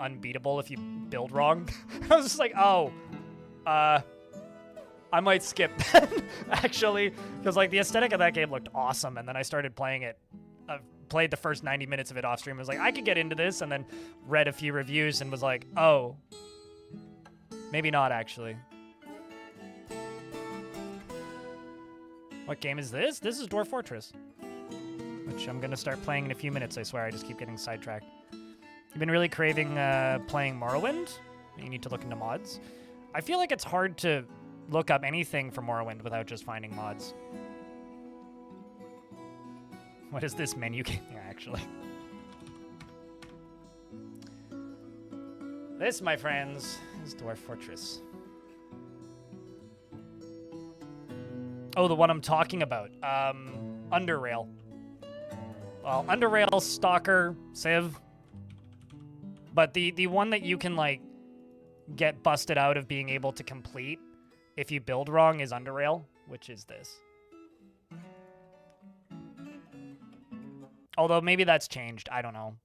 unbeatable if you build wrong. I was just like, oh, I might skip then, actually, because like the aesthetic of that game looked awesome, and then I started playing it. Played the first 90 minutes of it off stream. I was like, I could get into this, and then read a few reviews and was like, oh, maybe not actually. What game is this? This is Dwarf Fortress, which I'm gonna start playing in a few minutes. I swear, I just keep getting sidetracked. You've been really craving playing Morrowind. You need to look into mods. I feel like it's hard to look up anything for Morrowind without just finding mods. What is this menu game? Yeah, actually. This, my friends, is Dwarf Fortress. Oh, the one I'm talking about. Underrail. Well, Underrail, Stalker, Civ. But the one that you can, like, get busted out of being able to complete if you build wrong is Underrail, which is this. Although maybe that's changed. I don't know.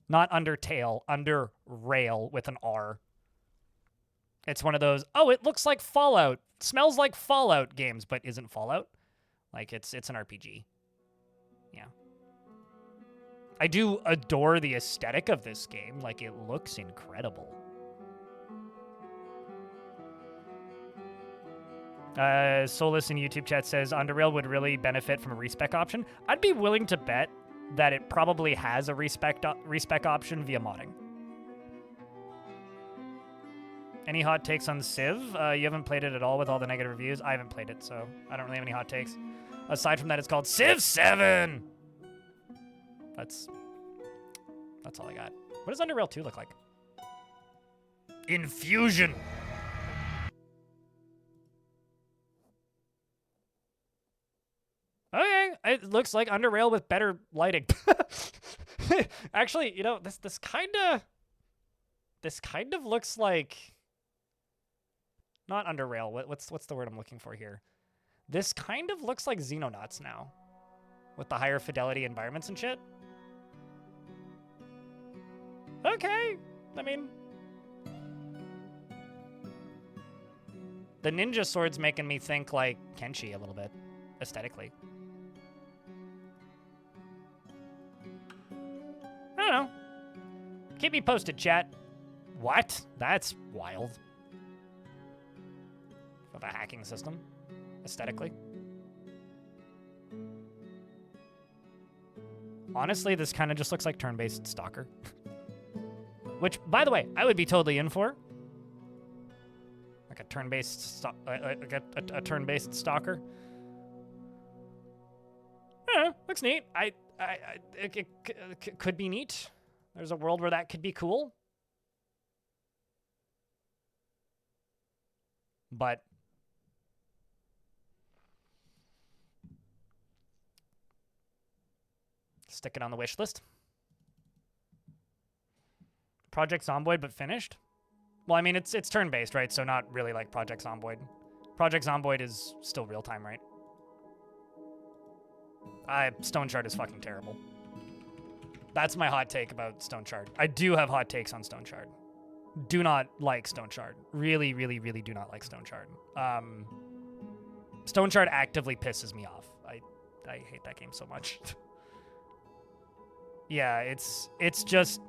Not Undertale. Underrail with an R. It's one of those, oh, it looks like Fallout. Smells like Fallout games, but isn't Fallout. Like, it's an RPG. Yeah. I do adore the aesthetic of this game. Like, it looks incredible. Solus in YouTube chat says Underrail would really benefit from a respec option. I'd be willing to bet that it probably has a respec option via modding. Any hot takes on Civ? You haven't played it at all with all the negative reviews. I haven't played it, so I don't really have any hot takes. Aside from that, it's called Civ 7! That's all I got. What does Underrail 2 look like? Infusion! Okay, it looks like Underrail with better lighting. Actually, you know, this kind of looks like not Underrail. What's the word I'm looking for here? This kind of looks like Xenonauts now, with the higher fidelity environments and shit. Okay, I mean, the ninja sword's making me think like Kenshi a little bit, aesthetically. I don't know. Keep me posted, chat. What? That's wild. Of a hacking system, aesthetically. Honestly, this kind of just looks like turn-based Stalker. Which, by the way, I would be totally in for. Like a turn-based a turn-based Stalker. I don't know, looks neat. It could be neat. There's a world where that could be cool. But stick it on the wish list. Project Zomboid, but finished? Well, I mean, it's turn-based, right? So not really like Project Zomboid. Project Zomboid is still real-time, right? Stone Shard is fucking terrible. That's my hot take about Stone Shard. I do have hot takes on Stone Shard. Do not like Stone Shard. Really, really, really do not like Stone Shard. Stone Shard actively pisses me off. I hate that game so much. Yeah, it's just...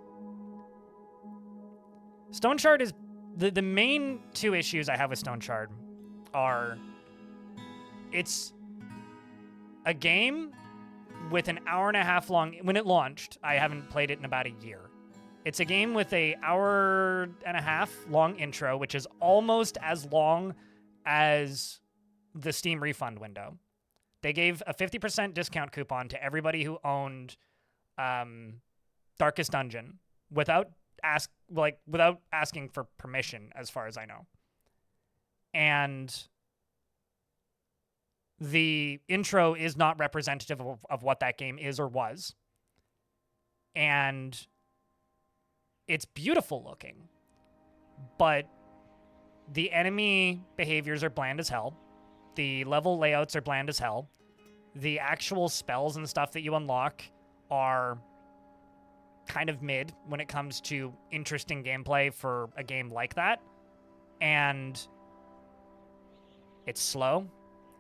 Stone Shard is... The main two issues I have with Stone Shard are... It's a game with an hour-and-a-half long... When it launched, I haven't played it in about a year. It's a game with a hour-and-a-half long intro, which is almost as long as the Steam refund window. They gave a 50% discount coupon to everybody who owned Darkest Dungeon without asking for permission, as far as I know. And the intro is not representative of what that game is or was. And it's beautiful looking. But the enemy behaviors are bland as hell. The level layouts are bland as hell. The actual spells and stuff that you unlock are kind of mid when it comes to interesting gameplay for a game like that. And it's slow.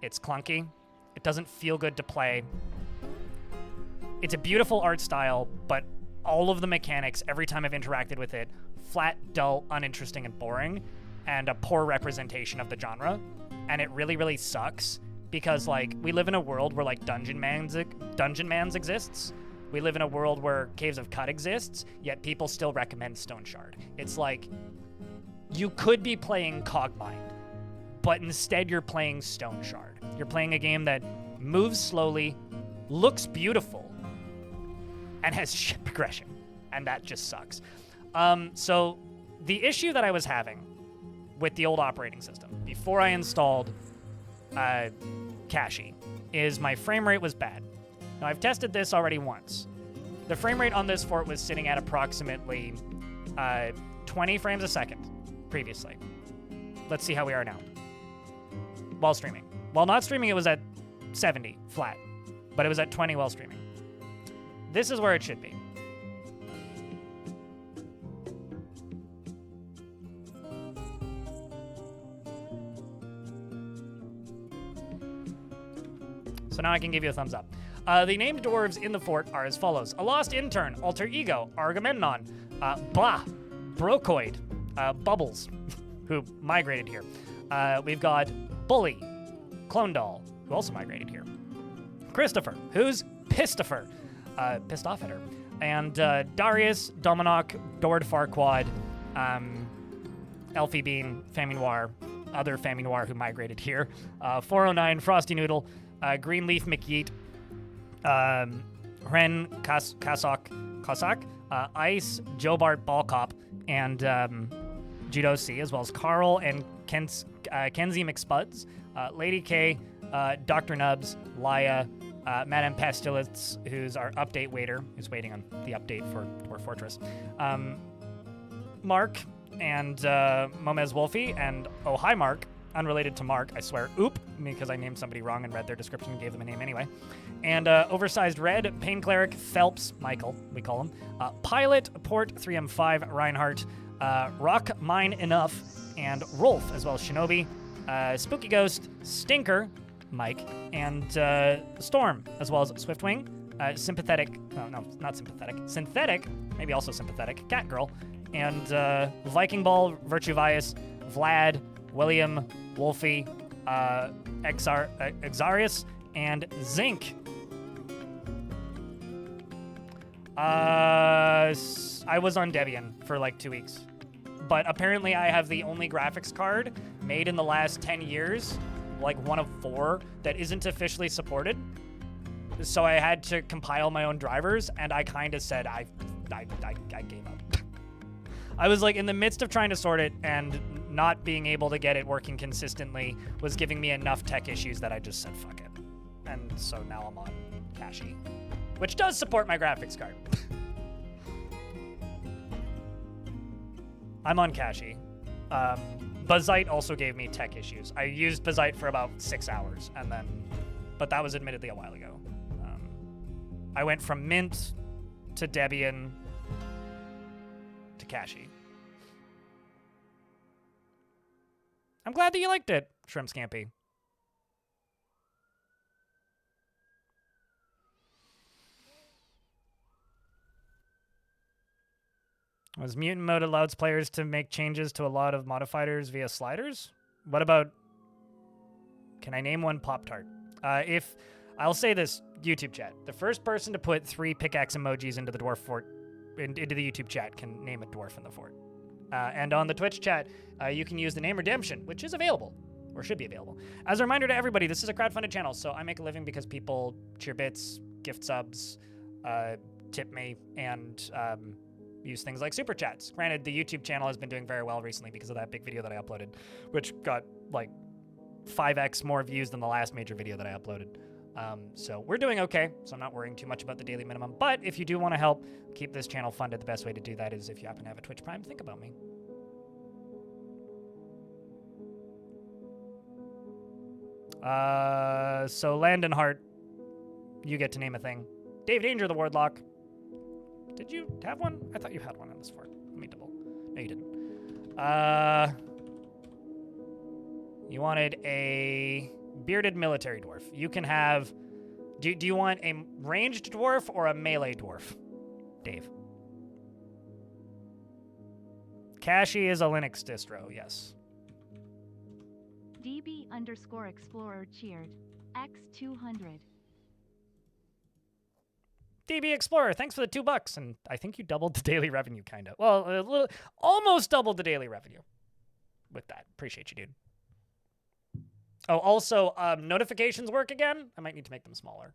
It's clunky. It doesn't feel good to play. It's a beautiful art style, but all of the mechanics, every time I've interacted with it, flat, dull, uninteresting, and boring, and a poor representation of the genre. And it really, really sucks because, like, we live in a world where, like, Dungeon Man's exists. We live in a world where Caves of Cut exists, yet people still recommend Stone Shard. It's like, you could be playing Cogmind, but instead you're playing Stone Shard. You're playing a game that moves slowly, looks beautiful, and has shit progression. And that just sucks. So the issue that I was having with the old operating system before I installed Kashi is my frame rate was bad. Now, I've tested this already once. The frame rate on this fort was sitting at approximately 20 frames a second previously. Let's see how we are now. While streaming. While not streaming, it was at 70 flat, but it was at 20 while streaming. This is where it should be. So now I can give you a thumbs up. The named dwarves in the fort are as follows. A lost intern, alter ego, Argamemnon, Brocoid, Bubbles, who migrated here. We've got Bully, Clone Doll, who also migrated here. Christopher, who's Pistifer, pissed off at her. And Darius, Dominok, Dord Farquad, Elfie Bean, Faminoir, other Faminoir who migrated here. 409, Frosty Noodle, Greenleaf McYeet, Ren Cossack, Ice, Joe Bart Ballcop, and Judo C, as well as Carl and Kenzie McSpuds, Lady K, Dr. Nubs, Laya, Madame Pestilence, who's our update waiter, who's waiting on the update for Dwarf Fortress, Mark, and Momez Wolfie, and oh hi Mark, unrelated to Mark, I swear, oop, because I named somebody wrong and read their description and gave them a name anyway. And Oversized Red, Pain Cleric, Phelps, Michael, we call him, Pilot, Port, 3M5, Reinhardt, Rock Mine Enough, and Rolf, as well as Shinobi, Spooky Ghost, Stinker, Mike, and Storm, as well as Swiftwing, Sympathetic, no, not Sympathetic, Synthetic, maybe also Sympathetic, Catgirl, and Viking Ball, Virtuvius, Vlad, William, Wolfie, Exarius, and Zinc. I was on Debian for like 2 weeks. But apparently I have the only graphics card made in the last 10 years, like one of 4, that isn't officially supported. So I had to compile my own drivers, and I kind of said I gave up. I was like in the midst of trying to sort it, and not being able to get it working consistently was giving me enough tech issues that I just said fuck it. And so now I'm on Kashi, which does support my graphics card. I'm on Kashi. Bazite also gave me tech issues. I used Bazite for about 6 hours, and then, but that was admittedly a while ago. I went from Mint to Debian to Kashi. I'm glad that you liked it, Shrimp Scampy. Was mutant mode allows players to make changes to a lot of modifiers via sliders? What about... Can I name one Pop-Tart? If... I'll say this, YouTube chat. The first person to put 3 pickaxe emojis into the dwarf fort, into the YouTube chat, can name a dwarf in the fort. And on the Twitch chat, you can use the name Redemption, which is available, or should be available. As a reminder to everybody, this is a crowdfunded channel, so I make a living because people cheer bits, gift subs, tip me, and use things like super chats. Granted, the YouTube channel has been doing very well recently because of that big video that I uploaded, which got like 5x more views than the last major video that I uploaded. So we're doing okay, so I'm not worrying too much about the daily minimum. But if you do want to help keep this channel funded, the best way to do that is if you happen to have a Twitch Prime, think about me. So Landon Hart, you get to name a thing. Dave Danger, the Wardlock. Did you have one? I thought you had one on this fort. Let me double. No, you didn't. You wanted a bearded military dwarf. You can have... Do you want a ranged dwarf or a melee dwarf? Dave. Kashi is a Linux distro, yes. DB_Explorer cheered. X200. DB Explorer, thanks for the $2, and I think you doubled the daily revenue, kind of. Well, a little, almost doubled the daily revenue with that. Appreciate you, dude. Oh, also, notifications work again. I might need to make them smaller.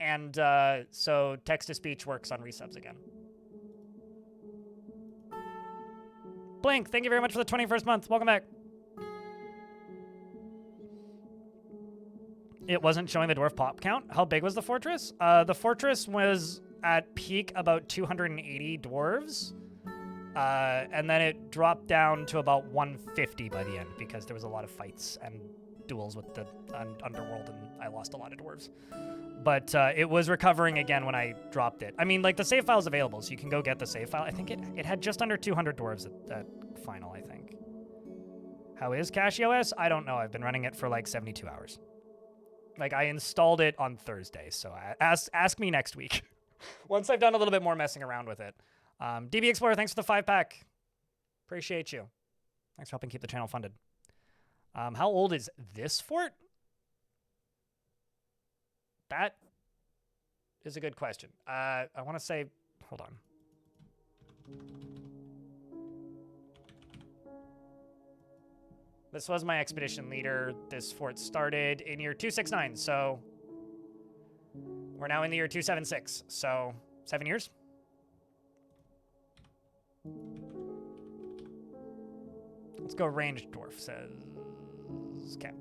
And so text-to-speech works on resubs again. Blink, thank you very much for the 21st month. Welcome back. It wasn't showing the dwarf pop count. How big was the fortress? The fortress was at peak about 280 dwarves. And then it dropped down to about 150 by the end because there was a lot of fights and duels with the underworld, and I lost a lot of dwarves. But it was recovering again when I dropped it. I mean, like, the save file's available, so you can go get the save file. I think it had just under 200 dwarves at final, I think. How is CashOS? I don't know. I've been running it for like 72 hours. Like, I installed it on Thursday, so ask me next week. Once I've done a little bit more messing around with it. DB Explorer, thanks for the 5-pack. Appreciate you. Thanks for helping keep the channel funded. How old is this fort? That is a good question. I want to say, hold on. This was my expedition leader. This fort started in year 269, so we're now in the year 276, so 7 years. Let's go ranged dwarf, says Cap.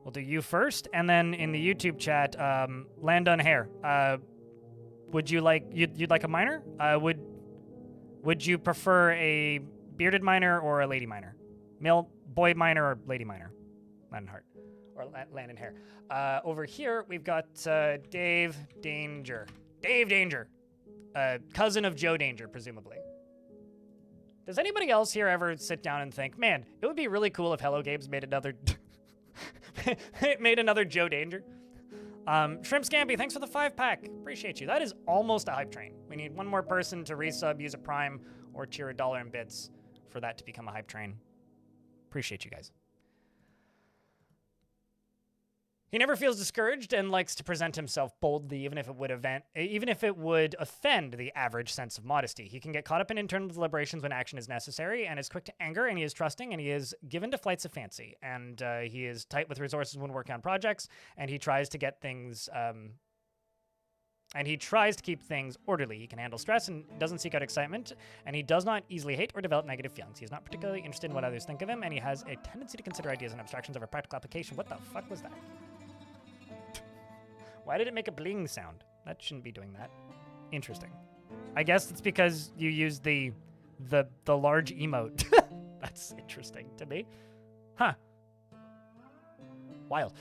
We'll do you first, and then in the YouTube chat, Landon Hare. Would you like you'd like a miner? Would you prefer a bearded miner or a lady miner? Male boy miner or lady miner? Landon Hart or Landon Hare. Over here we've got Dave Danger. Dave Danger, cousin of Joe Danger, presumably. Does anybody else here ever sit down and think, man, it would be really cool if Hello Games made another made another Joe Danger? Shrimp Scampy, thanks for the 5-pack. Appreciate you. That is almost a hype train. We need one more person to resub, use a prime, or cheer $1 in bits for that to become a hype train. Appreciate you guys. He never feels discouraged and likes to present himself boldly, even if it would offend the average sense of modesty. He can get caught up in internal deliberations when action is necessary, and is quick to anger, and he is trusting, and he is given to flights of fancy, and he is tight with resources when working on projects, and he tries to get things, and he tries to keep things orderly. He can handle stress and doesn't seek out excitement, and he does not easily hate or develop negative feelings. He is not particularly interested in what others think of him, and he has a tendency to consider ideas and abstractions over practical application. What the fuck was that? Why did it make a bling sound? That shouldn't be doing that. Interesting. I guess it's because you used the large emote. That's interesting to me. Huh. Wild.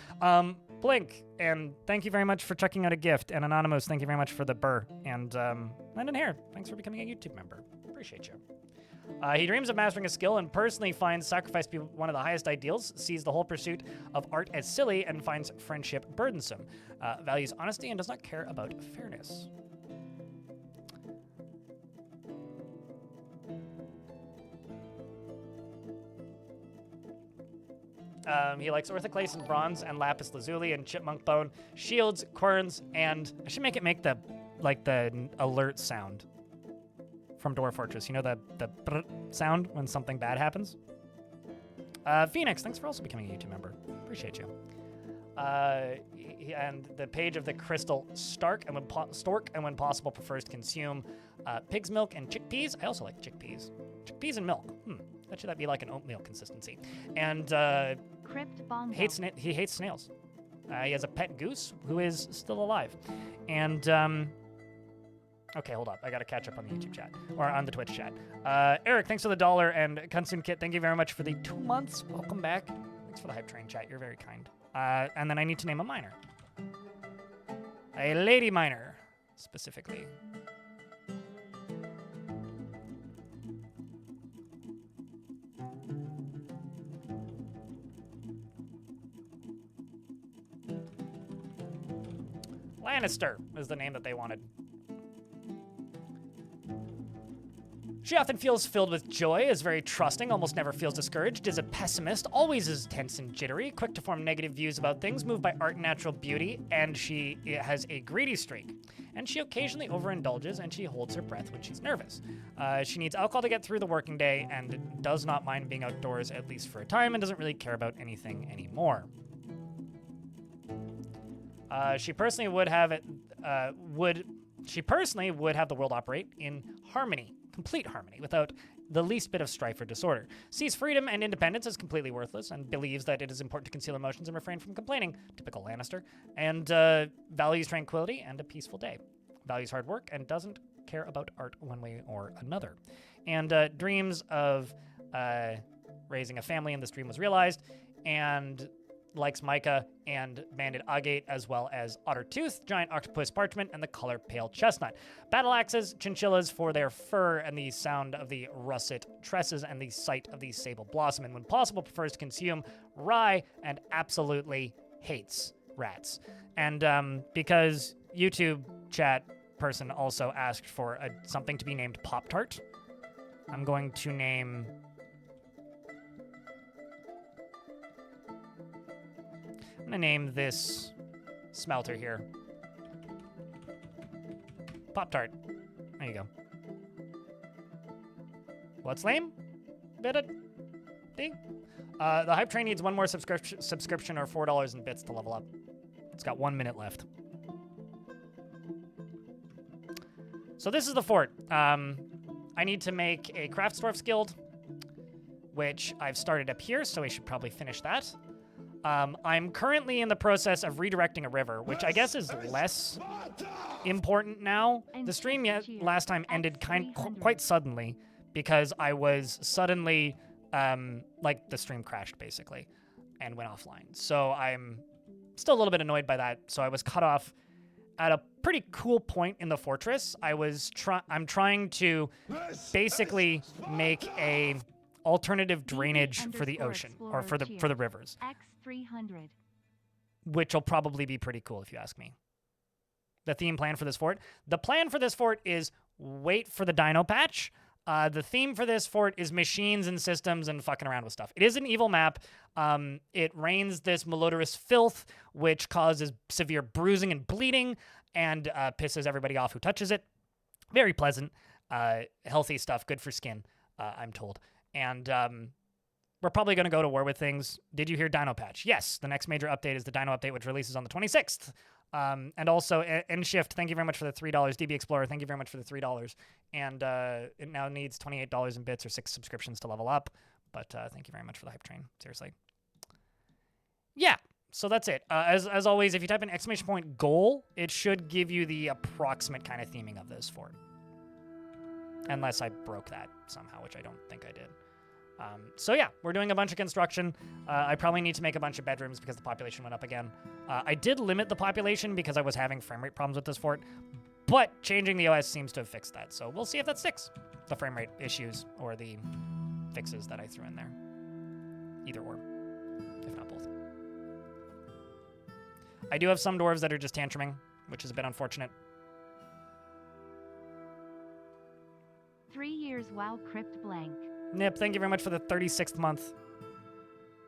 Blink, and thank you very much for checking out a gift. And Anonymous, thank you very much for the burr. And Landon Hare, thanks for becoming a YouTube member. Appreciate you. He dreams of mastering a skill and personally finds sacrifice to be one of the highest ideals, sees the whole pursuit of art as silly, and finds friendship burdensome. Values honesty and does not care about fairness. He likes orthoclase and bronze and lapis lazuli and chipmunk bone, shields, querns, and I should make it make the alert sound from Dwarf Fortress. You know the brr sound when something bad happens? Phoenix, thanks for also becoming a YouTube member. Appreciate you. And the page of the crystal stork, and when possible prefers to consume pig's milk and chickpeas. I also like chickpeas. Chickpeas and milk. That should be like an oatmeal consistency. And he hates snails. He has a pet goose who is still alive. And okay, hold up. I gotta catch up on the YouTube chat, or on the Twitch chat. Eric, thanks for the $1, and Kunsun Kit, thank you very much for the 2 months. Welcome back. Thanks for the hype train chat. You're very kind. And then I need to name a miner. A lady miner. specifically. Lannister is the name that they wanted. She often feels filled with joy, is very trusting, almost never feels discouraged, is a pessimist, always is tense and jittery, quick to form negative views about things, moved by art and natural beauty, and she has a greedy streak. And she occasionally overindulges, and she holds her breath when she's nervous. She needs alcohol to get through the working day, and does not mind being outdoors, at least for a time, and doesn't really care about anything anymore. She personally would have the world operate in harmony. Complete harmony, without the least bit of strife or disorder. Sees freedom and independence as completely worthless, and believes that it is important to conceal emotions and refrain from complaining, typical Lannister, and values tranquility and a peaceful day. Values hard work and doesn't care about art one way or another. And dreams of raising a family, and this dream was realized, and likes Micah and Banded Agate, as well as Otter Tooth, Giant Octopus Parchment, and the color Pale Chestnut. Battle axes, chinchillas for their fur and the sound of the russet tresses and the sight of the sable blossom, and when possible prefers to consume rye and absolutely hates rats. And because YouTube chat person also asked for something to be named Pop-Tart, I'm going to name... I'm gonna name this smelter here Pop-Tart. There you go. What's lame? The hype train needs one more subscription or $4 in bits to level up. It's got 1 minute left. So this is the fort. I need to make a Craftsdwarf's Guild, which I've started up here, so I should probably finish that. I'm currently in the process of redirecting a river, which I guess is less important now. The stream last time ended quite suddenly because I was suddenly, the stream crashed basically and went offline. So I'm still a little bit annoyed by that. So I was cut off at a pretty cool point in the fortress. I'm trying to basically make a alternative drainage for the ocean, or for the rivers, X300, which will probably be pretty cool if you ask me. The theme plan for this fort. The plan for this fort is wait for the dino patch. The theme for this fort is machines and systems and fucking around with stuff. It is an evil map. It rains this malodorous filth, which causes severe bruising and bleeding, and pisses everybody off who touches it. Very pleasant, healthy stuff, good for skin, I'm told. And we're probably going to go to war with things. Did you hear Dino Patch? Yes, the next major update is the Dino update, which releases on the 26th. And also, N-Shift, thank you very much for the $3. DB Explorer, thank you very much for the $3. And it now needs $28 in bits or 6 subscriptions to level up. But thank you very much for the hype train. Seriously. Yeah, so that's it. As always, if you type in !goal, it should give you the approximate kind of theming of this fort. Unless I broke that somehow, which I don't think I did. So yeah, we're doing a bunch of construction. I probably need to make a bunch of bedrooms because the population went up again. I did limit the population because I was having frame rate problems with this fort, but changing the OS seems to have fixed that. So we'll see if that sticks. The frame rate issues or the fixes that I threw in there. Either or, if not both. I do have some dwarves that are just tantruming, which is a bit unfortunate. 3 years WoW Crypt Blank. Nip, thank you very much for the 36th month.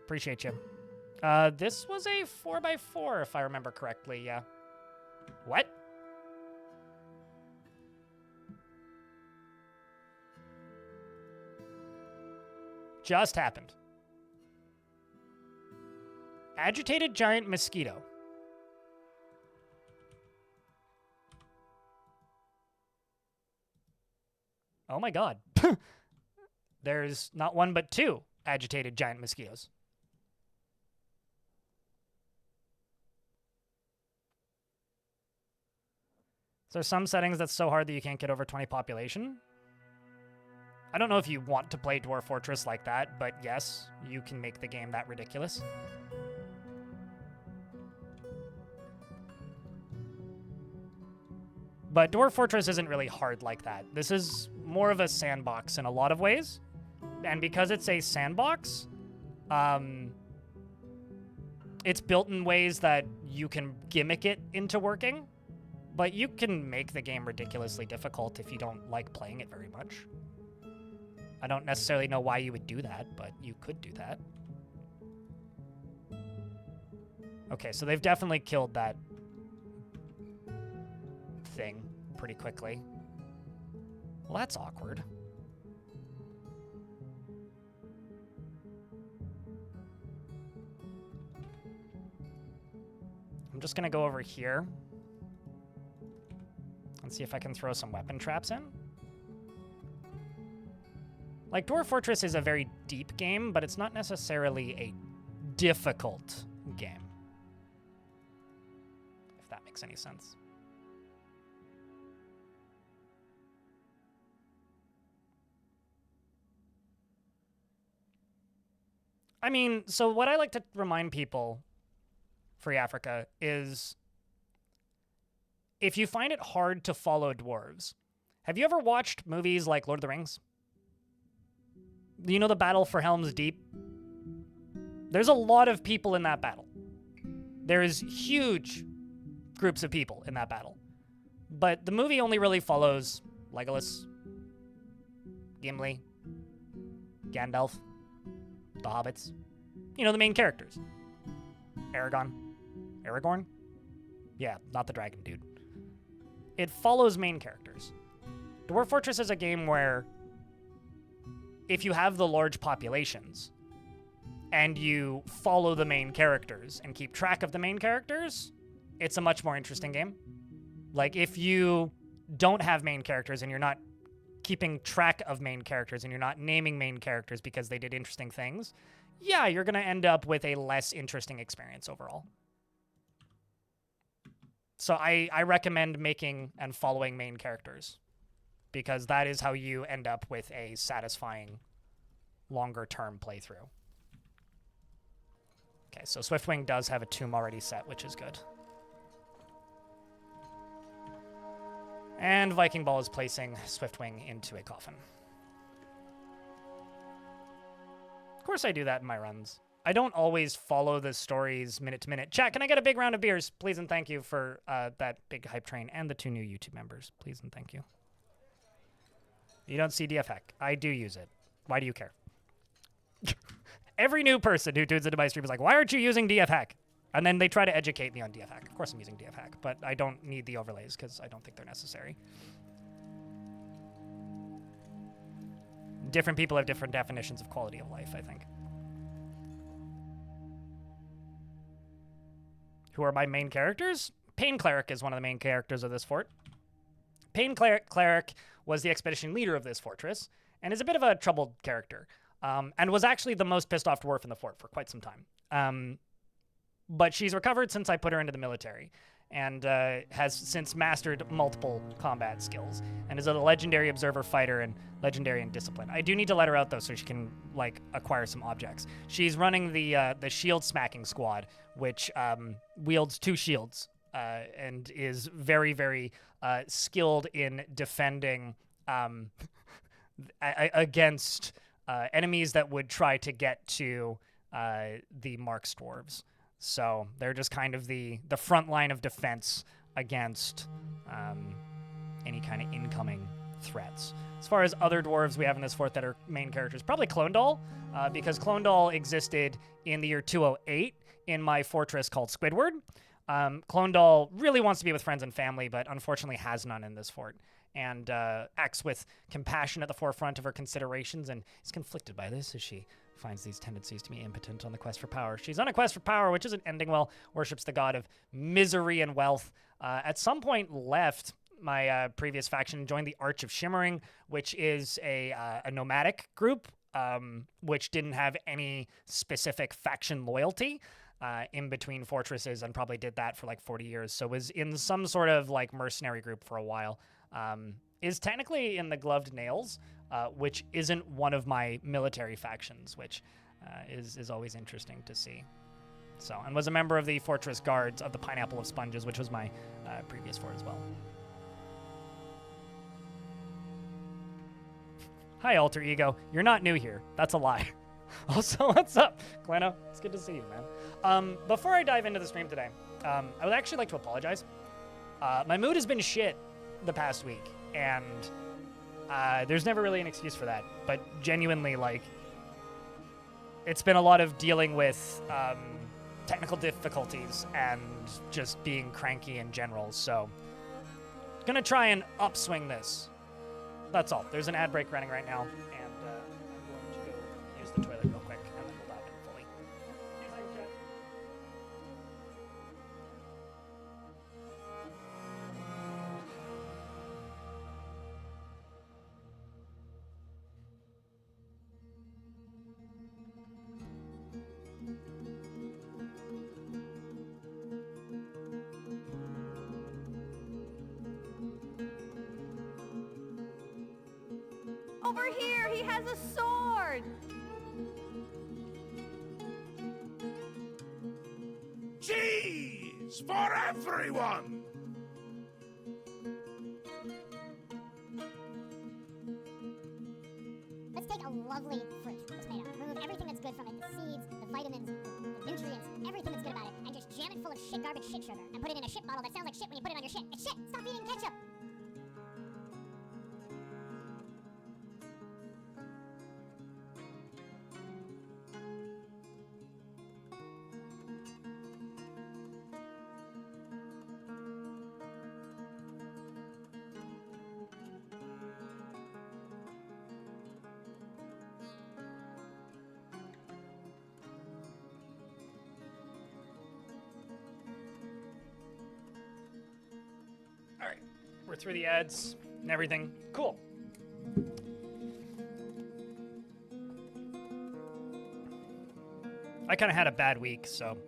Appreciate you. This was a 4x4, if I remember correctly, yeah. What? Just happened. Agitated giant mosquito. Oh my god. There's not one but 2 agitated giant mosquitoes. Is there some settings that's so hard that you can't get over 20 population? I don't know if you want to play Dwarf Fortress like that, but yes, you can make the game that ridiculous. But Dwarf Fortress isn't really hard like that. This is more of a sandbox in a lot of ways. And because it's a sandbox, it's built in ways that you can gimmick it into working, but you can make the game ridiculously difficult if you don't like playing it very much. I don't necessarily know why you would do that, but you could do that. Okay, so they've definitely killed that thing pretty quickly. Well, that's awkward. I'm just gonna go over here and see if I can throw some weapon traps in. Like, Dwarf Fortress is a very deep game, but it's not necessarily a difficult game. If that makes any sense. I mean, so what I like to remind people, Free Africa, is if you find it hard to follow dwarves, have you ever watched movies like Lord of the Rings? You know the battle for Helm's Deep? There's a lot of people in that battle. There's huge groups of people in that battle. But the movie only really follows Legolas, Gimli, Gandalf, the hobbits. You know, the main characters. Aragorn? Yeah, not the dragon dude. It follows main characters. Dwarf Fortress is a game where if you have the large populations and you follow the main characters and keep track of the main characters, it's a much more interesting game. Like, if you don't have main characters and you're not keeping track of main characters and you're not naming main characters because they did interesting things, yeah, you're going to end up with a less interesting experience overall. So I recommend making and following main characters, because that is how you end up with a satisfying longer-term playthrough. Okay, so Swiftwing does have a tomb already set, which is good. And Viking Ball is placing Swiftwing into a coffin. Of course I do that in my runs. I don't always follow the stories minute to minute. Chat, can I get a big round of beers? Please and thank you for that big hype train and the 2 new YouTube members. Please and thank you. You don't see DF Hack. I do use it. Why do you care? Every new person who tunes into my stream is like, why aren't you using DF Hack? And then they try to educate me on DF Hack. Of course I'm using DF Hack, but I don't need the overlays because I don't think they're necessary. Different people have different definitions of quality of life, I think. Who are my main characters? Pain Cleric is one of the main characters of this fort. Pain Cleric was the expedition leader of this fortress and is a bit of a troubled character, and was actually the most pissed off dwarf in the fort for quite some time. But she's recovered since I put her into the military, and has since mastered multiple combat skills, and is a legendary observer fighter and legendary in discipline. I do need to let her out, though, so she can, like, acquire some objects. She's running the shield smacking squad, which wields 2 shields, and is very, very skilled in defending against enemies that would try to get to the Marks dwarves. So they're just kind of the front line of defense against any kind of incoming threats. As far as other dwarves we have in this fort that are main characters, probably Clonedal, because Clonedal existed in the year 208 in my fortress called Squidward. Clonedal really wants to be with friends and family, but unfortunately has none in this fort, and acts with compassion at the forefront of her considerations, and is conflicted by this as she finds these tendencies to be impotent on the quest for power. She's on a quest for power, which isn't ending well, worships the god of misery and wealth. At some point left my previous faction, joined the Arch of Shimmering, which is a nomadic group, which didn't have any specific faction loyalty in between fortresses, and probably did that for like 40 years. So was in some sort of like mercenary group for a while. Is technically in the Gloved Nails, which isn't one of my military factions, which is always interesting to see. So, and was a member of the Fortress Guards of the Pineapple of Sponges, which was my previous fort as well. Hi, Alter Ego. You're not new here. That's a lie. Also, what's up, Gleno? It's good to see you, man. Before I dive into the stream today, I would actually like to apologize. My mood has been shit the past week, and there's never really an excuse for that. But genuinely, like, it's been a lot of dealing with technical difficulties and just being cranky in general. So, gonna try and upswing this. That's all. There's an ad break running right now, and I'm going to go use the toilet real quick, and then we'll dive in fully. See you in a second, chat. Over here, he has a sword. Cheese for everyone! Let's take a lovely fruit, the tomato, remove everything that's good from it, the seeds, the vitamins, the nutrients, everything that's good about it, and just jam it full of shit garbage shit sugar, and put it in a shit bottle that sounds like shit when you put it on your shit. It's shit! Stop eating ketchup! All right, we're through the ads and everything. Cool. I kind of had a bad week, so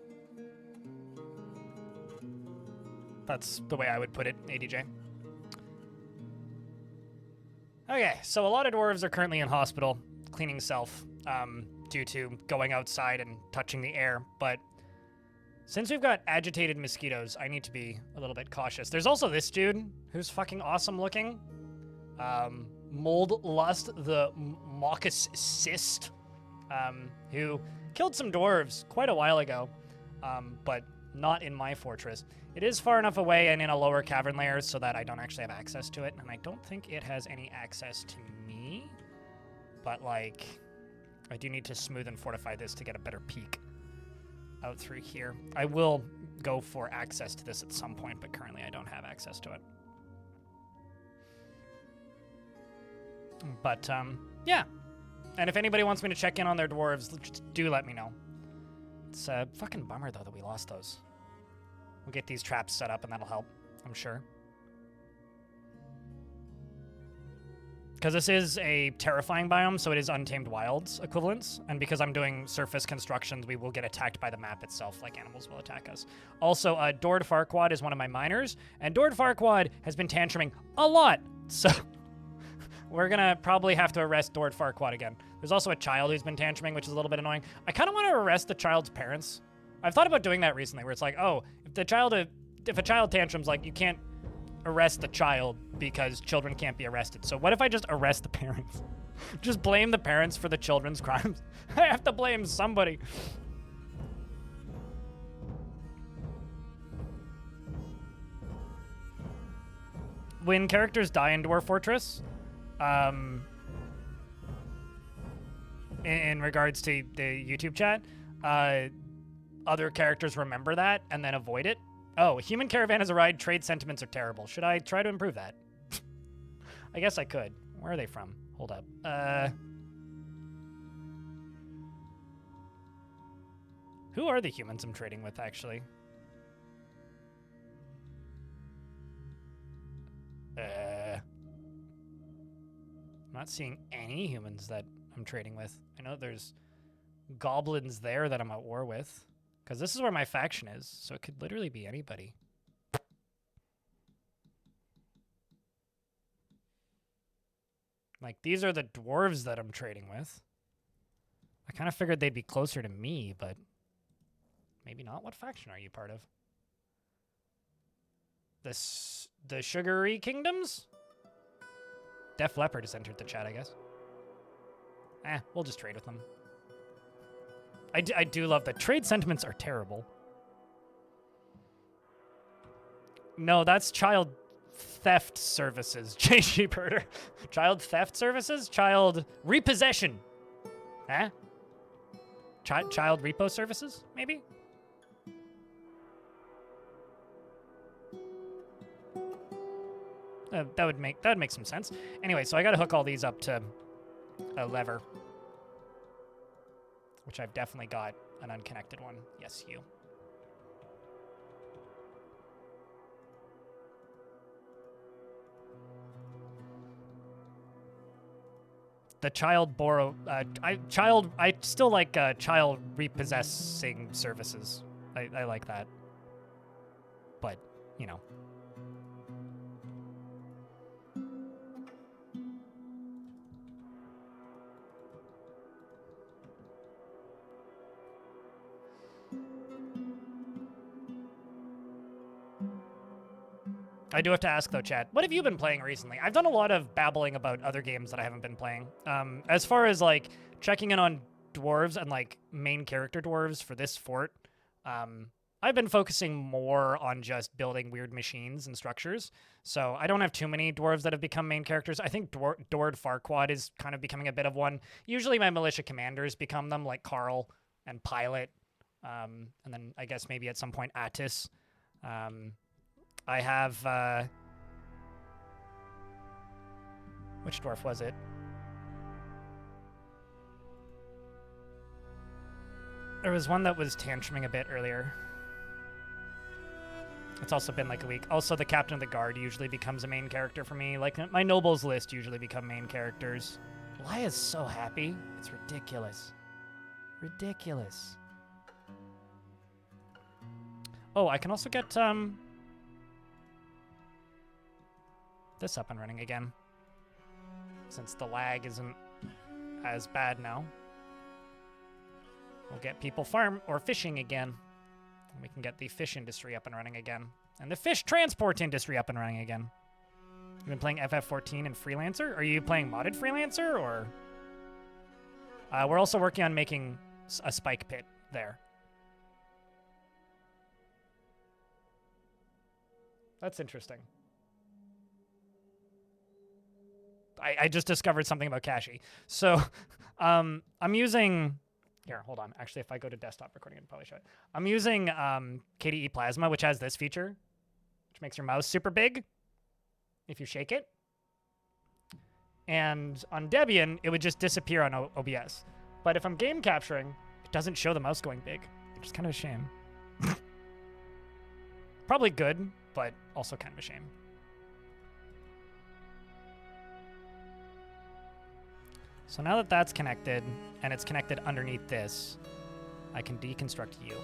that's the way I would put it, ADJ. Okay, so a lot of dwarves are currently in hospital, cleaning self, due to going outside and touching the air, but since we've got agitated mosquitoes, I need to be a little bit cautious. There's also this dude who's fucking awesome looking. Mold Lust, the Maucus Cyst, who killed some dwarves quite a while ago, but not in my fortress. It is far enough away and in a lower cavern layer so that I don't actually have access to it, and I don't think it has any access to me. But, like, I do need to smooth and fortify this to get a better peek out through here. I will go for access to this at some point, but currently I don't have access to it. But, yeah. And if anybody wants me to check in on their dwarves, just do let me know. It's a fucking bummer, though, that we lost those. We'll get these traps set up, and that'll help, I'm sure. Because this is a terrifying biome, so it is Untamed Wilds equivalents. And because I'm doing surface constructions, we will get attacked by the map itself, like animals will attack us. Also, Dord Farquaad is one of my miners, and Dord Farquaad has been tantruming a lot. So we're going to probably have to arrest Dord Farquaad again. There's also a child who's been tantruming, which is a little bit annoying. I kind of want to arrest the child's parents. I've thought about doing that recently, where it's like, oh, if a child tantrums, like, you can't arrest the child because children can't be arrested. So what if I just arrest the parents? Just blame the parents for the children's crimes. I have to blame somebody. When characters die in Dwarf Fortress, in regards to the YouTube chat, other characters remember that and then avoid it. Oh, human caravan as a ride, trade sentiments are terrible. Should I try to improve that? I guess I could. Where are they from? Hold up. Who are the humans I'm trading with, actually? I'm not seeing any humans that I'm trading with. I know there's goblins there that I'm at war with. Because this is where my faction is, so it could literally be anybody. Like, these are the dwarves that I'm trading with. I kind of figured they'd be closer to me, but maybe not. What faction are you part of? The Sugary Kingdoms? Def Leopard has entered the chat, I guess. We'll just trade with them. I do love that. Trade sentiments are terrible. No, that's child theft services. JG Birder. Child theft services? Child repossession. Huh? Child repo services, maybe? That would make some sense. Anyway, so I gotta hook all these up to a lever. Which I've definitely got an unconnected one. Yes, you. The child borrow, I still like child repossessing services. I like that. But, you know. I do have to ask, though, chat, what have you been playing recently? I've done a lot of babbling about other games that I haven't been playing. As far as, like, checking in on dwarves and, like, main character dwarves for this fort, I've been focusing more on just building weird machines and structures. So I don't have too many dwarves that have become main characters. I think Dward Farquaad is kind of becoming a bit of one. Usually my militia commanders become them, like Carl and Pilot. And then I guess maybe at some point Attis. I have, which dwarf was it? There was one that was tantruming a bit earlier. It's also been like a week. Also, the captain of the guard usually becomes a main character for me. Like, my nobles list usually become main characters. Laya's so happy. It's ridiculous. Ridiculous. Oh, I can also get, this up and running again, since the lag isn't as bad now. We'll get people farm or fishing again. And we can get the fish industry up and running again, and the fish transport industry up and running again. You've been playing FF14 and Freelancer? Are you playing modded Freelancer, or? We're also working on making a spike pit there. That's interesting. I just discovered something about Kashi. So I'm using... Here, hold on. Actually, if I go to desktop recording, I'd probably show it. I'm using KDE Plasma, which has this feature, which makes your mouse super big if you shake it. And on Debian, it would just disappear on OBS. But if I'm game capturing, it doesn't show the mouse going big, which is kind of a shame. Probably good, but also kind of a shame. So now that that's connected, and it's connected underneath this, I can deconstruct you.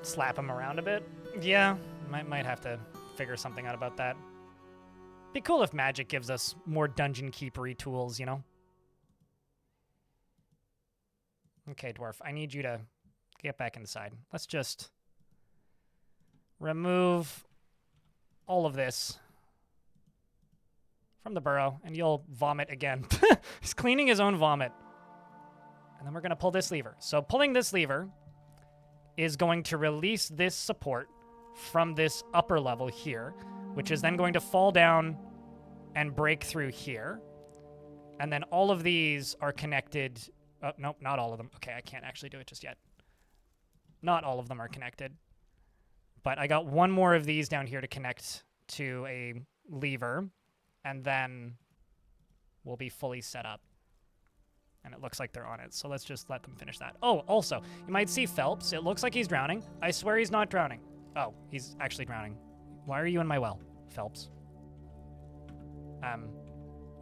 Slap him around a bit? Yeah, might have to figure something out about that. Be cool if Magic gives us more dungeon keepery tools, you know? Okay, Dwarf, I need you to get back inside. Let's just remove all of this from the burrow, and you'll vomit again. He's cleaning his own vomit. And then we're going to pull this lever. So pulling this lever is going to release this support from this upper level here, which is then going to fall down and break through here. And then all of these are connected. Oh, nope, not all of them. Okay, I can't actually do it just yet. Not all of them are connected. But I got one more of these down here to connect to a lever, and then we'll be fully set up. And it looks like they're on it, so let's just let them finish that. Oh, also, you might see Phelps. It looks like he's drowning. I swear he's not drowning. Oh, he's actually drowning. Why are you in my well, Phelps? I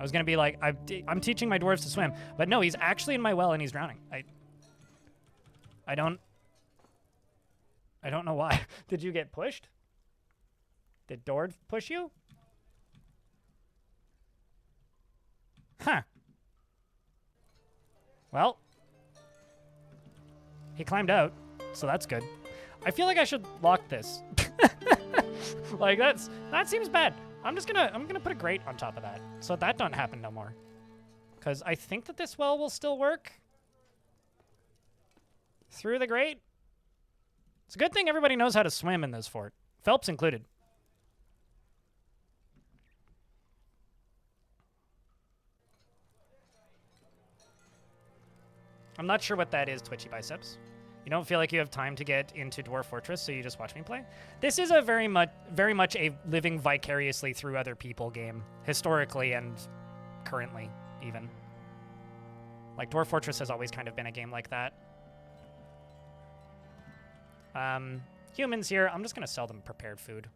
was gonna be like, I'm teaching my dwarves to swim, but no, he's actually in my well and he's drowning. I don't know why. Did you get pushed? Did Dord push you? Huh. Well, he climbed out, so that's good. I feel like I should lock this. Like that seems bad. I'm gonna put a grate on top of that so that don't happen no more. Cause I think that this well will still work through the grate. It's a good thing everybody knows how to swim in this fort, Phelps included. I'm not sure what that is, Twitchy Biceps. You don't feel like you have time to get into Dwarf Fortress, so you just watch me play? This is a very much a living vicariously through other people game, historically and currently, even. Like, Dwarf Fortress has always kind of been a game like that. Humans here, I'm just going to sell them prepared food.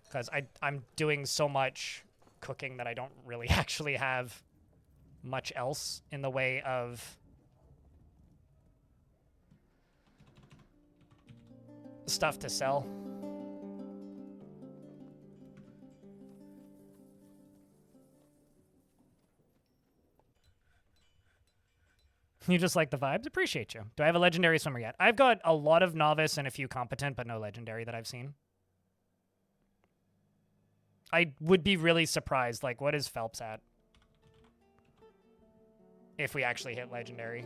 Because I'm doing so much cooking that I don't really actually have much else in the way of stuff to sell. You just like the vibes? Appreciate you. Do I have a legendary swimmer yet? I've got a lot of novice and a few competent, but no legendary that I've seen. I would be really surprised. Like, what is Phelps at? If we actually hit legendary.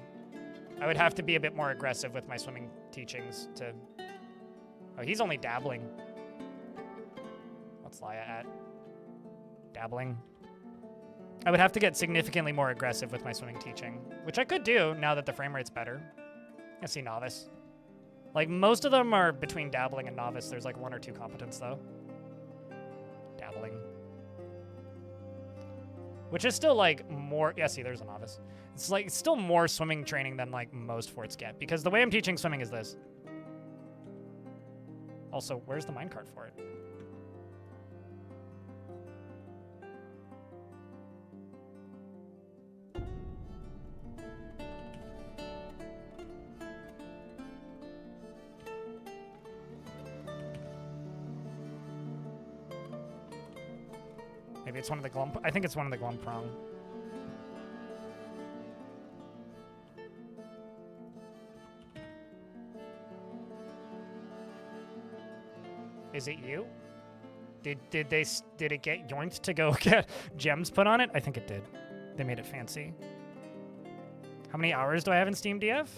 I would have to be a bit more aggressive with my swimming teachings to... Oh, he's only dabbling. What's Laia at? Dabbling. I would have to get significantly more aggressive with my swimming teaching, which I could do now that the frame rate's better. I see novice. Like, most of them are between dabbling and novice. There's like 1 or 2 competence, though. Dabbling. Which is still, like, more... Yeah, see, there's a novice. It's, like, it's still more swimming training than, like, most forts get. Because the way I'm teaching swimming is this. Also, where's the minecart for it? Maybe it's one of the glum... I think it's one of the glum prong. Is it you? Did it get yoinked to go get gems put on it? I think it did. They made it fancy. How many hours do I have in Steam DF?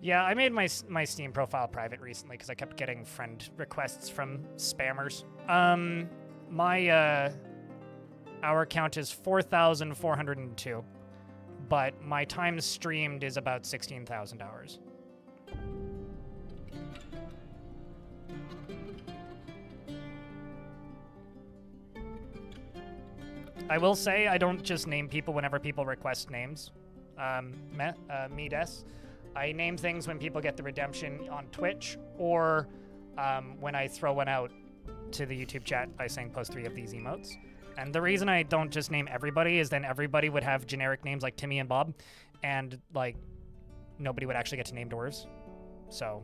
Yeah, I made my Steam profile private recently because I kept getting friend requests from spammers. My hour count is 4,402, but my time streamed is about 16,000 hours. I will say I don't just name people whenever people request names. Me des. I name things when people get the redemption on Twitch, or when I throw one out to the YouTube chat by saying post 3 of these emotes. And the reason I don't just name everybody is then everybody would have generic names like Timmy and Bob, and like nobody would actually get to name dwarves. So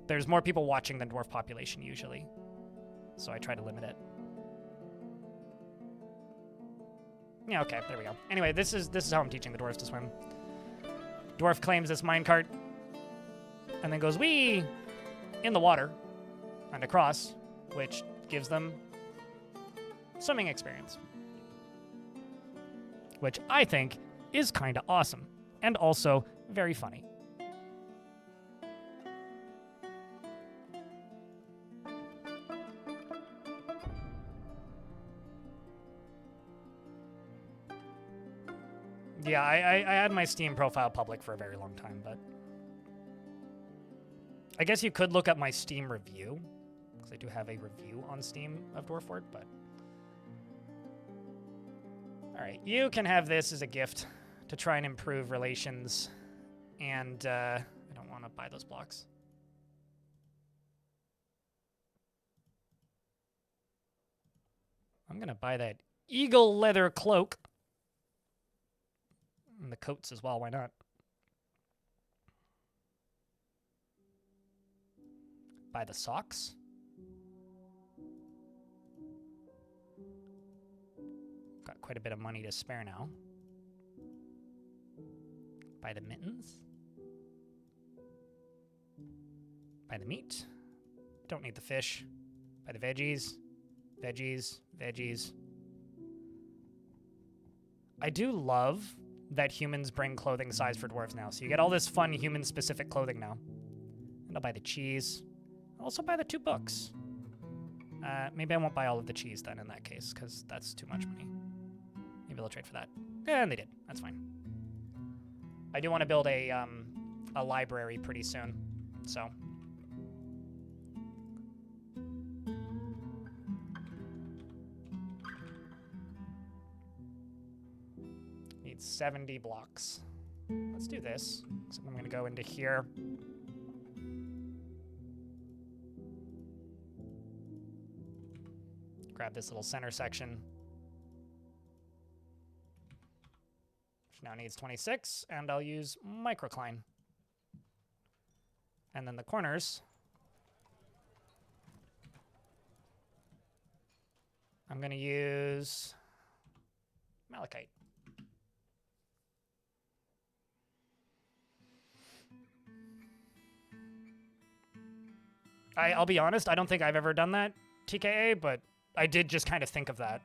there's more people watching than dwarf population usually. So I try to limit it. Yeah, okay, there we go. Anyway, this is how I'm teaching the dwarves to swim. Dwarf claims this minecart and then goes wee in the water and across, which gives them swimming experience, which I think is kind of awesome and also very funny. Yeah, I had my Steam profile public for a very long time, but I guess you could look up my Steam review, because I do have a review on Steam of Dwarf Fort, but... Alright, you can have this as a gift to try and improve relations, and I don't want to buy those blocks. I'm going to buy that eagle leather cloak. And the coats as well, why not? Buy the socks. Got quite a bit of money to spare now. Buy the mittens. Buy the meat. Don't need the fish. Buy the veggies. Veggies. Veggies. I do love that humans bring clothing size for dwarves now. So you get all this fun human-specific clothing now. And I'll buy the cheese. I'll also buy the 2 books. Maybe I won't buy all of the cheese then in that case, because that's too much money. Maybe they'll trade for that. And they did. That's fine. I do want to build a library pretty soon, so. Need 70 blocks. Let's do this. So I'm going to go into here. Grab this little center section, which now needs 26, and I'll use microcline. And then the corners, I'm going to use malachite. I'll be honest, I don't think I've ever done that, TKA, but I did just kind of think of that.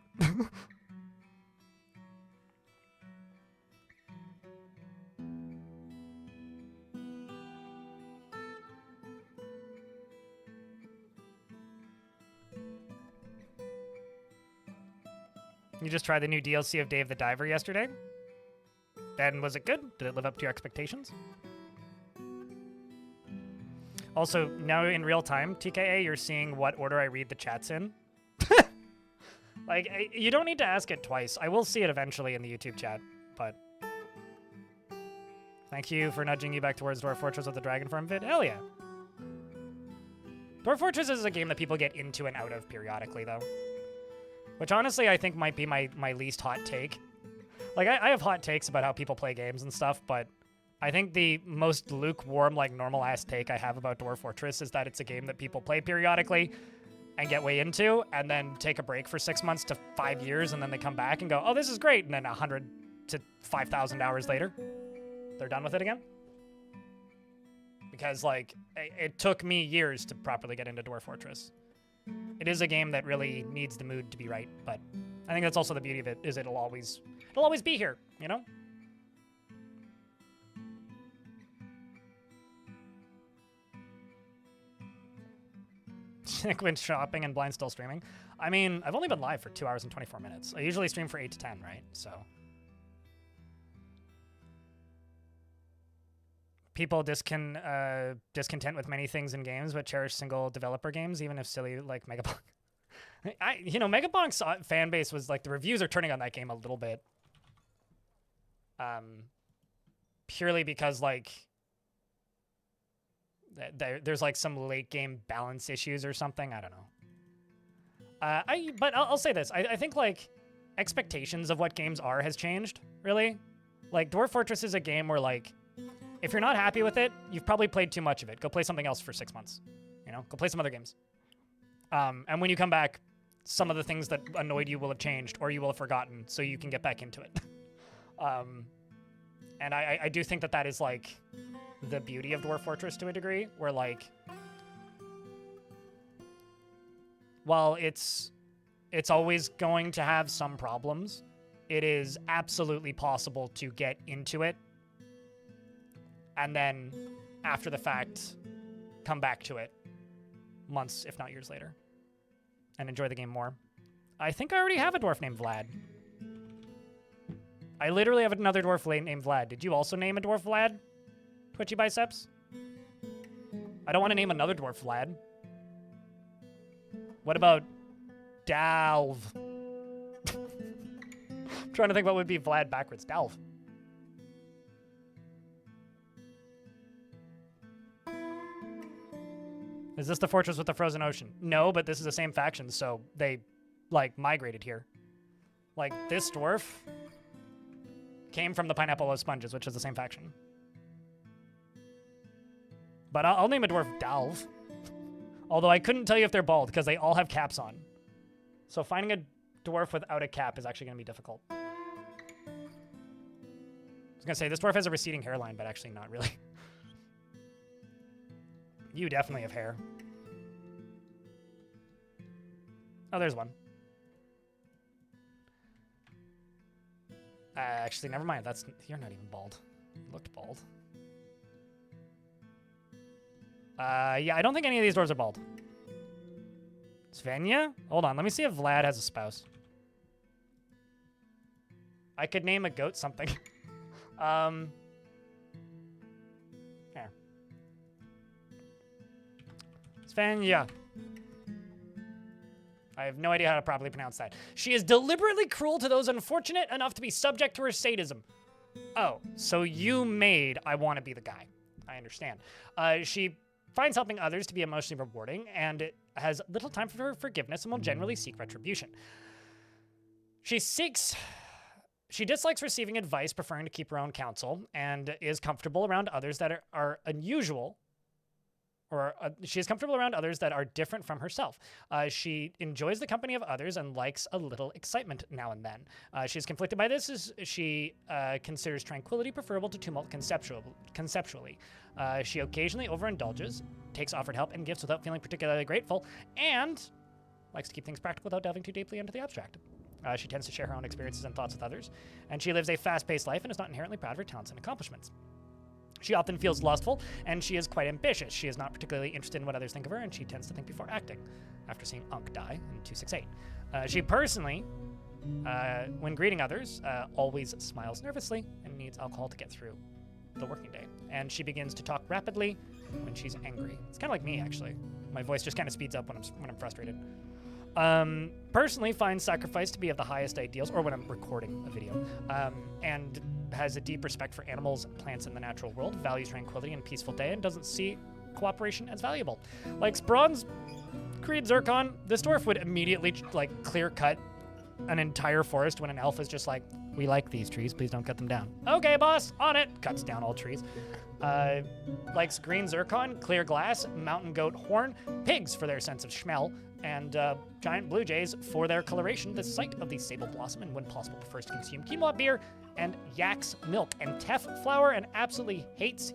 You just tried the new DLC of Dave the Diver yesterday? And was it good? Did it live up to your expectations? Also, now in real time, TKA, you're seeing what order I read the chats in. Like, you don't need to ask it twice. I will see it eventually in the YouTube chat, but... Thank you for nudging you back towards Dwarf Fortress with the Dragon Farm vid. Hell yeah. Dwarf Fortress is a game that people get into and out of periodically, though. Which, honestly, I think might be my least hot take. Like, I have hot takes about how people play games and stuff, but I think the most lukewarm, like, normal-ass take I have about Dwarf Fortress is that it's a game that people play periodically and get way into, and then take a break for 6 months to 5 years, and then they come back and go, oh, this is great, and then 100 to 5,000 hours later, they're done with it again. Because, like, it took me years to properly get into Dwarf Fortress. It is a game that really needs the mood to be right, but I think that's also the beauty of it, is it'll always be here, you know? When shopping and blind still streaming. I mean, I've only been live for 2 hours and 24 minutes. I usually stream for 8 to 10, right? So people discontent with many things in games, but cherish single developer games, even if silly, like Megabonk. Megabonk's fan base was like, the reviews are turning on that game a little bit. Purely because, like, there's like some late game balance issues or something. I don't know. But I'll say this. I think like expectations of what games are has changed, really. Like, Dwarf Fortress is a game where, like, if you're not happy with it, you've probably played too much of it. Go play something else for 6 months. You know, go play some other games. And when you come back, some of the things that annoyed you will have changed, or you will have forgotten, so you can get back into it. And I do think that is, like, the beauty of Dwarf Fortress to a degree, where, like, while it's always going to have some problems, it is absolutely possible to get into it and then, after the fact, come back to it months, if not years later, and enjoy the game more. I think I already have a dwarf named Vlad. I literally have another dwarf named Vlad. Did you also name a dwarf Vlad? Twitchy Biceps? I don't want to name another dwarf Vlad. What about Dalv? I'm trying to think what would be Vlad backwards. Dalv. Is this the fortress with the frozen ocean? No, but this is the same faction, so they, like, migrated here. Like, this dwarf came from the Pineapple of Sponges, which is the same faction. But I'll name a dwarf Dalv. Although I couldn't tell you if they're bald, because they all have caps on. So finding a dwarf without a cap is actually going to be difficult. was gonna say, this dwarf has a receding hairline, but actually not really. You definitely have hair. Oh, there's one. Actually, never mind. You're not even bald. You looked bald. Yeah, I don't think any of these dwarves are bald. Svenja? Hold on, let me see if Vlad has a spouse. I could name a goat something. Here. Svenja. I have no idea how to properly pronounce that. She is deliberately cruel to those unfortunate enough to be subject to her sadism. Oh, so you made I want to be the guy. I understand. She finds helping others to be emotionally rewarding and has little time for forgiveness and will generally seek retribution. She dislikes receiving advice, preferring to keep her own counsel, and is comfortable around others that are unusual. She is comfortable around others that are different from herself. She enjoys the company of others and likes a little excitement now and then. She is conflicted by this as she considers tranquility preferable to tumult conceptually. She occasionally overindulges, takes offered help and gifts without feeling particularly grateful, and likes to keep things practical without delving too deeply into the abstract. She tends to share her own experiences and thoughts with others, and she lives a fast-paced life and is not inherently proud of her talents and accomplishments. She often feels lustful, and she is quite ambitious. She is not particularly interested in what others think of her, and she tends to think before acting, after seeing Unk die in 268. She personally, when greeting others, always smiles nervously and needs alcohol to get through the working day. And she begins to talk rapidly when she's angry. It's kind of like me, actually. My voice just kind of speeds up when I'm frustrated. Personally finds sacrifice to be of the highest ideals, or when I'm recording a video, and has a deep respect for animals and plants in the natural world, values tranquility and peaceful day, and doesn't see cooperation as valuable. Like Spron's Creed Zircon, this dwarf would immediately clear cut an entire forest when an elf is just like, we like these trees, please don't cut them down. Okay, boss, on it. Cuts down all trees. Likes green zircon, clear glass, mountain goat horn, pigs for their sense of smell, and giant blue jays for their coloration, the sight of the sable blossom, and when possible prefers to consume quinoa beer and yak's milk and teff flour, and absolutely hates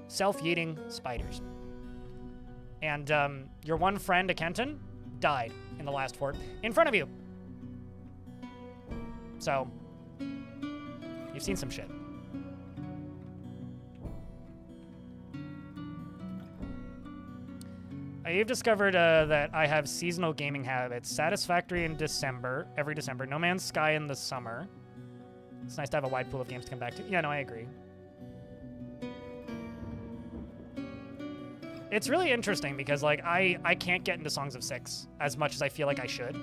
self-eating spiders. And your one friend, Akenton, died in the last fort in front of you. So, you've seen some shit. You've discovered that I have seasonal gaming habits. Satisfactory in December, every December. No Man's Sky in the summer. It's nice to have a wide pool of games to come back to. Yeah, no, I agree. It's really interesting because, like, I can't get into Songs of Six as much as I feel like I should.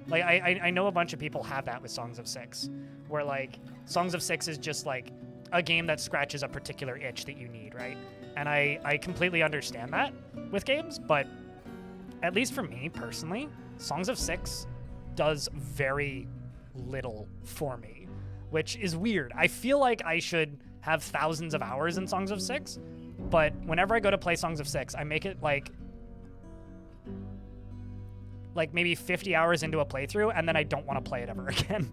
Like, I know a bunch of people have that with Songs of Six, where, like, Songs of Six is just, like, a game that scratches a particular itch that you need, right? And I completely understand that with games, but at least for me, personally, Songs of Six does very little for me, which is weird. I feel like I should have thousands of hours in Songs of Six, but whenever I go to play Songs of Six, I make it, like maybe 50 hours into a playthrough, and then I don't want to play it ever again.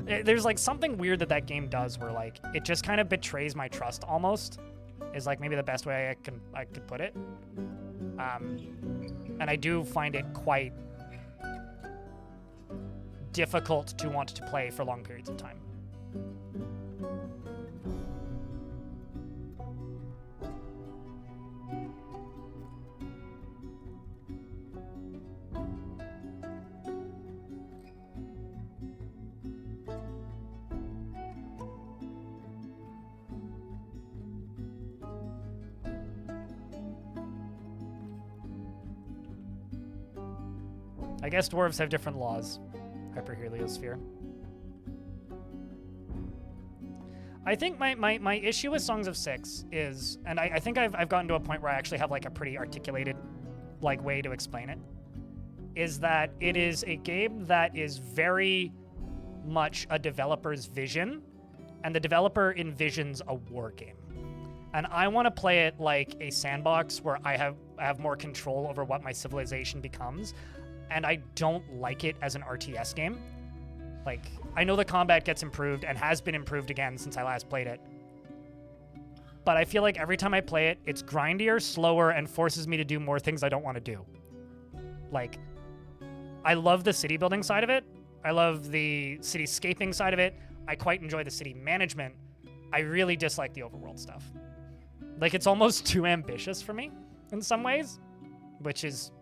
There's, like, something weird that game does where, like, it just kind of betrays my trust almost, is, like, maybe the best way I could put it. And I do find it quite difficult to want to play for long periods of time. I guess dwarves have different laws. Hyperheliosphere. I think my issue with Songs of Six is, and I think I've gotten to a point where I actually have, like, a pretty articulated, like, way to explain it, is that it is a game that is very much a developer's vision, and the developer envisions a war game. And I want to play it like a sandbox where I have more control over what my civilization becomes. And I don't like it as an RTS game. Like, I know the combat gets improved and has been improved again since I last played it. But I feel like every time I play it, it's grindier, slower, and forces me to do more things I don't want to do. Like, I love the city building side of it. I love the cityscaping side of it. I quite enjoy the city management. I really dislike the overworld stuff. Like, it's almost too ambitious for me in some ways, which is...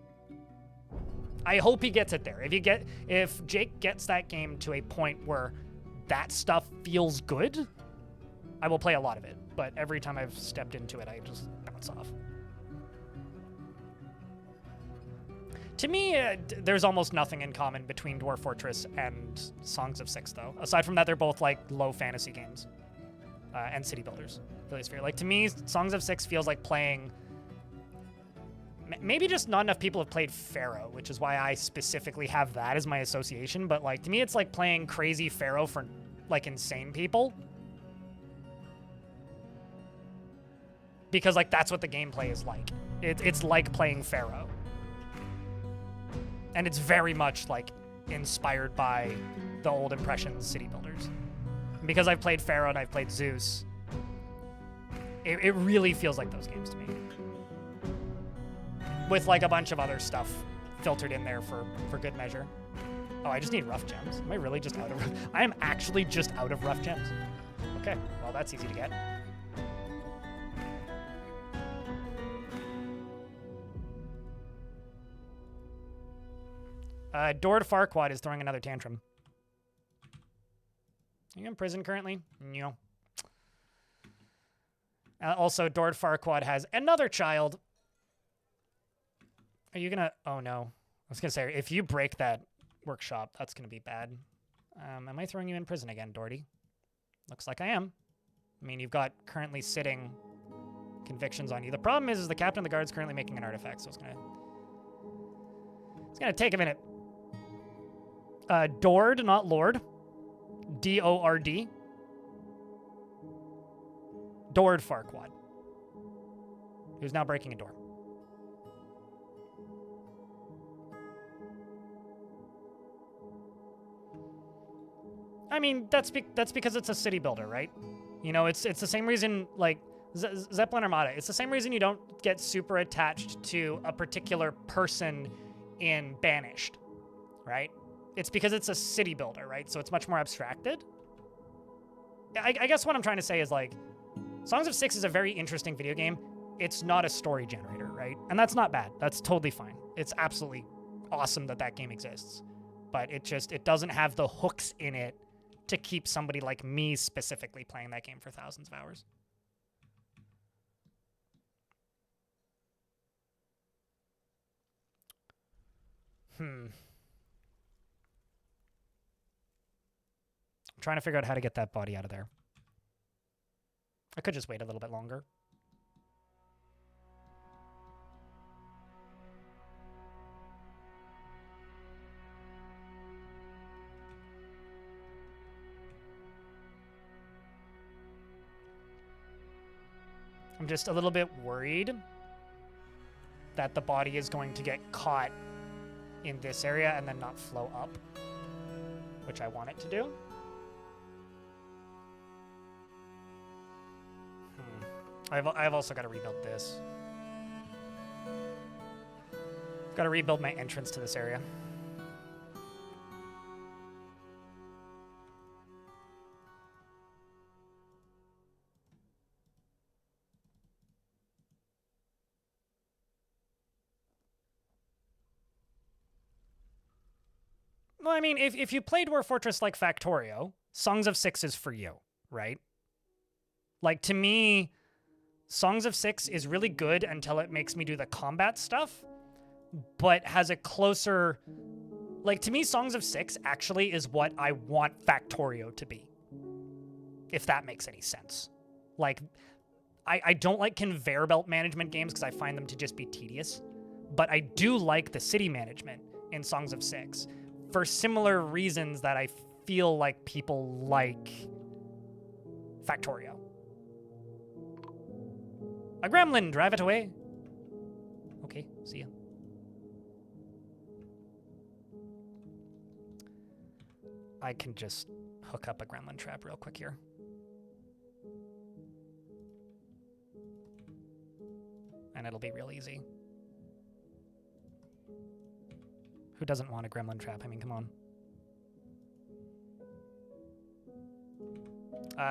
I hope he gets it there. If Jake gets that game to a point where that stuff feels good, I will play a lot of it. But every time I've stepped into it, I just bounce off. To me, there's almost nothing in common between Dwarf Fortress and Songs of Six, though. Aside from that, they're both like low fantasy games and city builders. Really sphere. Like, to me, Songs of Six feels like playing. Maybe just not enough people have played Pharaoh, which is why I specifically have that as my association. But like, to me, it's like playing crazy Pharaoh for like insane people. Because like that's what the gameplay is like. It's like playing Pharaoh. And it's very much like inspired by the old Impressions city builders. And because I've played Pharaoh and I've played Zeus, it really feels like those games to me. With like a bunch of other stuff filtered in there for good measure. Oh, I just need rough gems. Am I really just out of... I am actually just out of rough gems. Okay, well that's easy to get. Dord Farquaad is throwing another tantrum. Are you in prison currently? No. Also, Dord Farquaad has another child. Are you gonna... Oh, no. I was gonna say, if you break that workshop, that's gonna be bad. Am I throwing you in prison again, Doherty? Looks like I am. I mean, you've got currently sitting convictions on you. The problem is the captain of the guard is currently making an artifact, so it's gonna take a minute. Dord, not Lord. D-O-R-D. Dord Farquaad, who's now breaking a door. I mean, that's because it's a city builder, right? You know, it's the same reason, like, Zeppelin Armada. It's the same reason you don't get super attached to a particular person in Banished, right? It's because it's a city builder, right? So it's much more abstracted. I guess what I'm trying to say is, like, Songs of Six is a very interesting video game. It's not a story generator, right? And that's not bad. That's totally fine. It's absolutely awesome that that game exists. But it doesn't have the hooks in it to keep somebody like me specifically playing that game for thousands of hours. I'm trying to figure out how to get that body out of there. I could just wait a little bit longer. I'm just a little bit worried that the body is going to get caught in this area and then not flow up, which I want it to do. I've also got to rebuild this. I've got to rebuild my entrance to this area. Well, I mean, if you play Dwarf Fortress like Factorio, Songs of Six is for you, right? Like, to me, Songs of Six is really good until it makes me do the combat stuff, but has a closer... Like, to me, Songs of Six actually is what I want Factorio to be, if that makes any sense. Like, I don't like conveyor belt management games because I find them to just be tedious, but I do like the city management in Songs of Six for similar reasons that I feel like people like Factorio. A gremlin, drive it away. Okay, see ya. I can just hook up a gremlin trap real quick here. And it'll be real easy. Who doesn't want a gremlin trap? I mean, come on.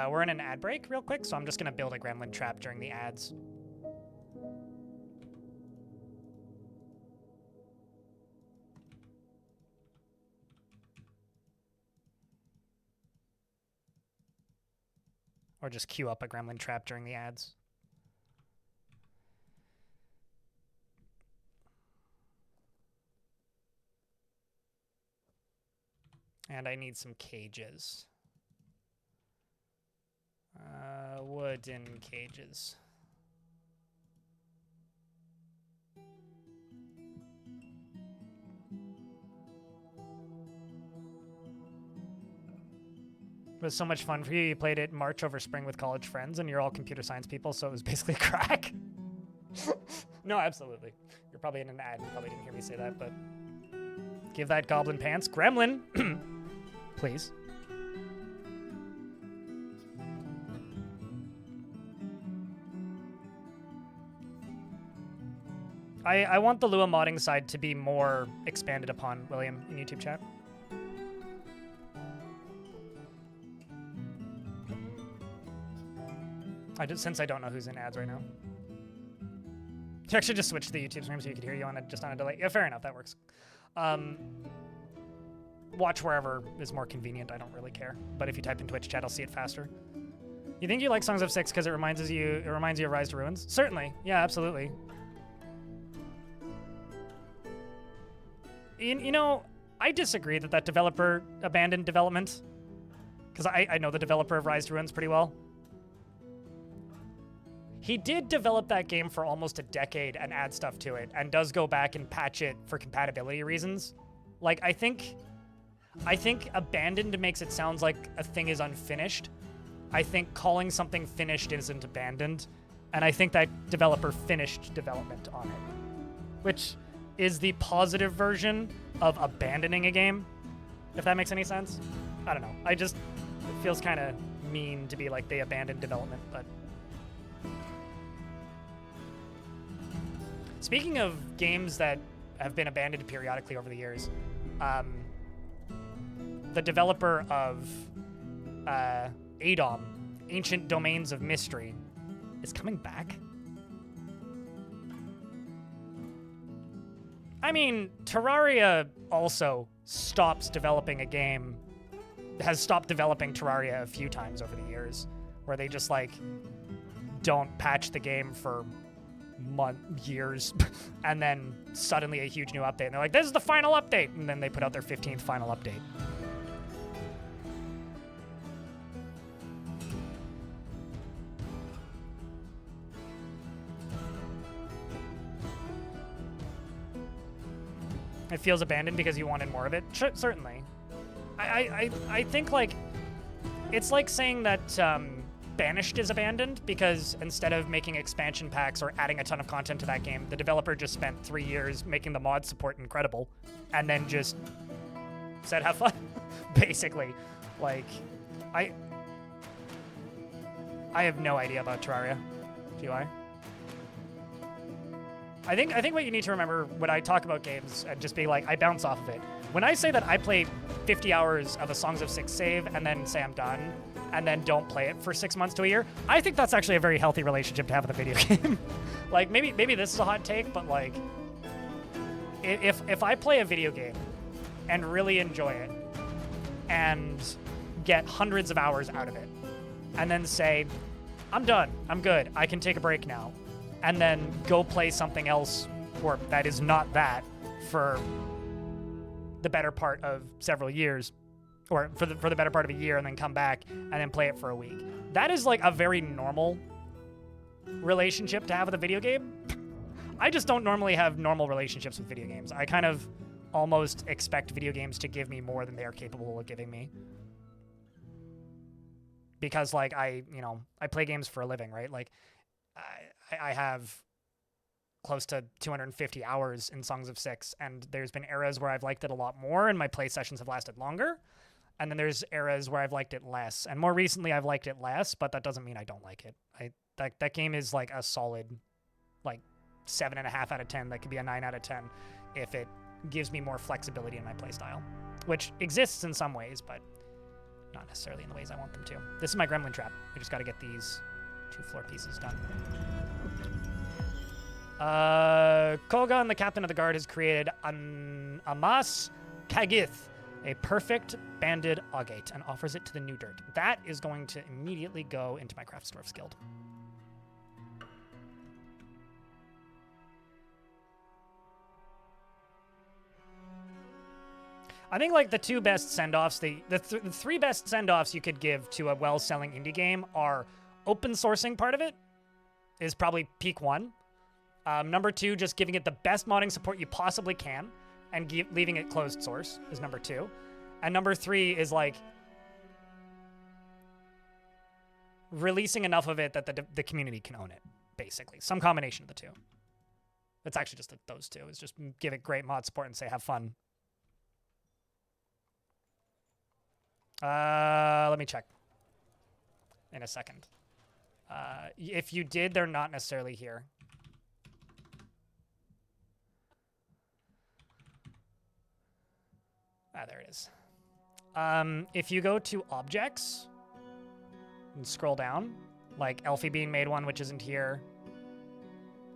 We're in an ad break real quick, so I'm just going to build a gremlin trap during the ads. Or just queue up a gremlin trap during the ads. And I need some cages. Wooden cages. It was so much fun for you. You played it March over spring with college friends, and you're all computer science people, so it was basically a crack. No, absolutely. You're probably in an ad. You probably didn't hear me say that, but give that goblin pants. Gremlin, please. I want the Lua modding side to be more expanded upon, William, in YouTube chat. Since I don't know who's in ads right now. You actually just switch to the YouTube stream so you could hear you on just on a delay. Yeah, fair enough, that works. Watch wherever is more convenient, I don't really care. But if you type in Twitch chat, I'll see it faster. You think you like Songs of Six because it reminds you of Rise to Ruins? Certainly, yeah, absolutely. You know, I disagree that developer abandoned development. Because I know the developer of Rise to Ruins pretty well. He did develop that game for almost a decade and add stuff to it, and does go back and patch it for compatibility reasons. Like, I think abandoned makes it sound like a thing is unfinished. I think calling something finished isn't abandoned, and I think that developer finished development on it, which is the positive version of abandoning a game, if that makes any sense. I don't know. It feels kind of mean to be like they abandoned development, but... Speaking of games that have been abandoned periodically over the years, the developer of ADOM, Ancient Domains of Mystery, is coming back. I mean, Terraria also stops developing a game, has stopped developing Terraria a few times over the years, where they just, like, don't patch the game for years, and then suddenly a huge new update, and they're like, this is the final update, and then they put out their 15th final update. It feels abandoned because you wanted more of it? Certainly. I think, like, it's like saying that Banished is abandoned because instead of making expansion packs or adding a ton of content to that game, the developer just spent 3 years making the mod support incredible and then just said have fun, basically. Like, I have no idea about Terraria. Do I? I think what you need to remember when I talk about games and just be like, I bounce off of it. When I say that I play 50 hours of a Songs of Six save and then say I'm done, and then don't play it for 6 months to a year, I think that's actually a very healthy relationship to have with a video game. Like, maybe this is a hot take, but like, if I play a video game and really enjoy it and get hundreds of hours out of it, and then say, I'm done, I'm good, I can take a break now, and then go play something else or that is not that for the better part of several years, or for the better part of a year, and then come back and then play it for a week. That is like a very normal relationship to have with a video game. I just don't normally have normal relationships with video games. I kind of almost expect video games to give me more than they are capable of giving me. Because like I play games for a living, right? Like I have close to 250 hours in Songs of Six, and there's been eras where I've liked it a lot more and my play sessions have lasted longer. And then there's eras where I've liked it less. And more recently, I've liked it less, but that doesn't mean I don't like it. That game is like a solid, like 7.5 out of 10. That could be a 9 out of 10 if it gives me more flexibility in my playstyle, which exists in some ways, but not necessarily in the ways I want them to. This is my gremlin trap. I just got to get these 2 floor pieces done. Kogan, the captain of the guard, has created an Amas Kagith, a perfect banded augate, and offers it to the new dirt. That is going to immediately go into my Craftsdwarf's Guild. I think like the 2 best send-offs, the 3 best send-offs you could give to a well-selling indie game are open sourcing part of it is probably peak 1. Number 2, just giving it the best modding support you possibly can and leaving it closed source is number 2. And number 3 is like releasing enough of it that the community can own it, basically. Some combination of the 2. It's actually just those 2. Is just give it great mod support and say have fun. Let me check in a second. If you did, they're not necessarily here. There it is. If you go to objects and scroll down, like Elfie Bean made one, which isn't here.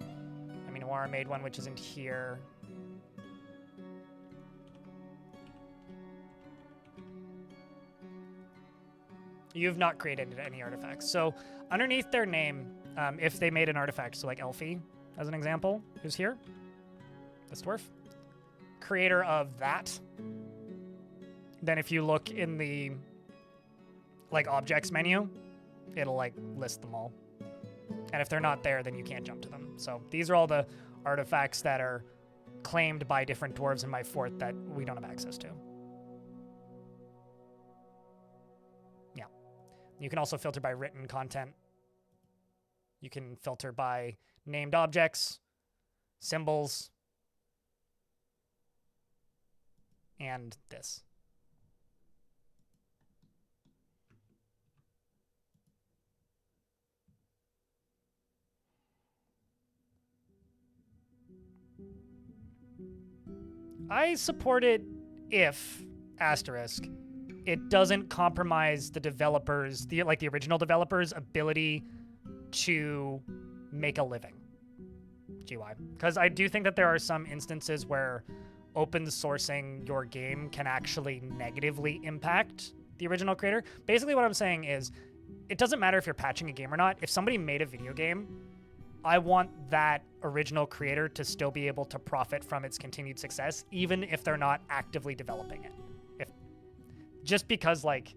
I mean, Noir made one, which isn't here. You've not created any artifacts. So underneath their name, if they made an artifact, so like Elfie, as an example, who's here, this dwarf, creator of that. Then if you look in the like objects menu, it'll like list them all. And if they're not there, then you can't jump to them. So these are all the artifacts that are claimed by different dwarves in my fort that we don't have access to. Yeah. You can also filter by written content. You can filter by named objects, symbols, and this. I support it if, asterisk, it doesn't compromise the developers, the original developers' ability to make a living. GY. Because I do think that there are some instances where open sourcing your game can actually negatively impact the original creator. Basically what I'm saying is, it doesn't matter if you're patching a game or not. If somebody made a video game, I want that original creator to still be able to profit from its continued success, even if they're not actively developing it. Just because, like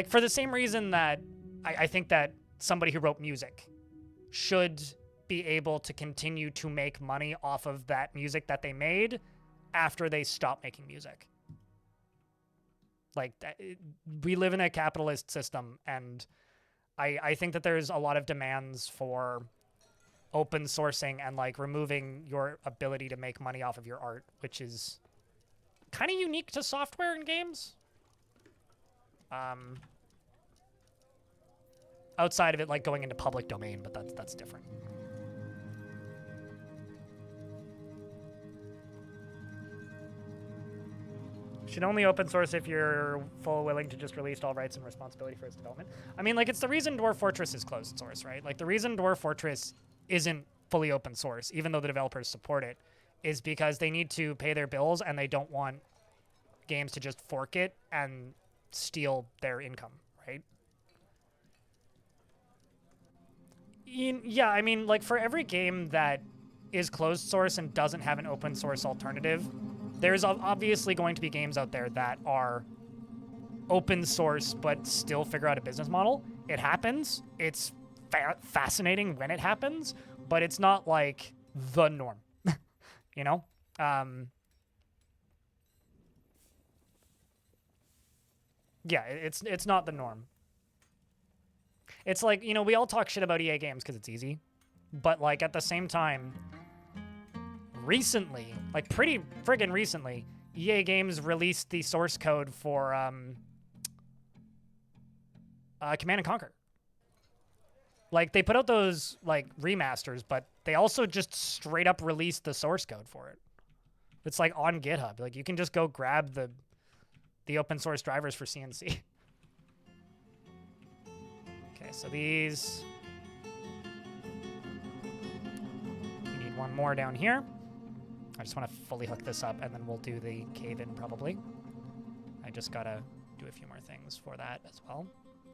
for the same reason that I think that somebody who wrote music should be able to continue to make money off of that music that they made after they stop making music. We live in a capitalist system, and I think that there's a lot of demands for open sourcing and like removing your ability to make money off of your art, which is kind of unique to software and games. Outside of it like going into public domain, but that's different. Should only open source if you're full willing to just release all rights and responsibility for its development. I mean, like, it's the reason Dwarf Fortress is closed source, right? Like, the reason Dwarf Fortress isn't fully open source, even though the developers support it, is because they need to pay their bills and they don't want games to just fork it and steal their income, right? Yeah, I mean, like, for every game that is closed source and doesn't have an open source alternative, there's obviously going to be games out there that are open source but still figure out a business model. It happens. It's fascinating when it happens, but it's not like the norm, you know? Yeah, it's not the norm. It's like, you know, we all talk shit about EA games because it's easy, but like at the same time, recently, like pretty friggin' recently, EA Games released the source code for Command and Conquer. Like, they put out those, like, remasters, but they also just straight up released the source code for it. It's, like, on GitHub. Like, you can just go grab the open source drivers for CNC. Okay, so these... We need one more down here. I just want to fully hook this up, and then we'll do the cave-in, probably. I just gotta do a few more things for that as well.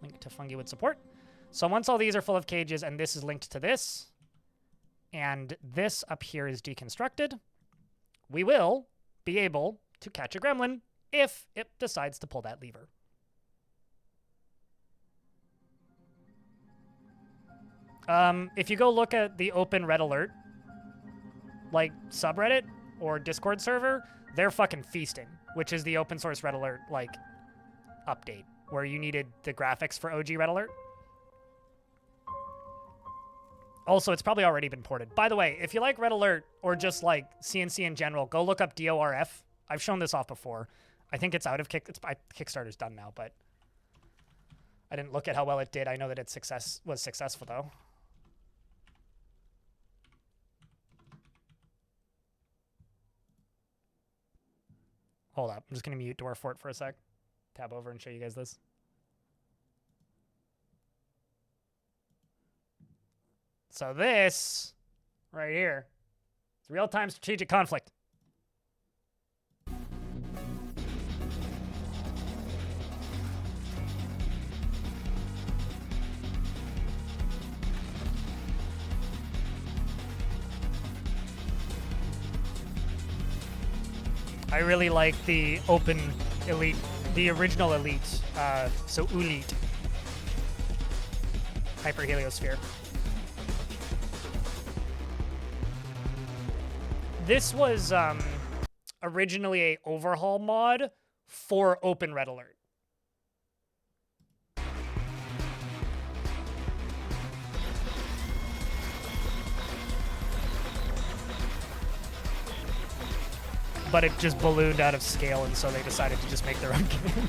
Link to Fungi would support. So once all these are full of cages and this is linked to this, and this up here is deconstructed, we will be able to catch a gremlin if it decides to pull that lever. If you go look at the open red alert, like subreddit or Discord server, they're fucking feasting, which is the open source red alert, like, update, where you needed the graphics for OG red alert. Also, it's probably already been ported. By the way, if you like Red Alert or just like CNC in general, go look up DORF. I've shown this off before. I think it's out of Kickstarter's done now, but I didn't look at how well it did. I know that it was successful though. Hold up. I'm just gonna mute Dwarf Fort for a sec. Tab over and show you guys this. So this, right here, is real-time strategic conflict. I really like the open elite, the original elite, so Elite, hyperheliosphere. This was originally a overhaul mod for Open Red Alert. But it just ballooned out of scale, and so they decided to just make their own game.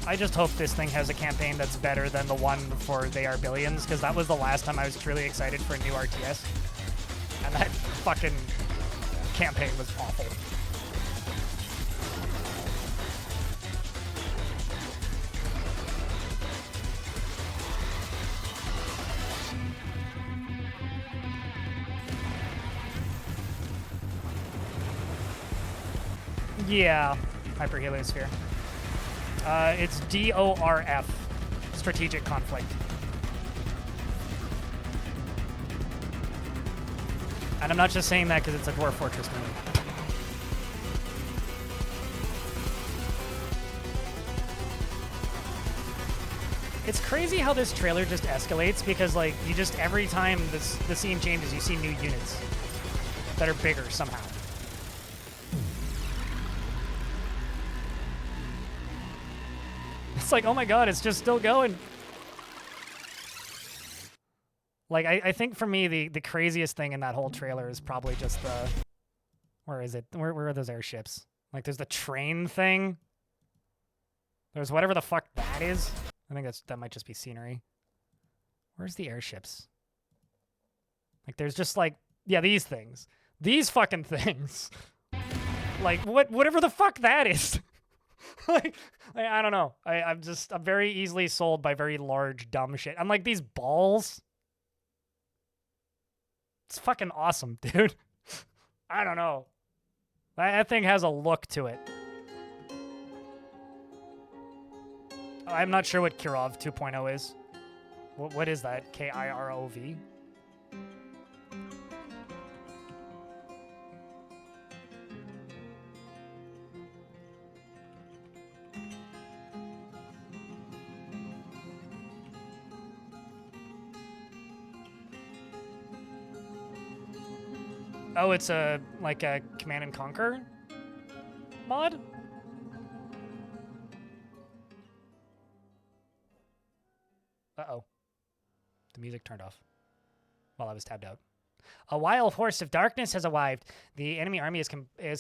I just hope this thing has a campaign that's better than the one for They Are Billions, because that was the last time I was truly excited for a new RTS. And that fucking campaign was awful. Yeah, hyperheliosphere. It's DORF, strategic conflict. And I'm not just saying that because it's a Dwarf Fortress movie. It's crazy how this trailer just escalates because, like, you just, every time the scene changes, you see new units that are bigger somehow. It's like, oh my god, it's just still going. Like, I think for me, the craziest thing in that whole trailer is probably just the... Where is it? Where are those airships? Like, there's the train thing. There's whatever the fuck that is. I think that might just be scenery. Where's the airships? Like, there's just, like... Yeah, these things. These fucking things. Like, whatever the fuck that is. Like, I don't know. I'm very easily sold by very large, dumb shit. I'm like, these balls. It's fucking awesome, dude. I don't know. That thing has a look to it. I'm not sure what Kirov 2.0 is. What is that? KIROV? Oh, it's like a Command and Conquer mod? music turned off while I was tabbed out. A wild horse of darkness has arrived. The enemy army is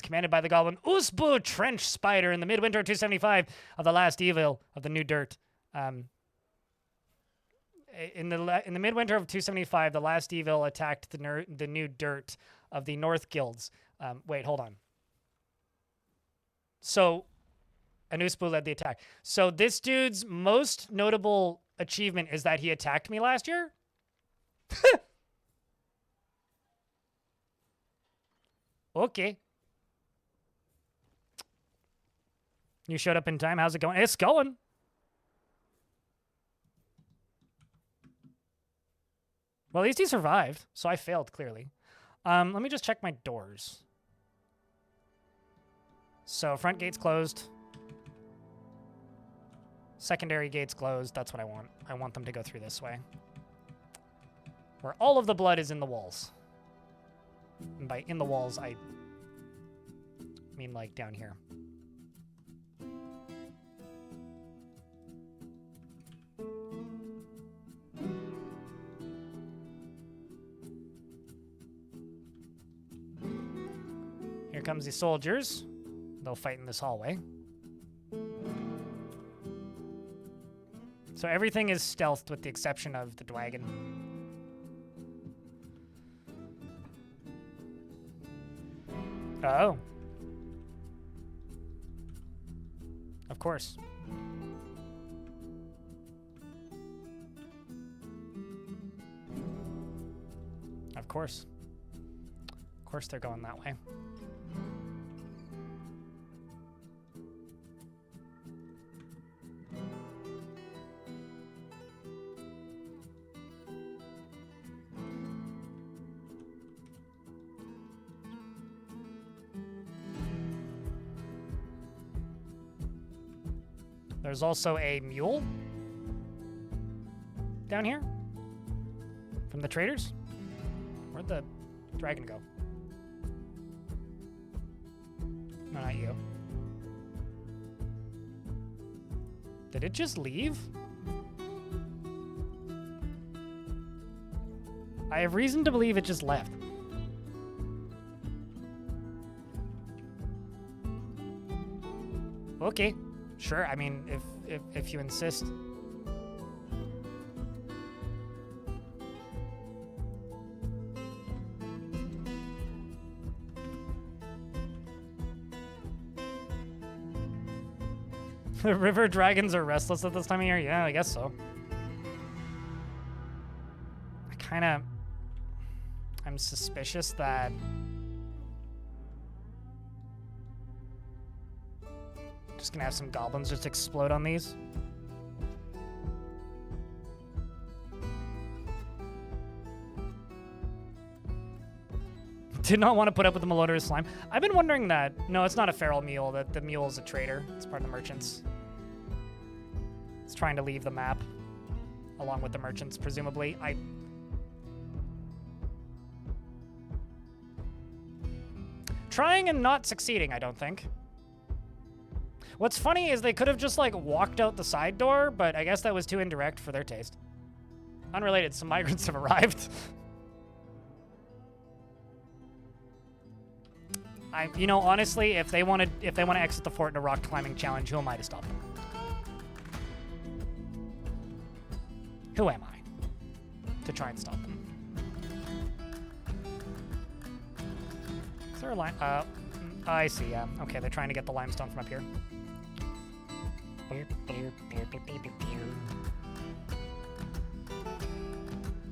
commanded by the goblin Usbu Trench Spider in the midwinter of 275 of the last evil of the New Dirt. In the midwinter of 275, the last evil attacked the New Dirt of the North Guilds. Wait, hold on. So, Anusbu led the attack. So this dude's most notable achievement is that he attacked me last year? Okay. You showed up in time. How's it going? It's going. Well, at least he survived, so I failed, clearly. Let me just check my doors. So, front gate's closed. Secondary gate's closed. That's what I want. I want them to go through this way. Where all of the blood is in the walls. And by in the walls, I mean like down here. Here comes the soldiers. They'll fight in this hallway. So everything is stealthed with the exception of the dragon. Oh. Of course. Of course. Of course they're going that way. There's also a mule down here from the traders. Where'd the dragon go? No, not you. Did it just leave? I have reason to believe it just left. Okay. Sure, I mean, if you insist. The river dragons are restless at this time of year? Yeah, I guess so. I'm suspicious that just gonna have some goblins just explode on these. Did not want to put up with the malodorous slime. I've been wondering that. No, it's not a feral mule. That the mule is a trader. It's part of the merchants. It's trying to leave the map along with the merchants, presumably. Trying and not succeeding, I don't think. What's funny is they could have just, like, walked out the side door, but I guess that was too indirect for their taste. Unrelated, some migrants have arrived. You know, honestly, if they want to exit the fort in a rock climbing challenge, who am I to stop them? Who am I to try and stop them? Is there a line? I see. Yeah. Okay, they're trying to get the limestone from up here.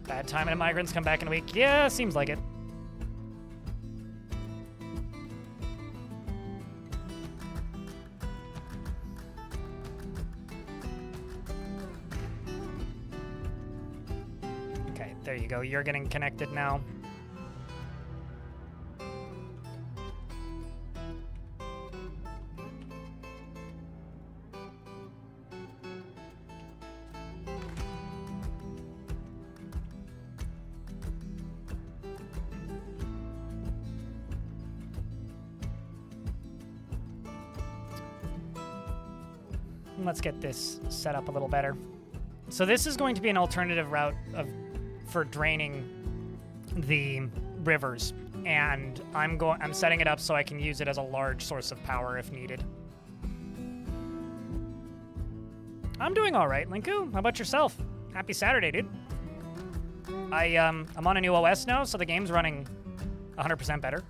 Bad time and migrants come back in a week. Yeah, seems like it. Okay, there you go. You're getting connected now. Let's get this set up a little better. So this is going to be an alternative route of for draining the rivers, and I'm setting it up so I can use it as a large source of power if needed. I'm doing all right, Linku. How about yourself? Happy Saturday, dude. I'm on a new OS now, so the game's running 100% better.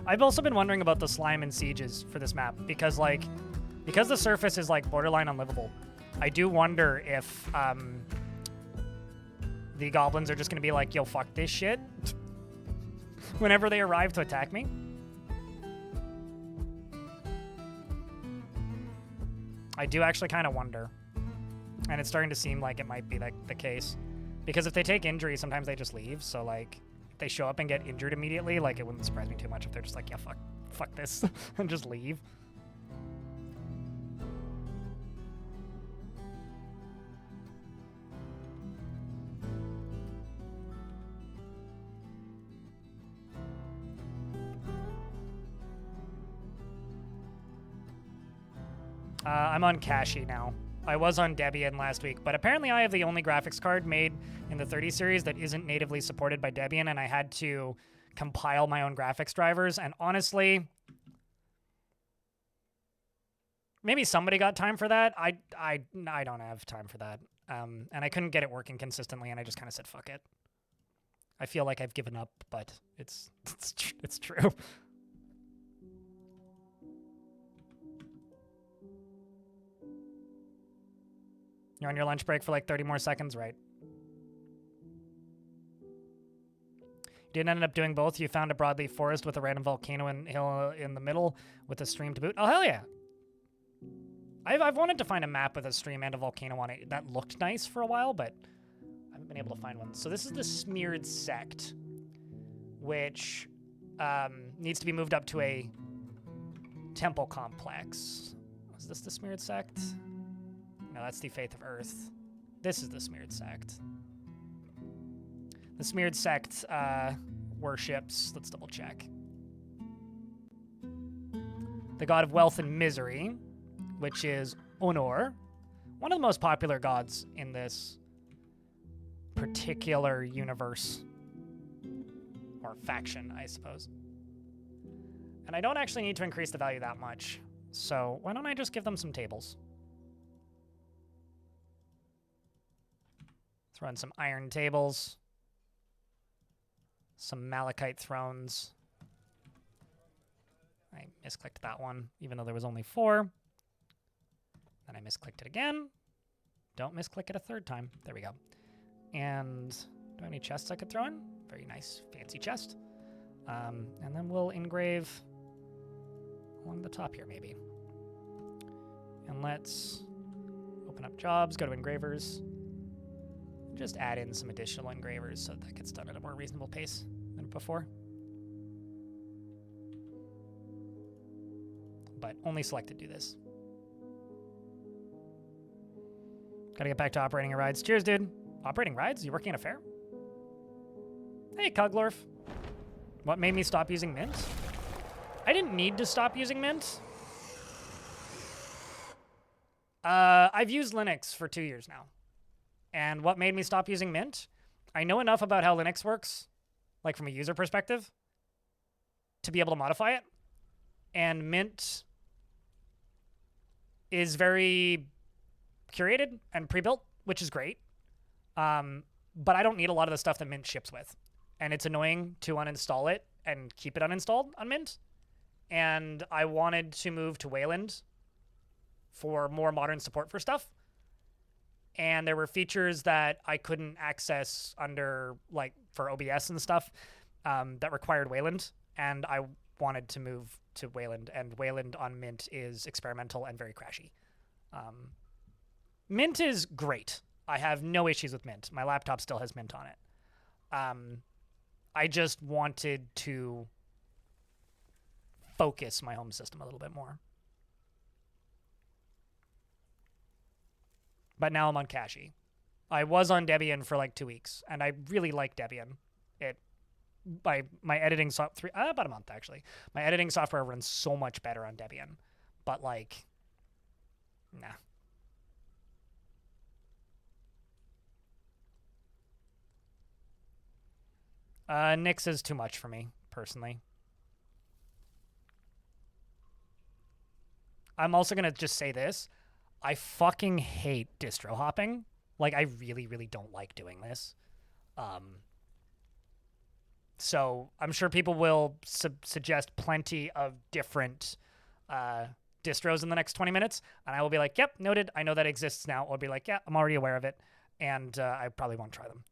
I've also been wondering about the slime and sieges for this map because the surface is like borderline unlivable. I do wonder if the goblins are just gonna be like, yo, fuck this shit whenever they arrive to attack me. I do actually kind of wonder. And it's starting to seem like it might be the case. Because if they take injury, sometimes they just leave. So, like, if they show up and get injured immediately, like, it wouldn't surprise me too much if they're just like, yeah, fuck this, and just leave. I'm on Kashi now. I was on Debian last week, but apparently I have the only graphics card made in the 30 series that isn't natively supported by Debian, and I had to compile my own graphics drivers, and honestly, maybe somebody got time for that. I don't have time for that. And I couldn't get it working consistently, and I just kind of said, fuck it. I feel like I've given up, but it's true. You're on your lunch break for like 30 more seconds, right? You didn't end up doing both. You found a broadleaf forest with a random volcano and hill in the middle with a stream to boot. Oh, hell yeah. I've wanted to find a map with a stream and a volcano on it. That looked nice for a while, but I haven't been able to find one. So this is the Smeared Sect, which needs to be moved up to a temple complex. Is this the Smeared Sect? No, that's the Faith of Earth. This is the Smeared Sect. The Smeared Sect worships, let's double check, the god of wealth and misery, which is Honor, one of the most popular gods in this particular universe, or faction, I suppose. And I don't actually need to increase the value that much, so why don't I just give them some tables? Throw in some iron tables, some malachite thrones. I misclicked that one, even though there was only 4. Then I misclicked it again. Don't misclick it a third time. There we go. And do I have any chests I could throw in? Very nice, fancy chest. And then we'll engrave along the top here, maybe. And let's open up jobs, go to engravers. Just add in some additional engravers so that gets done at a more reasonable pace than before. But only select to do this. Gotta get back to operating rides. Cheers, dude. Operating rides? You working at a fair? Hey, Dwarf. What made me stop using Mint? I didn't need to stop using Mint. I've used Linux for 2 years now. And what made me stop using Mint? I know enough about how Linux works, like from a user perspective, to be able to modify it. And Mint is very curated and pre-built, which is great. But I don't need a lot of the stuff that Mint ships with. And it's annoying to uninstall it and keep it uninstalled on Mint. And I wanted to move to Wayland for more modern support for stuff. And there were features that I couldn't access under, like, for OBS and stuff that required Wayland. And I wanted to move to Wayland. And Wayland on Mint is experimental and very crashy. Mint is great. I have no issues with Mint. My laptop still has Mint on it. I just wanted to focus my home system a little bit more. But now I'm on Kashi. I was on Debian for like 2 weeks, and I really like Debian. My editing software, about a month actually. My editing software runs so much better on Debian, but like, nah. Nyx is too much for me, personally. I'm also going to just say this. I fucking hate distro hopping. Like, I really, really don't like doing this. So I'm sure people will suggest plenty of different distros in the next 20 minutes. And I will be like, yep, noted. I know that exists now. Or be like, yeah, I'm already aware of it. And I probably won't try them.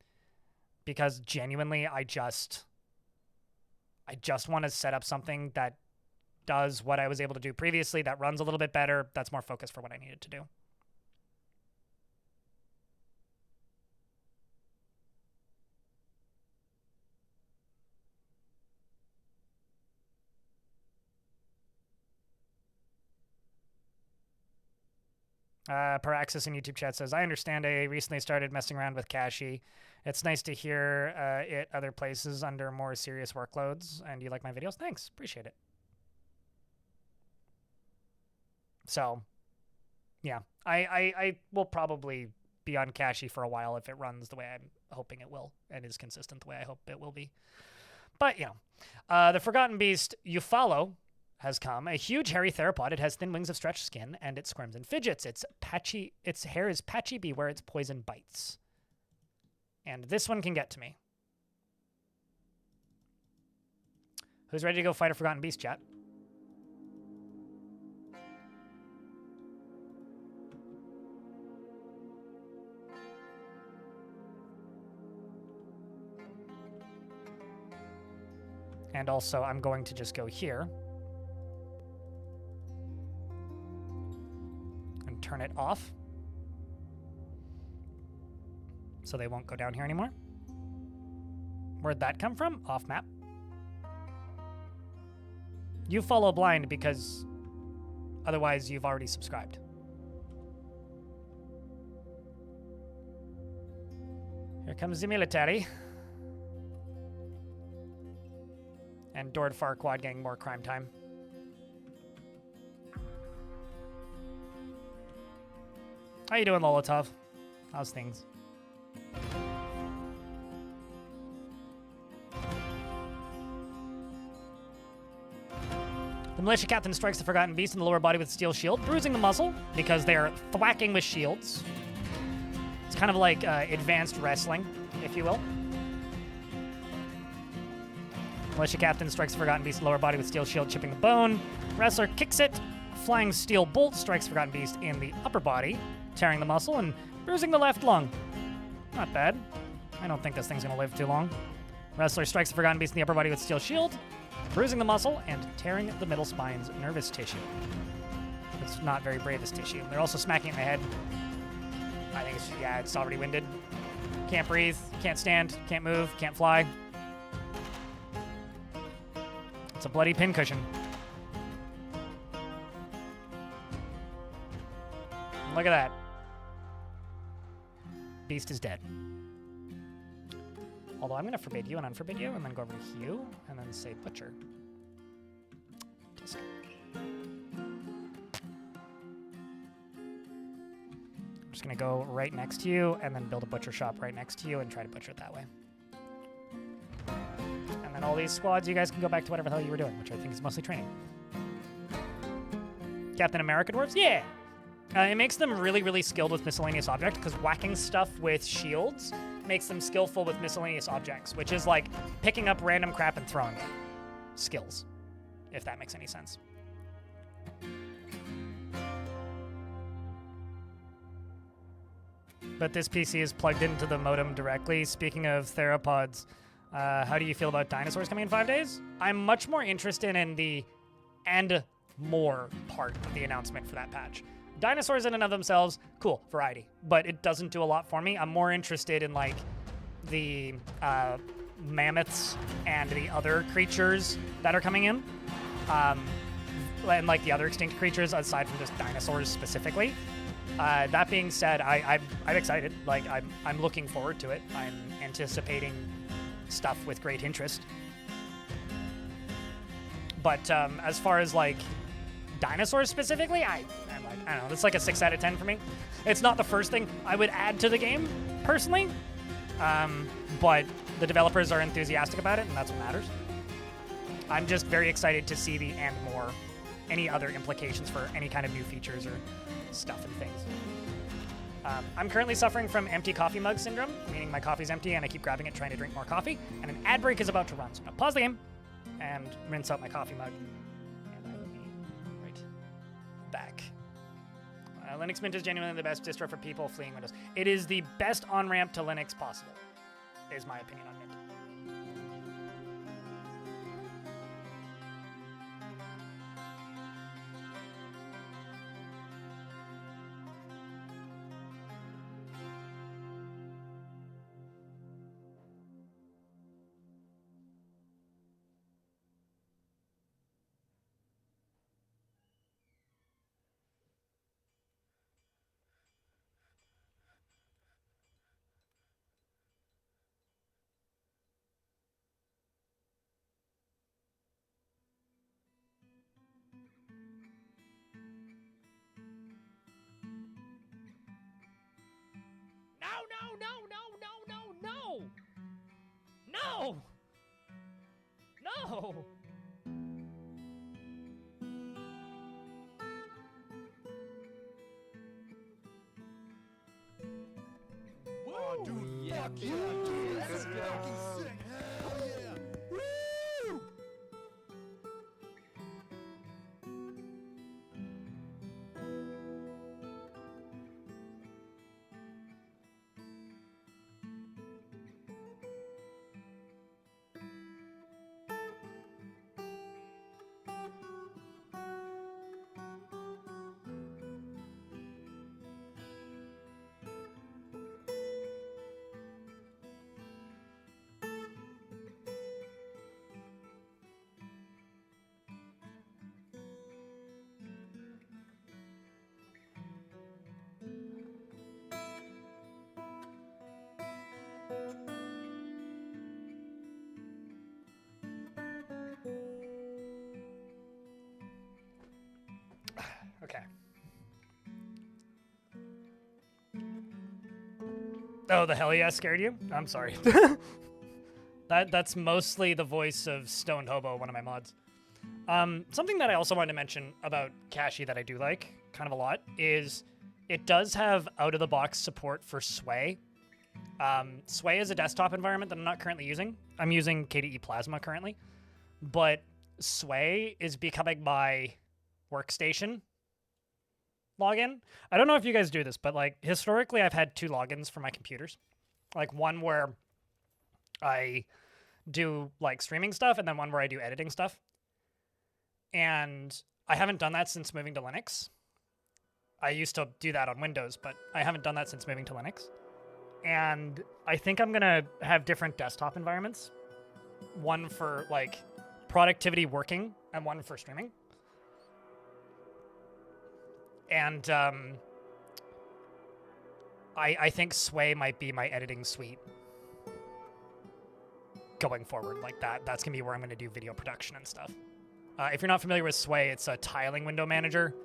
Because genuinely, I just want to set up something that does what I was able to do previously, that runs a little bit better, that's more focused for what I needed to do. Paraxis in YouTube chat says, I understand I recently started messing around with Kashi. It's nice to hear it other places under more serious workloads, and you like my videos? Thanks. Appreciate it. So, yeah. I will probably be on Kashi for a while if it runs the way I'm hoping it will, and is consistent the way I hope it will be. But, you know. The Forgotten Beast you follow has come. A huge hairy theropod. It has thin wings of stretched skin, and it squirms and fidgets. Its hair is patchy where its poison bites. And this one can get to me. Who's ready to go fight a Forgotten Beast, chat? And also, I'm going to just go here. And turn it off. So they won't go down here anymore. Where'd that come from? Off map. You follow blind because otherwise you've already subscribed. Here comes the military. And Dwarf Quad getting more crime time. How you doing, Lolotov? How's things? The militia captain strikes the Forgotten Beast in the lower body with a steel shield, bruising the muzzle because they're thwacking with shields. It's kind of like advanced wrestling, if you will. Militia captain strikes the Forgotten Beast in the lower body with steel shield, chipping the bone. Wrestler kicks it. Flying steel bolt strikes Forgotten Beast in the upper body, tearing the muscle and bruising the left lung. Not bad. I don't think this thing's gonna live too long. Wrestler strikes the Forgotten Beast in the upper body with steel shield, bruising the muscle and tearing the middle spine's nervous tissue. It's not very bravest tissue. They're also smacking it in the head. I think it's already winded. Can't breathe, can't stand, can't move, can't fly. It's a bloody pincushion. Look at that. Beast is dead. Although I'm going to forbid you and unforbid you, and then go over to Hugh, and then say Butcher. Disc. I'm just going to go right next to you, and then build a butcher shop right next to you, and try to butcher it that way. And then all these squads, you guys can go back to whatever the hell you were doing, which I think is mostly training. Captain America dwarves? Yeah! It makes them really, really skilled with miscellaneous objects, because whacking stuff with shields makes them skillful with miscellaneous objects, which is like picking up random crap and throwing it. Skills, if that makes any sense. But this PC is plugged into the modem directly. Speaking of theropods, how do you feel about dinosaurs coming in 5 days? I'm much more interested in the and more part of the announcement for that patch. Dinosaurs in and of themselves, cool, variety, but it doesn't do a lot for me. I'm more interested in like the mammoths and the other creatures that are coming in, and like the other extinct creatures aside from just dinosaurs specifically. That being said, I'm excited. Like I'm looking forward to it. I'm anticipating stuff with great interest. But as far as like dinosaurs specifically, I don't know. It's like a 6 out of 10 for me. It's not the first thing I would add to the game, personally. But the developers are enthusiastic about it, and that's what matters. I'm just very excited to see the and more, any other implications for any kind of new features or stuff and things. I'm currently suffering from empty coffee mug syndrome, meaning my coffee's empty and I keep grabbing it trying to drink more coffee, and an ad break is about to run. So I'm gonna pause the game and rinse out my coffee mug, and I will be right back. Linux Mint is genuinely the best distro for people fleeing Windows. It is the best on-ramp to Linux possible, is my opinion on Mint. No! No! Oh, dude, fuck yeah, dude. This is fucking sick. Hell yeah. Woo! Okay. Oh, the hell yeah scared you? I'm sorry. That's mostly the voice of Stoned Hobo, one of my mods. Something that I also wanted to mention about Kashi that I do like kind of a lot is it does have out-of-the-box support for Sway. Sway is a desktop environment that I'm not currently using. I'm using KDE Plasma currently. But Sway is becoming my workstation login. I don't know if you guys do this, but like historically I've had two logins for my computers. Like one where I do like streaming stuff and then one where I do editing stuff. And I haven't done that since moving to Linux. I used to do that on Windows, but I haven't done that since moving to Linux. And I think I'm going to have different desktop environments. One for like productivity working and one for streaming. And I think Sway might be my editing suite going forward. Like that's going to be where I'm going to do video production and stuff. If you're not familiar with Sway, it's a tiling window manager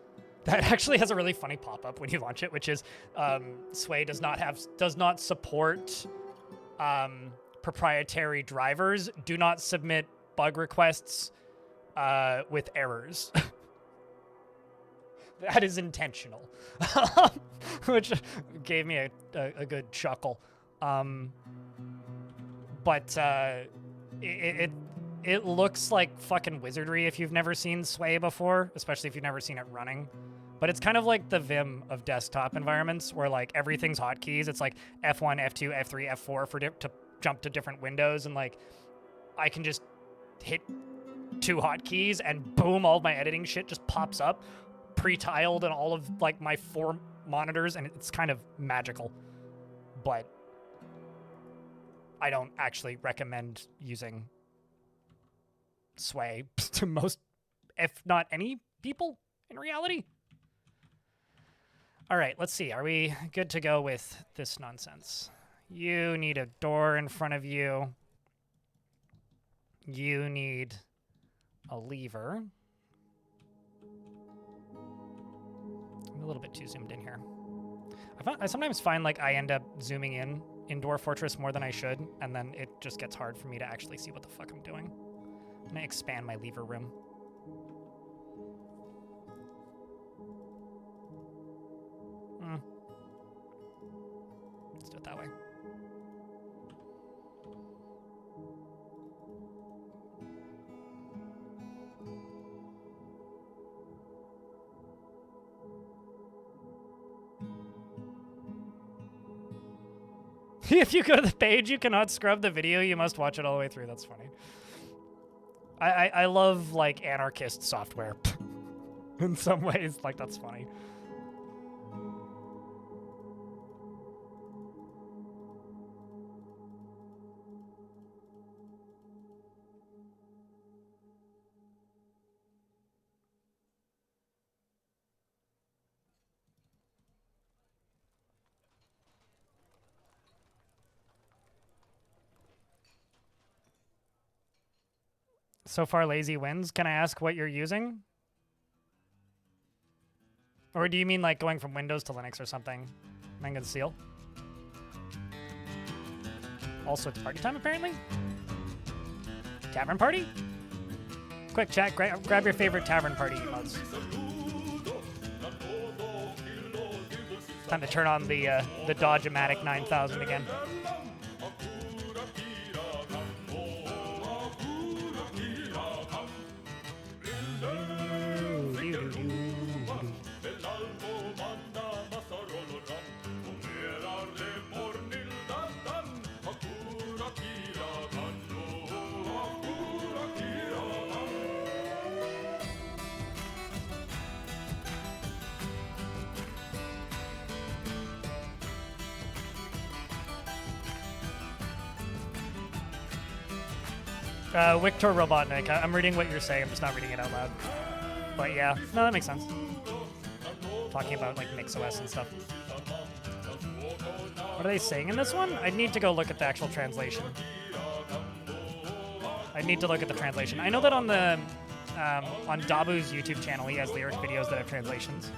that actually has a really funny pop-up when you launch it, which is Sway does not support proprietary drivers. Do not submit bug requests with errors. That is intentional, which gave me a good chuckle. But it looks like fucking wizardry if you've never seen Sway before, especially if you've never seen it running. But it's kind of like the Vim of desktop environments where like everything's hotkeys. It's like F1, F2, F3, F4 to jump to different windows, and like I can just hit two hotkeys and boom, all of my editing shit just pops up, pre-tiled and all of like my 4 monitors, and it's kind of magical. But I don't actually recommend using Sway to most, if not any, people in reality. All right, let's see. Are we good to go with this nonsense? You need a door in front of you. You need a lever. I'm a little bit too zoomed in here. I sometimes find like I end up zooming in in Dwarf Fortress more than I should, and then it just gets hard for me to actually see what the fuck I'm doing. I'm gonna expand my lever room. Let's do it that way. If you go to the page, you cannot scrub the video. You must watch it all the way through. That's funny. I love, like, anarchist software. In some ways. Like, that's funny. So far, lazy wins. Can I ask what you're using? Or do you mean like going from Windows to Linux or something? Mangan Seal. Also, it's party time apparently? Tavern party? Quick chat, grab your favorite tavern party emotes. Time to turn on the Dodge-O-Matic 9000 again. Victor Robotnik, I'm reading what you're saying, I'm just not reading it out loud. But yeah, no, that makes sense. Talking about like MixOS and stuff. What are they saying in this one? I need to go look at the actual translation. I need to look at the translation. I know that on the on Dabu's YouTube channel, he has lyric videos that have translations.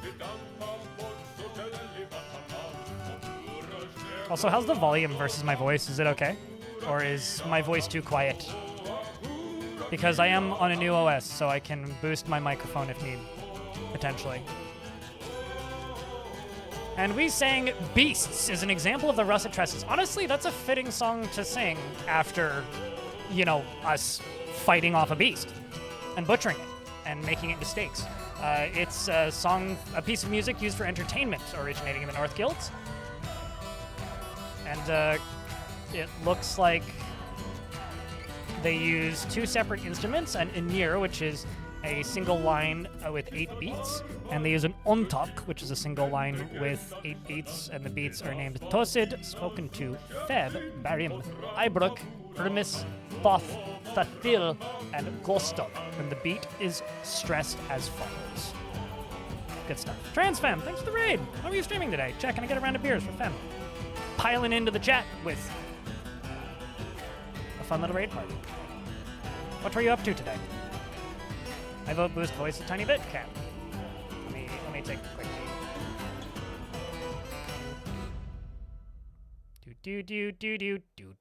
Also, how's the volume versus my voice? Is it okay? Or is my voice too quiet? Because I am on a new OS, so I can boost my microphone if need, potentially. And we sang Beasts as an example of the Russet Tresses. Honestly, that's a fitting song to sing after, you know, us fighting off a beast and butchering it and making it into steaks. It's a song, a piece of music used for entertainment, originating in the North Guilds. And it looks like they use two separate instruments, an enyr, which is a single line with 8 beats, and they use an ontak, which is a single line with 8 beats, and the beats are named Tosid, spoken to Feb, Barim, Ibrook, Hermis, Thoth, Tathil, and Gostok, and the beat is stressed as follows. Good stuff. TransFem, thanks for the raid. How are you streaming today? Chat, can I get a round of beers for Fem? Piling into the chat with a fun little raid party. What were you up to today? I vote boost voice a tiny bit. Okay. Let me take a quick peek. Do.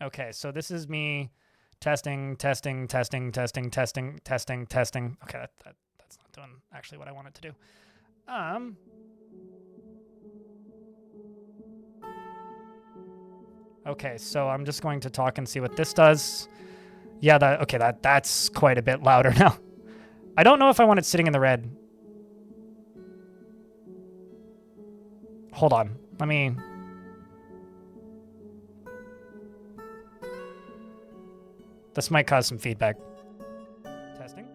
Okay, so this is me testing. Okay, that's not doing actually what I want it to do. Okay, so I'm just going to talk and see what this does. Yeah, that's quite a bit louder now. I don't know if I want it sitting in the red. Hold on. Let me... This might cause some feedback. Testing.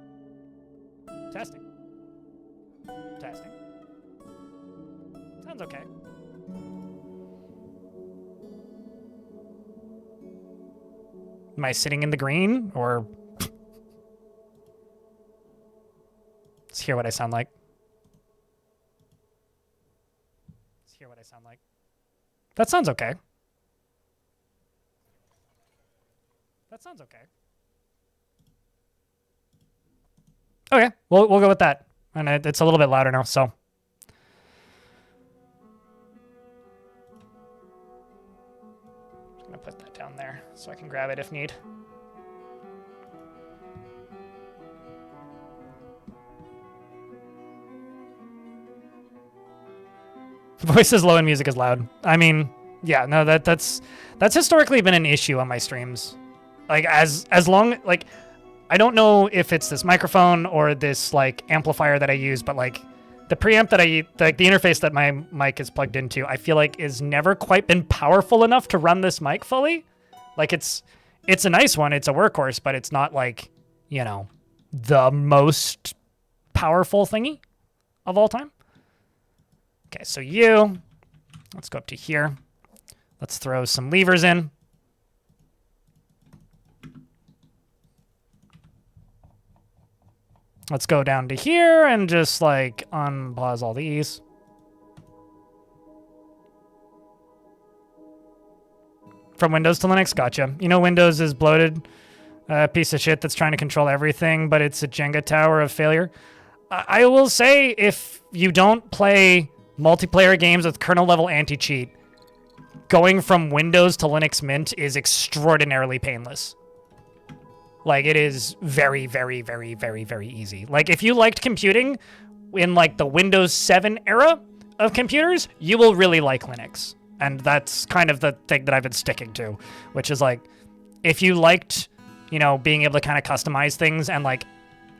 Sounds okay. Am I sitting in the green, or... Let's hear what I sound like. That sounds okay. Okay, we'll go with that. And it's a little bit louder now, so. I'm gonna put that down there so I can grab it if need. Voice is low and music is loud. I mean, yeah, no, that's historically been an issue on my streams. Like as long like I don't know if it's this microphone or this like amplifier that I use, but like the preamp that the interface that my mic is plugged into, I feel like is never quite been powerful enough to run this mic fully. Like it's a nice one, it's a workhorse, but it's not like, you know, the most powerful thingy of all time. Okay, so let's go up to here. Let's throw some levers in. Let's go down to here and just like unpause all these. From Windows to Linux, gotcha. You know, Windows is bloated, piece of shit that's trying to control everything, but it's a Jenga tower of failure. I will say, if you don't play multiplayer games with kernel level anti-cheat, going from Windows to Linux Mint is extraordinarily painless. Like, it is very, very, very, very, very easy. Like, if you liked computing in, like, the Windows 7 era of computers, you will really like Linux. And that's kind of the thing that I've been sticking to, which is, like, if you liked, you know, being able to kind of customize things and, like,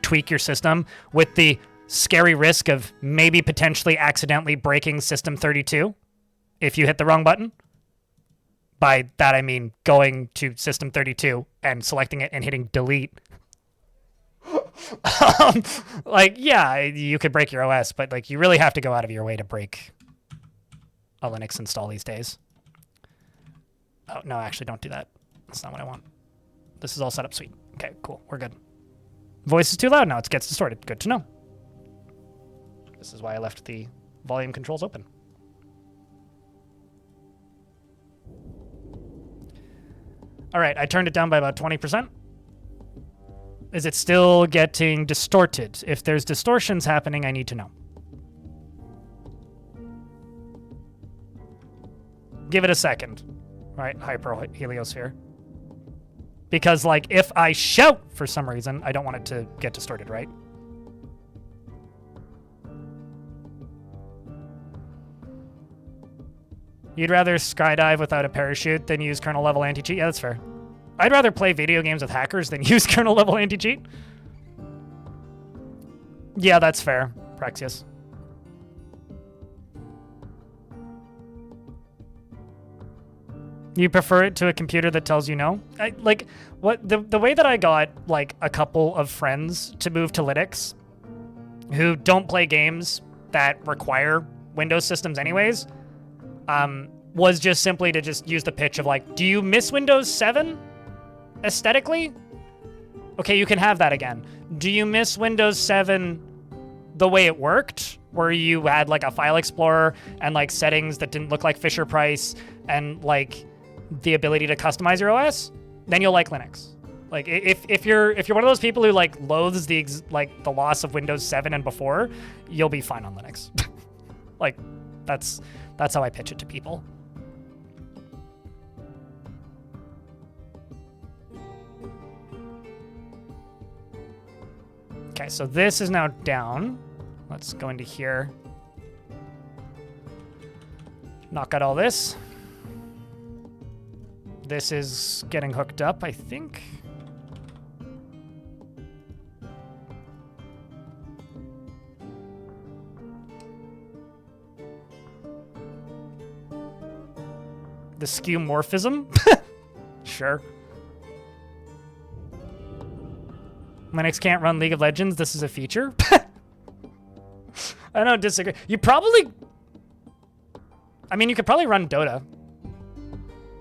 tweak your system with the scary risk of maybe potentially accidentally breaking System 32 if you hit the wrong button. By that, I mean going to System 32 and selecting it and hitting delete. Like, yeah, you could break your OS, but like you really have to go out of your way to break a Linux install these days. Oh, no, actually, don't do that. That's not what I want. This is all set up sweet. Okay, cool. We're good. Voice is too loud now. It gets distorted. Good to know. This is why I left the volume controls open. All right, I turned it down by about 20%. Is it still getting distorted? If there's distortions happening, I need to know. Give it a second. All right, hyperheliosphere. Because, like, if I shout for some reason, I don't want it to get distorted, right? You'd rather skydive without a parachute than use kernel-level anti-cheat? Yeah, that's fair. I'd rather play video games with hackers than use kernel-level anti-cheat. Yeah, that's fair, Praxius. You prefer it to a computer that tells you no? Like, what the way that I got, like, a couple of friends to move to Linux who don't play games that require Windows systems anyways, was just simply to just use the pitch of, like, do you miss Windows 7 aesthetically? Okay, you can have that again. Do you miss Windows 7 the way it worked, where you had, like, a file explorer and, like, settings that didn't look like Fisher-Price and, like, the ability to customize your OS? Then you'll like Linux. Like, if you're one of those people who, like, loathes the loss of Windows 7 and before, you'll be fine on Linux. Like, that's how I pitch it to people. Okay, so this is now down. Let's go into here. Knock out all this. This is getting hooked up, I think. The skeuomorphism? Sure. Linux can't run League of Legends. This is a feature? I don't disagree. You probably... I mean, you could probably run Dota.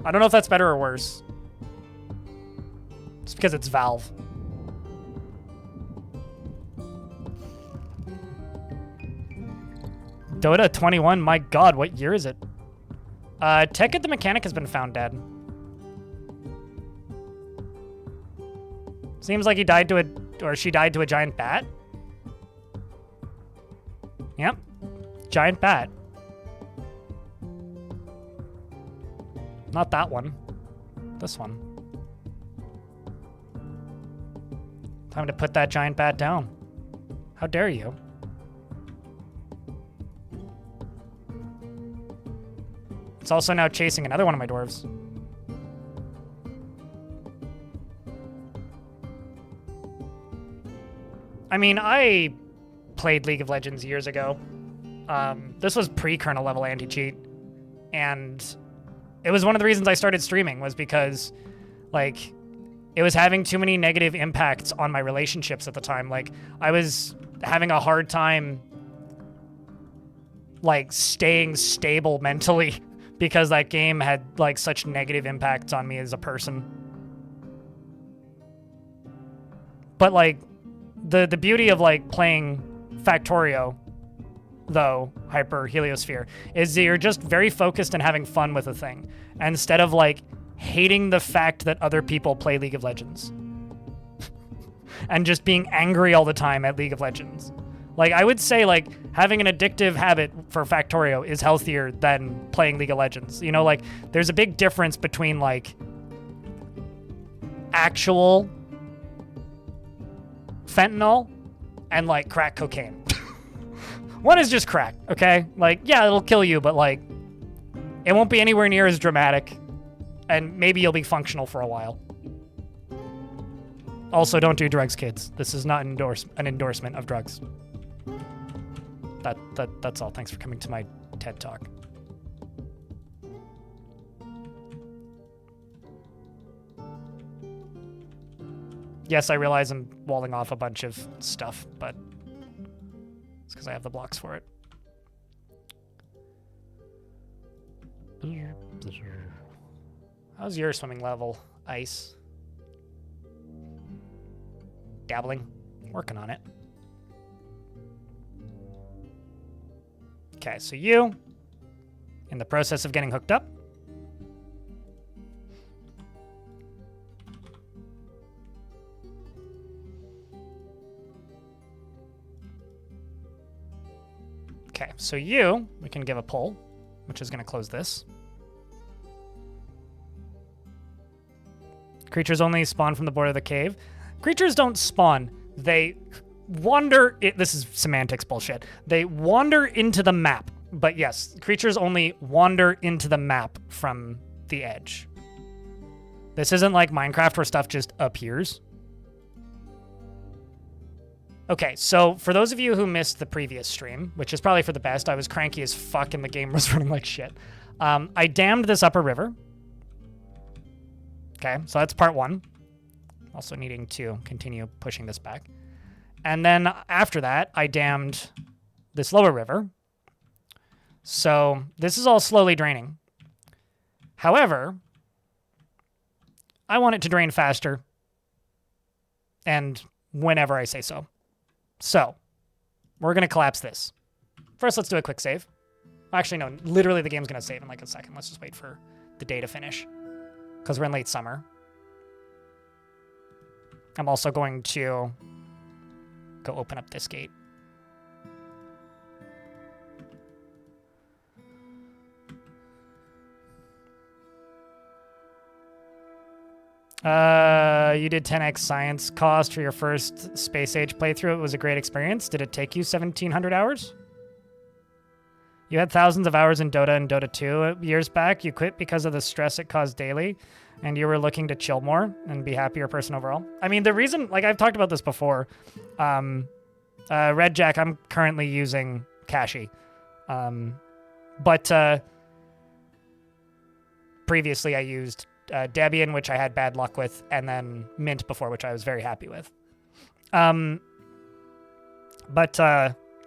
I don't know if that's better or worse. It's because it's Valve. Dota 21? My god, what year is it? Tech the Mechanic has been found dead. Seems like he died to or she died to a giant bat. Yep. Giant bat. Not that one. This one. Time to put that giant bat down. How dare you? It's also now chasing another one of my dwarves. I mean, I played League of Legends years ago. This was pre-kernel level anti-cheat. And it was one of the reasons I started streaming was because, like, it was having too many negative impacts on my relationships at the time. Like, I was having a hard time, like, staying stable mentally because that game had, like, such negative impacts on me as a person. But, like, the beauty of, like, playing Factorio, though, Hyper Heliosphere, is that you're just very focused and having fun with a thing, instead of, like, hating the fact that other people play League of Legends. And just being angry all the time at League of Legends. Like, I would say, like, having an addictive habit for Factorio is healthier than playing League of Legends. You know, like, there's a big difference between, like, actual fentanyl and, like, crack cocaine. One is just crack, okay? Like, yeah, it'll kill you, but, like, it won't be anywhere near as dramatic. And maybe you'll be functional for a while. Also, don't do drugs, kids. This is not an endorsement of drugs. That's all. Thanks for coming to my TED Talk. Yes, I realize I'm walling off a bunch of stuff, but it's because I have the blocks for it. How's your swimming level, Ice? Dabbling. Working on it. Okay, so you, in the process of getting hooked up. Okay, so you, we can give a pull, which is going to close this. Creatures only spawn from the border of the cave. Creatures don't spawn. They wander. This is semantics bullshit. They wander into the map. But yes, creatures only wander into the map from the edge. This isn't like Minecraft where stuff just appears. Okay, so for those of you who missed the previous stream, which is probably for the best, I was cranky as fuck and the game was running like shit. I dammed this upper river. Okay, so that's part one. Also needing to continue pushing this back. And then after that, I dammed this lower river. So this is all slowly draining. However, I want it to drain faster. And whenever I say so. So we're going to collapse this. First, let's do a quick save. Actually, no, literally the game's going to save in like a second. Let's just wait for the day to finish. Because we're in late summer. I'm also going to go open up this gate. You did 10x science cost for your first space age playthrough. It was a great experience. Did it take you 1,700 hours? You had thousands of hours in Dota and Dota 2 years back. You quit because of the stress it caused daily, and you were looking to chill more and be a happier person overall. I mean, the reason, like I've talked about this before, Red Jack, I'm currently using Kashi. But previously I used Debian, which I had bad luck with, and then Mint before, which I was very happy with. But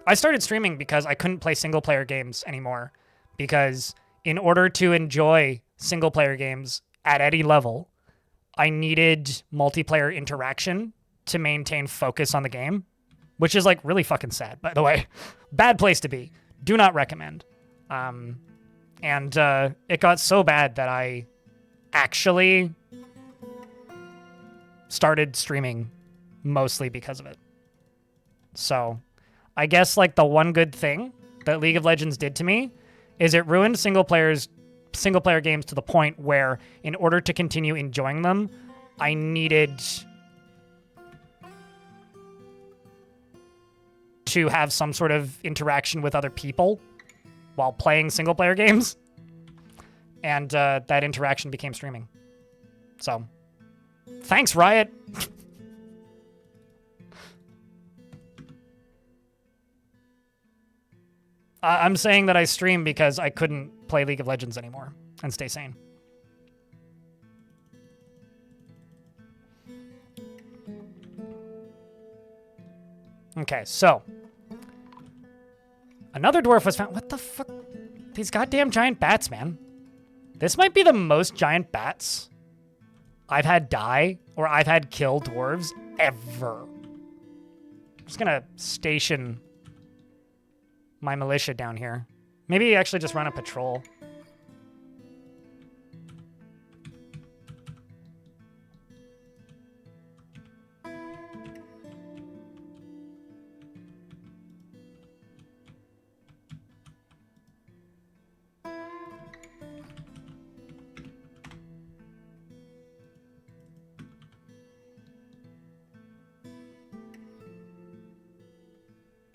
I started streaming because I couldn't play single-player games anymore. Because in order to enjoy single-player games at any level, I needed multiplayer interaction to maintain focus on the game. Which is, like, really fucking sad, by the way. Bad place to be. Do not recommend. And it got so bad that I actually started streaming mostly because of it. So I guess like the one good thing that League of Legends did to me is it ruined single player games to the point where in order to continue enjoying them, I needed to have some sort of interaction with other people while playing single player games. And that interaction became streaming. So, thanks, Riot. I'm saying that I stream because I couldn't play League of Legends anymore and stay sane. Okay, so. Another dwarf was found. What the fuck? These goddamn giant bats, man. This might be the most giant bats I've had die or I've had kill dwarves ever. I'm just gonna station my militia down here. Maybe actually just run a patrol.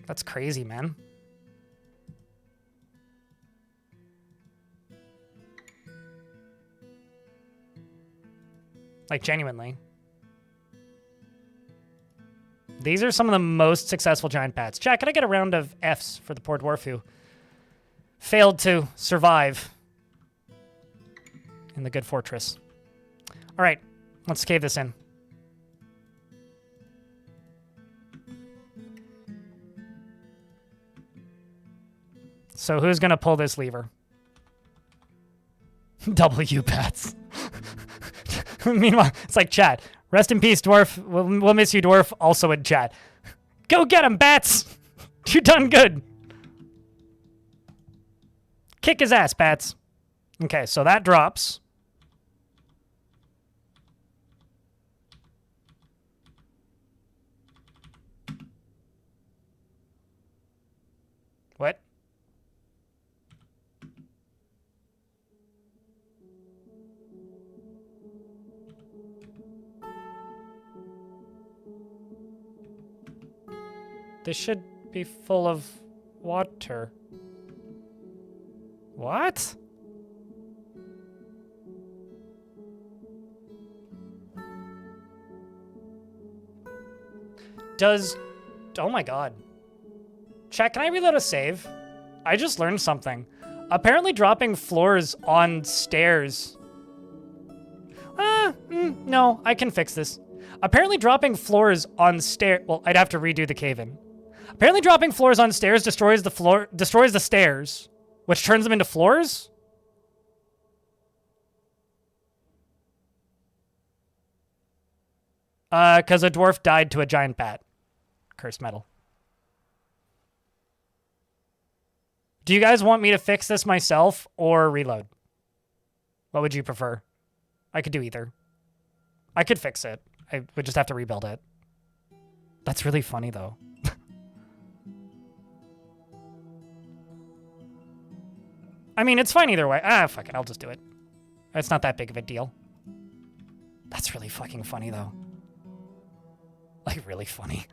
That's crazy, man. Like, genuinely. These are some of the most successful giant bats. Chat, can I get a round of Fs for the poor dwarf who failed to survive in the good fortress? All right, let's cave this in. So who's going to pull this lever? W bats. Meanwhile, it's like, chat. Rest in peace, dwarf. We'll miss you, dwarf. Also in chat. Go get him, bats. You done good. Kick his ass, bats. Okay, so that drops. What? This should be full of water. What? Oh my god. Chat, can I reload a save? I just learned something. Apparently dropping floors on stairs. No, I can fix this. Apparently dropping floors on stairs. Well, I'd have to redo the cave-in. Apparently dropping floors on stairs destroys the stairs, which turns them into floors? Because a dwarf died to a giant bat. Cursed metal. Do you guys want me to fix this myself or reload? What would you prefer? I could do either. I could fix it. I would just have to rebuild it. That's really funny, though. I mean, it's fine either way. Fuck it. I'll just do it. It's not that big of a deal. That's really fucking funny, though. Like, really funny.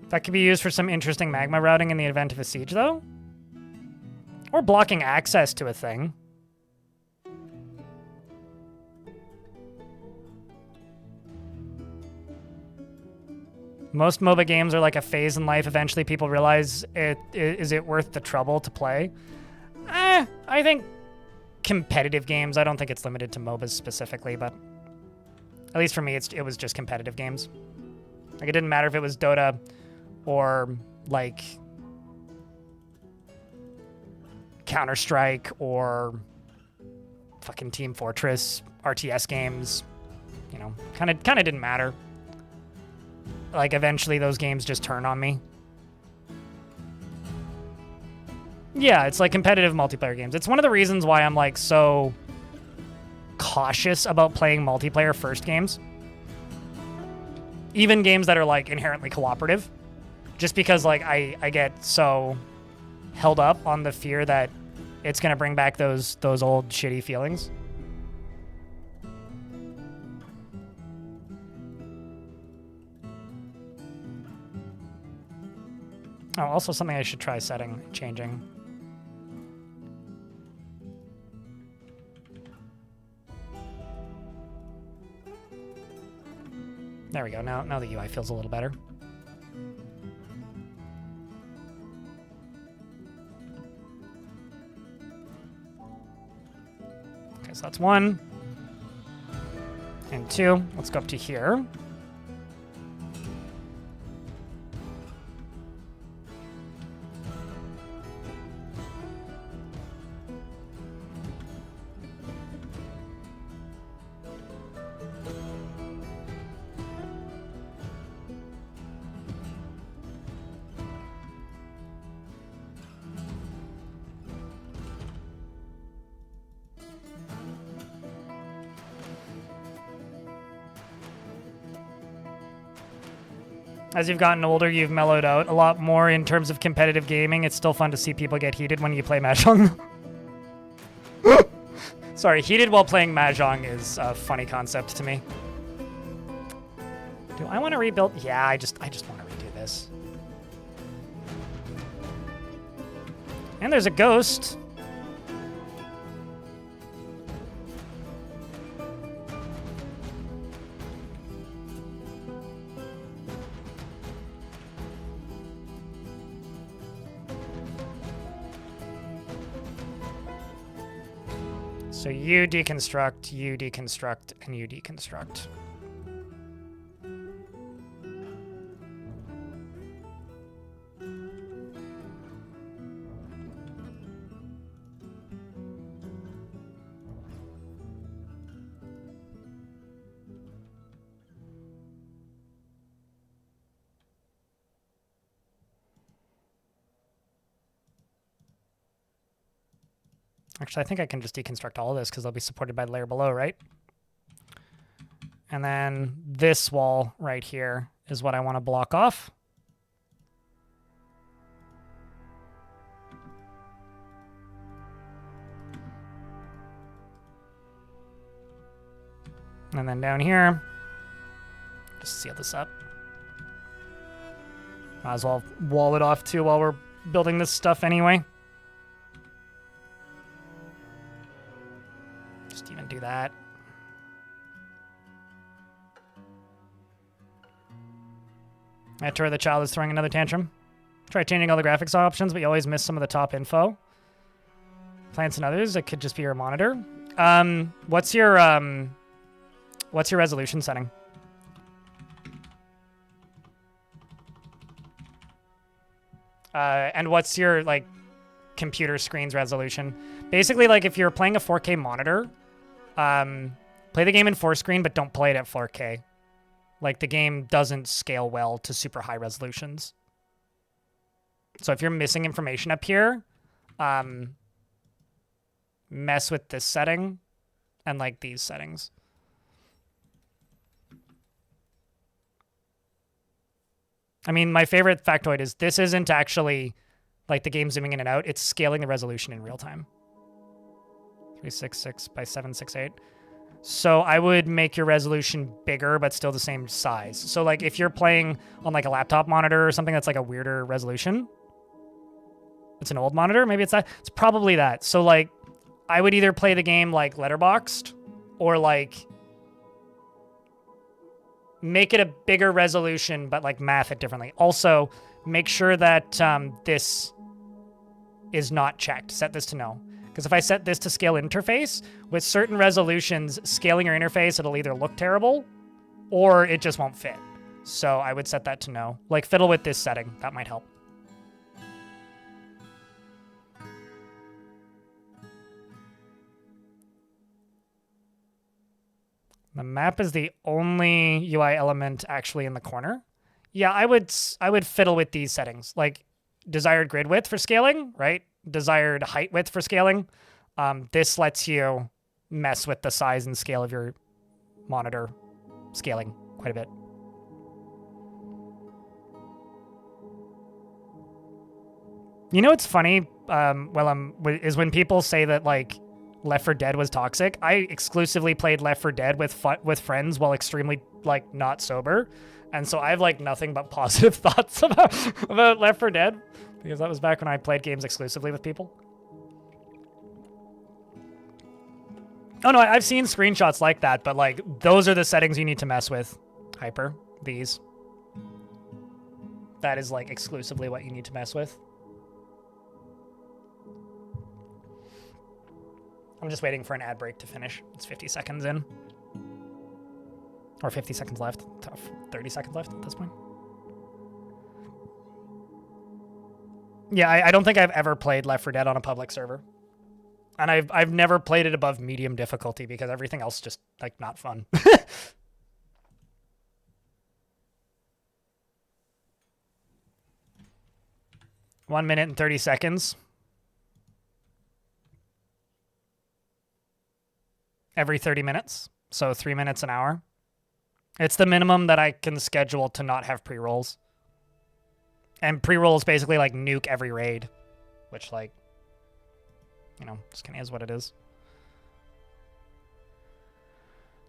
That could be used for some interesting magma routing in the event of a siege, though. Or blocking access to a thing. Most MOBA games are like a phase in life. Eventually people realize, is it worth the trouble to play? I think competitive games, I don't think it's limited to MOBAs specifically, but at least for me, it was just competitive games. Like, it didn't matter if it was Dota or, like, Counter-Strike or fucking Team Fortress, RTS games, you know, kind of didn't matter. Like, eventually those games just turn on me. Yeah, it's like competitive multiplayer games. It's one of the reasons why I'm like so cautious about playing multiplayer first games. Even games that are like inherently cooperative. Just because like I get so held up on the fear that it's gonna bring back those old shitty feelings. Oh, also something I should try changing. There we go. Now the UI feels a little better. Okay, so that's 1. And 2. Let's go up to here. As you've gotten older, you've mellowed out a lot more in terms of competitive gaming. It's still fun to see people get heated when you play Mahjong. Sorry, heated while playing Mahjong is a funny concept to me. Do I want to rebuild? Yeah, I just want to redo this. And there's a ghost. So you deconstruct, and you deconstruct. Actually, I think I can just deconstruct all of this because they'll be supported by the layer below, right? And then this wall right here is what I want to block off. And then down here, just seal this up. Might as well wall it off too while we're building this stuff anyway. Just even do that. Enter the child is throwing another tantrum. Try changing all the graphics options, but you always miss some of the top info. Plants and others, it could just be your monitor. What's your resolution setting? And what's your like computer screen's resolution? Basically, like if you're playing a 4K monitor, play the game in 4-screen, but don't play it at 4K. Like the game doesn't scale well to super high resolutions. So if you're missing information up here, mess with this setting and like these settings. I mean, my favorite factoid is this isn't actually like the game zooming in and out. It's scaling the resolution in real time. 366 by 768. So I would make your resolution bigger, but still the same size. So like if you're playing on like a laptop monitor or something that's like a weirder resolution, it's an old monitor, maybe it's that. It's probably that. So like I would either play the game like letterboxed or like make it a bigger resolution, but like math it differently. Also, make sure that this is not checked. Set this to no. Because if I set this to scale interface, with certain resolutions, scaling your interface, it'll either look terrible or it just won't fit. So I would set that to no. Like fiddle with this setting. That might help. The map is the only UI element actually in the corner. Yeah, I would fiddle with these settings, like desired grid width for scaling, right? Desired height width for scaling. This lets you mess with the size and scale of your monitor scaling quite a bit. You know what's funny? Is when people say that like Left 4 Dead was toxic. I exclusively played Left 4 Dead with friends while extremely like not sober, and so I have like nothing but positive thoughts about Left 4 Dead because that was back when I played games exclusively with people. Oh no, I've seen screenshots like that, but like those are the settings you need to mess with. Hyper, these. That is like exclusively what you need to mess with. I'm just waiting for an ad break to finish. It's 50 seconds in. Or 50 seconds left. 30 seconds left at this point. Yeah, I don't think I've ever played Left 4 Dead on a public server. And I've never played it above medium difficulty because everything else just like not fun. 1 minute and 30 seconds. Every 30 minutes, so 3 minutes an hour. It's the minimum that I can schedule to not have pre-rolls. And pre-rolls basically like nuke every raid, which like, you know, just kind of is what it is.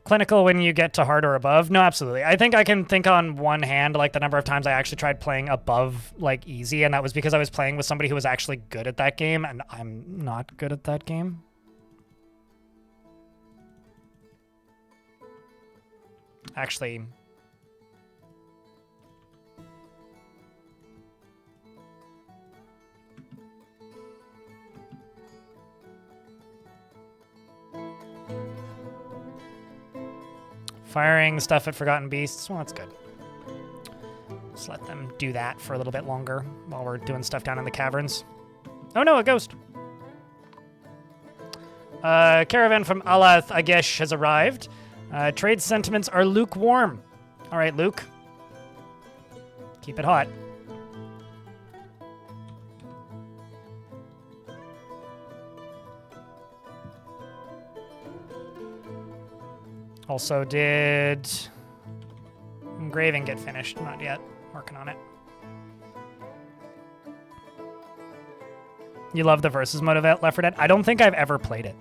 Clinical when you get to hard or above? No, absolutely. I think I can think on one hand like the number of times I actually tried playing above like easy, and that was because I was playing with somebody who was actually good at that game, and I'm not good at that game. Actually, firing stuff at Forgotten Beasts, well, that's good. Just let them do that for a little bit longer while we're doing stuff down in the caverns. Oh no, a ghost! Caravan from Alath Agesh has arrived. Trade sentiments are lukewarm. All right, Luke. Keep it hot. Also, did engraving get finished? Not yet. Working on it. You love the versus mode of Left 4 Dead? I don't think I've ever played it.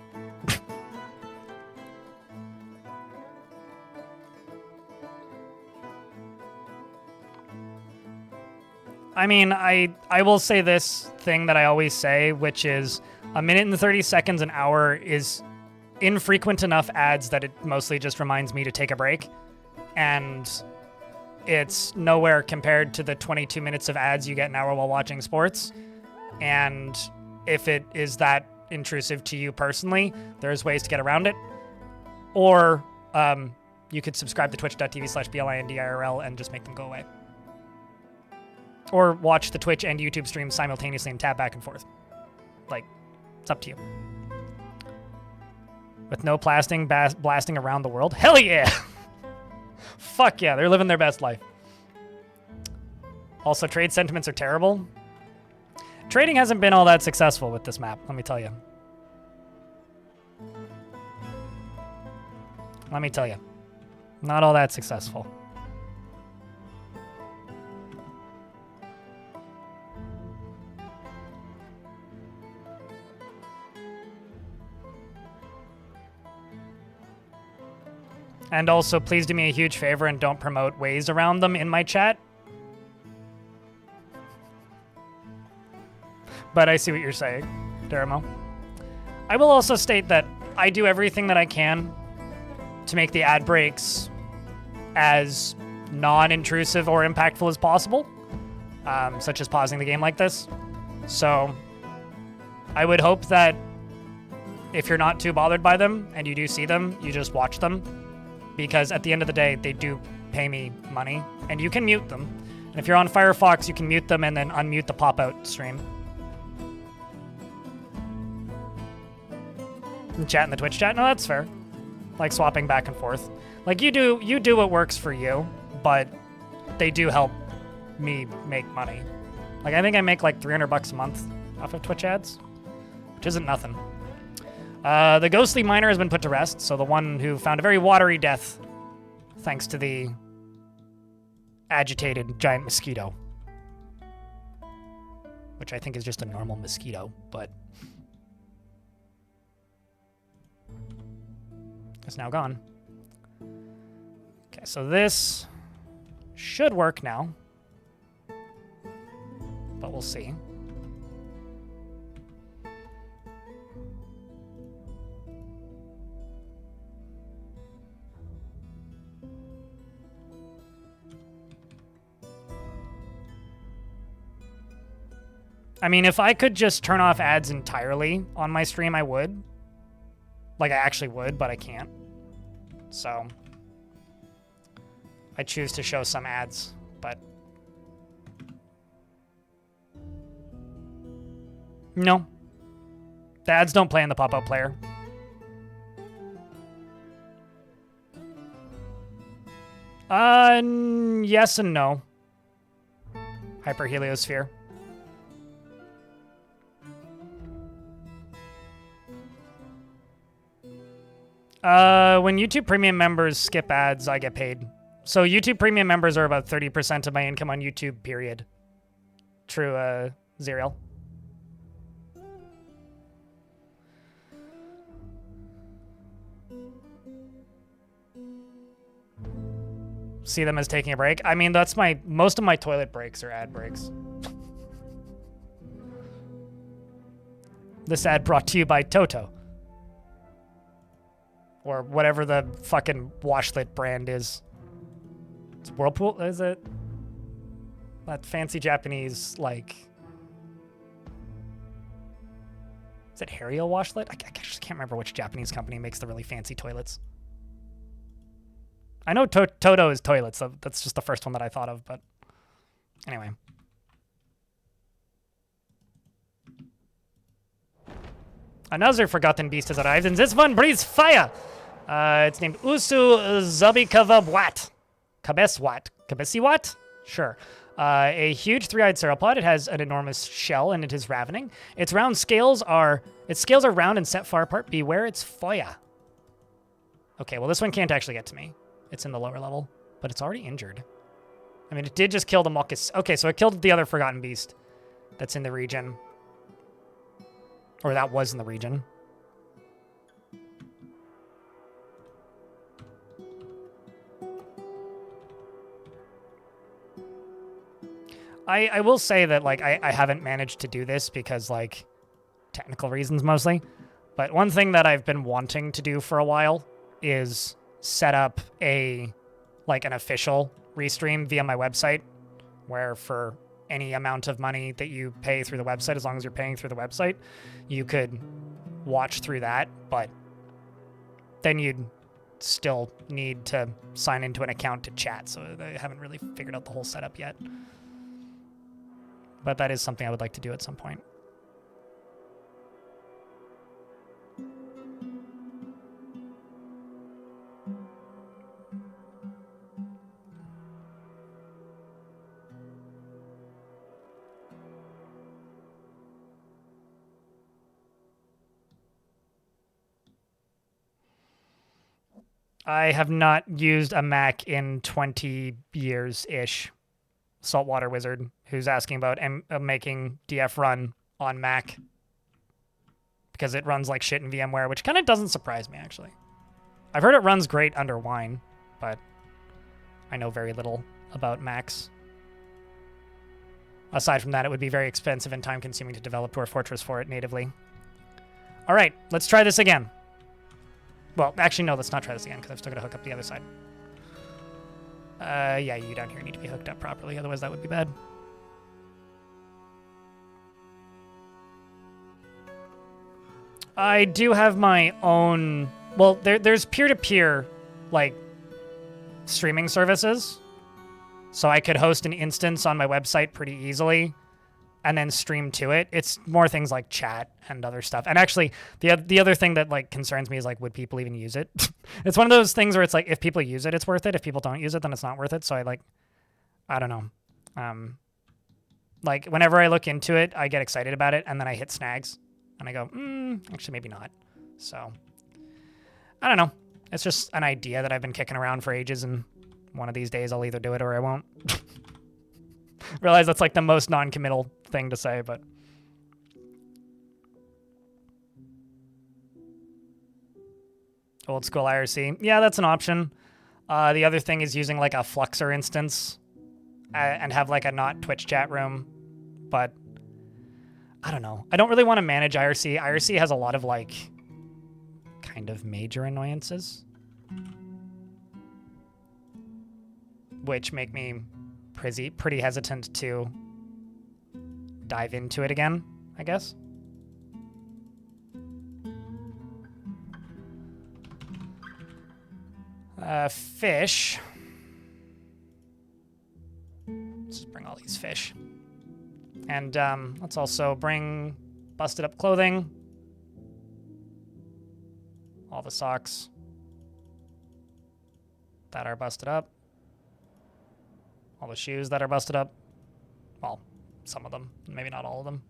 I mean, I will say this thing that I always say, which is a minute and 30 seconds an hour is infrequent enough ads that it mostly just reminds me to take a break. And it's nowhere compared to the 22 minutes of ads you get an hour while watching sports. And if it is that intrusive to you personally, there's ways to get around it. Or you could subscribe to twitch.tv/BLINDIRL and just make them go away. Or watch the Twitch and YouTube stream simultaneously and tab back and forth. Like, it's up to you. With no blasting around the world? Hell yeah! Fuck yeah, they're living their best life. Also, trade sentiments are terrible. Trading hasn't been all that successful with this map, let me tell you. Let me tell you. Not all that successful. And also, please do me a huge favor and don't promote ways around them in my chat. But I see what you're saying, Daramo. I will also state that I do everything that I can to make the ad breaks as non-intrusive or impactful as possible, such as pausing the game like this. So I would hope that if you're not too bothered by them and you do see them, you just watch them. Because at the end of the day, they do pay me money, and you can mute them. And if you're on Firefox, you can mute them and then unmute the pop-out stream. And chat in the Twitch chat? No, that's fair. Like swapping back and forth. Like, you do what works for you, but they do help me make money. Like, I think I make like $300 a month off of Twitch ads, which isn't nothing. The ghostly miner has been put to rest, so the one who found a very watery death thanks to the agitated giant mosquito. Which I think is just a normal mosquito, but it's now gone. Okay, so this should work now, but we'll see. I mean, if I could just turn off ads entirely on my stream, I would. Like, I actually would, but I can't. So, I choose to show some ads, but... No. The ads don't play in the pop-up player. Yes and no. Hyperheliosphere. When YouTube Premium members skip ads, I get paid. So YouTube Premium members are about 30% of my income on YouTube, period. True, Zerial. See them as taking a break? I mean, that's most of my toilet breaks are ad breaks. This ad brought to you by Toto. Or whatever the fucking washlet brand is. It's Whirlpool, is it? That fancy Japanese, like... Is it Hario washlet? I just can't remember which Japanese company makes the really fancy toilets. I know Toto is toilets, so that's just the first one that I thought of, but... Anyway. Another forgotten beast has arrived, and this one breathes fire! It's named Usu Zabikavabwat. Kabesiwat? Sure. A huge three-eyed sauropod. It has an enormous shell, and it is ravening. Its scales are round and set far apart. Beware its foya. Okay, well, this one can't actually get to me. It's in the lower level, but it's already injured. I mean, it did just kill the Mokis. Okay, so it killed the other forgotten beast that's in the region. Or that was in the region. I will say that, like, I haven't managed to do this because, like, technical reasons mostly. But one thing that I've been wanting to do for a while is set up an official restream via my website, where for any amount of money that you pay through the website, as long as you're paying through the website, you could watch through that, but then you'd still need to sign into an account to chat, so I haven't really figured out the whole setup yet. But that is something I would like to do at some point. I have not used a Mac in 20 years-ish. Saltwater Wizard, who's asking about making DF run on Mac because it runs like shit in VMware, which kind of doesn't surprise me, actually. I've heard it runs great under Wine, but I know very little about Macs. Aside from that, it would be very expensive and time-consuming to develop Dwarf Fortress for it natively. All right, let's try this again. Well, actually, no, let's not try this again, because I've still got to hook up the other side. Yeah, you down here need to be hooked up properly, otherwise that would be bad. I do have my own... Well, there's peer-to-peer, like, streaming services. So I could host an instance on my website pretty easily, and then stream to it. It's more things like chat and other stuff. And actually, the other thing that like concerns me is like, would people even use it? It's one of those things where it's like, if people use it, it's worth it. If people don't use it, then it's not worth it. So I don't know. Like whenever I look into it, I get excited about it, and then I hit snags, and I go, actually maybe not. So I don't know. It's just an idea that I've been kicking around for ages, and one of these days I'll either do it or I won't. Realize that's like the most non-committal thing to say, but old school IRC. Yeah, that's an option. The other thing is using like a Fluxer instance and have like a not Twitch chat room, but I don't know. I don't really want to manage IRC. IRC has a lot of like kind of major annoyances, which make me pretty hesitant to dive into it again, I guess. Fish. Let's just bring all these fish. And let's also bring busted up clothing. All the socks that are busted up. All the shoes that are busted up. Well, some of them, maybe not all of them.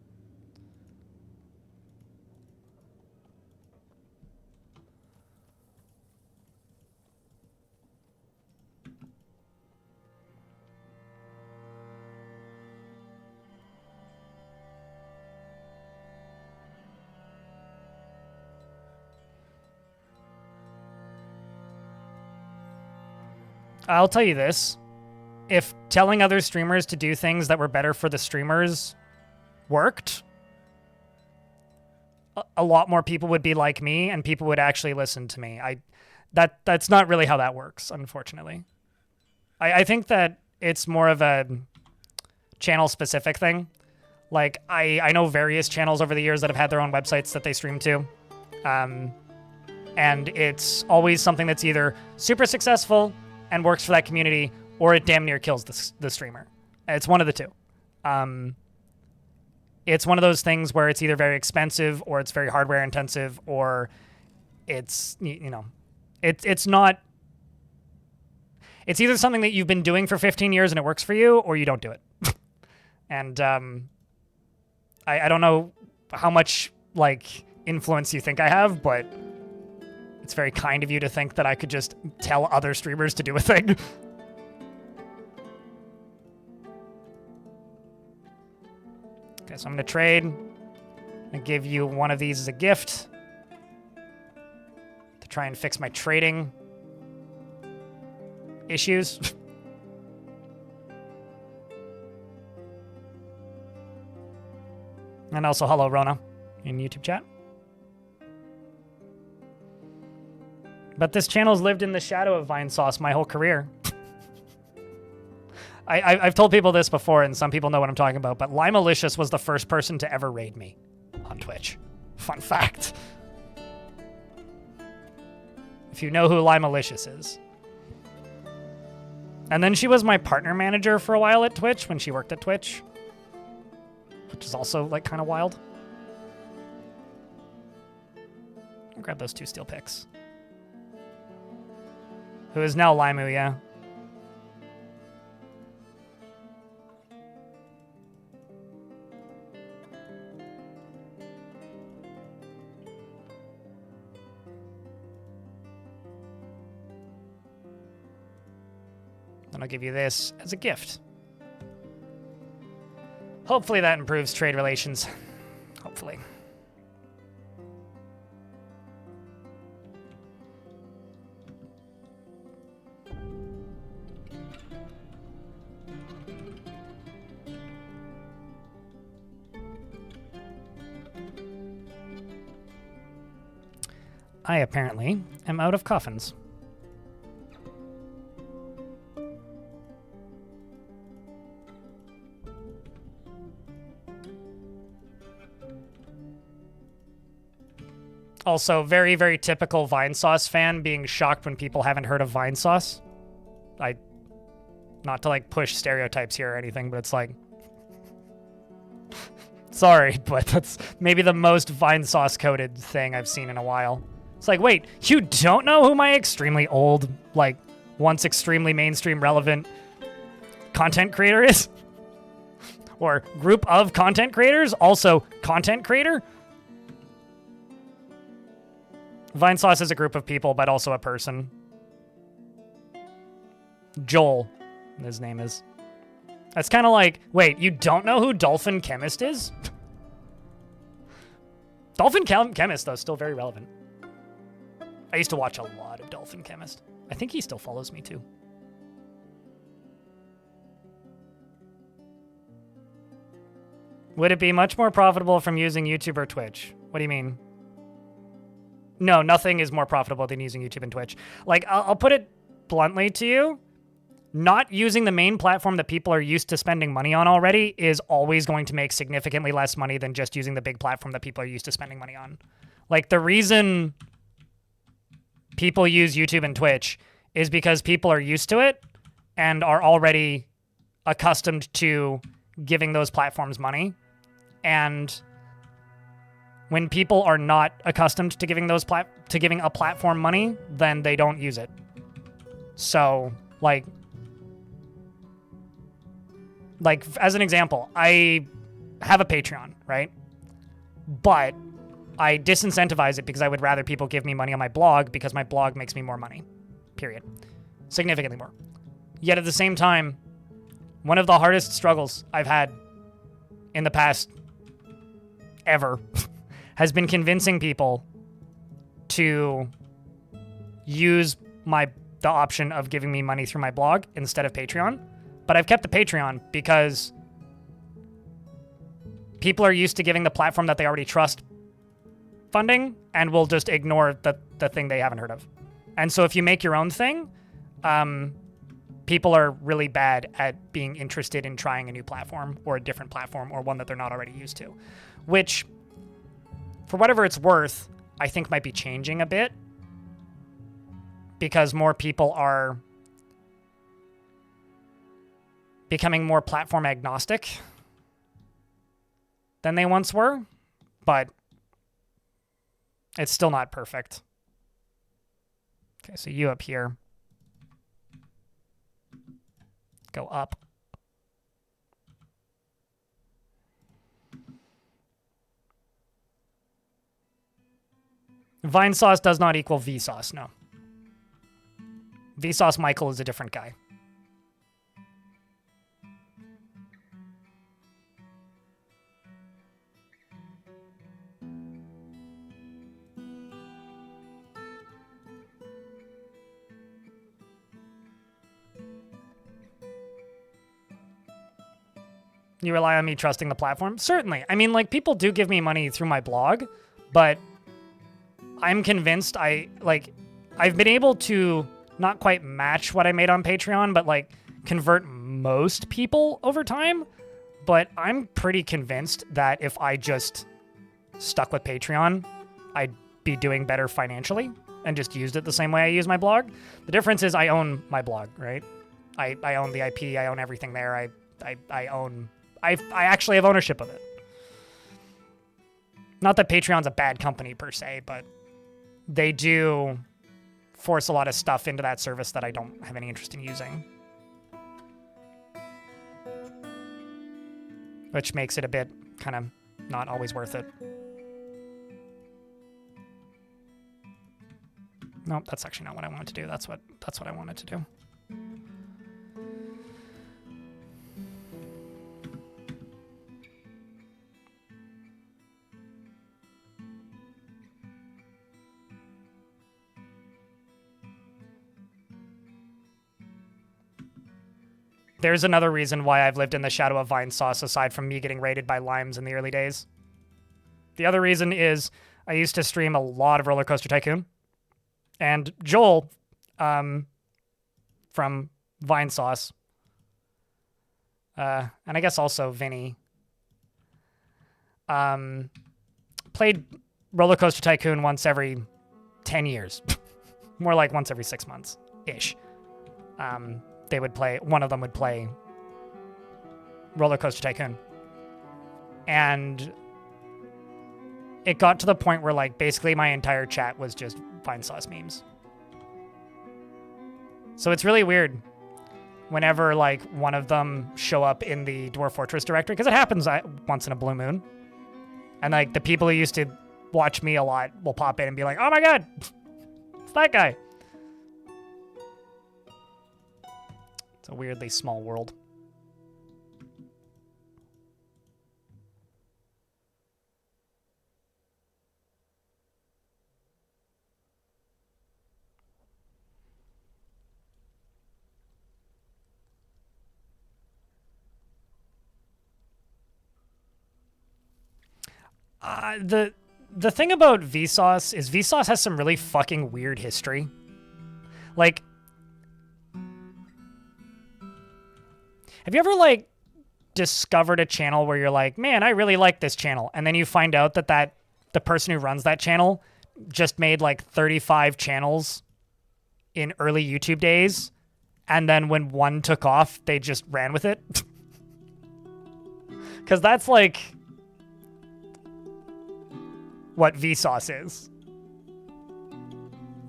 I'll tell you this. If telling other streamers to do things that were better for the streamers worked, a lot more people would be like me and people would actually listen to me. That's not really how that works, unfortunately. I think that it's more of a channel specific thing. Like I know various channels over the years that have had their own websites that they stream to. And it's always something that's either super successful and works for that community, or it damn near kills the streamer. It's one of the two. It's one of those things where it's either very expensive, or it's very hardware intensive, or it's, you know, it's not. It's either something that you've been doing for 15 years and it works for you, or you don't do it. And I don't know how much like influence you think I have, but it's very kind of you to think that I could just tell other streamers to do a thing. Okay, so I'm going to trade. I'm going to give you one of these as a gift to try and fix my trading issues. And also, hello, Rona, in YouTube chat. But this channel's lived in the shadow of Vine Sauce my whole career. I've told people this before, and some people know what I'm talking about, but Limalicious was the first person to ever raid me on Twitch. Fun fact. If you know who Limalicious is. And then she was my partner manager for a while at Twitch when she worked at Twitch, which is also like kind of wild. I'll grab those 2 steel picks. Who is now Limu, yeah. Then I'll give you this as a gift. Hopefully that improves trade relations. Hopefully. I apparently am out of coffins. Also, very, very typical Vine Sauce fan being shocked when people haven't heard of Vine Sauce. Not to like push stereotypes here or anything, but it's like Sorry, but that's maybe the most Vine sauce coded thing I've seen in a while. It's like, wait, you don't know who my extremely old, like, once extremely mainstream relevant content creator is? Or group of content creators, also content creator? Vine sauce is a group of people, but also a person. Joel, his name is. That's kind of like, wait, you don't know who Dolphin Chemist is? Dolphin Chemist, though, still very relevant. I used to watch a lot of Dolphin Chemist. I think he still follows me, too. Would it be much more profitable from using YouTube or Twitch? What do you mean? No, nothing is more profitable than using YouTube and Twitch. Like, I'll put it bluntly to you. Not using the main platform that people are used to spending money on already is always going to make significantly less money than just using the big platform that people are used to spending money on. Like, the reason people use YouTube and Twitch is because people are used to it and are already accustomed to giving those platforms money. And when people are not accustomed to giving giving a platform money, then they don't use it. So, like as an example, I have a Patreon, right? But I disincentivize it because I would rather people give me money on my blog because my blog makes me more money. Period. Significantly more. Yet at the same time, one of the hardest struggles I've had in the past ever has been convincing people to use the option of giving me money through my blog instead of Patreon. But I've kept the Patreon because people are used to giving the platform that they already trust funding and will just ignore the thing they haven't heard of. And so if you make your own thing, people are really bad at being interested in trying a new platform or a different platform or one that they're not already used to, which, for whatever it's worth, I think might be changing a bit because more people are becoming more platform agnostic than they once were, but it's still not perfect. Okay, so you up here. Go up. Vine sauce does not equal Vsauce, no. Vsauce Michael is a different guy. You rely on me trusting the platform? Certainly. I mean, like, people do give me money through my blog, but I'm convinced I've been able to not quite match what I made on Patreon, but, like, convert most people over time. But I'm pretty convinced that if I just stuck with Patreon, I'd be doing better financially and just used it the same way I use my blog. The difference is I own my blog, right? I own the IP. I own everything there. I actually have ownership of it. Not that Patreon's a bad company per se, but they do force a lot of stuff into that service that I don't have any interest in using. Which makes it a bit kind of not always worth it. Nope, that's actually not what I wanted to do. That's what I wanted to do. There's another reason why I've lived in the shadow of Vine sauce aside from me getting raided by limes in the early days. The other reason is I used to stream a lot of Roller Coaster Tycoon. And Joel, from Vine sauce, and I guess also Vinny, played Roller Coaster Tycoon once every 10 years. More like once every 6 months-ish. One of them would play Roller Coaster Tycoon. And it got to the point where like basically my entire chat was just Vinesauce memes. So it's really weird whenever like one of them show up in the Dwarf Fortress directory, because it happens once in a blue moon. And like the people who used to watch me a lot will pop in and be like, oh my god, it's that guy. It's a weirdly small world. The thing about Vsauce is Vsauce has some really fucking weird history. Like, have you ever like discovered a channel where you're like, man, I really like this channel, and then you find out that the person who runs that channel just made like 35 channels in early YouTube days, and then when one took off, they just ran with it? Because that's like what Vsauce is.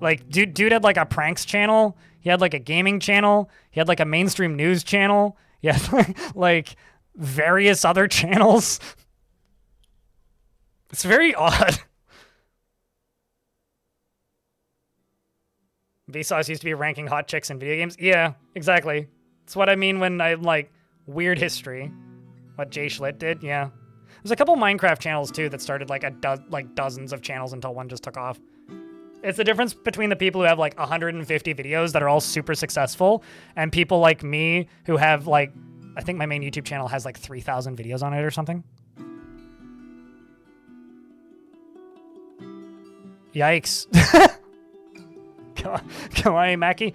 Like, dude had like a pranks channel. He had like a gaming channel. He had like a mainstream news channel. He had like various other channels. It's very odd. Vsauce used to be ranking hot chicks in video games. Yeah, exactly. That's what I mean when I'm like weird history. What Jay Schlitt did, yeah. There's a couple Minecraft channels too that started like dozens of channels until one just took off. It's the difference between the people who have like 150 videos that are all super successful and people like me who have like, I think my main YouTube channel has like 3,000 videos on it or something. Yikes. Kawaii Maki.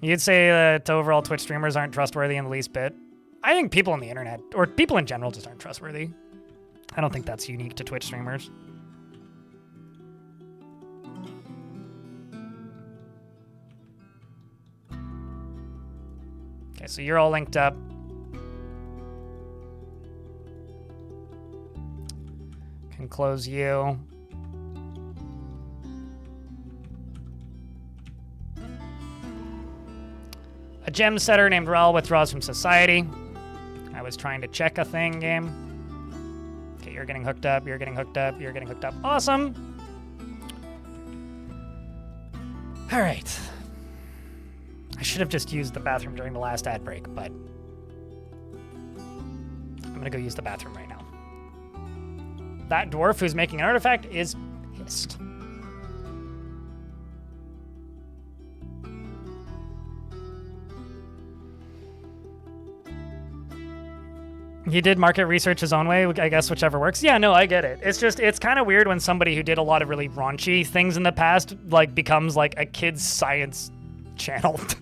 You'd say that overall Twitch streamers aren't trustworthy in the least bit. I think people on the internet, or people in general, just aren't trustworthy. I don't think that's unique to Twitch streamers. Okay, so you're all linked up. Can close you. A gem setter named Raul withdraws from society. I was trying to check a thing, game. Okay, you're getting hooked up, you're getting hooked up, you're getting hooked up. Awesome! Alright. I should have just used the bathroom during the last ad break, but I'm gonna go use the bathroom right now. That dwarf who's making an artifact is pissed. He did market research his own way, I guess, whichever works. Yeah, no, I get it. It's just, it's kind of weird when somebody who did a lot of really raunchy things in the past, like, becomes, like, a kid's science channel. It's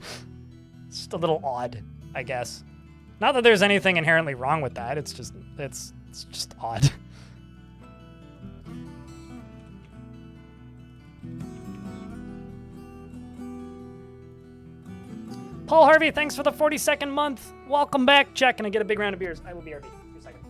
just a little odd, I guess. Not that there's anything inherently wrong with that. It's just odd. Paul Harvey, thanks for the 42nd month. Welcome back. Check, and I get a big round of beers. I will be RB. 2 seconds.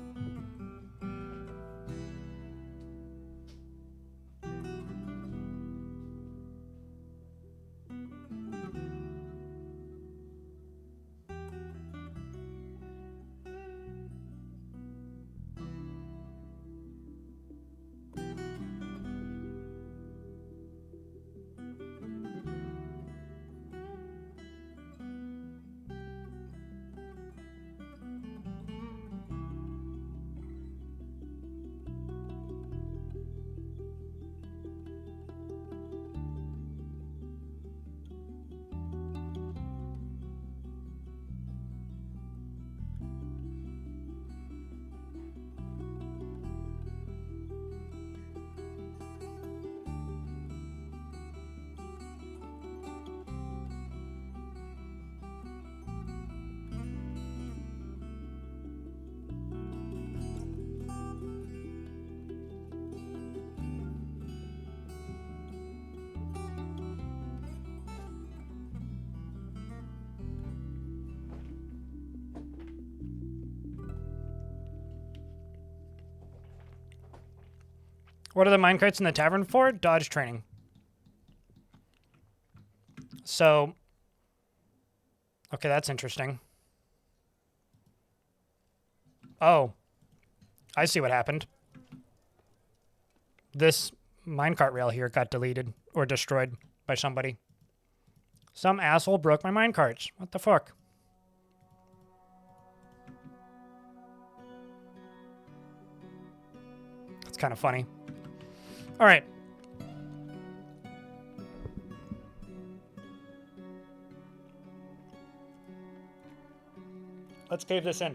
What are the minecarts in the tavern for? Dodge training. So, okay, that's interesting. Oh, I see what happened. This minecart rail here got deleted or destroyed by somebody. Some asshole broke my minecarts. What the fuck? That's kind of funny. All right. Let's cave this in.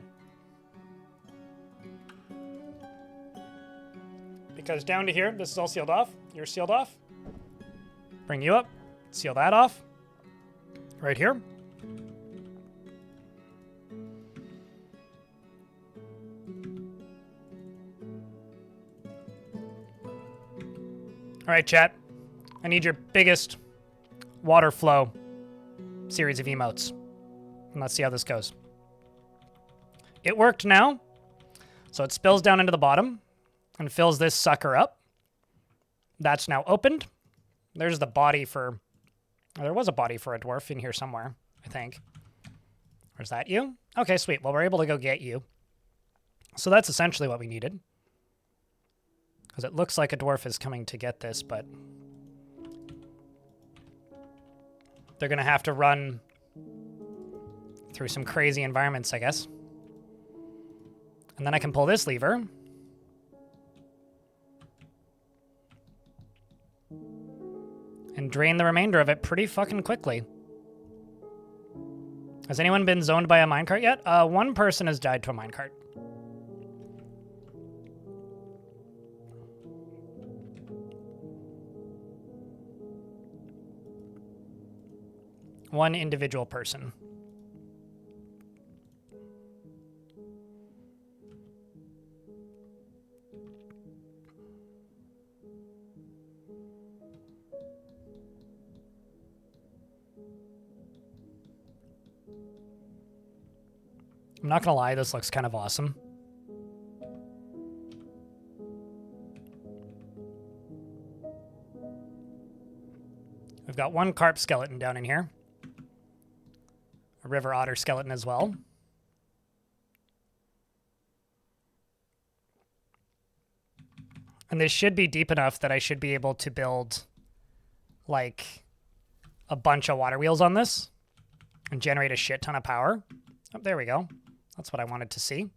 Because down to here, this is all sealed off. You're sealed off. Bring you up. Seal that off. Right here. All right, chat. I need your biggest water flow series of emotes. And let's see how this goes. It worked now. So it spills down into the bottom and fills this sucker up. That's now opened. There's the body for... There was a body for a dwarf in here somewhere, I think. Or is that you? Okay, sweet. Well, we're able to go get you. So that's essentially what we needed. Because it looks like a dwarf is coming to get this, but... They're going to have to run through some crazy environments, I guess. And then I can pull this lever. And drain the remainder of it pretty fucking quickly. Has anyone been zoned by a minecart yet? One person has died to a minecart. One individual person. I'm not gonna lie, this looks kind of awesome. We've got one carp skeleton down in here. A river otter skeleton as well. And this should be deep enough that I should be able to build, like, a bunch of water wheels on this and generate a shit ton of power. Oh, there we go. That's what I wanted to see.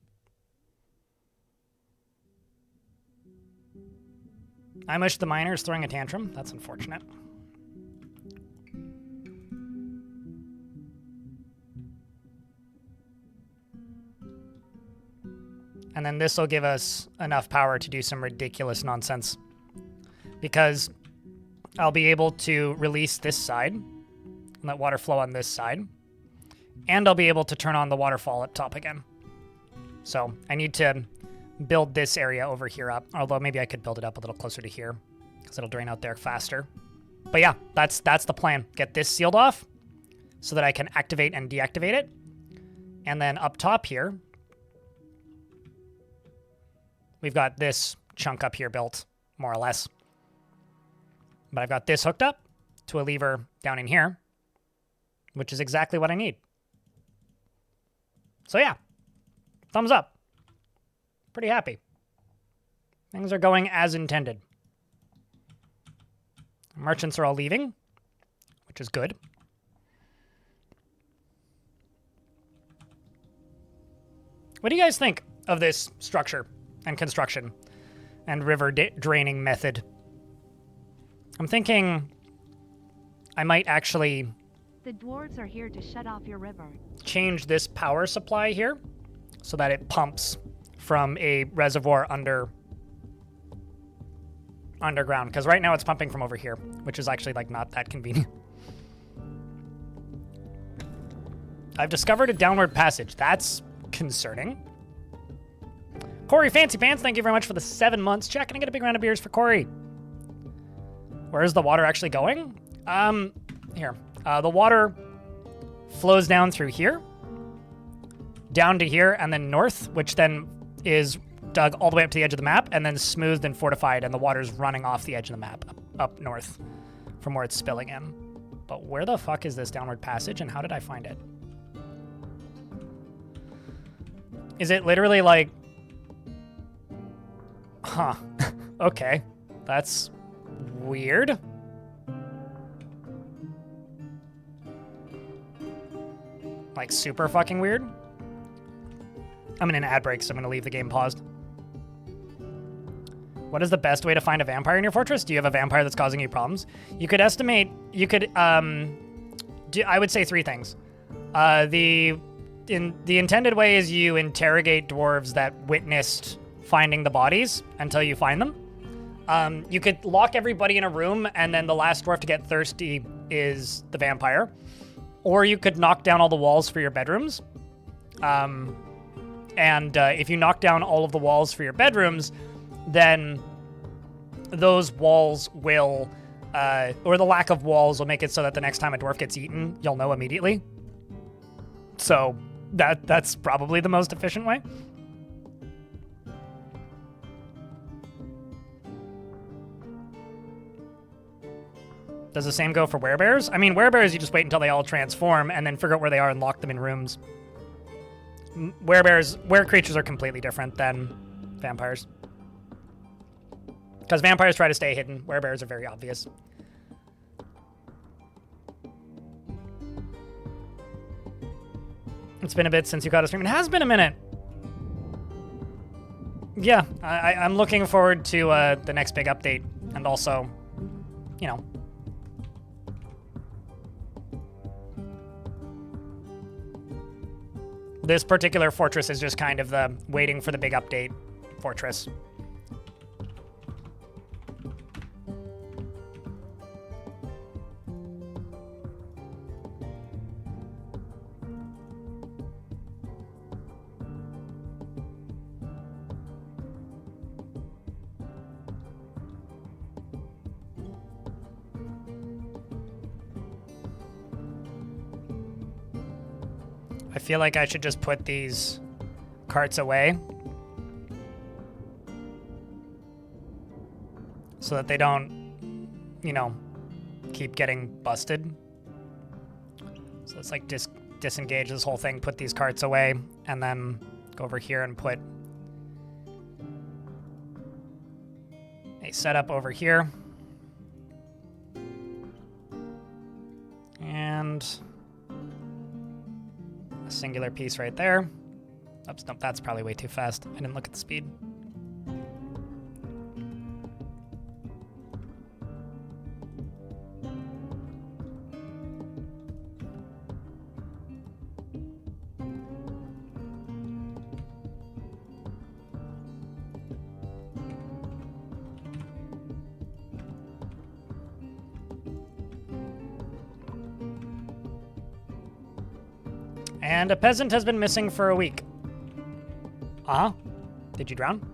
I wish the miner is throwing a tantrum. That's unfortunate. And then this will give us enough power to do some ridiculous nonsense. Because I'll be able to release this side and let water flow on this side. And I'll be able to turn on the waterfall up top again. So I need to build this area over here up. Although maybe I could build it up a little closer to here because it'll drain out there faster. But yeah, that's the plan. Get this sealed off so that I can activate and deactivate it. And then up top here, we've got this chunk up here built, more or less. But I've got this hooked up to a lever down in here, which is exactly what I need. So yeah, thumbs up. Pretty happy. Things are going as intended. Merchants are all leaving, which is good. What do you guys think of this structure and construction and river draining method? I'm thinking I might actually... The dwarves are here to shut off your river. Change this power supply here so that it pumps from a reservoir underground. Because right now it's pumping from over here, which is actually like not that convenient. I've discovered a downward passage. That's concerning. Corey Fancy Pants, thank you very much for the 7 months. Chat, can I get a big round of beers for Corey? Where is the water actually going? Here. The water flows down through here, down to here, and then north, which then is dug all the way up to the edge of the map and then smoothed and fortified, and the water's running off the edge of the map up north from where it's spilling in. But where the fuck is this downward passage, and how did I find it? Is it literally like... Huh. Okay. That's weird. Like, super fucking weird. I'm in an ad break, so I'm going to leave the game paused. What is the best way to find a vampire in your fortress? Do you have a vampire that's causing you problems? You could estimate... You could... I would say 3 things. The intended way is you interrogate dwarves that witnessed finding the bodies until you find them. You could lock everybody in a room, and then the last dwarf to get thirsty is the vampire. Or you could knock down all the walls for your bedrooms. If you knock down all of the walls for your bedrooms, then those walls will, or the lack of walls will make it so that the next time a dwarf gets eaten, you'll know immediately. So that's probably the most efficient way. Does the same go for werebears? I mean, werebears, you just wait until they all transform and then figure out where they are and lock them in rooms. Were creatures are completely different than vampires. Because vampires try to stay hidden. Werebears are very obvious. It's been a bit since you got a stream. It has been a minute. Yeah, I'm looking forward to the next big update. And also, you know, this particular fortress is just kind of the waiting for the big update fortress. I feel like I should just put these carts away so that they don't, you know, keep getting busted. So let's like disengage this whole thing, put these carts away, and then go over here and put a setup over here. And a singular piece right there. Oops, nope, that's probably way too fast. I didn't look at the speed. And a peasant has been missing for a week. Uh-huh. Did you drown?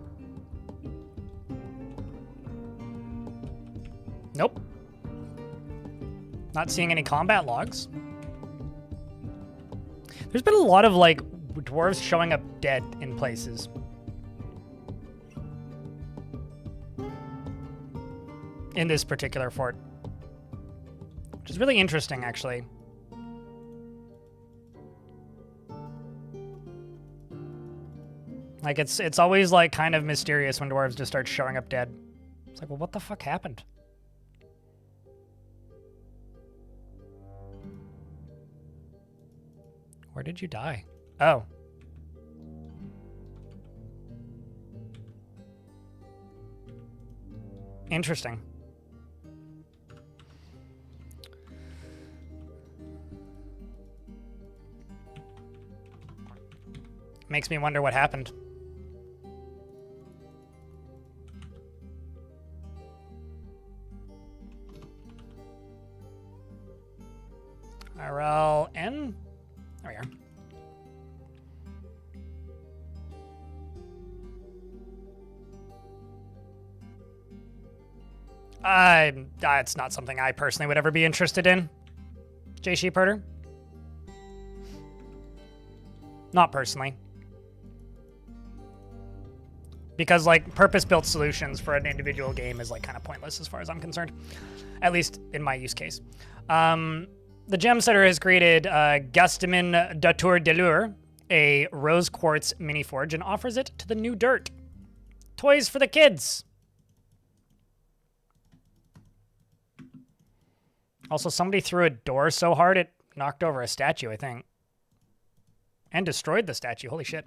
Nope. Not seeing any combat logs. There's been a lot of, like, dwarves showing up dead in places. In this particular fort. Which is really interesting, actually. Like, it's always, like, kind of mysterious when dwarves just start showing up dead. It's like, well, what the fuck happened? Where did you die? Oh. Interesting. Makes me wonder what happened. RLN? There we are. It's not something I personally would ever be interested in. J. Sheepherder? Not personally. Because, like, purpose-built solutions for an individual game is, like, kind of pointless as far as I'm concerned. At least in my use case. The gem setter has created Gustamin Datur Delure, a rose quartz mini forge, and offers it to the new dirt. Toys for the kids. Also, somebody threw a door so hard it knocked over a statue, I think. And destroyed the statue. Holy shit.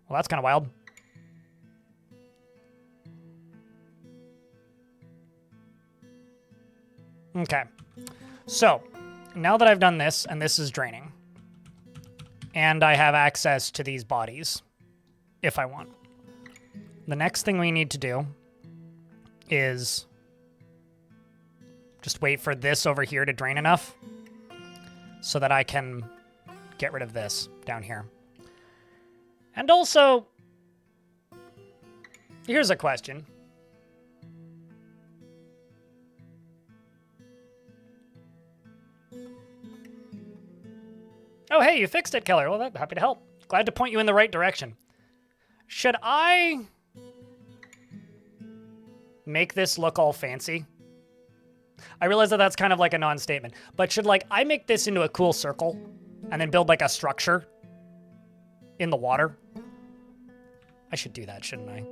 Well, that's kind of wild. Okay. So, now that I've done this, and this is draining, and I have access to these bodies, if I want, the next thing we need to do is just wait for this over here to drain enough so that I can get rid of this down here. And also, here's a question. Oh, hey, you fixed it, Keller. Well, happy to help. Glad to point you in the right direction. Should I make this look all fancy? I realize that that's kind of like a non-statement, but should, like, I make this into a cool circle and then build, like, a structure in the water? I should do that, shouldn't I?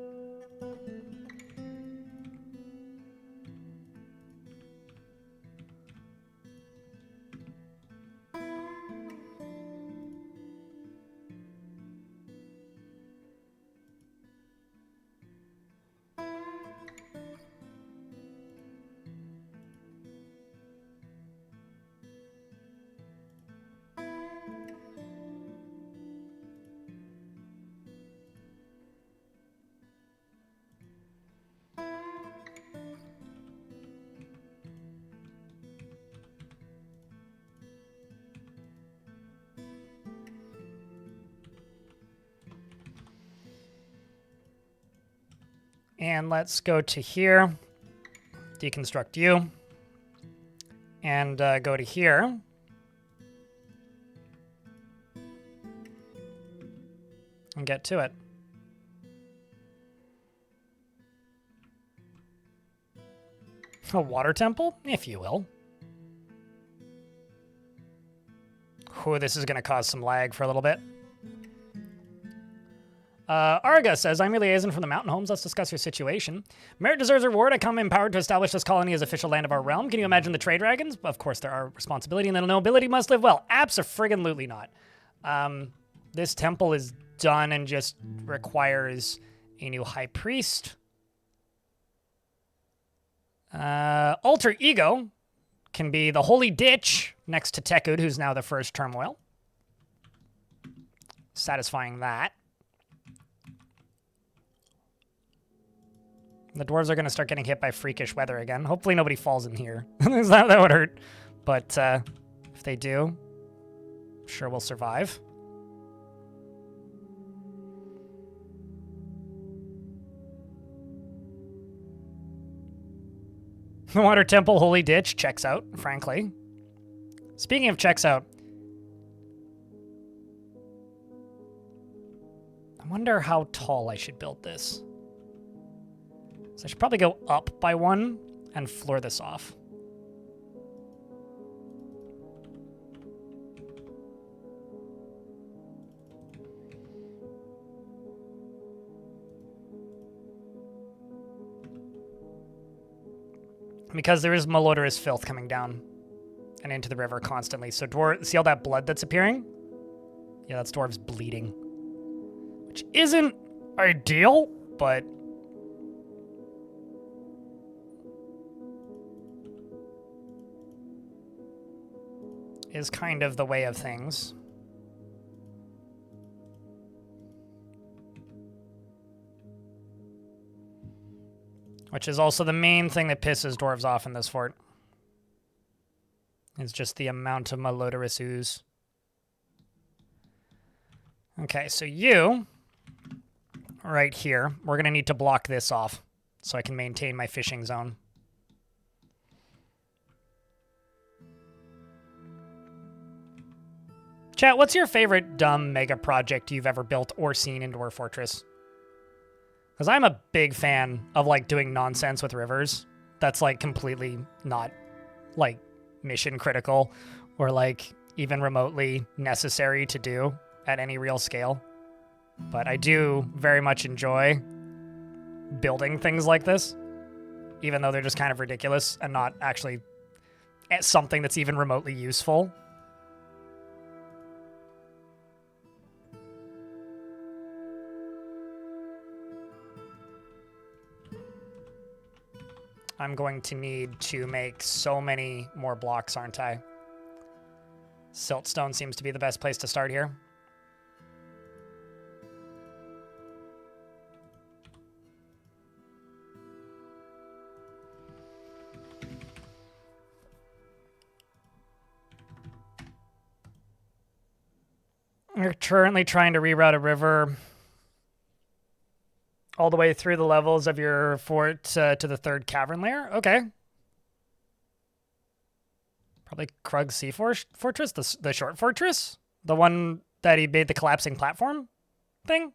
And let's go to here, deconstruct you, and go to here. And get to it. A water temple, if you will. Ooh, this is going to cause some lag for a little bit. Arga says, I'm your liaison from the Mountain Homes. Let's discuss your situation. Merit deserves reward. I come empowered to establish this colony as official land of our realm. Can you imagine the trade dragons? Of course, there are responsibility, and the nobility must live well. Abso-friggin-lutely not. This temple is done and just requires a new high priest. Alter ego can be the holy ditch next to Tekud, who's now the first turmoil. Satisfying that. The dwarves are going to start getting hit by freakish weather again. Hopefully nobody falls in here. That would hurt. But if they do, I'm sure we'll survive. The Water Temple Holy Ditch checks out, frankly. Speaking of checks out, I wonder how tall I should build this. So I should probably go up by one and floor this off. Because there is malodorous filth coming down and into the river constantly. So see all that blood that's appearing? Yeah, that's dwarves bleeding. Which isn't ideal, but is kind of the way of things. Which is also the main thing that pisses dwarves off in this fort. Is just the amount of malodorous ooze. Okay, so you, right here, we're going to need to block this off so I can maintain my fishing zone. Chat, what's your favorite dumb mega project you've ever built or seen in Dwarf Fortress? Because I'm a big fan of, like, doing nonsense with rivers that's, like, completely not, like, mission critical or, like, even remotely necessary to do at any real scale. But I do very much enjoy building things like this, even though they're just kind of ridiculous and not actually something that's even remotely useful. I'm going to need to make so many more blocks, aren't I? Siltstone seems to be the best place to start here. We're currently trying to reroute a river all the way through the levels of your fort to the third cavern layer. Okay. Probably Krug's Sea Fortress, the short fortress? The one that he made the collapsing platform thing?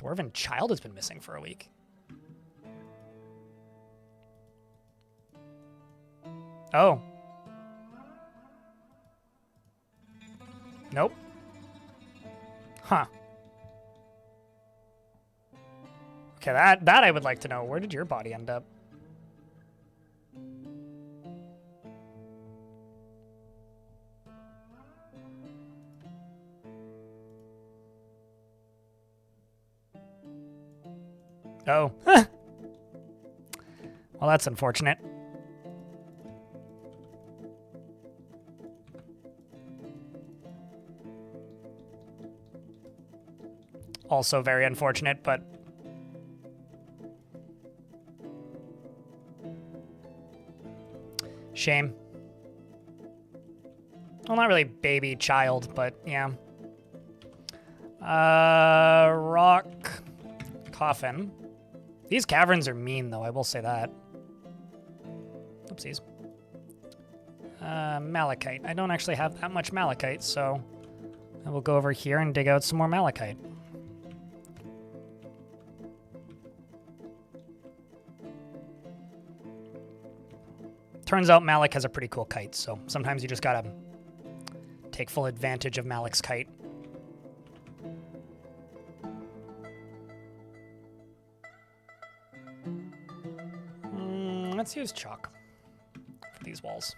Dwarven Child has been missing for a week. Oh. Nope. Huh. Okay, that I would like to know. Where did your body end up? Oh. Well, that's unfortunate. Also very unfortunate, but... shame. Well, not really baby child, but yeah. Rock coffin. These caverns are mean, though, I will say that. Oopsies. Malachite. I don't actually have that much malachite, so I will go over here and dig out some more malachite. Turns out Malik has a pretty cool kite, so sometimes you just gotta take full advantage of Malik's kite. Let's use chalk for these walls.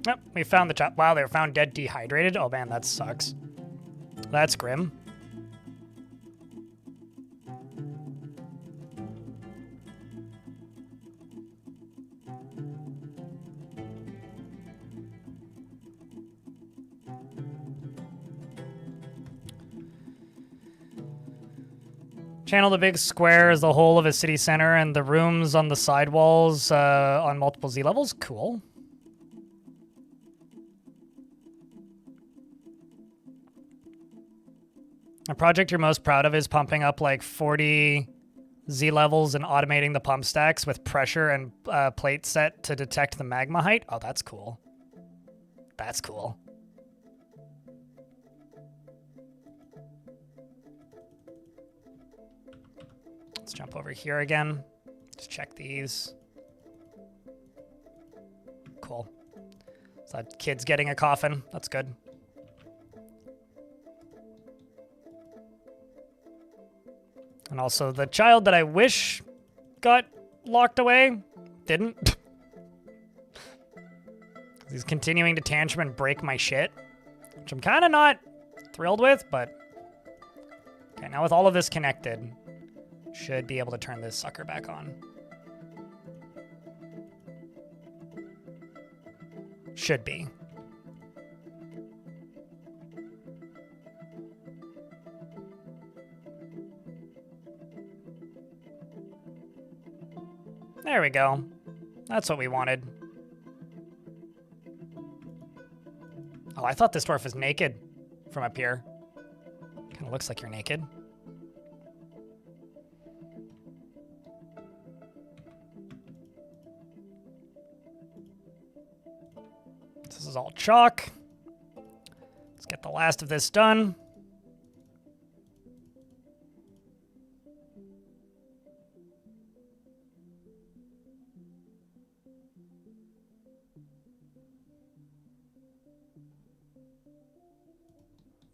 Oh, we found the top. Wow, they were found dead dehydrated. Oh man, that sucks. That's grim. Channel the big square is the whole of a city center and the rooms on the side walls on multiple Z levels. Cool. A project you're most proud of is pumping up like 40 Z levels and automating the pump stacks with pressure and plate set to detect the magma height. Oh, that's cool. That's cool. Let's jump over here again. Just check these. Cool. So that kid's getting a coffin. That's good. And also the child that I wish got locked away didn't. He's continuing to tantrum and break my shit, which I'm kind of not thrilled with, but okay, now with all of this connected, should be able to turn this sucker back on. Should be. There we go. That's what we wanted. Oh, I thought this dwarf was naked from up here. Kind of looks like you're naked. This is all chalk. Let's get the last of this done.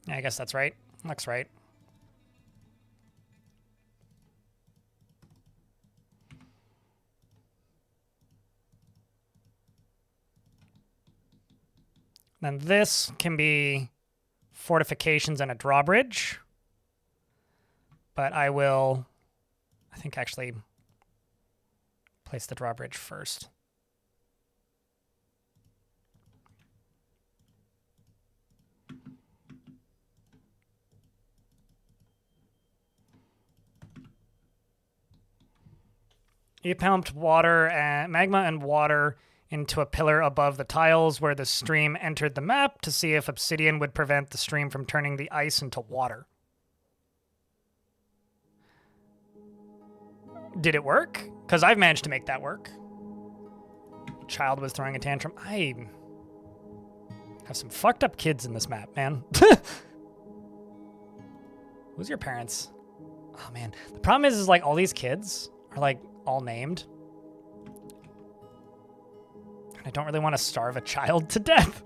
Yeah, I guess that's right. Looks right. Then this can be fortifications and a drawbridge. But I will, I think, actually place the drawbridge first. You pumped water and magma and water into a pillar above the tiles where the stream entered the map to see if obsidian would prevent the stream from turning the ice into water. Did it work? Because I've managed to make that work. Child was throwing a tantrum. I have some fucked up kids in this map, man. Who's your parents? Oh, man. The problem is like all these kids are like all named. And I don't really want to starve a child to death.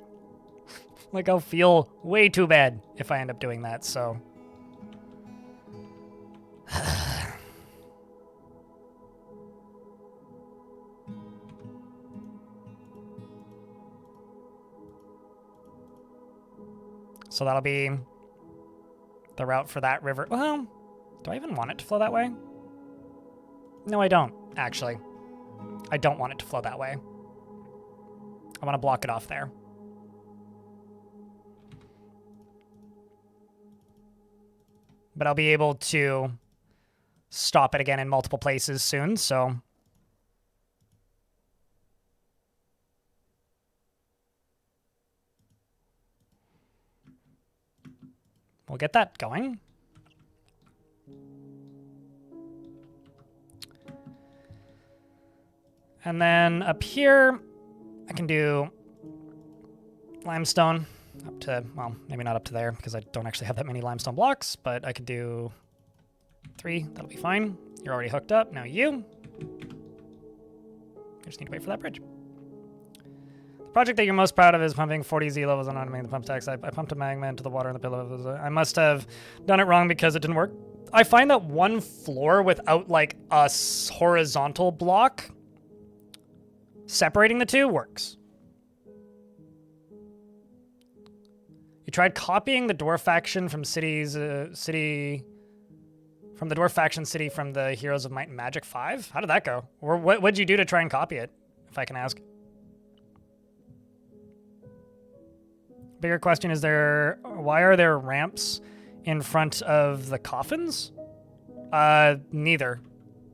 Like, I'll feel way too bad if I end up doing that, so. So that'll be the route for that river. Well, do I even want it to flow that way? No, I don't, actually. I don't want it to flow that way. I want to block it off there. But I'll be able to stop it again in multiple places soon, so. We'll get that going. And then up here, I can do limestone up to, well, maybe not up to there because I don't actually have that many limestone blocks, but I could do 3. That'll be fine. You're already hooked up. Now you. I just need to wait for that bridge. The project that you're most proud of is pumping 40 Z levels and automating the pump stacks. I pumped a magma into the water in the pillow. I must have done it wrong because it didn't work. I find that one floor without like a horizontal block separating the two works. You tried copying the dwarf faction from from the dwarf faction city from the Heroes of Might and Magic 5? How did that go? Or what'd you do to try and copy it, if I can ask? Bigger question is why are there ramps in front of the coffins? Neither.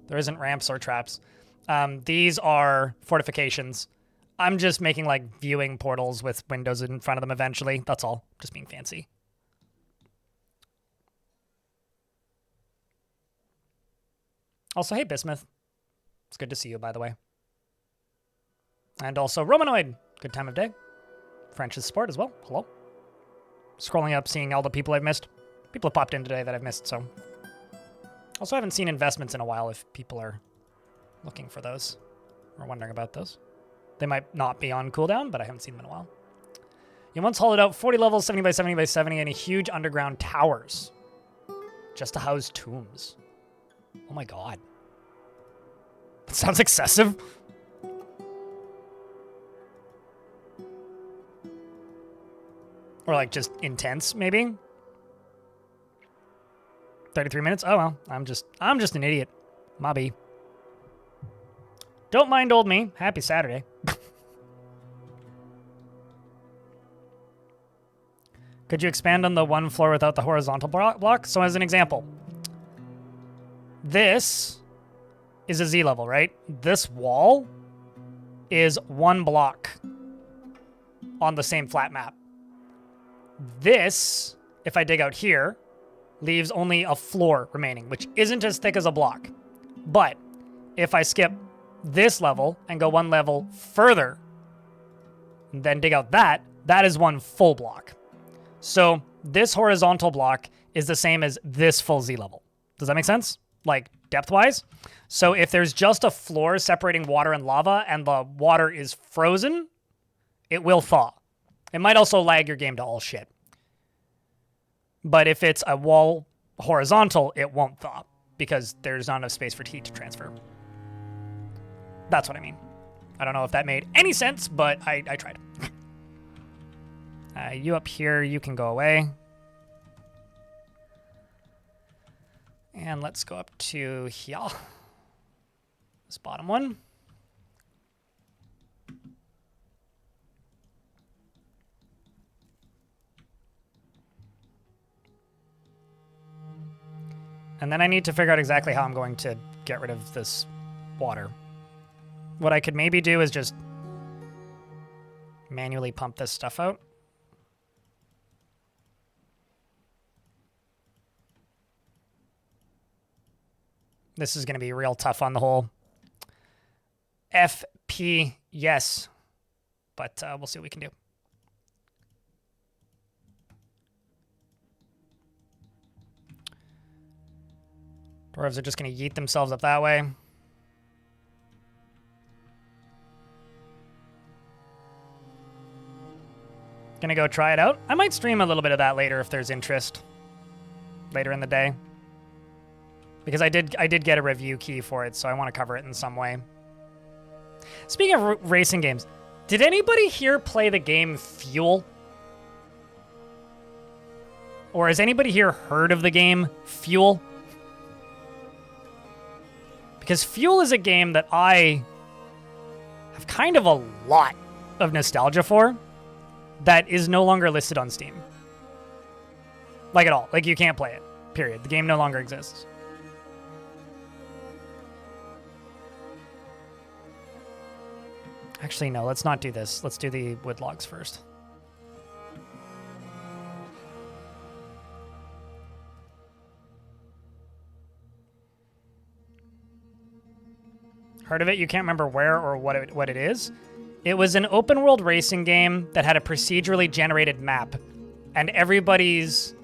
There isn't ramps or traps. These are fortifications. I'm just making like viewing portals with windows in front of them eventually. That's all. Just being fancy. Also, hey, Bismuth. It's good to see you, by the way. And also, Romanoid. Good time of day. French's support as well. Hello. Scrolling up, seeing all the people I've missed. People have popped in today that I've missed, so. Also, I haven't seen investments in a while if people are looking for those or wondering about those. They might not be on cooldown, but I haven't seen them in a while. You once hollowed out 40 levels, 70 by 70 by 70, and huge underground towers just to house tombs. Oh my god. That sounds excessive. Or like just intense, maybe? 33 minutes? Oh well, I'm just an idiot. Mobby. Don't mind old me. Happy Saturday. Could you expand on the one floor without the horizontal block? So as an example, this is a Z level, right? This wall is 1 block on the same flat map. This, if I dig out here, leaves only a floor remaining, which isn't as thick as a block. But if I skip this level and go 1 level further, and then dig out that is 1 full block. So this horizontal block is the same as this full Z level. Does that make sense? Like depth-wise? So if there's just a floor separating water and lava and the water is frozen, it will thaw. It might also lag your game to all shit. But if it's a wall horizontal, it won't thaw because there's not enough space for heat to transfer. That's what I mean. I don't know if that made any sense, but I tried. You up here, you can go away. And let's go up to here. This bottom one. And then I need to figure out exactly how I'm going to get rid of this water. What I could maybe do is just manually pump this stuff out. This is going to be real tough on the whole FP, yes. But we'll see what we can do. Dwarves are just going to yeet themselves up that way. Gonna go try it out. I might stream a little bit of that later if there's interest. Later in the day. Because I did get a review key for it, so I want to cover it in some way. Speaking of racing games, did anybody here play the game Fuel? Or has anybody here heard of the game Fuel? Because Fuel is a game that I have kind of a lot of nostalgia for that is no longer listed on Steam. Like at all. Like you can't play it. Period. The game no longer exists. Actually, no, let's not do this. Let's do the wood logs first. Heard of it? You can't remember where or what it is? It was an open world racing game that had a procedurally generated map, and everybody's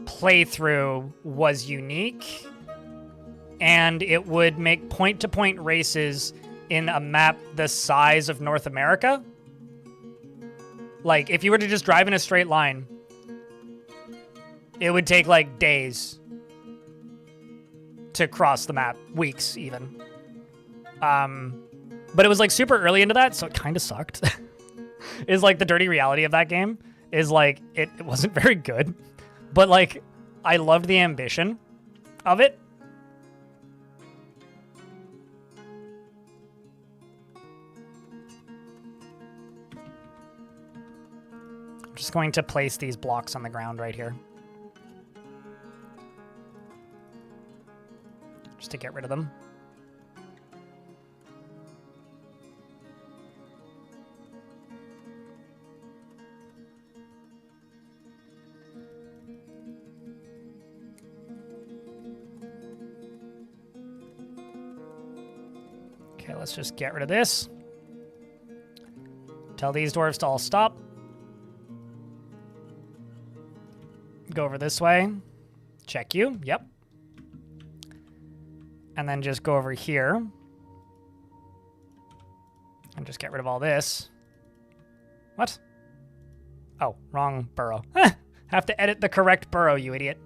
playthrough was unique, and it would make point-to-point races in a map the size of North America. Like, if you were to just drive in a straight line, it would take, like, days to cross the map. Weeks, even. But it was, like, super early into that, so it kind of sucked. Is, like, the dirty reality of that game is, like, it wasn't very good. But, like, I loved the ambition of it. I'm just going to place these blocks on the ground right here. Just to get rid of them. Okay, let's just get rid of this. Tell these dwarves to all stop. Go over this way. Check you. Yep. And then just go over here. And just get rid of all this. What? Oh, wrong burrow. Have to edit the correct burrow, you idiot.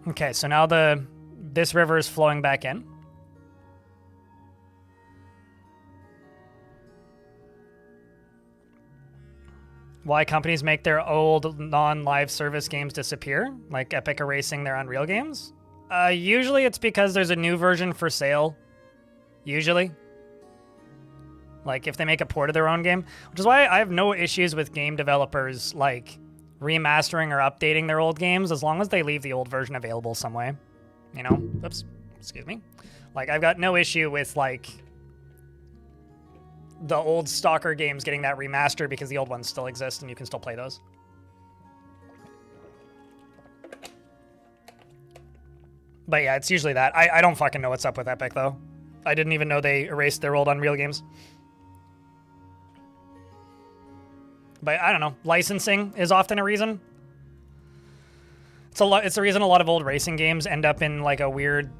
Okay, so now this river is flowing back in. Why companies make their old non-live service games disappear, like Epic erasing their Unreal games? Usually it's because there's a new version for sale. Usually. Like, if they make a port of their own game, which is why I have no issues with game developers, like, remastering or updating their old games as long as they leave the old version available some way. You know? Oops. Excuse me. Like, I've got no issue with, like, the old Stalker games getting that remaster because the old ones still exist and you can still play those. But yeah, it's usually that. I don't fucking know what's up with Epic, though. I didn't even know they erased their old Unreal games. But I don't know. Licensing is often a reason. It's the reason a lot of old racing games end up in like a weird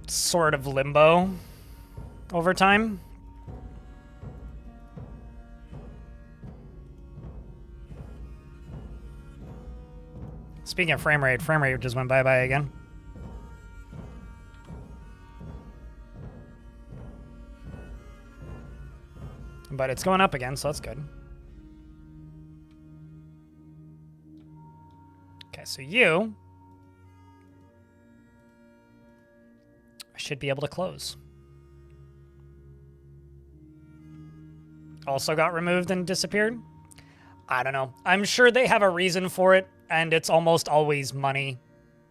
sort of limbo over time. Speaking of frame rate just went bye-bye again. But it's going up again, so that's good. Okay, so you should be able to close. Also got removed and disappeared? I don't know. I'm sure they have a reason for it, and it's almost always money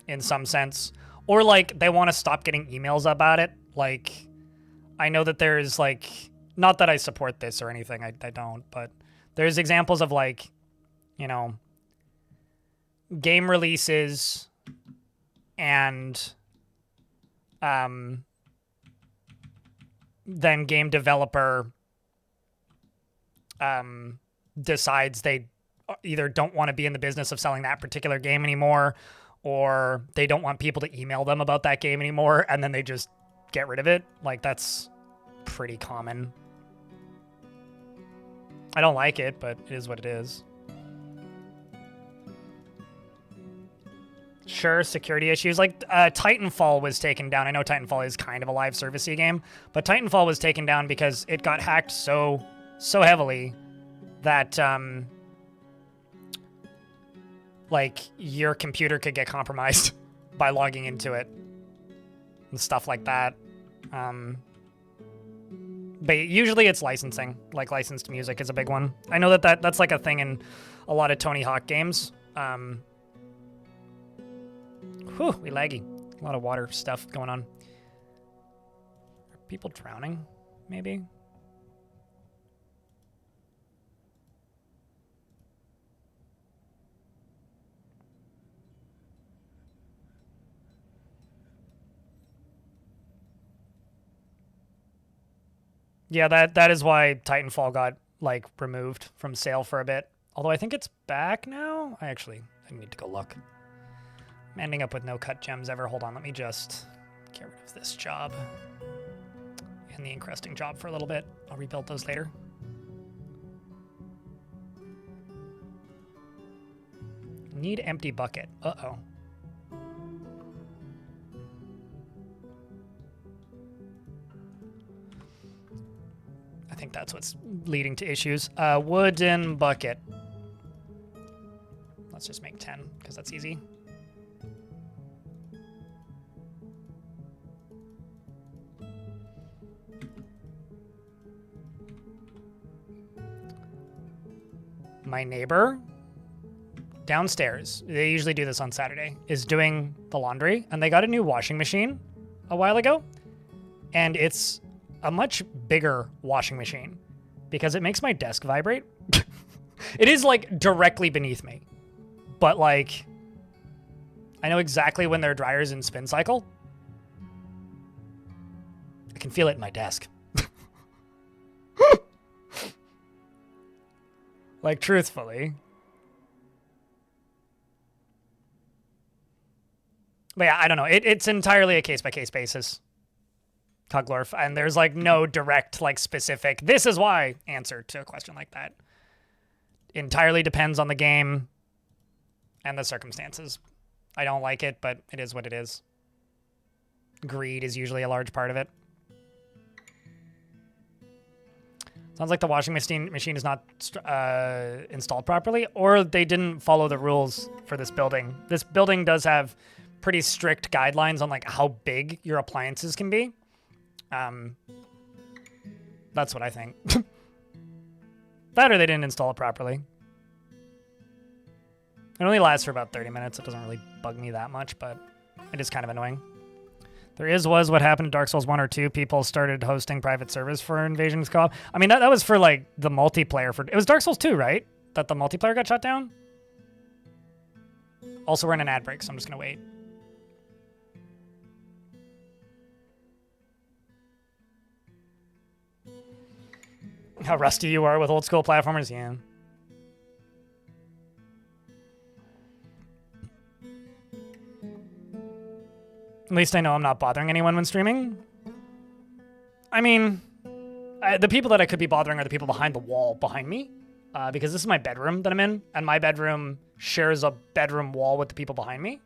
in some sense. Or, like, they want to stop getting emails about it. Like, I know that there's, like... Not that I support this or anything, I don't, but there's examples of, like, you know... game releases and then game developer decides they either don't want to be in the business of selling that particular game anymore, or they don't want people to email them about that game anymore, and then they just get rid of it. Like, that's pretty common. I don't like it, but it is what it is. Sure, security issues. Like, Titanfall was taken down. I know Titanfall is kind of a live servicey game, but Titanfall was taken down because it got hacked so heavily that, like, your computer could get compromised by logging into it and stuff like that. But usually it's licensing. Like, licensed music is a big one. I know that's like a thing in a lot of Tony Hawk games. Whew, we laggy. A lot of water stuff going on. Are people drowning, maybe? Yeah, that is why Titanfall got, like, removed from sale for a bit. Although I think it's back now. I need to go look. I'm ending up with no cut gems ever. Hold on, let me just get rid of this job and the encrusting job for a little bit. I'll rebuild those later. Need empty bucket. Uh-oh. I think that's what's leading to issues. Wooden bucket. Let's just make 10, because that's easy. My neighbor downstairs, they usually do this on Saturday, is doing the laundry, and they got a new washing machine a while ago, and it's a much bigger washing machine because it makes my desk vibrate. It is, like, directly beneath me, but, like, I know exactly when their dryer's in spin cycle. I can feel it in my desk. Like, truthfully. But yeah, I don't know. It's entirely a case-by-case basis. Dwarf, and there's, like, no direct, like, specific, this is why answer to a question like that. Entirely depends on the game and the circumstances. I don't like it, but it is what it is. Greed is usually a large part of it. Sounds like the washing machine is not installed properly, or they didn't follow the rules for this building. This building does have pretty strict guidelines on, like, how big your appliances can be. That's what I think. That or they didn't install it properly. It only lasts for about 30 minutes. It doesn't really bug me that much, but it is kind of annoying. Was what happened to Dark Souls 1 or 2. People started hosting private servers for Invasions Co-op. I mean, that was for, like, the multiplayer. It was Dark Souls 2, right? That the multiplayer got shut down? Also, we're in an ad break, so I'm just going to wait. How rusty you are with old school platformers? Yeah. At least I know I'm not bothering anyone when streaming. I mean, the people that I could be bothering are the people behind the wall behind me. Because this is my bedroom that I'm in, and my bedroom shares a bedroom wall with the people behind me.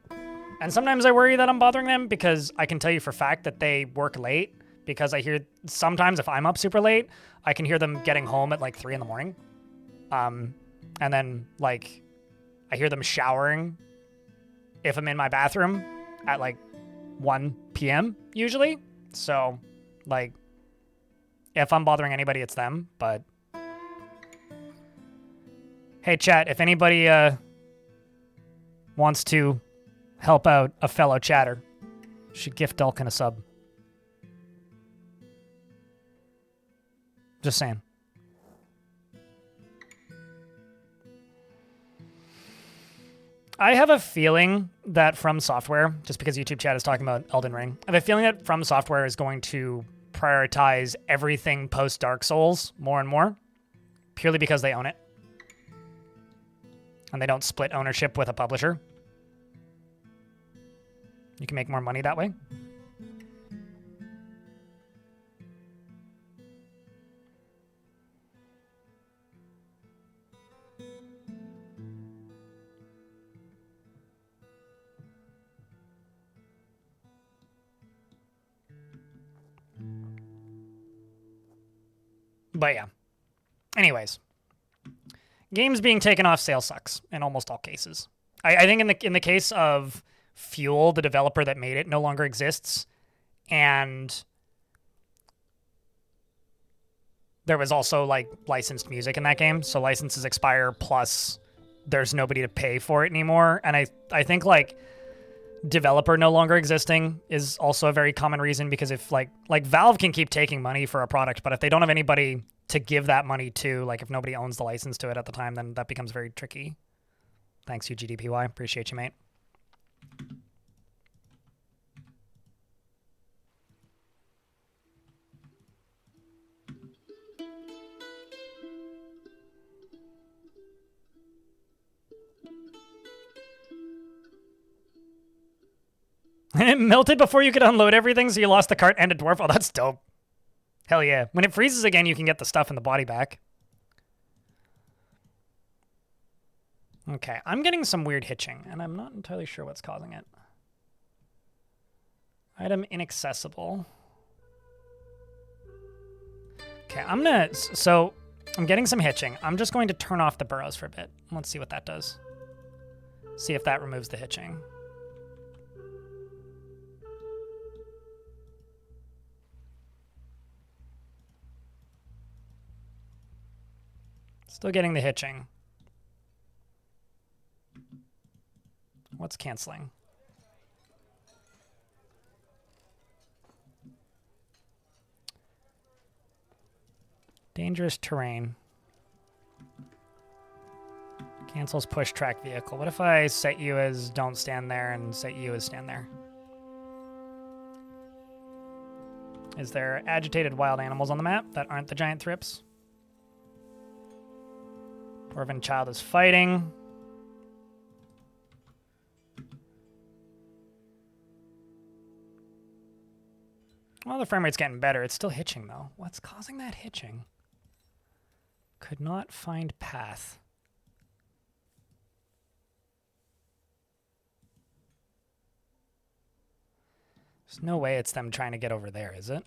And sometimes I worry that I'm bothering them because I can tell you for a fact that they work late, because I hear sometimes if I'm up super late, I can hear them getting home at like 3 in the morning. And then like I hear them showering if I'm in my bathroom at like 1 p.m. usually. So like if I'm bothering anybody, it's them. But hey, chat, if anybody wants to help out a fellow chatter, should gift Delkin a sub. Just saying. I have a feeling that From Software, just because YouTube chat is talking about Elden Ring, I have a feeling that From Software is going to prioritize everything post Dark Souls more and more, purely because they own it. And they don't split ownership with a publisher. You can make more money that way. But yeah. Anyways. Games being taken off sale sucks in almost all cases. I think in the case of Fuel, the developer that made it no longer exists. And there was also like licensed music in that game. So licenses expire, plus there's nobody to pay for it anymore. And I think like developer no longer existing is also a very common reason, because if like Valve can keep taking money for a product, but if they don't have anybody to give that money to, like if nobody owns the license to it at the time, then that becomes very tricky. Thanks, UGDPY. Appreciate you, mate. It melted before you could unload everything, so you lost the cart and a dwarf. Oh, that's dope. Hell yeah. When it freezes again, you can get the stuff in the body back. Okay, I'm getting some weird hitching, and I'm not entirely sure what's causing it. Item inaccessible. Okay, so I'm getting some hitching. I'm just going to turn off the burrows for a bit. Let's see what that does. See if that removes the hitching. Still getting the hitching. What's canceling? Dangerous terrain. Cancels push track vehicle. What if I set you as don't stand there and set you as stand there? Is there agitated wild animals on the map that aren't the giant thrips? Dwarven child is fighting. Well, the frame rate's getting better. It's still hitching, though. What's causing that hitching? Could not find path. There's no way it's them trying to get over there, is it?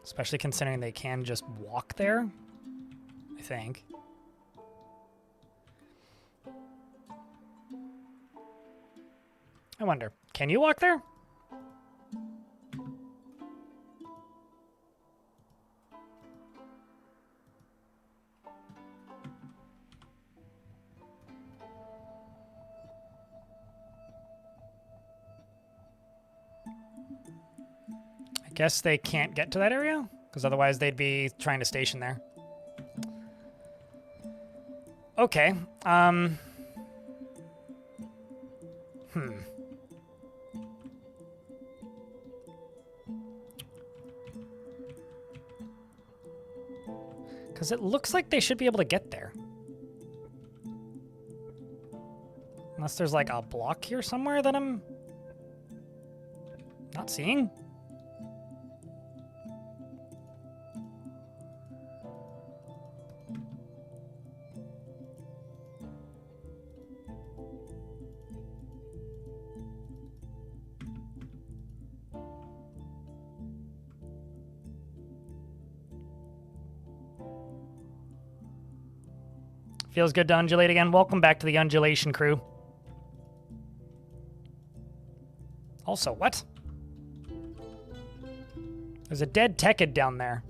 Especially considering they can just walk there, I think. I wonder, can you walk there? Guess they can't get to that area? Because otherwise they'd be trying to station there. Okay. Because it looks like they should be able to get there. Unless there's like a block here somewhere that I'm not seeing. Feels good to undulate again. Welcome back to the undulation crew. Also, what? There's a dead Tekid down there.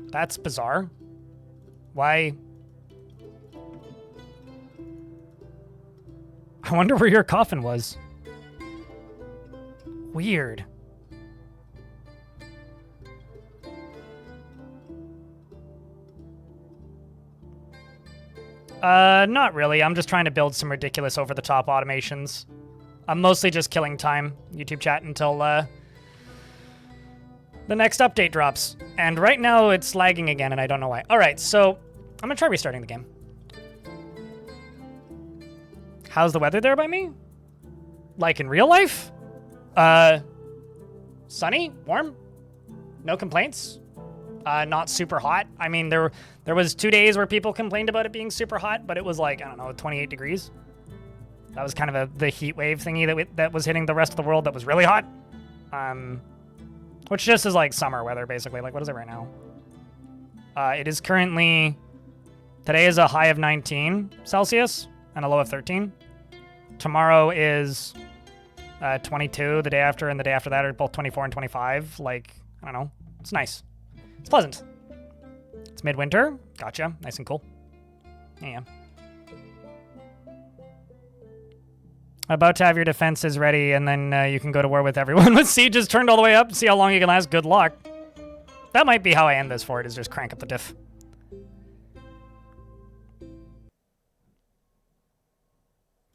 That's bizarre. Why? I wonder where your coffin was. Weird. Not really. I'm just trying to build some ridiculous over-the-top automations. I'm mostly just killing time, YouTube chat, until, the next update drops. And right now, it's lagging again, and I don't know why. Alright, so I'm gonna try restarting the game. How's the weather there by me? Like in real life? Sunny? Warm? No complaints? Not super hot. I mean, there was 2 days where people complained about it being super hot, but it was like, I don't know, 28 degrees. That was kind of the heat wave thingy that was hitting the rest of the world that was really hot. Which just is like summer weather, basically. Like, what is it right now? It is currently... Today is a high of 19 Celsius and a low of 13. Tomorrow is 22. The day after and the day after that are both 24 and 25. Like, I don't know. It's nice. It's pleasant. It's midwinter. Gotcha. Nice and cool. Yeah. About to have your defenses ready, and then you can go to war with everyone. With sieges turned all the way up, see how long you can last. Good luck. That might be how I end this for it, is just crank up the diff.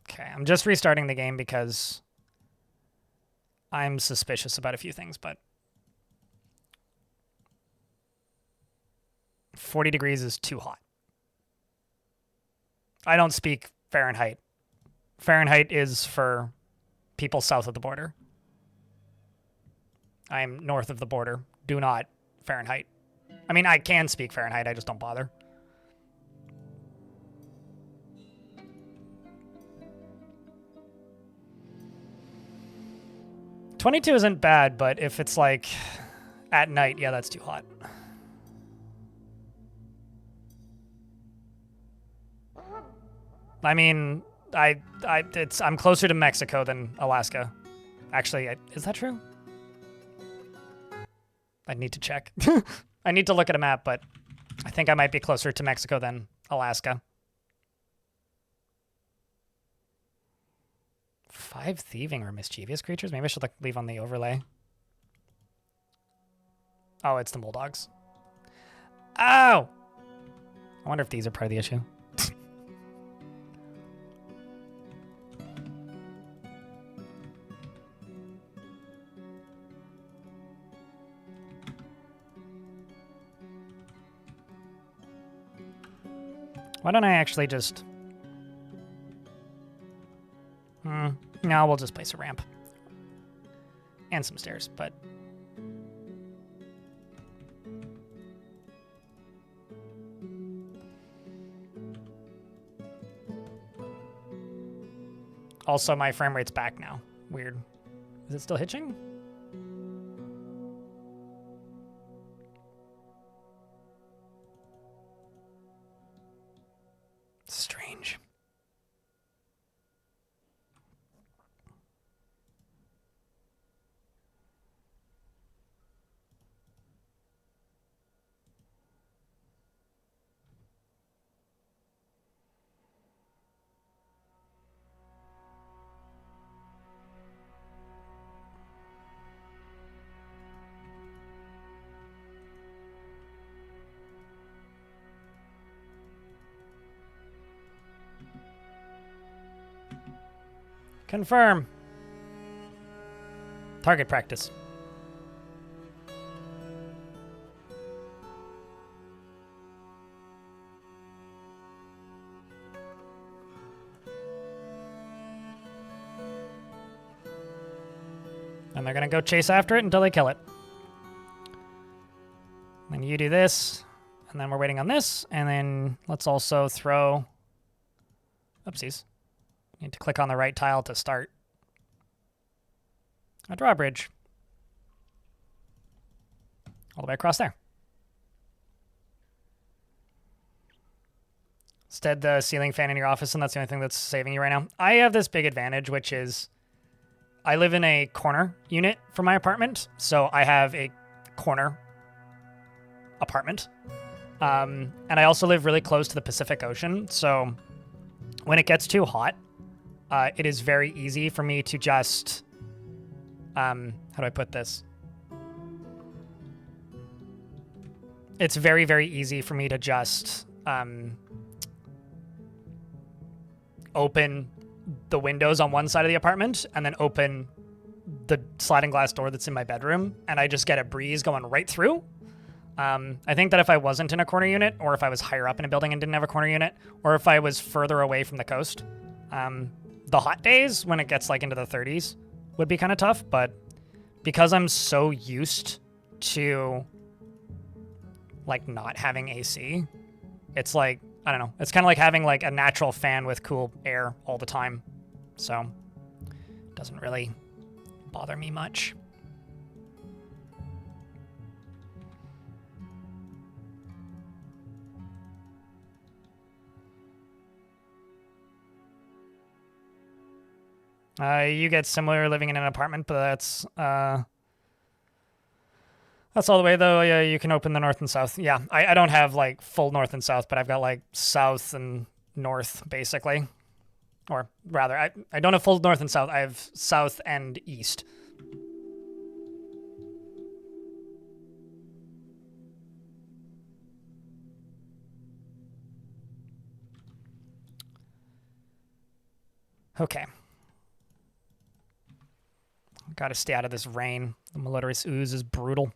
Okay, I'm just restarting the game because I'm suspicious about a few things, but 40 degrees is too hot. I don't speak Fahrenheit. Fahrenheit is for people south of the border. I'm north of the border. Do not Fahrenheit. I mean, I can speak Fahrenheit, I just don't bother. $22 isn't bad, but if it's like at night, yeah, that's too hot. I mean, I'm closer to Mexico than Alaska. Actually, is that true? I need to check. I need to look at a map, but I think I might be closer to Mexico than Alaska. 5 thieving or mischievous creatures? Maybe I should leave on the overlay. Oh, it's the Molddogs. Ow! I wonder if these are part of the issue. Why don't I actually just... No, we'll just place a ramp. And some stairs, but... Also, my frame rate's back now. Weird. Is it still hitching? Strange. Confirm. Target practice. And they're going to go chase after it until they kill it. Then you do this, and then we're waiting on this, and then let's also throw... Oopsies. Need to click on the right tile to start a drawbridge. All the way across there. Instead, the ceiling fan in your office, and that's the only thing that's saving you right now. I have this big advantage, which is I live in a corner unit for my apartment, so I have a corner apartment. And I also live really close to the Pacific Ocean, so when it gets too hot, it is very easy for me to just, how do I put this? It's very, very easy for me to just open the windows on one side of the apartment and then open the sliding glass door that's in my bedroom, and I just get a breeze going right through. I think that if I wasn't in a corner unit, or if I was higher up in a building and didn't have a corner unit, or if I was further away from the coast, the hot days when it gets like into the 30s would be kind of tough. But because I'm so used to like not having AC, it's like, I don't know, it's kind of like having like a natural fan with cool air all the time. So it doesn't really bother me much. You get similar living in an apartment, but that's all the way, though. Yeah, you can open the north and south. Yeah, I don't have, like, full north and south, but I've got, like, south and north, basically. Or, rather, I don't have full north and south. I have south and east. Okay. Gotta stay out of this rain. The malodorous ooze is brutal.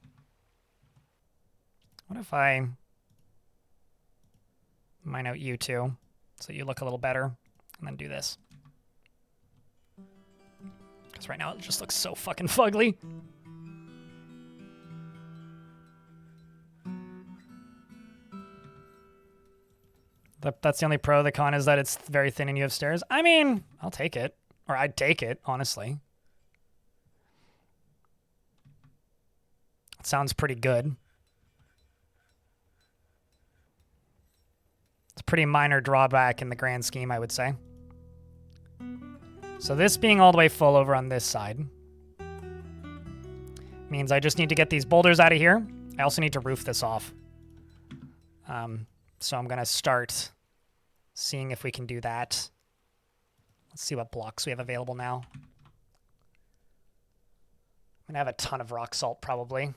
What if I mine out you two so you look a little better, and then do this? Because right now it just looks so fucking fugly. That's the only pro. The con is that it's very thin and you have stairs. I mean, I'll take it. Or I'd take it, honestly. Sounds pretty good. It's a pretty minor drawback in the grand scheme, I would say. So this being all the way full over on this side means I just need to get these boulders out of here. I also need to roof this off. So I'm going to start seeing if we can do that. Let's see what blocks we have available now. I'm going to have a ton of rock salt, probably.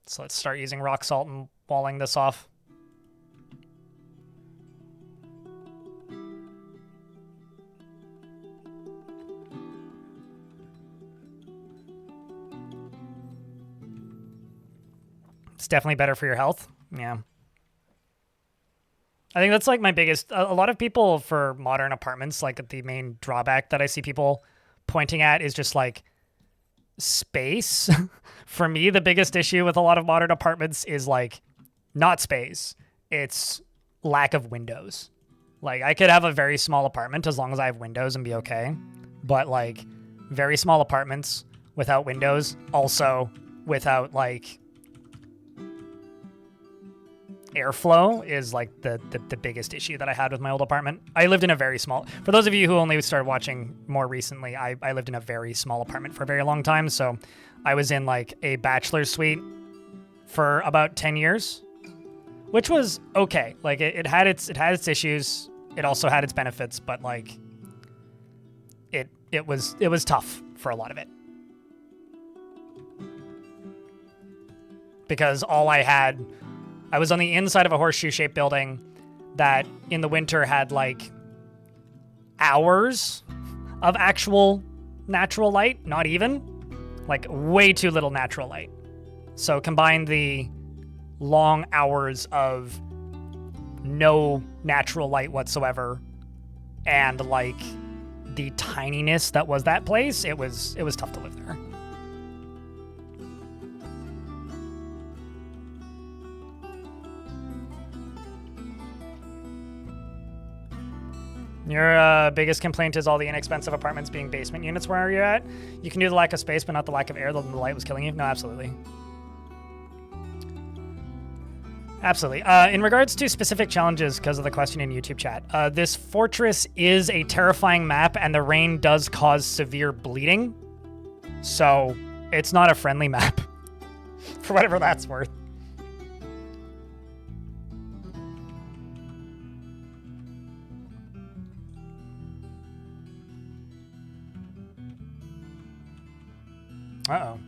So let's start using rock salt and walling this off. It's definitely better for your health. Yeah. I think that's like my biggest... A lot of people for modern apartments, like the main drawback that I see people pointing at is just like space. For me, the biggest issue with a lot of modern apartments is like not space. It's lack of windows. Like I could have a very small apartment as long as I have windows and be okay. But like very small apartments without windows, also without like airflow is like the biggest issue that I had with my old apartment. I lived in a very small, for those of you who only started watching more recently, I lived in a very small apartment for a very long time. So I was in like a bachelor's suite for about 10 years, which was okay. Like it had its issues. It also had its benefits, but like it was tough for a lot of it. Because all I was on the inside of a horseshoe-shaped building that in the winter had like hours of actual natural light, not even. Like, way too little natural light. So combine the long hours of no natural light whatsoever and, like, the tininess that was that place, it was tough to live there. Your biggest complaint is all the inexpensive apartments being basement units where you're at. You can do the lack of space, but not the lack of air. The light was killing you. No, absolutely. Absolutely. In regards to specific challenges, because of the question in YouTube chat, this fortress is a terrifying map, and the rain does cause severe bleeding. So it's not a friendly map, for whatever that's worth. Uh-oh.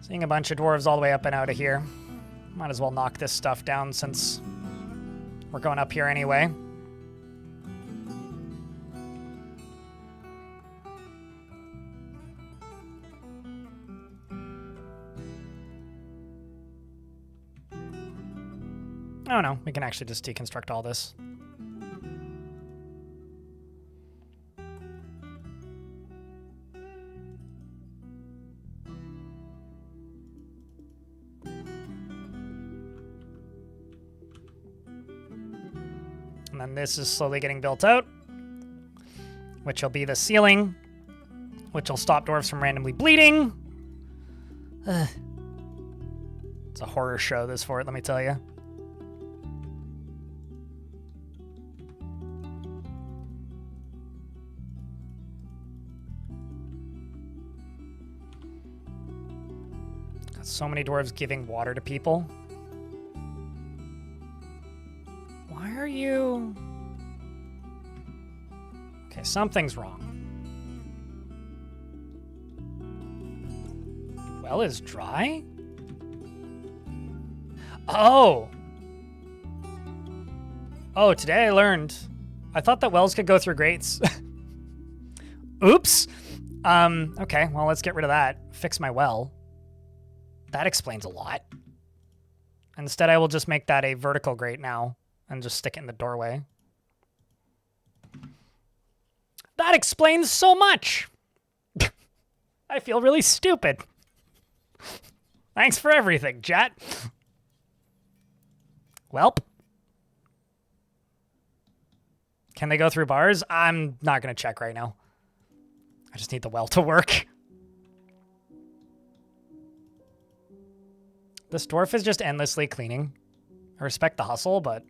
Seeing a bunch of dwarves all the way up and out of here. Might as well knock this stuff down since we're going up here anyway. Oh no, we can actually just deconstruct all this. And then this is slowly getting built out, which will be the ceiling, which will stop dwarves from randomly bleeding. It's a horror show, this fort, let me tell you. Got so many dwarves giving water to people. Why are you... Okay, something's wrong. Well is dry? Oh! Oh, today I learned. I thought that wells could go through grates. Oops! Okay, well, let's get rid of that. Fix my well. That explains a lot. Instead, I will just make that a vertical grate now and just stick it in the doorway. That explains so much! I feel really stupid. Thanks for everything, chat. Welp. Can they go through bars? I'm not going to check right now. I just need the well to work. This dwarf is just endlessly cleaning. I respect the hustle, but...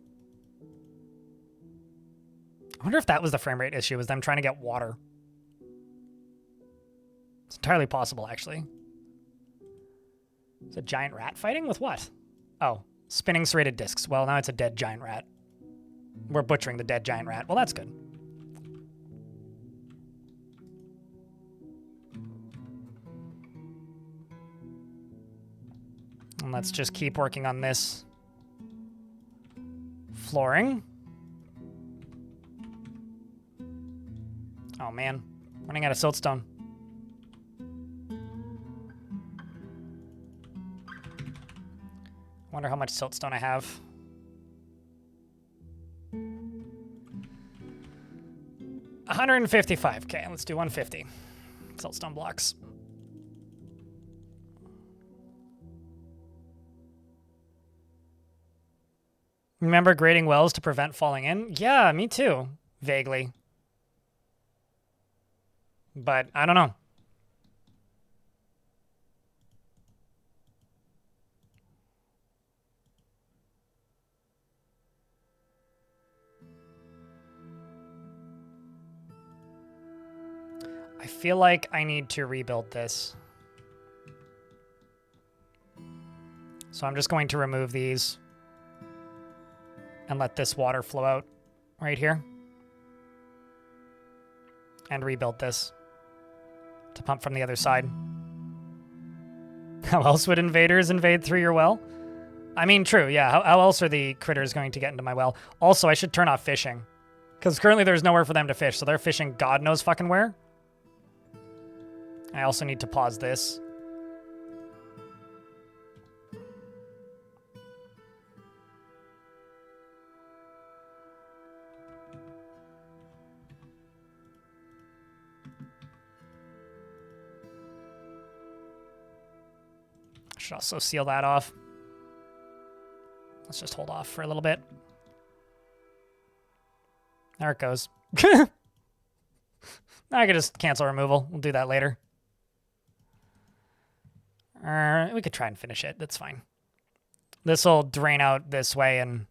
I wonder if that was the frame rate issue, was them trying to get water. It's entirely possible, actually. Is a giant rat fighting? With what? Oh, spinning serrated discs. Well, now it's a dead giant rat. We're butchering the dead giant rat. Well, that's good. And let's just keep working on this flooring. Oh man, running out of siltstone. Wonder how much siltstone I have. $155. Okay, let's do 150 siltstone blocks. Remember grading wells to prevent falling in? Yeah, me too. Vaguely. But I don't know. I feel like I need to rebuild this. So I'm just going to remove these and let this water flow out right here. And rebuild this to pump from the other side. How else would invaders invade through your well? I mean, true, yeah. How else are the critters going to get into my well? Also, I should turn off fishing. Because currently there's nowhere for them to fish, so they're fishing God knows fucking where. I also need to pause this. Should also seal that off. Let's just hold off for a little bit. There it goes. I could just cancel removal. We'll do that later. We could try and finish it. That's fine. This will drain out this way and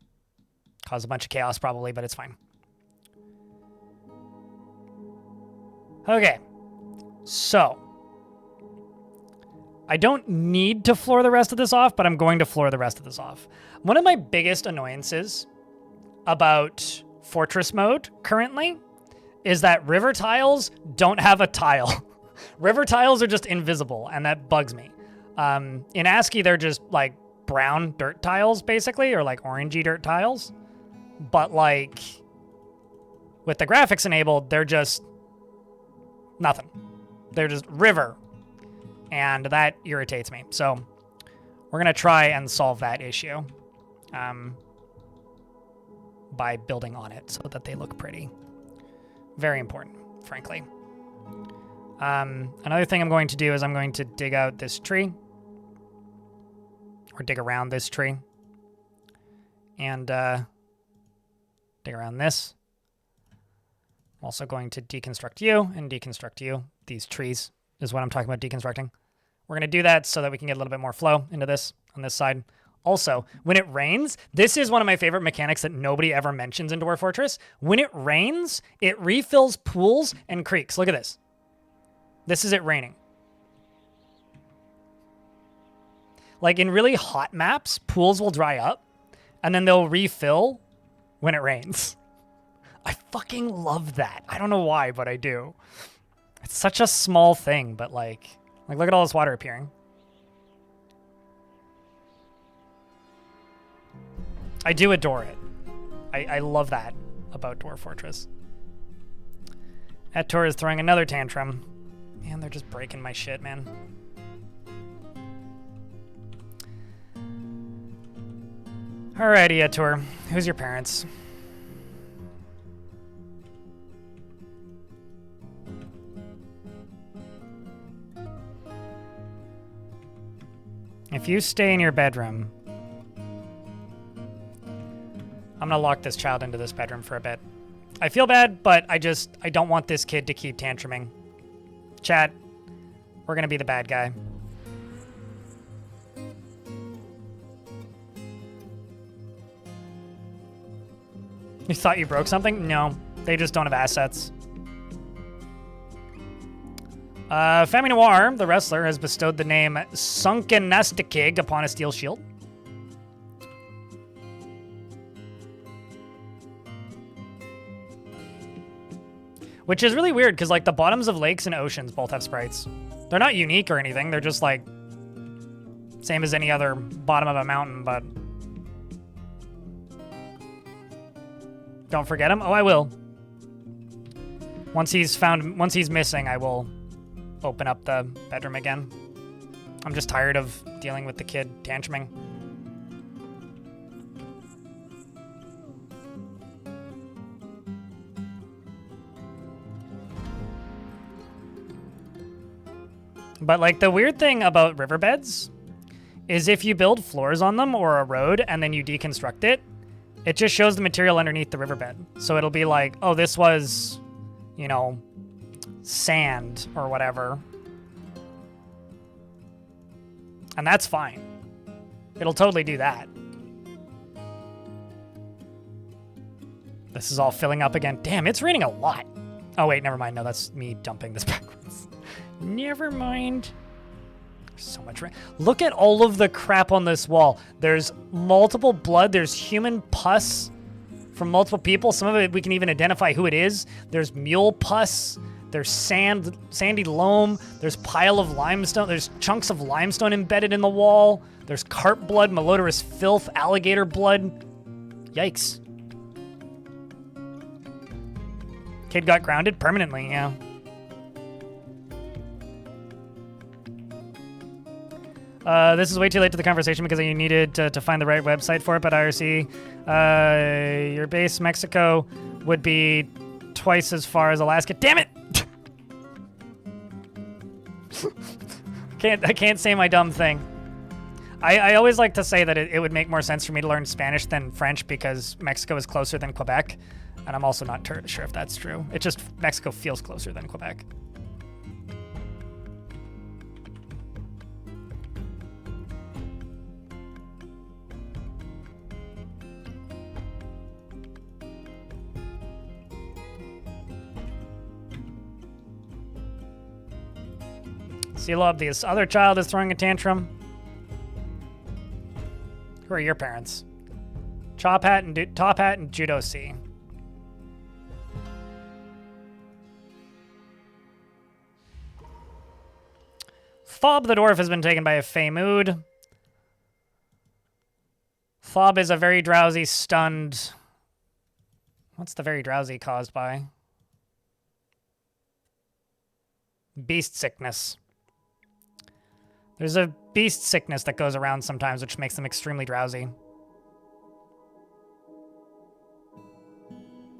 cause a bunch of chaos probably, but it's fine. Okay. So. I don't need to floor the rest of this off, but I'm going to floor the rest of this off. One of my biggest annoyances about Fortress mode currently is that river tiles don't have a tile. River tiles are just invisible, and that bugs me. In ASCII, they're just like brown dirt tiles, basically, or like orangey dirt tiles. But like with the graphics enabled, they're just nothing. They're just river. And that irritates me. So we're going to try and solve that issue by building on it so that they look pretty. Very important, frankly. Another thing I'm going to do is I'm going to dig out this tree. Or dig around this tree. And dig around this. I'm also going to deconstruct you and deconstruct you. These trees is what I'm talking about deconstructing. We're going to do that so that we can get a little bit more flow into this on this side. Also, when it rains, this is one of my favorite mechanics that nobody ever mentions in Dwarf Fortress. When it rains, it refills pools and creeks. Look at this. This is it raining. Like in really hot maps, pools will dry up and then they'll refill when it rains. I fucking love that. I don't know why, but I do. It's such a small thing, but like look at all this water appearing. I do adore it. I love that about Dwarf Fortress. Etor is throwing another tantrum. Man, they're just breaking my shit, man. Alrighty, Etor. Who's your parents? If you stay in your bedroom, I'm gonna lock this child into this bedroom for a bit. I feel bad, but I don't want this kid to keep tantruming. Chat, we're gonna be the bad guy. You thought you broke something? No, they just don't have assets. Femi Noir, the wrestler, has bestowed the name Sunken Nastikig upon a steel shield. Which is really weird, because like the bottoms of lakes and oceans both have sprites. They're not unique or anything, they're just like same as any other bottom of a mountain, but don't forget him. Oh, I will. Once he's missing, I will open up the bedroom again. I'm just tired of dealing with the kid tantruming. But like the weird thing about riverbeds is if you build floors on them or a road and then you deconstruct it, it just shows the material underneath the riverbed. So it'll be like, oh, this was, you know, sand or whatever. And that's fine. It'll totally do that. This is all filling up again. Damn, it's raining a lot. Oh, wait, never mind. No, that's me dumping this backwards. Never mind. There's so much rain. Look at all of the crap on this wall. There's multiple blood. There's human pus from multiple people. Some of it we can even identify who it is. There's mule pus. There's sandy loam. There's pile of limestone. There's chunks of limestone embedded in the wall. There's carp blood, malodorous filth, alligator blood. Yikes. Kid got grounded permanently, yeah. This is way too late to the conversation because you needed to find the right website for it, but IRC, your base Mexico would be twice as far as Alaska. Damn it! I can't say my dumb thing. I always like to say that it would make more sense for me to learn Spanish than French because Mexico is closer than Quebec, and I'm also not sure if that's true. It just, Mexico feels closer than Quebec. Seal this other child is throwing a tantrum. Who are your parents? Top Hat and Judo C. Fob the Dwarf has been taken by a Fey mood. Fob is a very drowsy, stunned... What's the very drowsy caused by? Beast sickness. There's a beast sickness that goes around sometimes, which makes them extremely drowsy.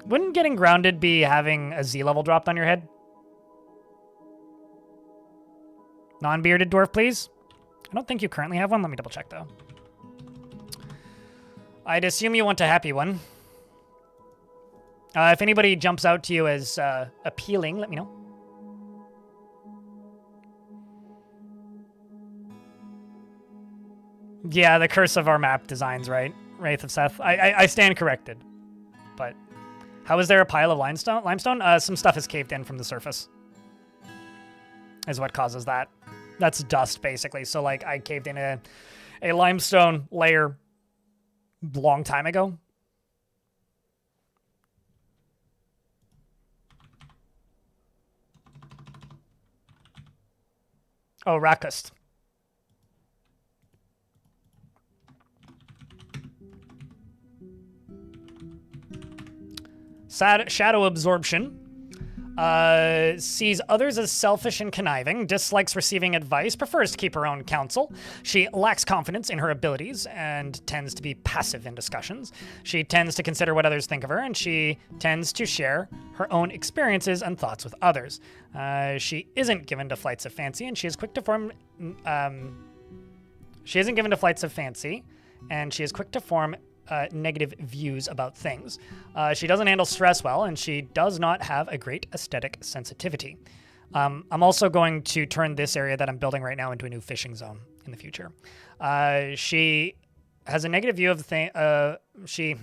Wouldn't getting grounded be having a Z level dropped on your head? Non-bearded dwarf, please. I don't think you currently have one. Let me double check, though. I'd assume you want a happy one. If anybody jumps out to you as appealing, let me know. Yeah, the curse of our map designs, right? Wraith of Seth. I stand corrected. But how is there a pile of limestone? Some stuff has caved in from the surface. Is what causes that. That's dust, basically. So, like, I caved in a limestone layer long time ago. Oh, Rakust. Shadow absorption. Sees others as selfish and conniving, dislikes receiving advice, prefers to keep her own counsel. She lacks confidence in her abilities and tends to be passive in discussions. She tends to consider what others think of her, and she tends to share her own experiences and thoughts with others. She isn't given to flights of fancy, and she is quick to form... she isn't given to flights of fancy, and she is quick to form negative views about things. She doesn't handle stress well, and she does not have a great aesthetic sensitivity. I'm also going to turn this area that I'm building right now into a new fishing zone in the future. She has a negative view of the thing. She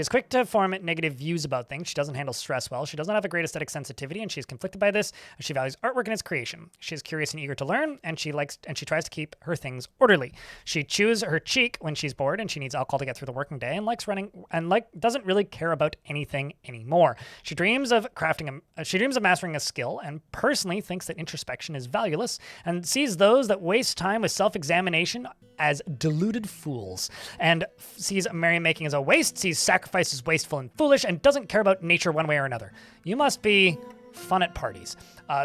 is quick to form negative views about things. She doesn't handle stress well. She doesn't have a great aesthetic sensitivity, and she is conflicted by this. She values artwork and its creation. She is curious and eager to learn, and she tries to keep her things orderly. She chews her cheek when she's bored, and she needs alcohol to get through the working day, and doesn't really care about anything anymore. She dreams of mastering a skill, and personally thinks that introspection is valueless, and sees those that waste time with self-examination as deluded fools, and sees merrymaking as a waste, sees sacrifice as wasteful and foolish, and doesn't care about nature one way or another. You must be fun at parties.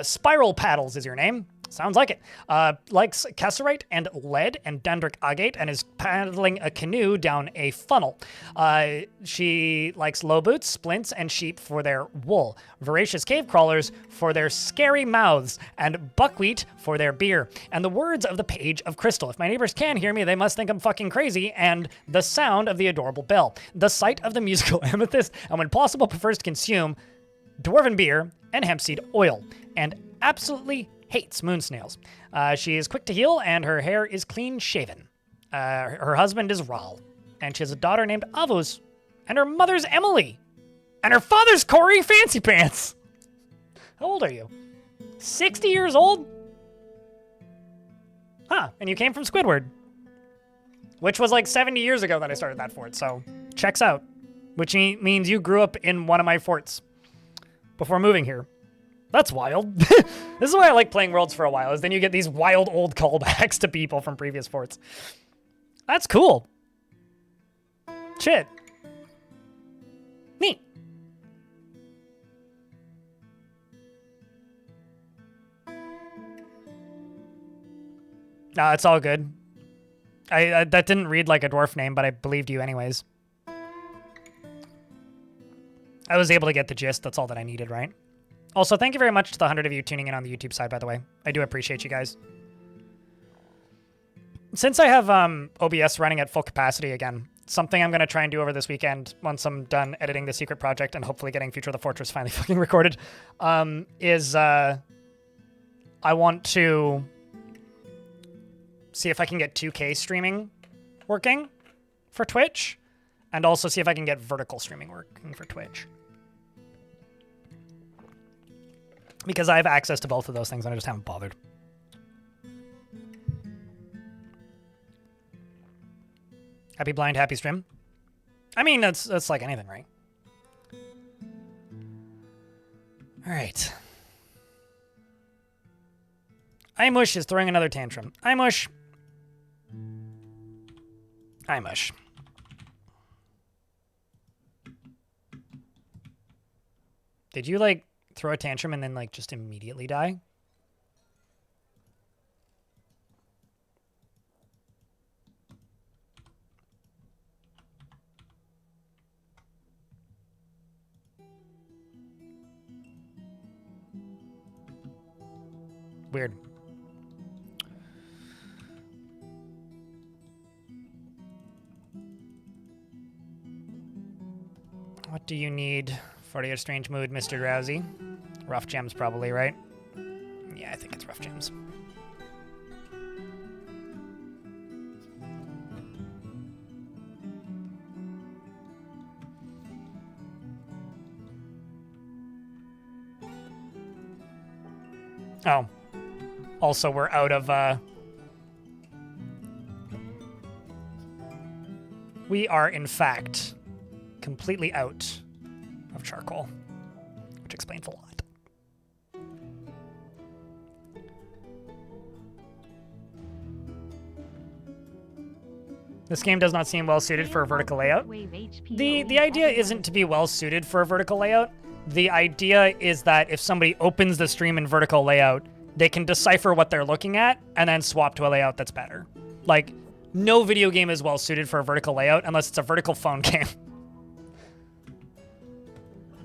Spiral Paddles is your name. Sounds like it. Likes Kesserite and lead and dendric agate, and is paddling a canoe down a funnel. She likes low boots, splints, and sheep for their wool. Voracious cave crawlers for their scary mouths, and buckwheat for their beer. And the words of the Page of Crystal. If my neighbors can hear me, they must think I'm fucking crazy. And the sound of the adorable bell. The sight of the musical amethyst, and when possible prefers to consume dwarven beer and hemp seed oil. And absolutely hates moon snails. She is quick to heal, and her hair is clean shaven. Her husband is Ral, and she has a daughter named Avuz, and her mother's Emily, and her father's Corey Fancy Pants. How old are you? 60 years old? Huh, and you came from Squidward, which was like 70 years ago that I started that fort, so checks out. Which means you grew up in one of my forts before moving here. That's wild. This is why I like playing Worlds for a while, is then you get these wild old callbacks to people from previous forts. That's cool. Shit. Neat. Nah, it's all good. I that didn't read like a dwarf name, but I believed you anyways. I was able to get the gist. That's all that I needed, right? Also, thank you very much to the 100 of you tuning in on the YouTube side, by the way. I do appreciate you guys. Since I have OBS running at full capacity again, something I'm going to try and do over this weekend once I'm done editing the secret project and hopefully getting Future of the Fortress finally fucking recorded, is I want to see if I can get 2K streaming working for Twitch, and also see if I can get vertical streaming working for Twitch. Because I have access to both of those things and I just haven't bothered. Happy blind, happy stream. I mean, that's like anything, right? All right. Imush is throwing another tantrum. Imush. Imush. Did you, like, throw a tantrum and then, like, just immediately die? Weird. What do you need for your strange mood, Mr. Drowsy? Rough gems, probably, right? Yeah, I think it's rough gems. Oh. Also, we're out of, we are, in fact, completely out of charcoal, which explains a lot. This game does not seem well suited for a vertical layout. The idea isn't to be well suited for a vertical layout. The idea is that if somebody opens the stream in vertical layout, they can decipher what they're looking at and then swap to a layout that's better. Like, no video game is well suited for a vertical layout unless it's a vertical phone game.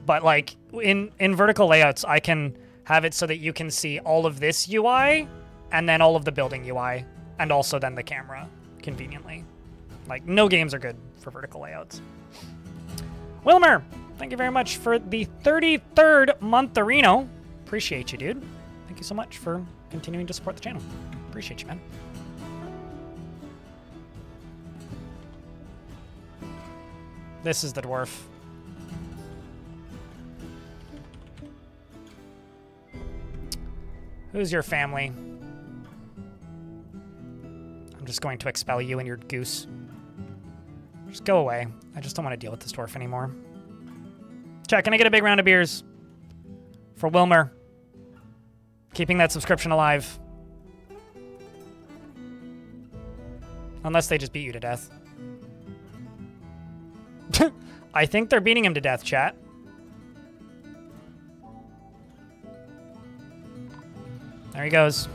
But like in vertical layouts, I can have it so that you can see all of this UI and then all of the building UI and also then the camera conveniently. Like, no games are good for vertical layouts. Wilmer, thank you very much for the 33rd month-arino. Appreciate you, dude. Thank you so much for continuing to support the channel. Appreciate you, man. This is the dwarf. Who's your family? I'm just going to expel you and your goose. Just go away. I just don't want to deal with this dwarf anymore. Chat, can I get a big round of beers? For Wilmer. Keeping that subscription alive. Unless they just beat you to death. I think they're beating him to death, chat. There he goes.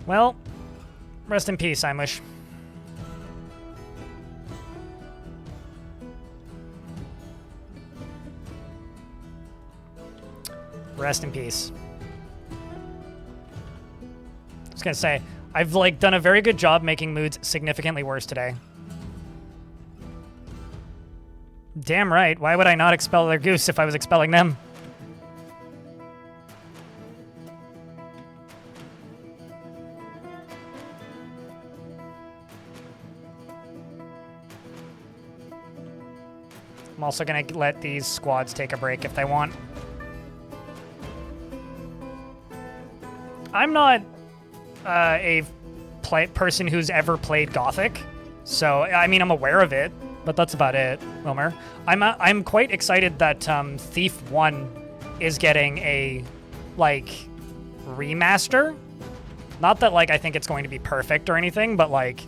Well, rest in peace, Imush. Rest in peace. I was gonna say, I've like done a very good job making moods significantly worse today. Damn right. Why would I not expel their goose if I was expelling them? I'm also gonna let these squads take a break if they want. I'm not a person who's ever played Gothic, so I mean I'm aware of it, but that's about it, Wilmer. I'm quite excited that Thief 1 is getting a like remaster. Not that like I think it's going to be perfect or anything, but like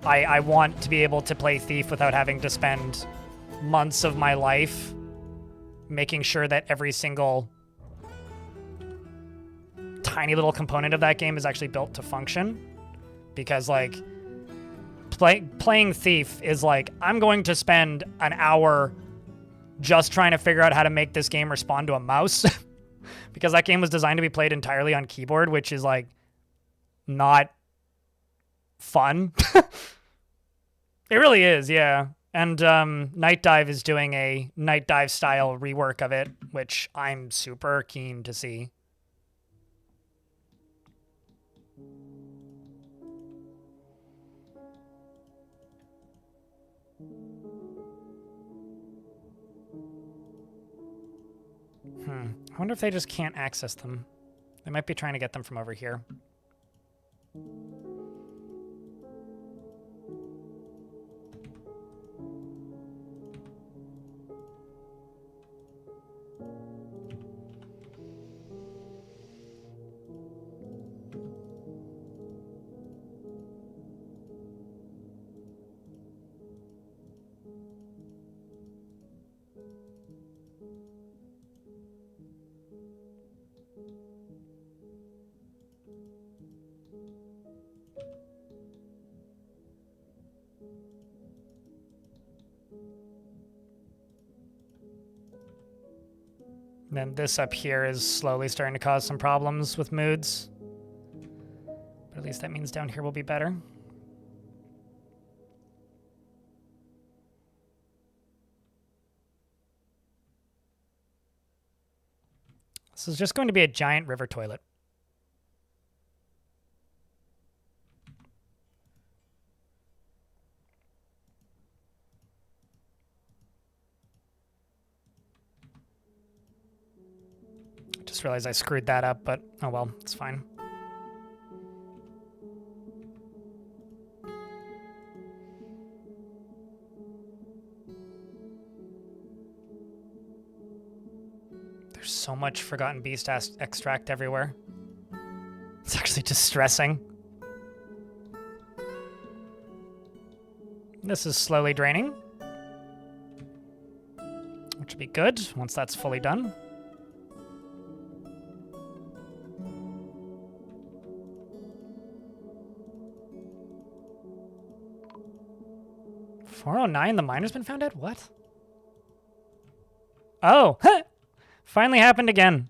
I want to be able to play Thief without having to spend months of my life making sure that every single tiny little component of that game is actually built to function. Because, like, playing Thief is like, I'm going to spend an hour just trying to figure out how to make this game respond to a mouse. Because that game was designed to be played entirely on keyboard, which is, like, not fun. It really is, yeah. And Night Dive is doing a Night Dive style rework of it, which I'm super keen to see. I wonder if they just can't access them. They might be trying to get them from over here. Then this up here is slowly starting to cause some problems with moods. But at least that means down here will be better. This is just going to be a giant river toilet. Just realized I screwed that up, but oh well, it's fine. There's so much Forgotten Beast extract everywhere. It's actually distressing. This is slowly draining, which will be good once that's fully done. .409, the miner's been found at? What? Oh, finally happened again.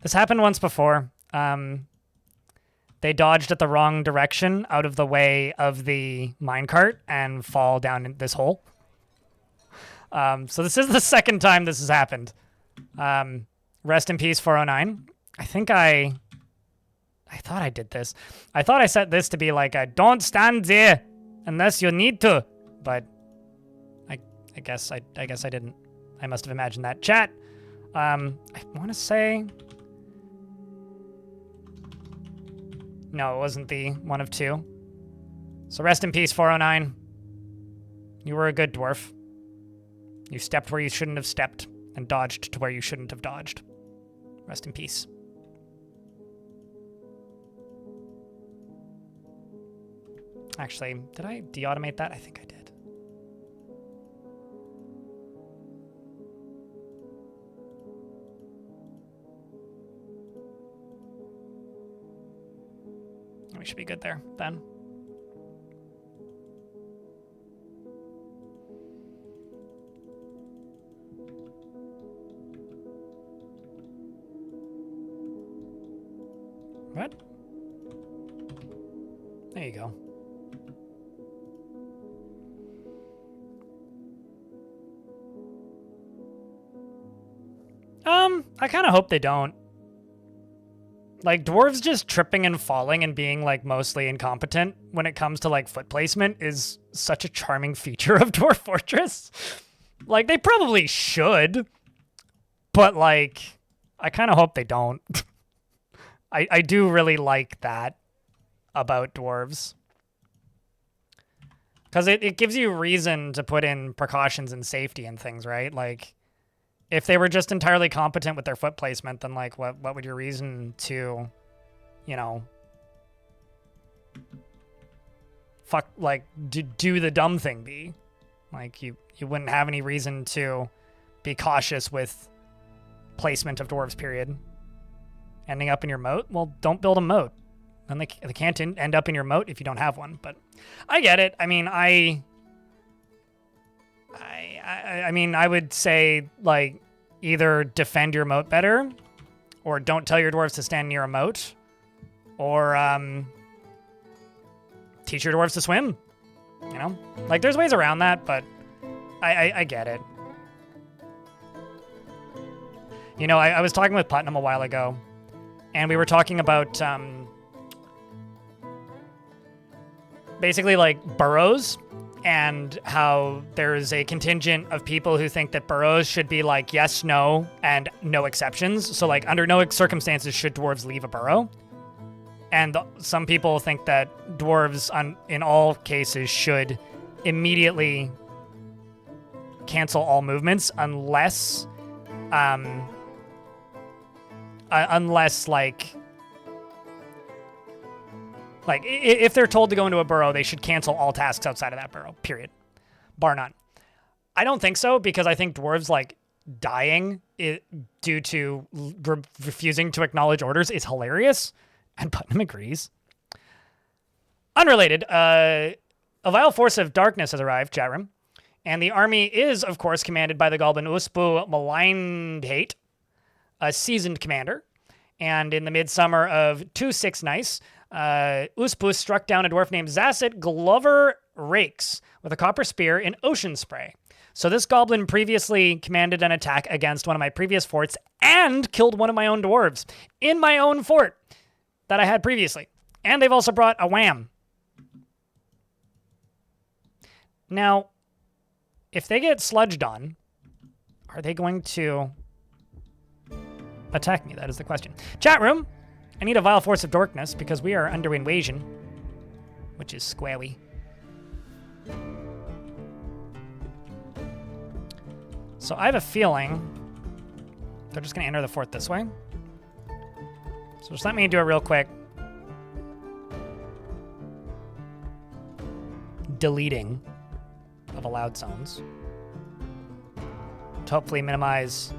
This happened once before. They dodged at the wrong direction out of the way of the minecart and fall down in this hole. So this is the second time this has happened. Rest in peace, 409. I thought I did this. I thought I set this to be like a don't stand there unless you need to, but I guess I didn't. I must have imagined that. Chat. I want to say no, it wasn't the one of two. So rest in peace, 409. You were a good dwarf. You stepped where you shouldn't have stepped and dodged to where you shouldn't have dodged. Rest in peace. Actually, did I de-automate that? I think I did. We should be good there, then. What? There you go. I kind of hope they don't. Like, dwarves just tripping and falling and being, like, mostly incompetent when it comes to, like, foot placement is such a charming feature of Dwarf Fortress. Like, they probably should, but, like, I kind of hope they don't. I do really like that about dwarves. Because it gives you reason to put in precautions and safety and things, right? Like, if they were just entirely competent with their foot placement, then, like, what would your reason to, you know, do the dumb thing be? Like, you wouldn't have any reason to be cautious with placement of dwarves, period. ending up in your moat. Well, don't build a moat. Then they can't end up in your moat if you don't have one. But I get it. I mean, I mean, I would say, like, either defend your moat better, or don't tell your dwarves to stand near a moat, or teach your dwarves to swim. You know? Like, there's ways around that, but I get it. You know, I was talking with Putnam a while ago, and we were talking about basically, like, burrows, and how there's a contingent of people who think that burrows should be like yes, no, and no exceptions. So, like, under no circumstances should dwarves leave a burrow. And some people think that dwarves, in all cases, should immediately cancel all movements unless, like, if they're told to go into a burrow, they should cancel all tasks outside of that burrow, period. Bar none. I don't think so, because I think dwarves, like, dying due to refusing to acknowledge orders is hilarious, and Putnam agrees. Unrelated, a vile force of darkness has arrived, chat room, and the army is, of course, commanded by the goblin Uspu Malignhate, a seasoned commander, and in the midsummer of 26 Nice, Uspus struck down a dwarf named Zasset Glover Rakes with a copper spear in Ocean Spray. So this goblin previously commanded an attack against one of my previous forts and killed one of my own dwarves in my own fort that I had previously. And they've also brought a wham. Now, if they get sludged on, are they going to attack me? That is the question. Chat room! I need a vile force of darkness because we are under invasion, which is squawy. So I have a feeling they're just going to enter the fort this way. So just let me do a real quick deleting of allowed zones to hopefully minimize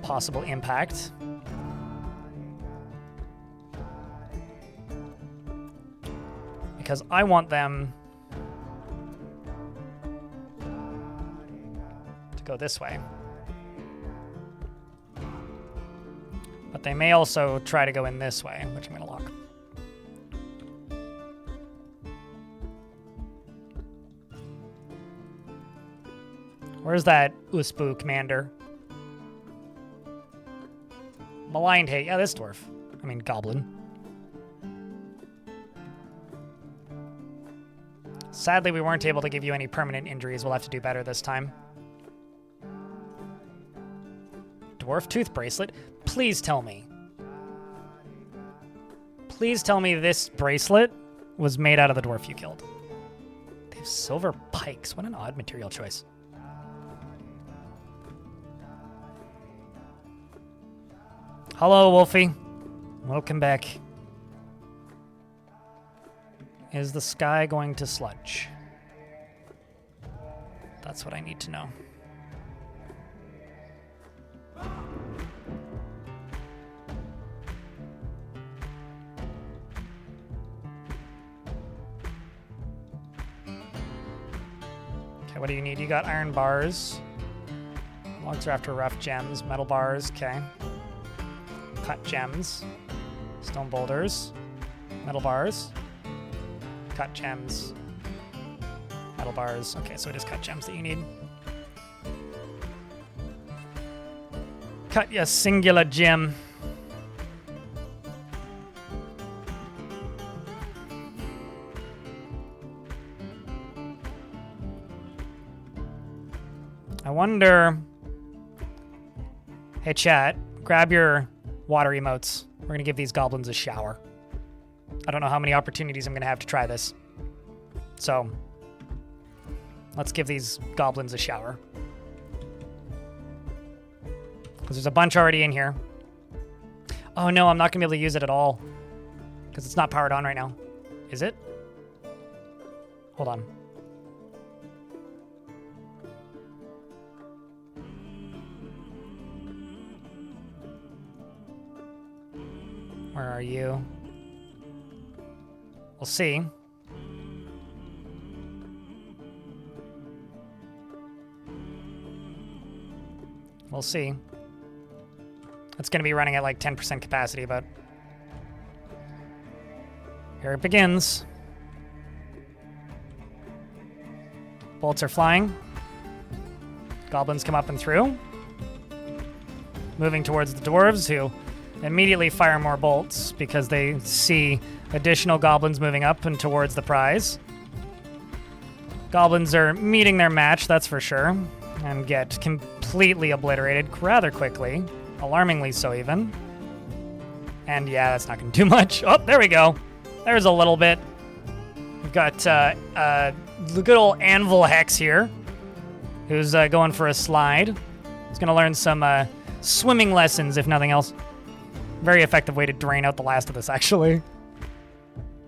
possible impact. Because I want them to go this way. But they may also try to go in this way, which I'm going to lock. Where's that Uspu commander? Malignhate. Yeah, this dwarf. I mean, goblin. Sadly, we weren't able to give you any permanent injuries. We'll have to do better this time. Dwarf tooth bracelet. Please tell me. Please tell me this bracelet was made out of the dwarf you killed. They have silver pikes. What an odd material choice. Hello, Wolfie. Welcome back. Is the sky going to sludge? That's what I need to know. Okay, what do you need? You got iron bars. Logs are after rough gems. Metal bars, okay. Cut gems. Stone boulders. Metal bars. Cut gems. Metal bars. Okay, so it is cut gems that you need. Cut a singular gem. I wonder... Hey, chat, grab your water emotes. We're going to give these goblins a shower. I don't know how many opportunities I'm going to have to try this. So, let's give these goblins a shower. Because there's a bunch already in here. Oh no, I'm not going to be able to use it at all. Because it's not powered on right now. Is it? Hold on. Where are you? We'll see. We'll see. It's going to be running at like 10% capacity, but here it begins. Bolts are flying. Goblins come up and through. Moving towards the dwarves, who immediately fire more bolts because they see additional goblins moving up and towards the prize. Goblins are meeting their match, that's for sure, and get completely obliterated rather quickly. Alarmingly so, even. And yeah, that's not going to do much. Oh, there we go. There's a little bit. We've got the good old Anvil Hex here, who's going for a slide. He's going to learn some swimming lessons, if nothing else. Very effective way to drain out the last of this, actually.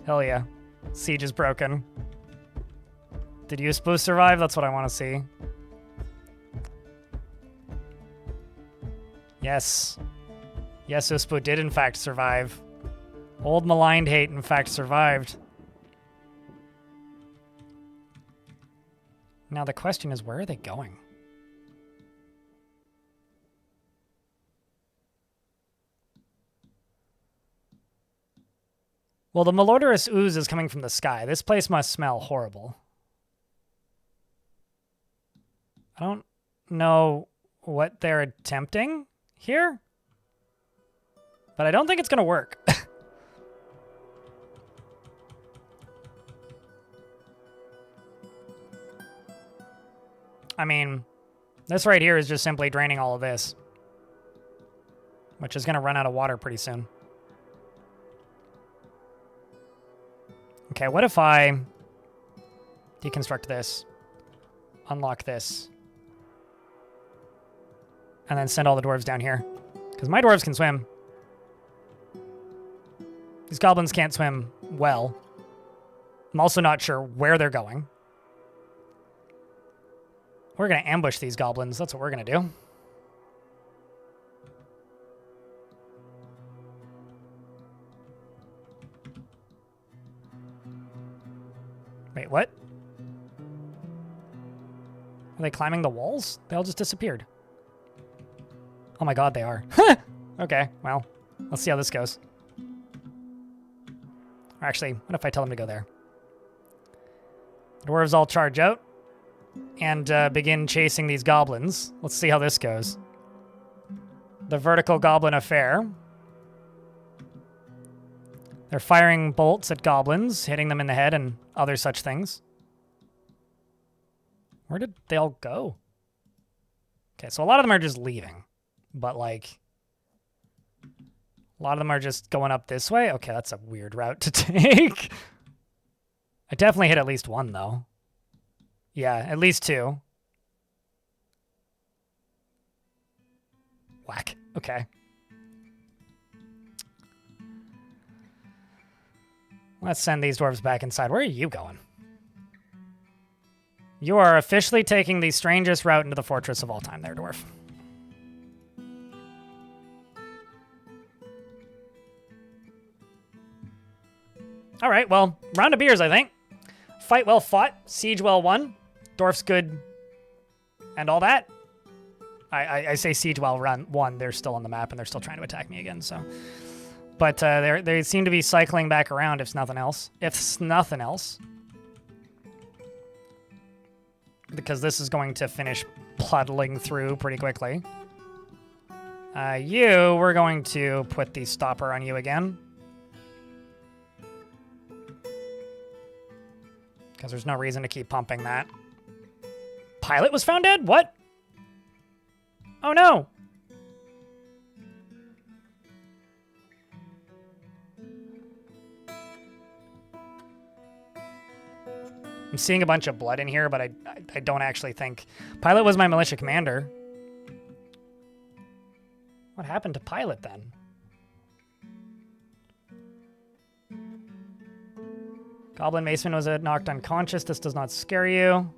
Hell yeah. Siege is broken. Did Uspo survive? That's what I want to see. Yes. Yes, Uspo did in fact survive. Old Maligned Hate in fact survived. Now the question is, where are they going? Well, the malodorous ooze is coming from the sky. This place must smell horrible. I don't know what they're attempting here, but I don't think it's going to work. I mean, this right here is just simply draining all of this, which is going to run out of water pretty soon. Okay, what if I deconstruct this, unlock this, and then send all the dwarves down here? Because my dwarves can swim. These goblins can't swim well. I'm also not sure where they're going. We're going to ambush these goblins. That's what we're going to do. Wait, what? Are they climbing the walls? They all just disappeared. Oh my god, they are. Okay, well, let's see how this goes. Or actually, what if I tell them to go there? Dwarves all charge out and begin chasing these goblins. Let's see how this goes. The vertical goblin affair. They're firing bolts at goblins, hitting them in the head and other such things. Where did they all go? Okay, so a lot of them are just leaving. But, like, a lot of them are just going up this way. Okay, that's a weird route to take. I definitely hit at least one, though. Yeah, at least two. Whack. Okay. Let's send these dwarves back inside. Where are you going? You are officially taking the strangest route into the fortress of all time there, dwarf. All right, well, round of beers, I think. Fight well fought, siege well won, dwarf's good, and all that. I say siege well won. They're still on the map, and they're still trying to attack me again, so... But they seem to be cycling back around, if nothing else. If nothing else. Because this is going to finish puddling through pretty quickly. We're going to put the stopper on you again. Because there's no reason to keep pumping that. Pilot was found dead? What? Oh no! I'm seeing a bunch of blood in here, but I don't actually think... Pilot was my militia commander. What happened to Pilot, then? Goblin Maceman was knocked unconscious. This does not scare you.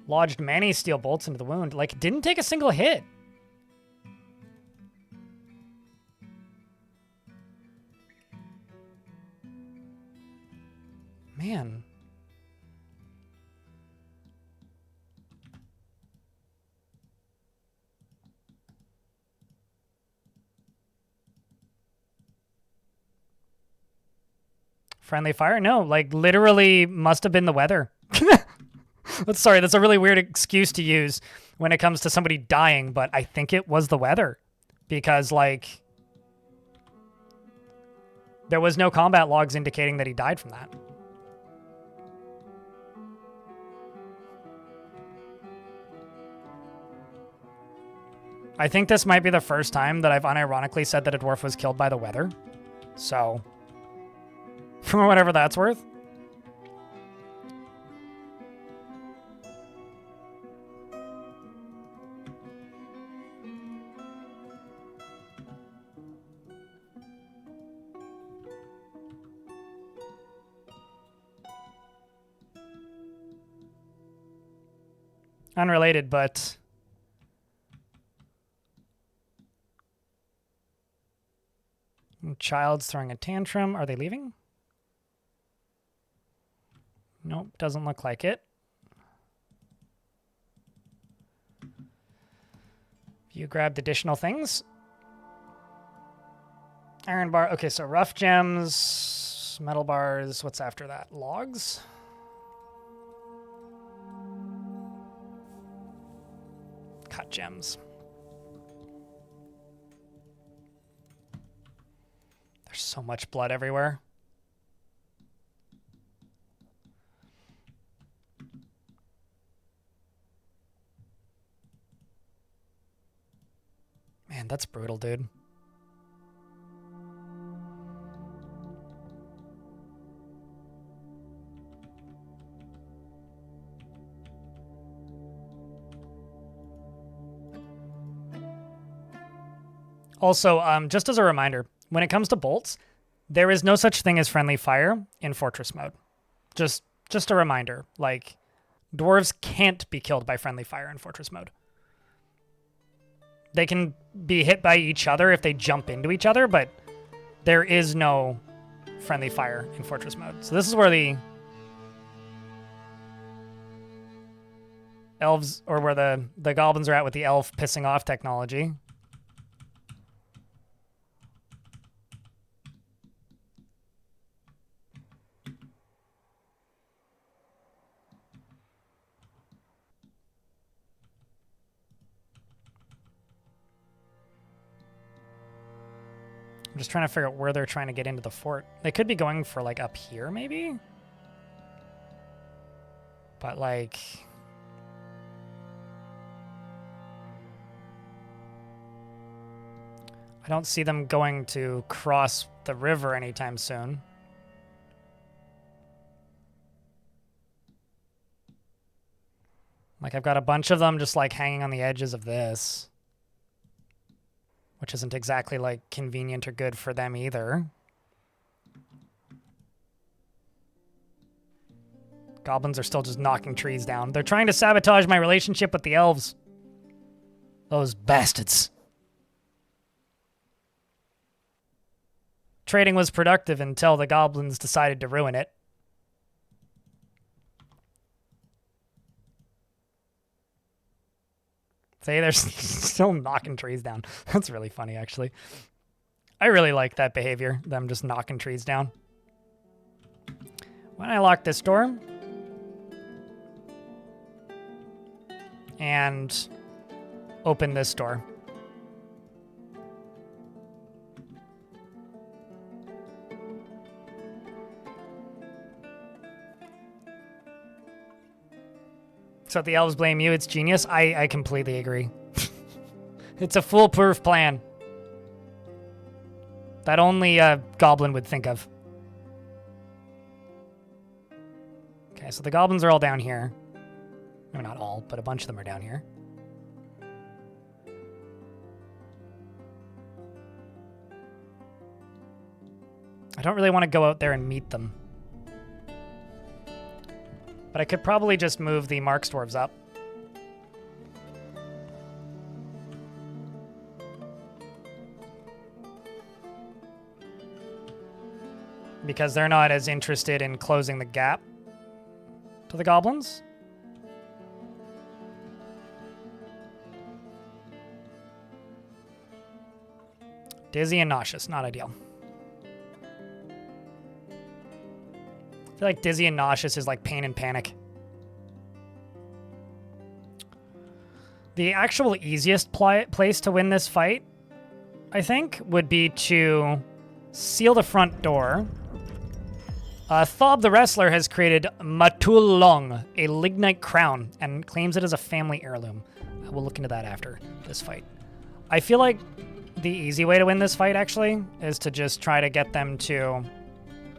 Lodged many steel bolts into the wound. Like, didn't take a single hit. Friendly fire? No, like literally must have been the weather. Sorry, that's a really weird excuse to use when it comes to somebody dying, but I think it was the weather because like there was no combat logs indicating that he died from that. I think this might be the first time that I've unironically said that a dwarf was killed by the weather. So, for whatever that's worth. Unrelated, but child's throwing a tantrum. Are they leaving? Nope, doesn't look like it. You grabbed additional things. Iron bar. Okay, so rough gems, metal bars. What's after that? Logs? Cut gems. There's so much blood everywhere. Man, that's brutal, dude. Also, just as a reminder, when it comes to bolts, there is no such thing as friendly fire in Fortress mode. Just a reminder, like, dwarves can't be killed by friendly fire in Fortress mode. They can be hit by each other if they jump into each other, but there is no friendly fire in Fortress mode. So this is where the elves, or where the goblins are at with the elf pissing off technology. I'm just trying to figure out where they're trying to get into the fort. They could be going for, like, up here, maybe? But, like... I don't see them going to cross the river anytime soon. Like, I've got a bunch of them just, like, hanging on the edges of this. Which isn't exactly, like, convenient or good for them either. Goblins are still just knocking trees down. They're trying to sabotage my relationship with the elves. Those bastards. Trading was productive until the goblins decided to ruin it. See, they're still knocking trees down. That's really funny, actually. I really like that behavior, them just knocking trees down. When I lock this door and open this door. So the elves blame you, it's genius. I completely agree. It's a foolproof plan that only a goblin would think of. Okay, so the goblins are all down here. No, not all, but a bunch of them are down here. I don't really want to go out there and meet them. But I could probably just move the Marks dwarves up. Because they're not as interested in closing the gap to the goblins. Dizzy and nauseous, not ideal. feel like dizzy and nauseous is like pain and panic. The actual easiest place to win this fight, I think, would be to seal the front door. Thob the Wrestler has created Matulong, a lignite crown, and claims it as a family heirloom. We'll look into that after this fight. I feel like the easy way to win this fight, actually, is to just try to get them to...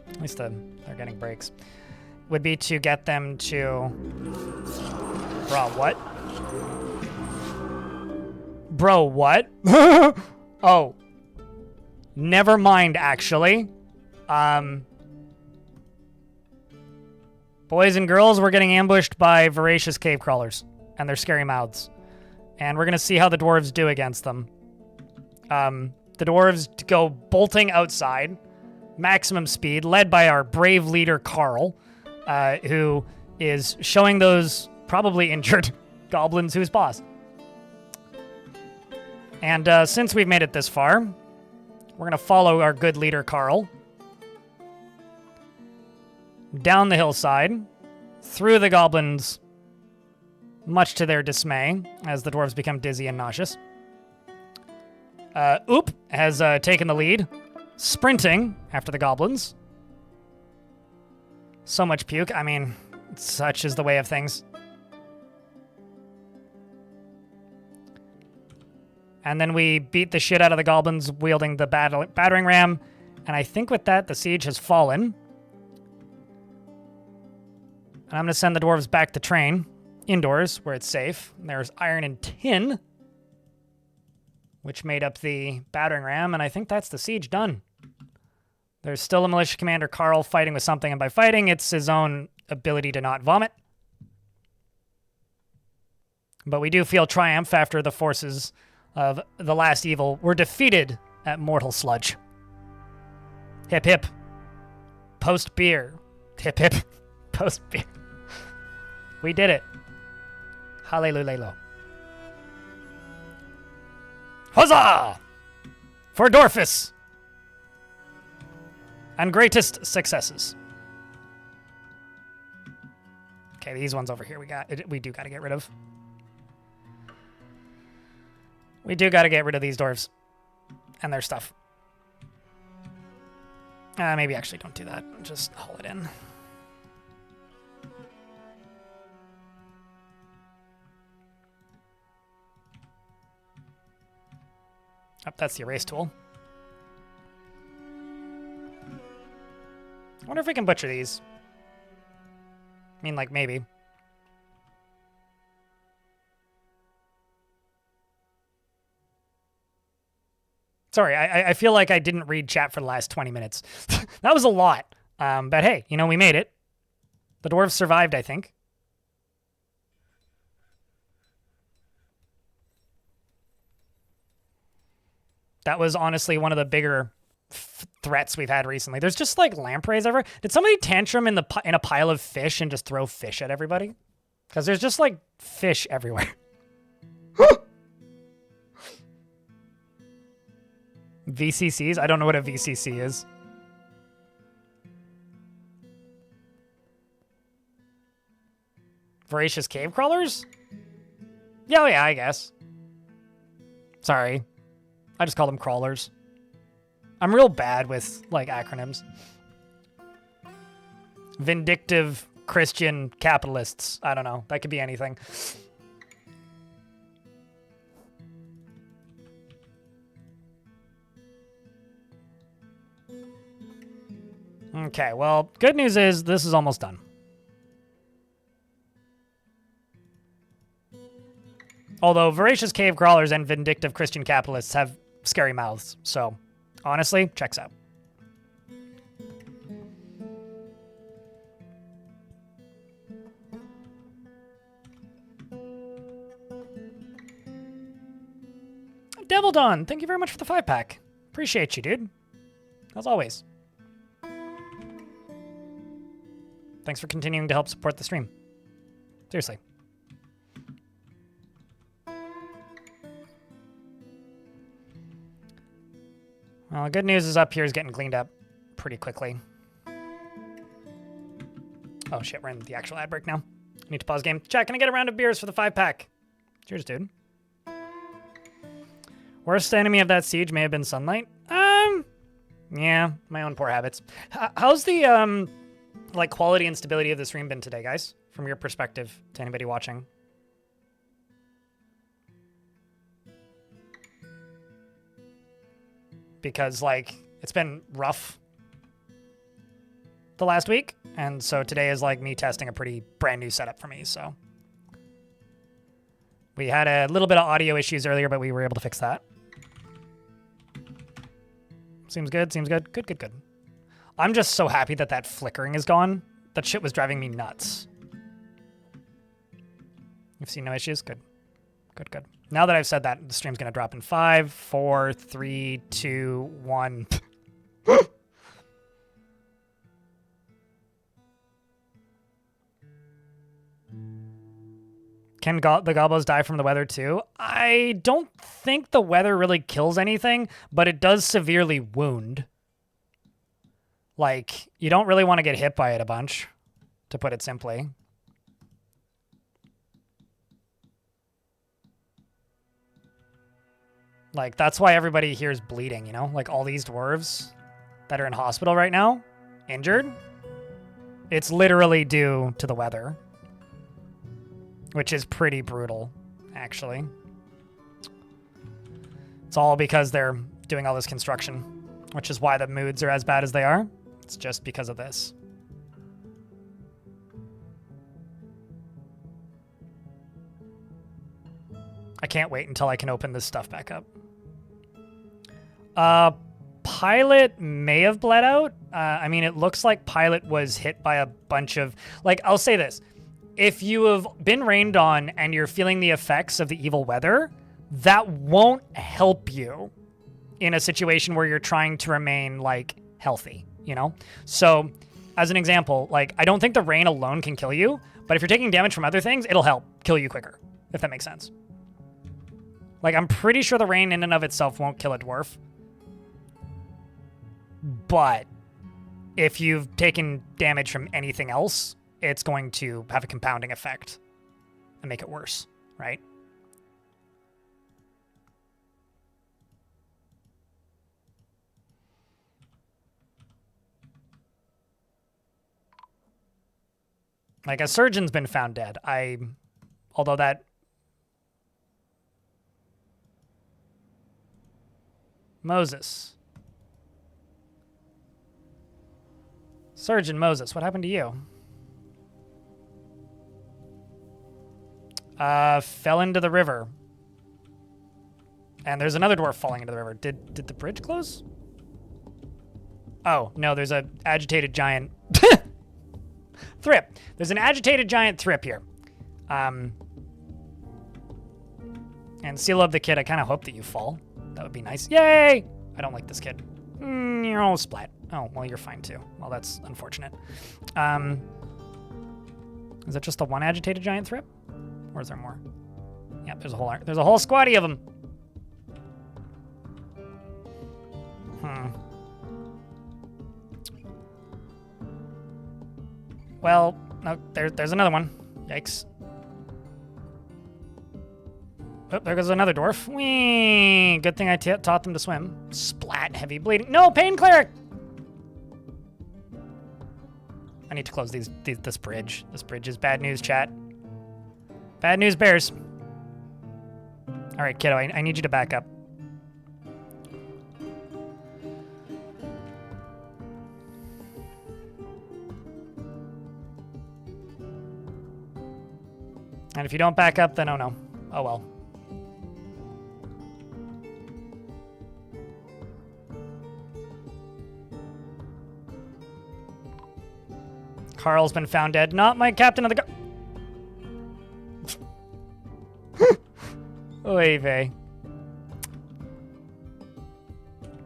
At least they're getting breaks. Would be to get them to... Bro, what? Bro, what? Oh. Never mind, actually. Boys and girls, we're getting ambushed by voracious cave crawlers and their scary mouths. And we're going to see how the dwarves do against them. The dwarves go bolting outside, maximum speed, led by our brave leader, Carl, who is showing those probably injured goblins who's boss. And since we've made it this far, we're going to follow our good leader, Carl, down the hillside, through the goblins, much to their dismay, as the dwarves become dizzy and nauseous. Oop has taken the lead, sprinting after the goblins. So much puke. I mean, such is the way of things. And then we beat the shit out of the goblins wielding the battering ram. And I think with that, the siege has fallen. And I'm going to send the dwarves back to train indoors where it's safe. And there's iron and tin, which made up the battering ram. And I think that's the siege done. There's still a militia commander, Carl, fighting with something. And by fighting, it's his own ability to not vomit. But we do feel triumph after the forces of the last evil were defeated at Mortalsludge. Hip hip. Post beer. Hip hip. Post beer. We did it. Hallelujah. Huzzah! For Dwarfus! And greatest successes. Okay, these ones over here we do gotta get rid of. We do gotta get rid of these dwarves. And their stuff. Maybe actually don't do that. Just haul it in. Oh, that's the erase tool. I wonder if we can butcher these. I mean, like, maybe. Sorry, I feel like I didn't read chat for the last 20 minutes. That was a lot. But hey, you know, we made it. The dwarves survived, I think. That was honestly one of the bigger threats we've had recently. There's just like lampreys everywhere. Did somebody tantrum in a pile of fish and just throw fish at everybody? Because there's just like fish everywhere. VCCs? I don't know what a VCC is. Voracious cave crawlers? Yeah, yeah, I guess. Sorry. I just call them crawlers. I'm real bad with, like, acronyms. Vindictive Christian capitalists. I don't know. That could be anything. Okay, well, good news is this is almost done. Although voracious cave crawlers and vindictive Christian capitalists have scary mouths, so honestly, checks out. Devil Dawn, thank you very much for the 5-pack. Appreciate you, dude. As always. Thanks for continuing to help support the stream. Seriously. Well, the good news is up here is getting cleaned up pretty quickly. Oh shit, we're in the actual ad break now. I need to pause game. Chat, can I get a round of beers for the 5-pack? Cheers, dude. Worst enemy of that siege may have been sunlight. Yeah, my own poor habits. How's the, like, quality and stability of the stream been today, guys? From your perspective, to anybody watching. Because, like, it's been rough the last week, and so today is, like, me testing a pretty brand new setup for me, so. We had a little bit of audio issues earlier, but we were able to fix that. Seems good, seems good. Good, good, good. I'm just so happy that that flickering is gone. That shit was driving me nuts. You've seen no issues? Good. Good, good. Now that I've said that, the stream's going to drop in 5, 4, 3, 2, 1. Can the gobos die from the weather too? I don't think the weather really kills anything, but it does severely wound. Like, you don't really want to get hit by it a bunch, to put it simply. Like, that's why everybody here is bleeding, you know? Like, all these dwarves that are in hospital right now, injured, it's literally due to the weather. Which is pretty brutal, actually. It's all because they're doing all this construction, which is why the moods are as bad as they are. It's just because of this. I can't wait until I can open this stuff back up. Pilot may have bled out. I mean, it looks like Pilot was hit by a bunch of... Like, I'll say this. If you have been rained on and you're feeling the effects of the evil weather, that won't help you in a situation where you're trying to remain, like, healthy, you know? So, as an example, like, I don't think the rain alone can kill you, but if you're taking damage from other things, it'll help kill you quicker, if that makes sense. Like, I'm pretty sure the rain in and of itself won't kill a dwarf. But if you've taken damage from anything else, it's going to have a compounding effect and make it worse, right? Like, a surgeon's been found dead. Although that... Moses. Surgeon Moses, what happened to you? Fell into the river. And there's another dwarf falling into the river. Did the bridge close? Oh, no, there's a agitated giant thrip. There's an agitated giant thrip here. And seal of the kid, I kind of hope that you fall. That would be nice. Yay! I don't like this kid. You're all splat. Oh, well, you're fine too. Well, that's unfortunate. Is it just the one agitated giant thrip? Or is there more? Yeah, there's a whole squaddy of them. Well, no, there's another one. Yikes. Oh, there goes another dwarf. Whee! Good thing I taught them to swim. Splat, heavy bleeding. No, pain cleric! I need to close this bridge. This bridge is bad news, chat. Bad news bears. All right, kiddo, I need you to back up. And if you don't back up, then oh no. Oh well. Carl's been found dead. Not my captain of the Oy vey.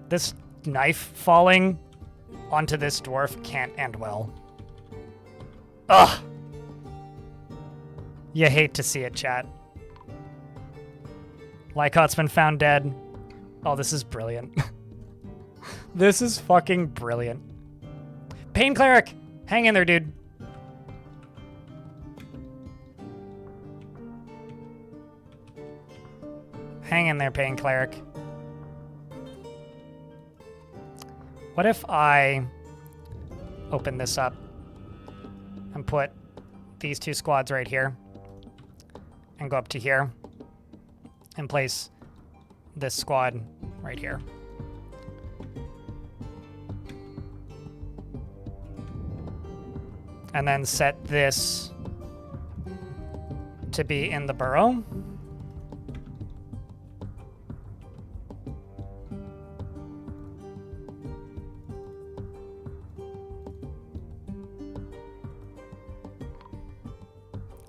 This knife falling onto this dwarf can't end well. Ugh! You hate to see it, chat. Lycott's been found dead. Oh, this is brilliant. This is fucking brilliant. Pain Cleric! Hang in there, dude. Hang in there, Pain Cleric. What if I open this up and put these 2 squads right here and go up to here and place this squad right here. And then set this to be in the burrow.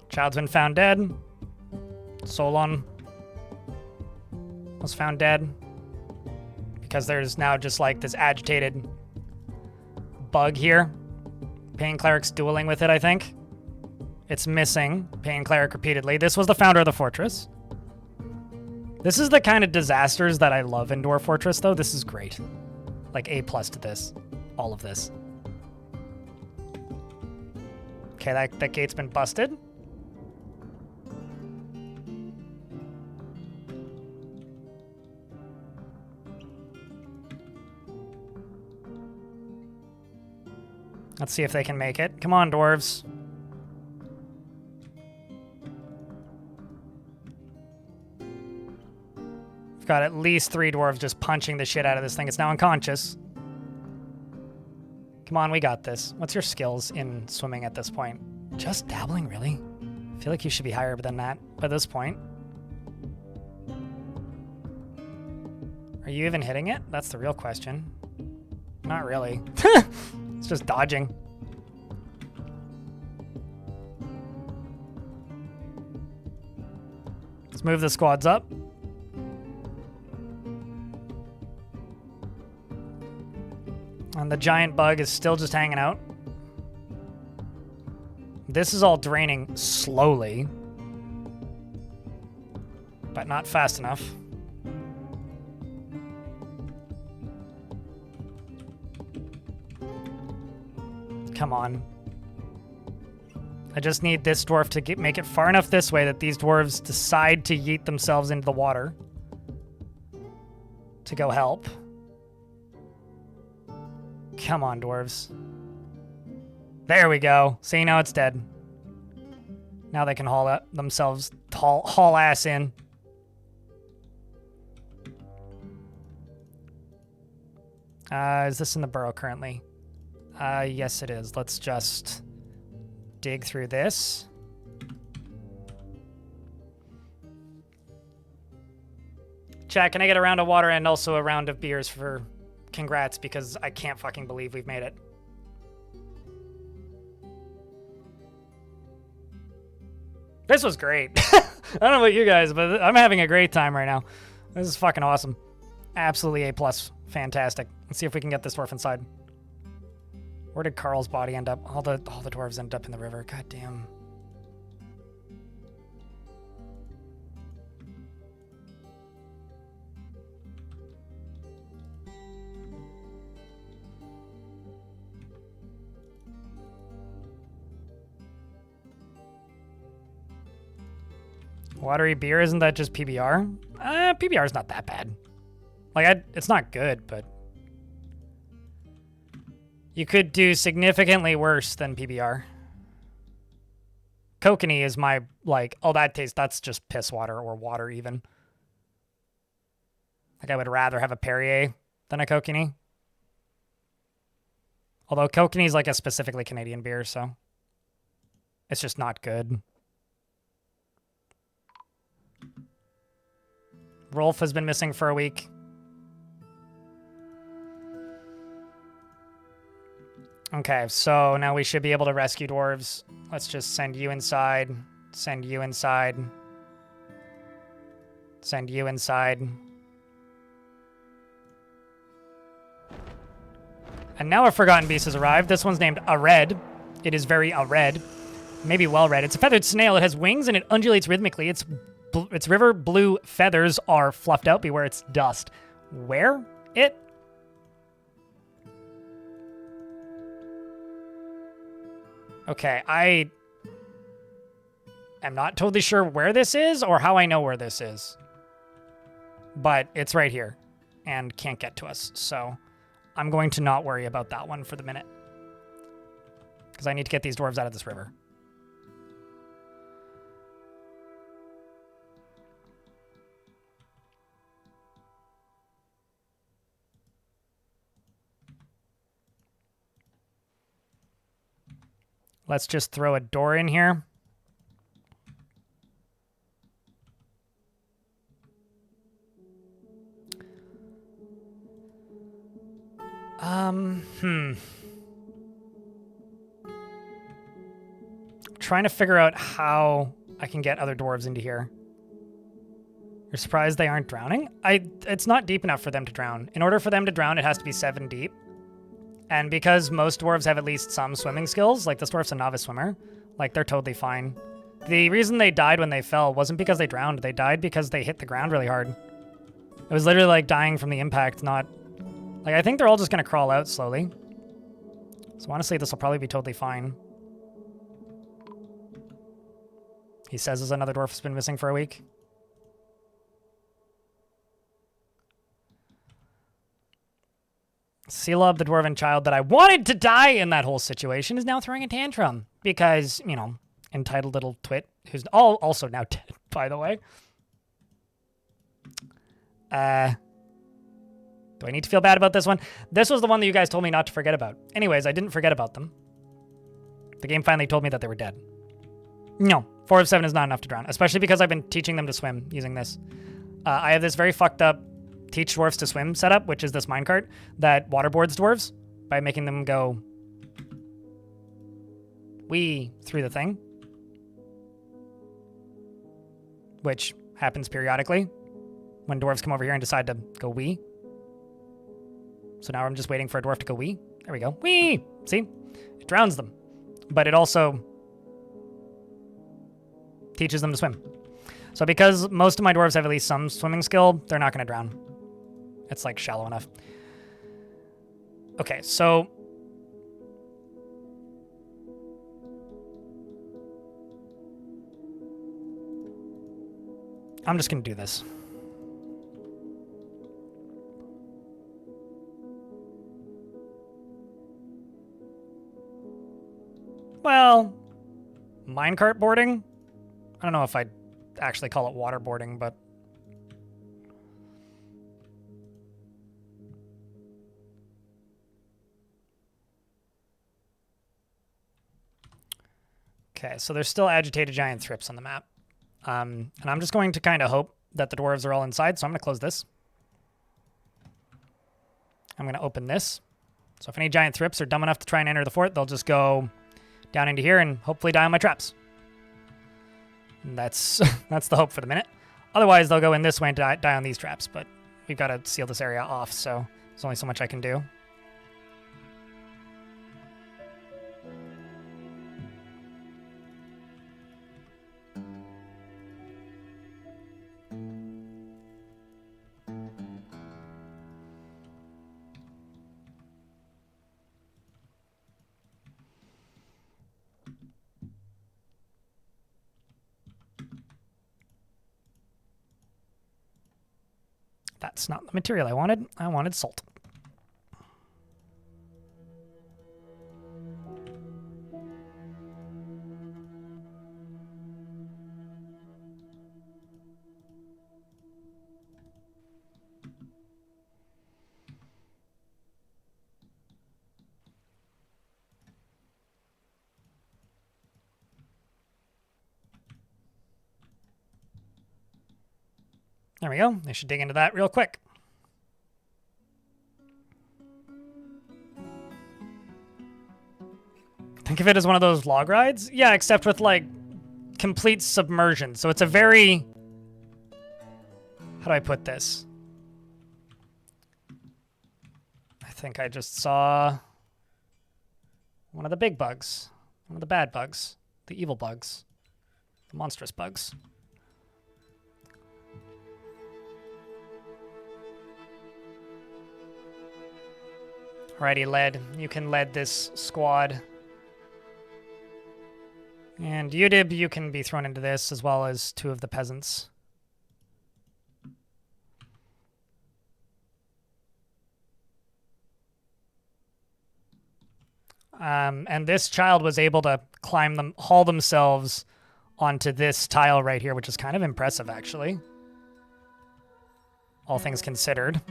Child's been found dead. Solon was found dead because there's now just like this agitated bug here. Pain Cleric's dueling with it, I think. It's missing Pain Cleric repeatedly. This was the founder of the fortress. This is the kind of disasters that I love in Dwarf Fortress, though. This is great. Like A+ to this. All of this. Okay, that gate's been busted. Let's see if they can make it. Come on, dwarves. We've got at least 3 dwarves just punching the shit out of this thing. It's now unconscious. Come on, we got this. What's your skills in swimming at this point? Just dabbling, really? I feel like you should be higher than that by this point. Are you even hitting it? That's the real question. Not really. It's just dodging. Let's move the squads up. And the giant bug is still just hanging out. This is all draining slowly, but not fast enough. Come on. I just need this dwarf to make it far enough this way that these dwarves decide to yeet themselves into the water to go help. Come on, dwarves. There we go. See, now it's dead. Now they can haul ass in. Is this in the burrow currently? Yes, it is. Let's just dig through this. Chat, can I get a round of water and also a round of beers for congrats, because I can't fucking believe we've made it. This was great. I don't know about you guys, but I'm having a great time right now. This is fucking awesome. Absolutely A+. Fantastic. Let's see if we can get this dwarf inside. Where did Carl's body end up? All the dwarves end up in the river. God damn. Watery beer, isn't that just PBR? PBR is not that bad. Like, it's not good, but you could do significantly worse than PBR. Kokanee is my, like, oh, that's just piss water or water even. Like, I would rather have a Perrier than a Kokanee. Although Kokanee is like a specifically Canadian beer, so it's just not good. Rolf has been missing for a week. Okay, so now we should be able to rescue dwarves. Let's just send you inside. Send you inside. Send you inside. And now a Forgotten Beast has arrived. This one's named Ared. It is very Ared. Maybe well read. It's a feathered snail. It has wings and it undulates rhythmically. Its river blue feathers are fluffed out. Beware its dust. Where it? Okay, I am not totally sure where this is or how I know where this is. but it's right here and can't get to us. So I'm going to not worry about that one for the minute because I need to get these dwarves out of this river. Let's just throw a door in here. Trying to figure out how I can get other dwarves into here. You're surprised they aren't drowning? It's not deep enough for them to drown. In order for them to drown, it has to be 7 deep. And because most dwarves have at least some swimming skills, like this dwarf's a novice swimmer, like they're totally fine. The reason they died when they fell wasn't because they drowned. They died because they hit the ground really hard. It was literally like dying from the impact, not... Like, I think they're all just going to crawl out slowly. So honestly, this will probably be totally fine. He says there's another dwarf has been missing for a week. Seelob, the dwarven child that I wanted to die in that whole situation, is now throwing a tantrum because, you know, entitled little twit, who's also now dead, by the way. Do I need to feel bad about this one? This was the one that you guys told me not to forget about. Anyways, I didn't forget about them. The game finally told me that they were dead. No, 4 of 7 is not enough to drown, especially because I've been teaching them to swim using this. I have this very fucked up teach dwarves to swim setup, which is this minecart that waterboards dwarves by making them go wee through the thing, which happens periodically when dwarves come over here and decide to go wee. So now I'm just waiting for a dwarf to go wee. There we go. Wee! See? It drowns them. But it also teaches them to swim. So because most of my dwarves have at least some swimming skill, they're not going to drown. It's like shallow enough. Okay, so I'm just going to do this. Well, minecart boarding? I don't know if I'd actually call it waterboarding, but... Okay, so there's still agitated giant thrips on the map. And I'm just going to kind of hope that the dwarves are all inside, so I'm going to close this. I'm going to open this. So if any giant thrips are dumb enough to try and enter the fort, they'll just go down into here and hopefully die on my traps. And that's the hope for the minute. Otherwise, they'll go in this way and die on these traps, but we've got to seal this area off, so there's only so much I can do. That's not the material I wanted. I wanted salt. There we go. They should dig into that real quick. Think of it as one of those log rides? Yeah, except with, like, complete submersion. So it's a very... How do I put this? I think I just saw one of the big bugs. One of the bad bugs. The evil bugs. The monstrous bugs. Alrighty, lead. You can lead this squad. And Udib, you can be thrown into this, as well as 2 of the peasants. And this child was able to haul themselves onto this tile right here, which is kind of impressive, actually. All things considered.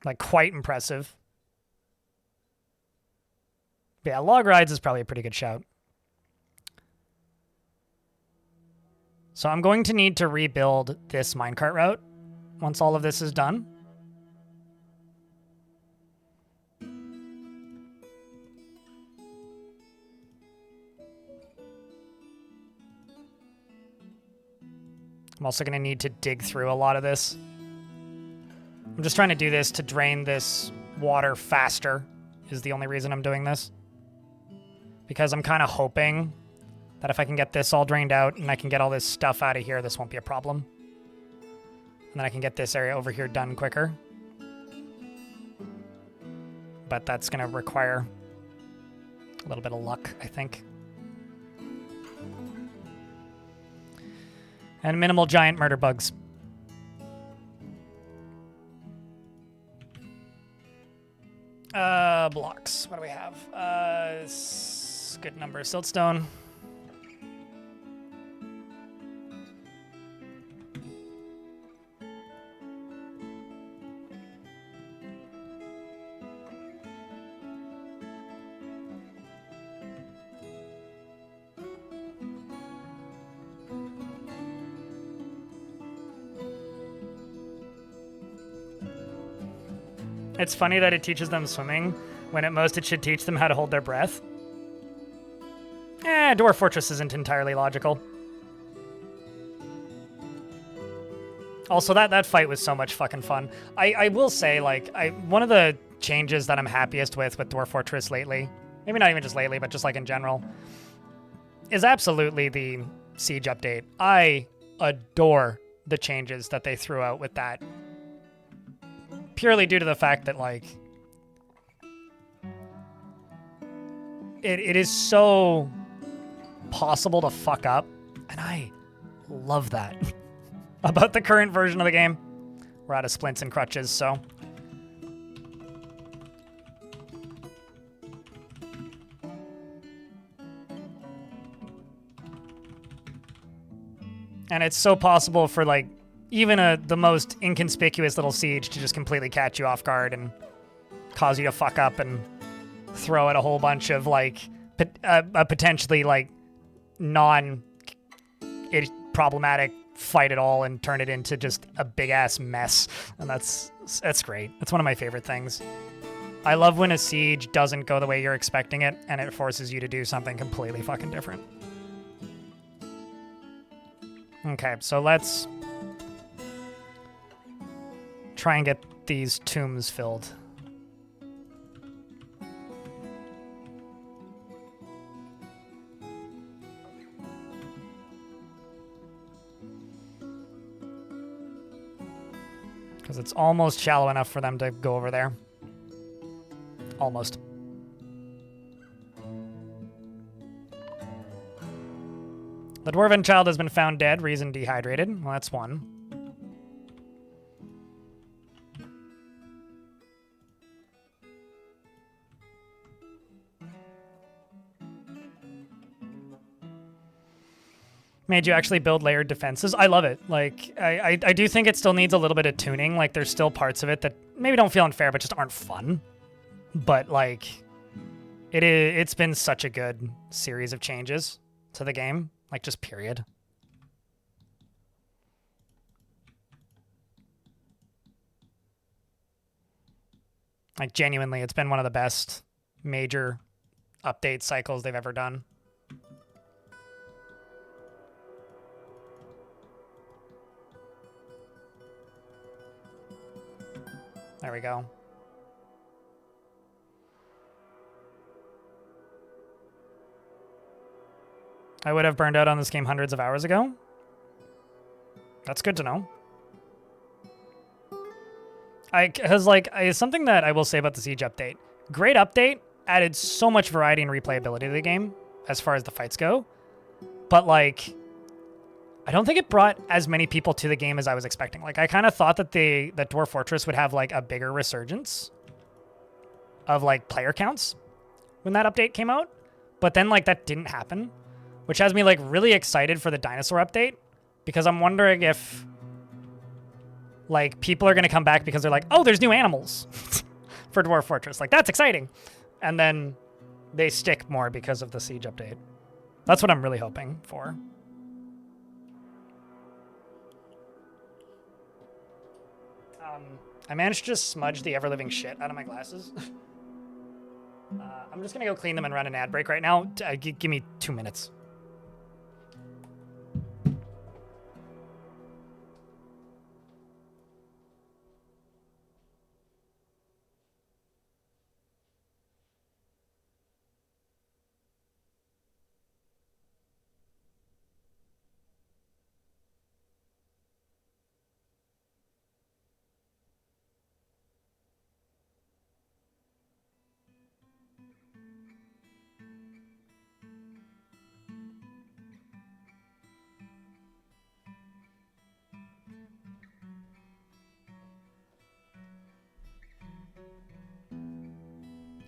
Like, quite impressive. But yeah, log rides is probably a pretty good shout. So I'm going to need to rebuild this minecart route once all of this is done. I'm also going to need to dig through a lot of this. I'm just trying to do this to drain this water faster, is the only reason I'm doing this. Because I'm kind of hoping that if I can get this all drained out and I can get all this stuff out of here, this won't be a problem. And then I can get this area over here done quicker. But that's going to require a little bit of luck, I think. And minimal giant murder bugs. Blocks. What do we have? Good number. Siltstone. It's funny that it teaches them swimming, when at most it should teach them how to hold their breath. Dwarf Fortress isn't entirely logical. Also, that fight was so much fucking fun. I will say, like, one of the changes that I'm happiest with Dwarf Fortress lately, maybe not even just lately, but just like in general, is absolutely the Siege update. I adore the changes that they threw out with that. Purely due to the fact that, like, it is so possible to fuck up, and I love that about the current version of the game. We're out of splints and crutches, so. And it's so possible for, like, even the most inconspicuous little siege to just completely catch you off guard and cause you to fuck up and throw at a whole bunch of, like, a potentially, like, non-problematic fight at all and turn it into just a big-ass mess. And that's great. That's one of my favorite things. I love when a siege doesn't go the way you're expecting it and it forces you to do something completely fucking different. Okay, so let's try and get these tombs filled. Because it's almost shallow enough for them to go over there. Almost. The dwarven child has been found dead, reason dehydrated. Well, that's one. Made you actually build layered defenses. I love it. Like, I do think it still needs a little bit of tuning. Like, there's still parts of it that maybe don't feel unfair, but just aren't fun. But, like, it's been such a good series of changes to the game. Like, just period. Like, genuinely, it's been one of the best major update cycles they've ever done. There we go. I would have burned out on this game hundreds of hours ago. That's good to know. Something that I will say about the Siege update. Great update, added so much variety and replayability to the game. as far as the fights go. But like, I don't think it brought as many people to the game as I was expecting. Like, I kind of thought that that Dwarf Fortress would have like a bigger resurgence of like player counts when that update came out. But then like that didn't happen, which has me like really excited for the dinosaur update, because I'm wondering if like people are going to come back because they're like, oh, there's new animals for Dwarf Fortress. Like, that's exciting. And then they stick more because of the Siege update. That's what I'm really hoping for. I managed to just smudge the ever-living shit out of my glasses. I'm just going to go clean them and run an ad break right now. Give me 2 minutes.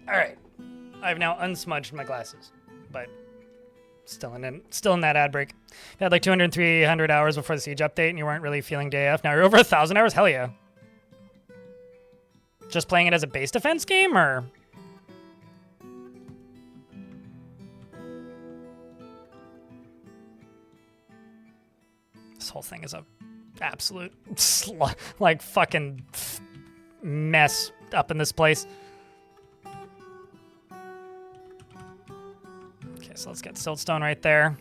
All right, I've now unsmudged my glasses, but still in that ad break. You had like 200, 300 hours before the Siege update, and you weren't really feeling DAF. Now you're over 1,000 hours. Hell yeah! Just playing it as a base defense game, or this whole thing is a absolute like fucking mess up in this place. So let's get Siltstone right there.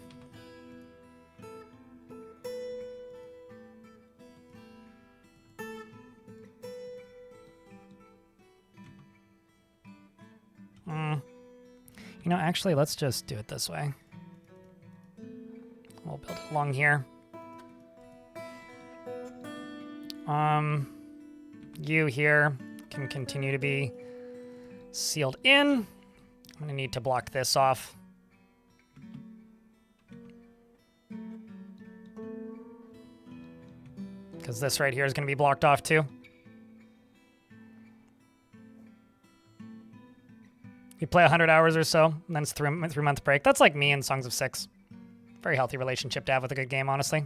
You know, actually, let's just do it this way. We'll build it along here. You here can continue to be sealed in. I'm gonna need to block this off. Because this right here is going to be blocked off too. You play 100 hours or so, and then it's 3-month break. That's like me in Songs of Six. Very healthy relationship to have with a good game, honestly.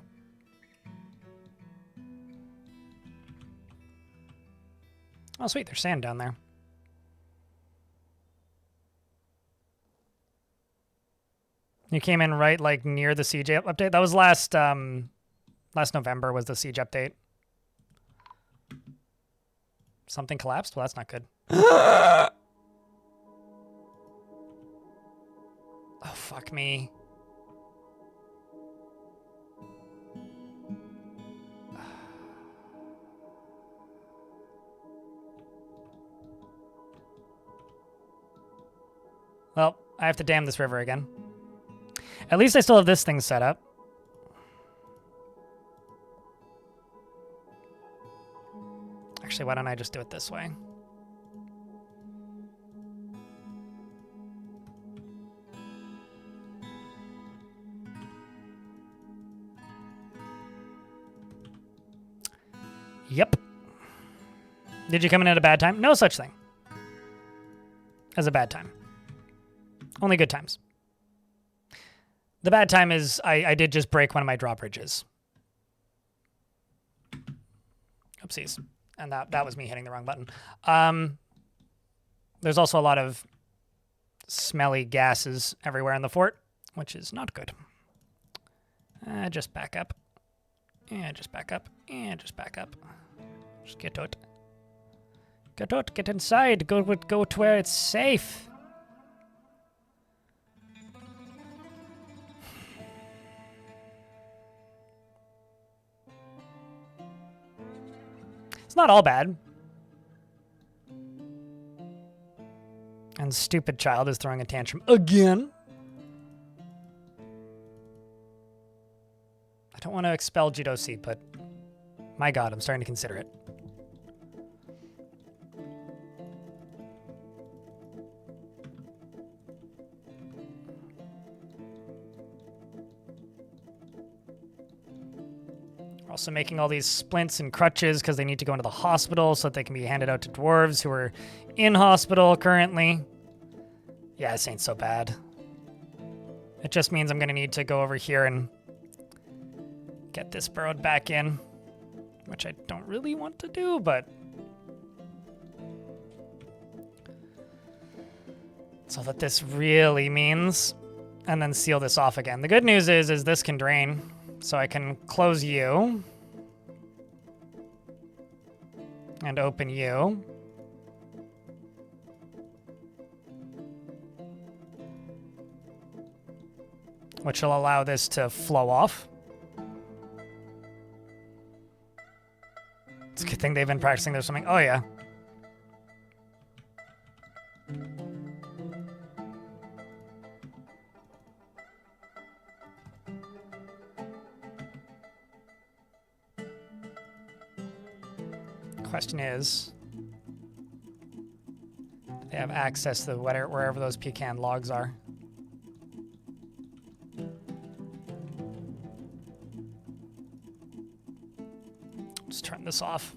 Oh, sweet. There's sand down there. You came in right like near the Siege update. That was last November was the Siege update. Something collapsed? Well, that's not good. Oh, fuck me. Well, I have to dam this river again. At least I still have this thing set up. Actually, why don't I just do it this way? Yep. Did you come in at a bad time? No such thing as a bad time. Only good times. The bad time is I did just break one of my drawbridges. Oopsies. And that was me hitting the wrong button. There's also a lot of smelly gases everywhere in the fort, which is not good. Just back up. And just back up. And just back up. Just get out. Get out. Get inside. Go to where it's safe. It's not all bad. And stupid child is throwing a tantrum again. I don't want to expel Judosi, but my god, I'm starting to consider it. Also making all these splints and crutches because they need to go into the hospital so that they can be handed out to dwarves who are in hospital currently. Yeah, this ain't so bad. It just means I'm going to need to go over here and get this burrowed back in, which I don't really want to do, but... So that this really means... And then seal this off again. The good news is this can drain, so I can close you. And open you. Which will allow this to flow off. It's a good thing they've been practicing their swimming. Oh, yeah. Question is, do they have access to wherever those pecan logs are? Just turn this off.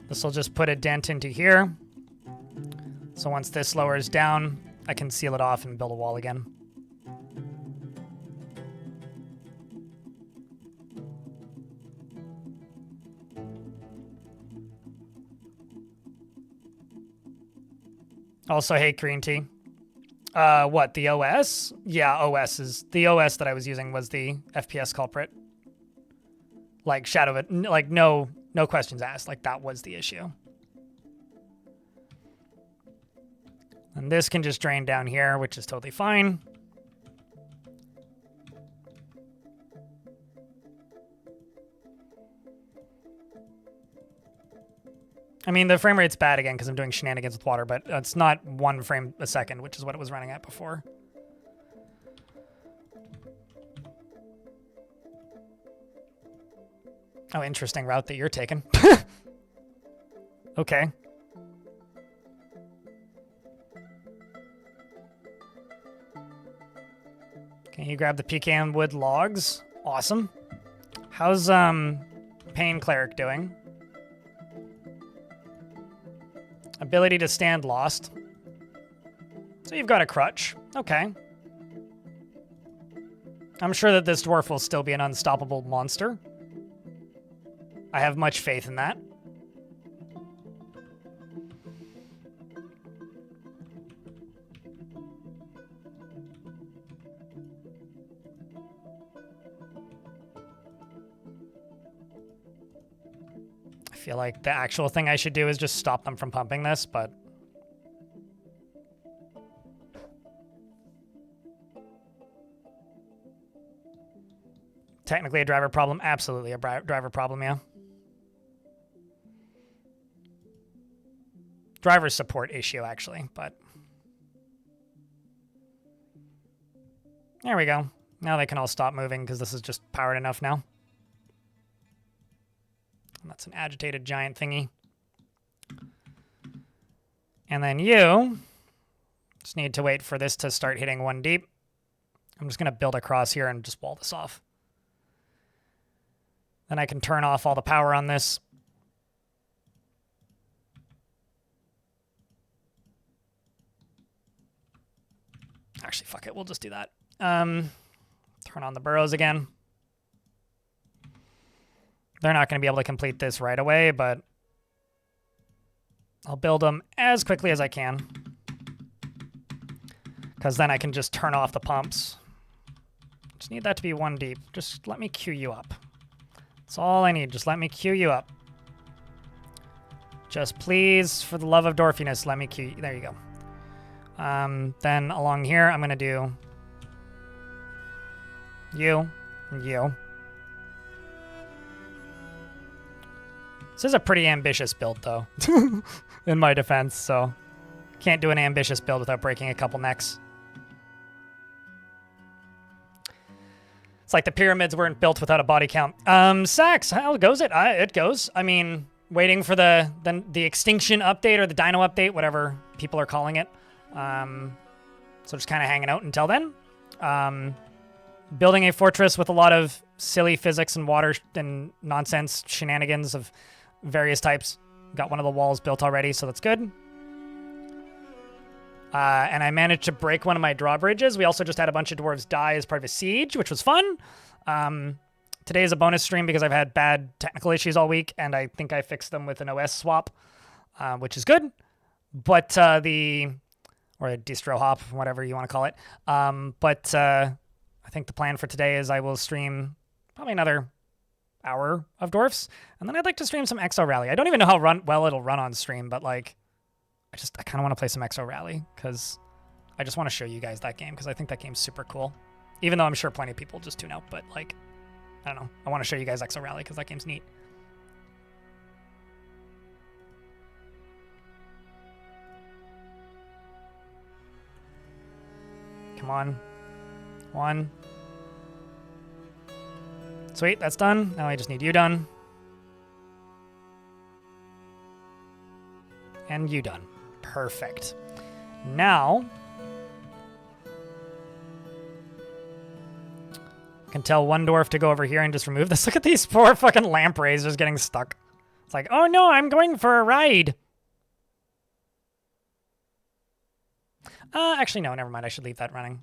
This will just put a dent into here. So once this lowers down, I can seal it off and build a wall again. Also hate green tea. What, the OS? Yeah, OS is... The OS that I was using was the FPS culprit. Like, Shadow of it. Like, no questions asked. Like, that was the issue. And this can just drain down here, which is totally fine. I mean, the frame rate's bad again because I'm doing shenanigans with water, but it's not 1 frame a second, which is what it was running at before. Oh, interesting route that you're taking. Okay. Can you grab the pecan wood logs? Awesome. How's Pain Cleric doing? Ability to stand lost. So you've got a crutch. Okay. I'm sure that this dwarf will still be an unstoppable monster. I have much faith in that. I feel like the actual thing I should do is just stop them from pumping this, but... Technically a driver problem? Absolutely a driver problem, yeah. Driver support issue, actually, but... There we go. Now they can all stop moving because this is just powered enough now. And that's an agitated giant thingy. And then you just need to wait for this to start hitting 1 deep. I'm just going to build across here and just wall this off. Then I can turn off all the power on this. Actually, fuck it. We'll just do that. Turn on the burrows again. They're not going to be able to complete this right away, but I'll build them as quickly as I can. Because then I can just turn off the pumps. Just need that to be 1 deep. Just let me queue you up. That's all I need. Just let me queue you up. Just please, for the love of dwarfiness, let me queue you. There you go. Then along here, I'm going to do you and you. This is a pretty ambitious build, though, in my defense, so can't do an ambitious build without breaking a couple necks. It's like the pyramids weren't built without a body count. Sax, how goes it? It goes. I mean, waiting for the extinction update or the dino update, whatever people are calling it. So just kind of hanging out until then. Building a fortress with a lot of silly physics and water and nonsense shenanigans of various types. Got one of the walls built already, so that's good. And I managed to break one of my drawbridges. We also just had a bunch of dwarves die as part of a siege, which was fun. Today is a bonus stream because I've had bad technical issues all week, and I think I fixed them with an OS swap, which is good. But or a distro hop, whatever you want to call it. I think the plan for today is I will stream probably another hour of Dwarfs, and then I'd like to stream some Exo Rally. I don't even know how well it'll run on stream, but like, I kind of want to play some Exo Rally because I just want to show you guys that game because I think that game's super cool. Even though I'm sure plenty of people just tune out, but like, I don't know. I want to show you guys Exo Rally because that game's neat. Come on. One. Sweet, that's done. Now I just need you done. And you done. Perfect. Now, I can tell one dwarf to go over here and just remove this. Look at these poor fucking lamp rays just getting stuck. It's like, oh no, I'm going for a ride. Actually, no, never mind. I should leave that running.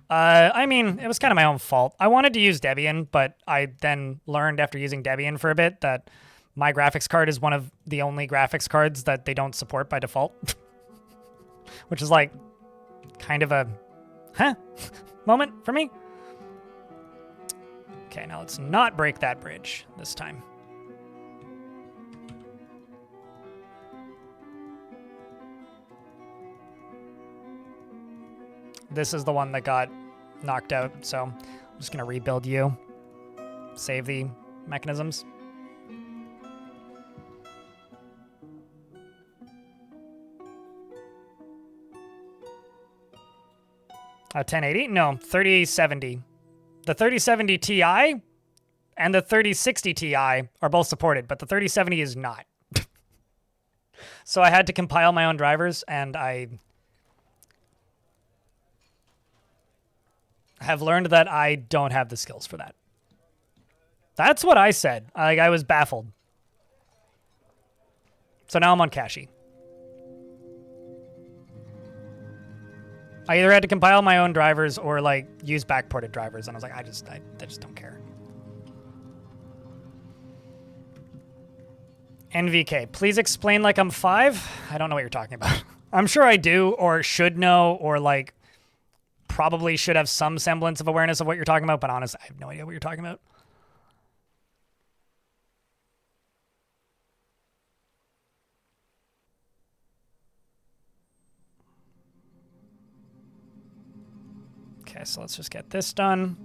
I mean, it was kind of my own fault. I wanted to use Debian, but I then learned after using Debian for a bit that my graphics card is one of the only graphics cards that they don't support by default. Which is like kind of a moment for me. Okay, now let's not break that bridge this time. This is the one that got knocked out, so I'm just going to rebuild you. Save the mechanisms. A 1080? No, 3070. The 3070 Ti and the 3060 Ti are both supported, but the 3070 is not. So I had to compile my own drivers, and I have learned that I don't have the skills for that. That's what I said. I was baffled. So now I'm on Kashi. I either had to compile my own drivers or like use backported drivers, and I was like, I just don't care. NVK, please explain like I'm 5. I don't know what you're talking about. I'm sure I do, or should know, or like probably should have some semblance of awareness of what you're talking about, but honestly, I have no idea what you're talking about. Okay, so let's just get this done.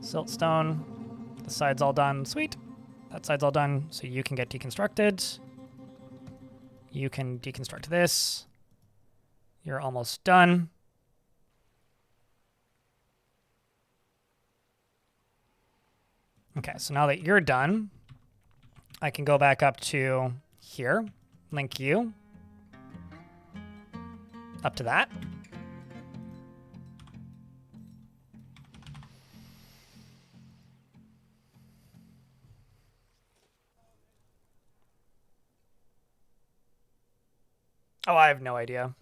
Siltstone. The side's all done. Sweet. That side's all done, so you can get deconstructed. You can deconstruct this. You're almost done. Okay, so now that you're done, I can go back up to here. Link you up to that. Oh, I have no idea.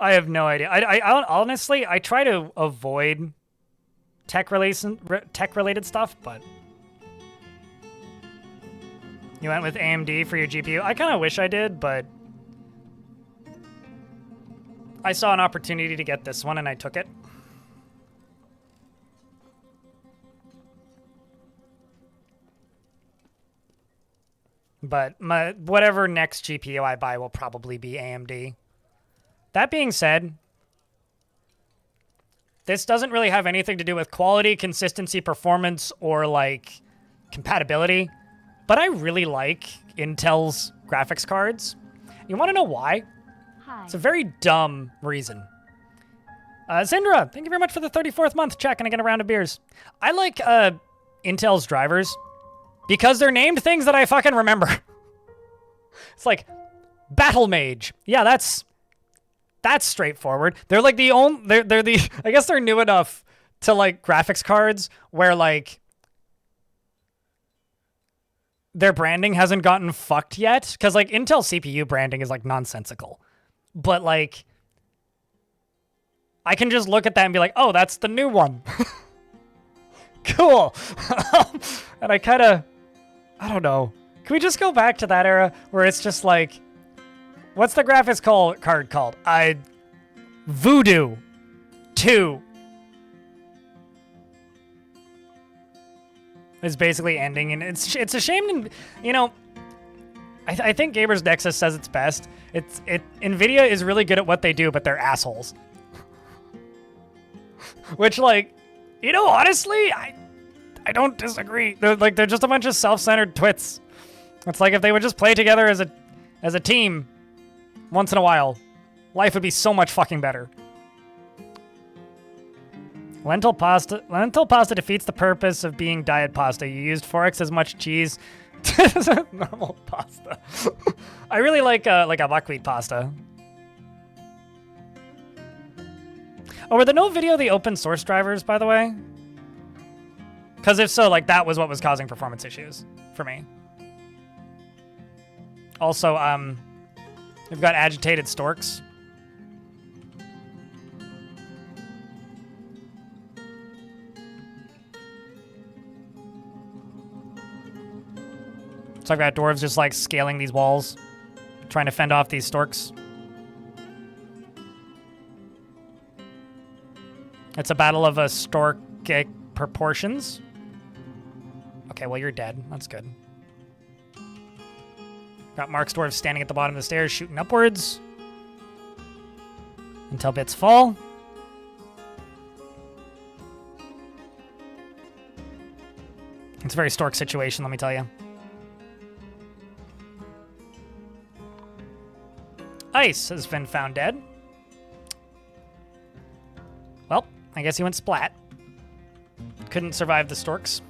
I have no idea. I honestly, I try to avoid tech-related stuff, but you went with AMD for your GPU. I kind of wish I did, but I saw an opportunity to get this one, and I took it. But whatever next GPU I buy will probably be AMD. That being said, this doesn't really have anything to do with quality, consistency, performance, or like compatibility. But I really like Intel's graphics cards. You want to know why? Hi. It's a very dumb reason. Zindra, thank you very much for the 34th month. Checking again a round of beers. I like Intel's drivers because they're named things that I fucking remember. It's like Battle Mage. Yeah, that's straightforward. They're like the only they're the I guess they're new enough to like graphics cards where like their branding hasn't gotten fucked yet, cuz like Intel CPU branding is like nonsensical. But like I can just look at that and be like, "Oh, that's the new one." Cool. And I don't know. Can we just go back to that era where it's just like, what's the graphics card called? Voodoo 2 is basically ending, and it's a shame. You know, I think Gamers Nexus says it's best. Nvidia is really good at what they do, but they're assholes. Which, like, you know, honestly, I don't disagree. They're just a bunch of self-centered twits. It's like if they would just play together as a team once in a while, life would be so much fucking better. Lentil pasta defeats the purpose of being diet pasta. You used 4x as much cheese as normal pasta. I really like a buckwheat pasta. Oh, were there no video of the open source drivers, by the way? Because if so, like, that was what was causing performance issues for me. Also, we've got agitated storks. So I've got dwarves just, like, scaling these walls, trying to fend off these storks. It's a battle of storkic proportions. Okay, well, you're dead. That's good. Got Mark's dwarves standing at the bottom of the stairs, shooting upwards until bits fall. It's a very stork situation, let me tell you. Ice has been found dead. Well, I guess he went splat. Couldn't survive the storks.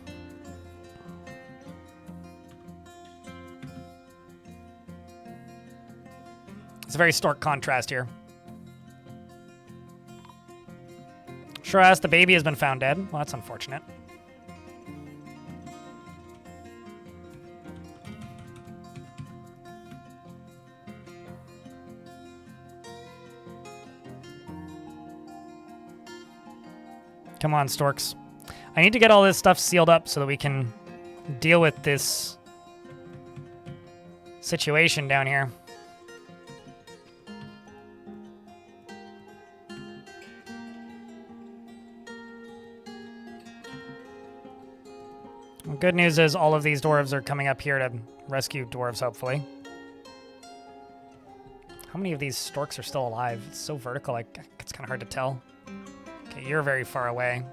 It's a very stork contrast here. Sure as the baby has been found dead. Well, that's unfortunate. Come on, storks. I need to get all this stuff sealed up so that we can deal with this situation down here. Well, good news is all of these dwarves are coming up here to rescue dwarves, hopefully. How many of these storks are still alive? It's so vertical, like, it's kind of hard to tell. Okay, you're very far away.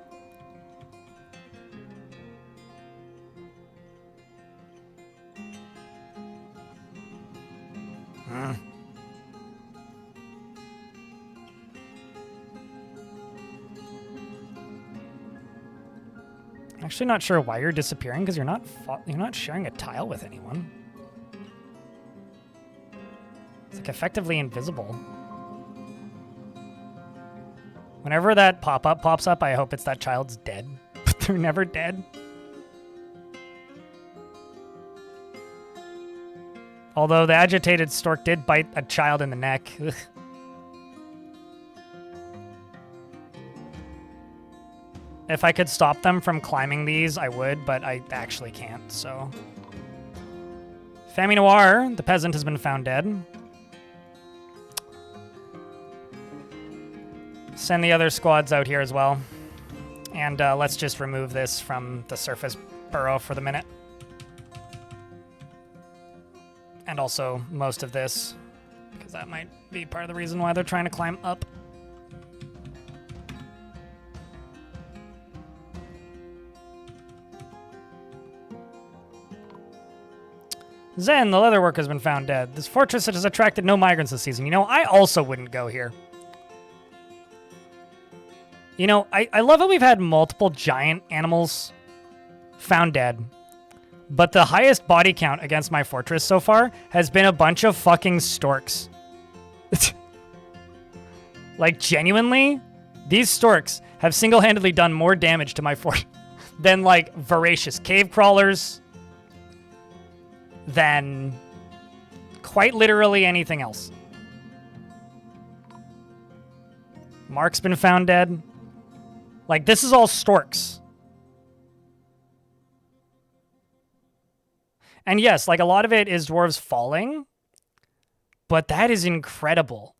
Actually not sure why you're disappearing, because you're not sharing a tile with anyone. It's like effectively invisible. Whenever that pop-up pops up, I hope it's that child's dead. But they're never dead. Although the agitated stork did bite a child in the neck. Ugh. If I could stop them from climbing these, I would, but I actually can't, so. Famille Noir, the peasant, has been found dead. Send the other squads out here as well. And let's just remove this from the surface burrow for the minute. And also most of this, because that might be part of the reason why they're trying to climb up. Zen, the leatherworker, has been found dead. This fortress has attracted no migrants this season. You know, I also wouldn't go here. You know, I love how we've had multiple giant animals found dead. But the highest body count against my fortress so far has been a bunch of fucking storks. Like, genuinely, these storks have single-handedly done more damage to my fort than, like, voracious cave crawlers, than quite literally anything else. Mark's been found dead. Like, this is all storks. And yes, like, a lot of it is dwarves falling, but that is incredible.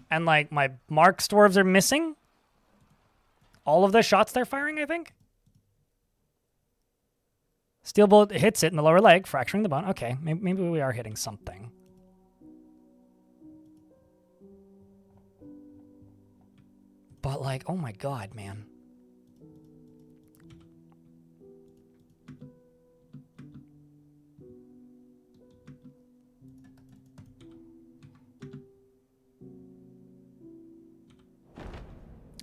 And, like, my Mark's dwarves are missing. All of the shots they're firing, I think. Steel bullet hits it in the lower leg, fracturing the bone. Okay, maybe we are hitting something. But, like, oh my god, man.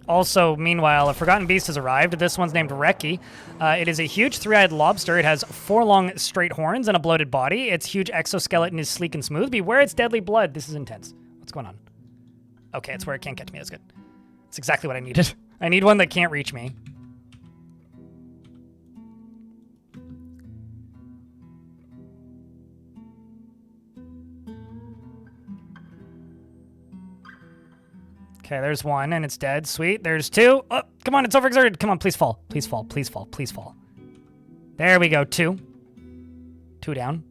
Also, meanwhile, a forgotten beast has arrived. This one's named Reki. It is a huge three-eyed lobster. It has 4 long straight horns and a bloated body. Its huge exoskeleton is sleek and smooth. Beware its deadly blood. This is intense. What's going on? Okay, it's where it can't get to me. That's good. That's exactly what I needed. I need one that can't reach me. Okay, there's one, and it's dead. Sweet. There's 2. Oh, come on, it's overexerted. Come on, please fall. Please fall. Please fall. Please fall. There we go. 2. 2 down.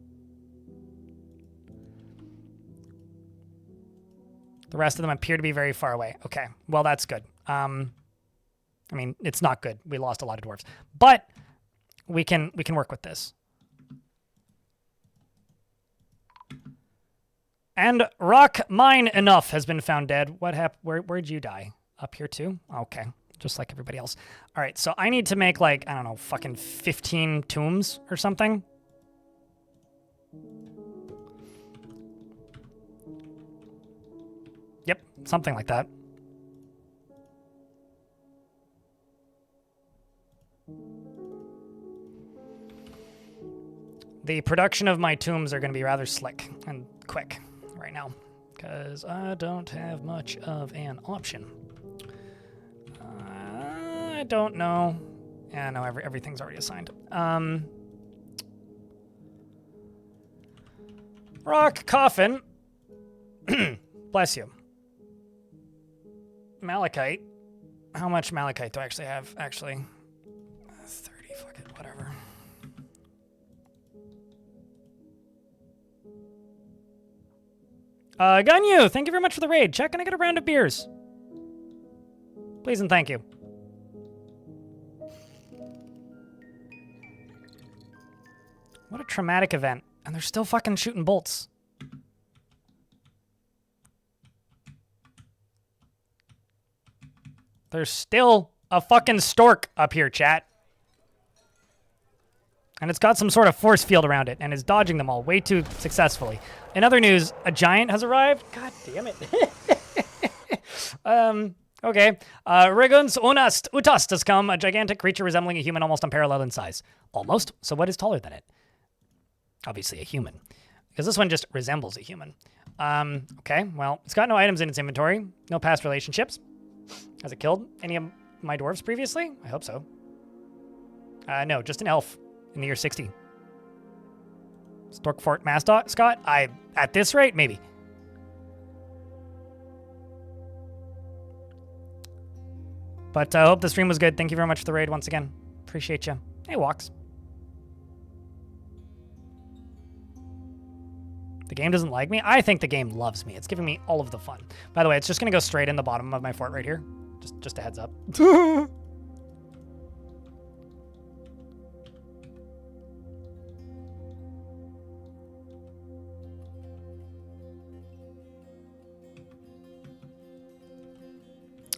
The rest of them appear to be very far away. Okay, well, that's good. I mean, it's not good. We lost a lot of dwarves. But we can work with this. And rock mine enough has been found dead. What happened? Where'd you die? Up here too? Okay. Just like everybody else. All right, so I need to make, like, I don't know, fucking 15 tombs or something. Yep, something like that. The production of my tombs are going to be rather slick and quick right now, because I don't have much of an option. I don't know. Yeah, no, everything's already assigned. Rock coffin. Bless you. Malachite. How much malachite do I actually have? Actually, 30. Fuck it, whatever. Gunyu, thank you very much for the raid. Check, can I get a round of beers? Please and thank you. What a traumatic event. And they're still fucking shooting bolts. There's still a fucking stork up here, chat. And it's got some sort of force field around it and is dodging them all way too successfully. In other news, a giant has arrived. God damn it. Okay. Reguns Utast has come, a gigantic creature resembling a human almost unparalleled in size. Almost? So what is taller than it? Obviously a human. Because this one just resembles a human. Okay, well, it's got no items in its inventory. No past relationships. Has it killed any of my dwarves previously? I hope so. No, just an elf in the year 60. Storkfort mascot, Scott? At this rate, maybe. But I hope the stream was good. Thank you very much for the raid once again. Appreciate you. Hey, Walks. The game doesn't like me? I think the game loves me. It's giving me all of the fun. By the way, it's just going to go straight in the bottom of my fort right here. Just a heads up.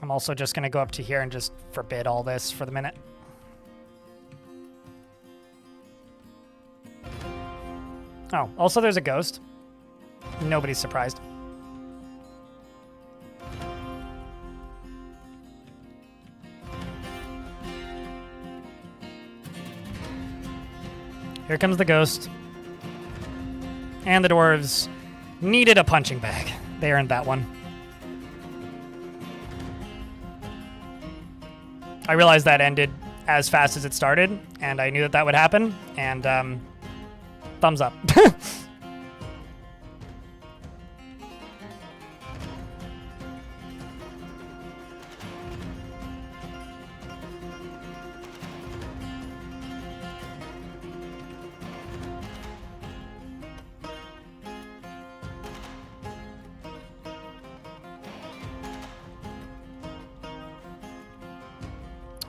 I'm also just going to go up to here and just forbid all this for the minute. Oh, also there's a ghost. Nobody's surprised. Here comes the ghost. And the dwarves needed a punching bag. They earned that one. I realized that ended as fast as it started, and I knew that that would happen, and thumbs up.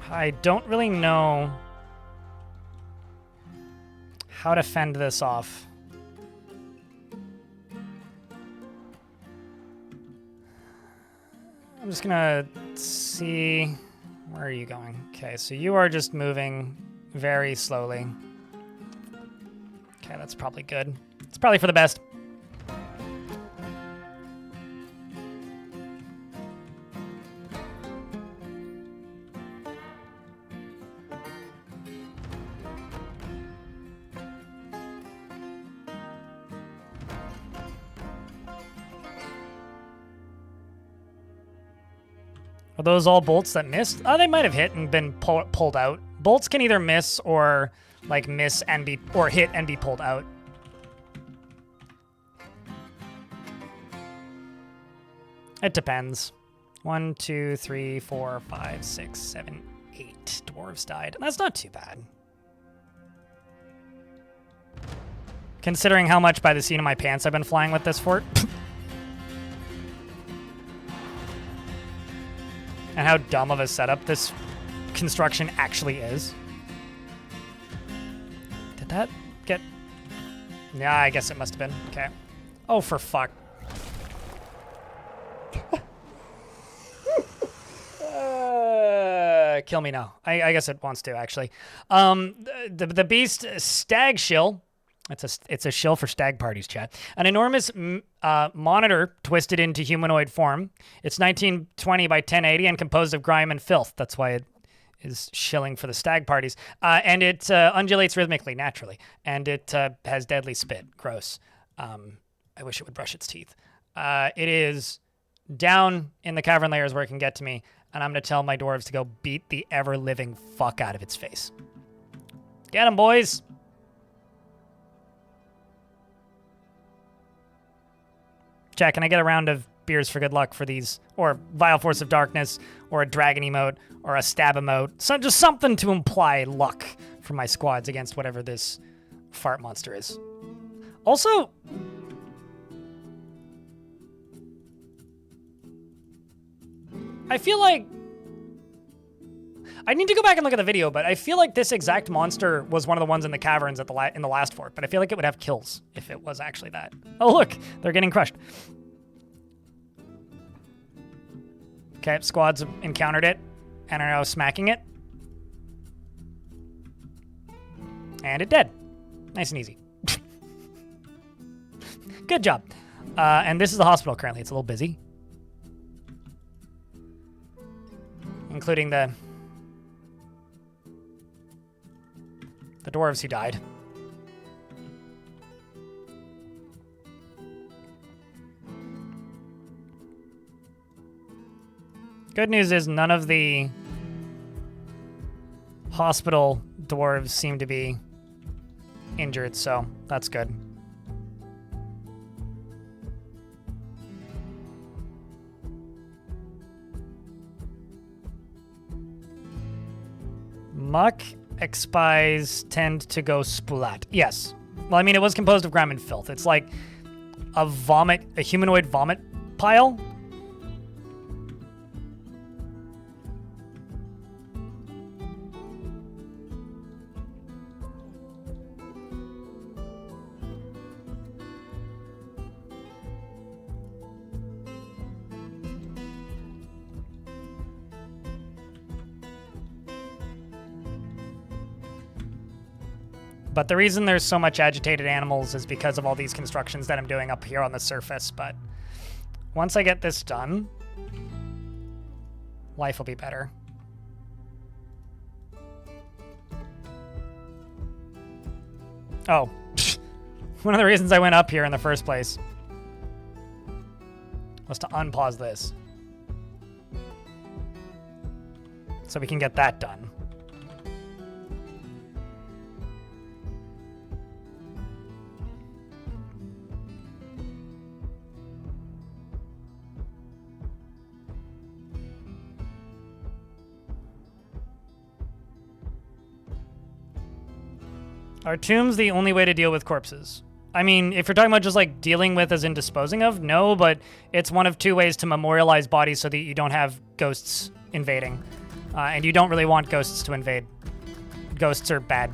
I don't really know how to fend this off. I'm just gonna see. Where are you going? Okay, so you are just moving very slowly. Okay, that's probably good. It's probably for the best. Are those all bolts that missed? Oh, they might have hit and been pulled out. Bolts can either miss or like miss and be or hit and be pulled out. It depends. 1, 2, 3, 4, 5, 6, 7, 8 dwarves died. That's not too bad. Considering how much by the seat of my pants I've been flying with this fort. And how dumb of a setup this construction actually is. Did that get... Yeah, I guess it must have been. Okay. Oh, for fuck. Kill me now. I guess it wants to, actually. The beast, stag shill. It's a shill for stag parties, chat. An enormous monitor twisted into humanoid form. It's 1920 by 1080 and composed of grime and filth. That's why it is shilling for the stag parties. And it undulates rhythmically, naturally. And it has deadly spit. Gross. I wish it would brush its teeth. It is down in the cavern layers where it can get to me. And I'm going to tell my dwarves to go beat the ever-living fuck out of its face. Get 'em, boys! Chat, can I get a round of beers for good luck for these? Or Vile Force of Darkness, or a Dragon emote, or a Stab emote. So just something to imply luck for my squads against whatever this fart monster is. Also... I feel like... I need to go back and look at the video, but I feel like this exact monster was one of the ones in the caverns at in the last fort, but I feel like it would have kills if it was actually that. Oh, look! They're getting crushed. Okay, squads have encountered it and are now smacking it. And it dead. Nice and easy. Good job. And this is the hospital currently. It's a little busy. Including the dwarves who died. Good news is none of the hospital dwarves seem to be injured, so that's good. Muck expies tend to go splat. Yes. Well, I mean, it was composed of grime and filth. It's like a humanoid vomit pile. But the reason there's so much agitated animals is because of all these constructions that I'm doing up here on the surface. But once I get this done, life will be better. Oh, one of the reasons I went up here in the first place was to unpause this, so we can get that done. Are tombs the only way to deal with corpses? I mean, if you're talking about just like dealing with as in disposing of, no, but it's one of two ways to memorialize bodies so that you don't have ghosts invading. And you don't really want ghosts to invade. Ghosts are bad.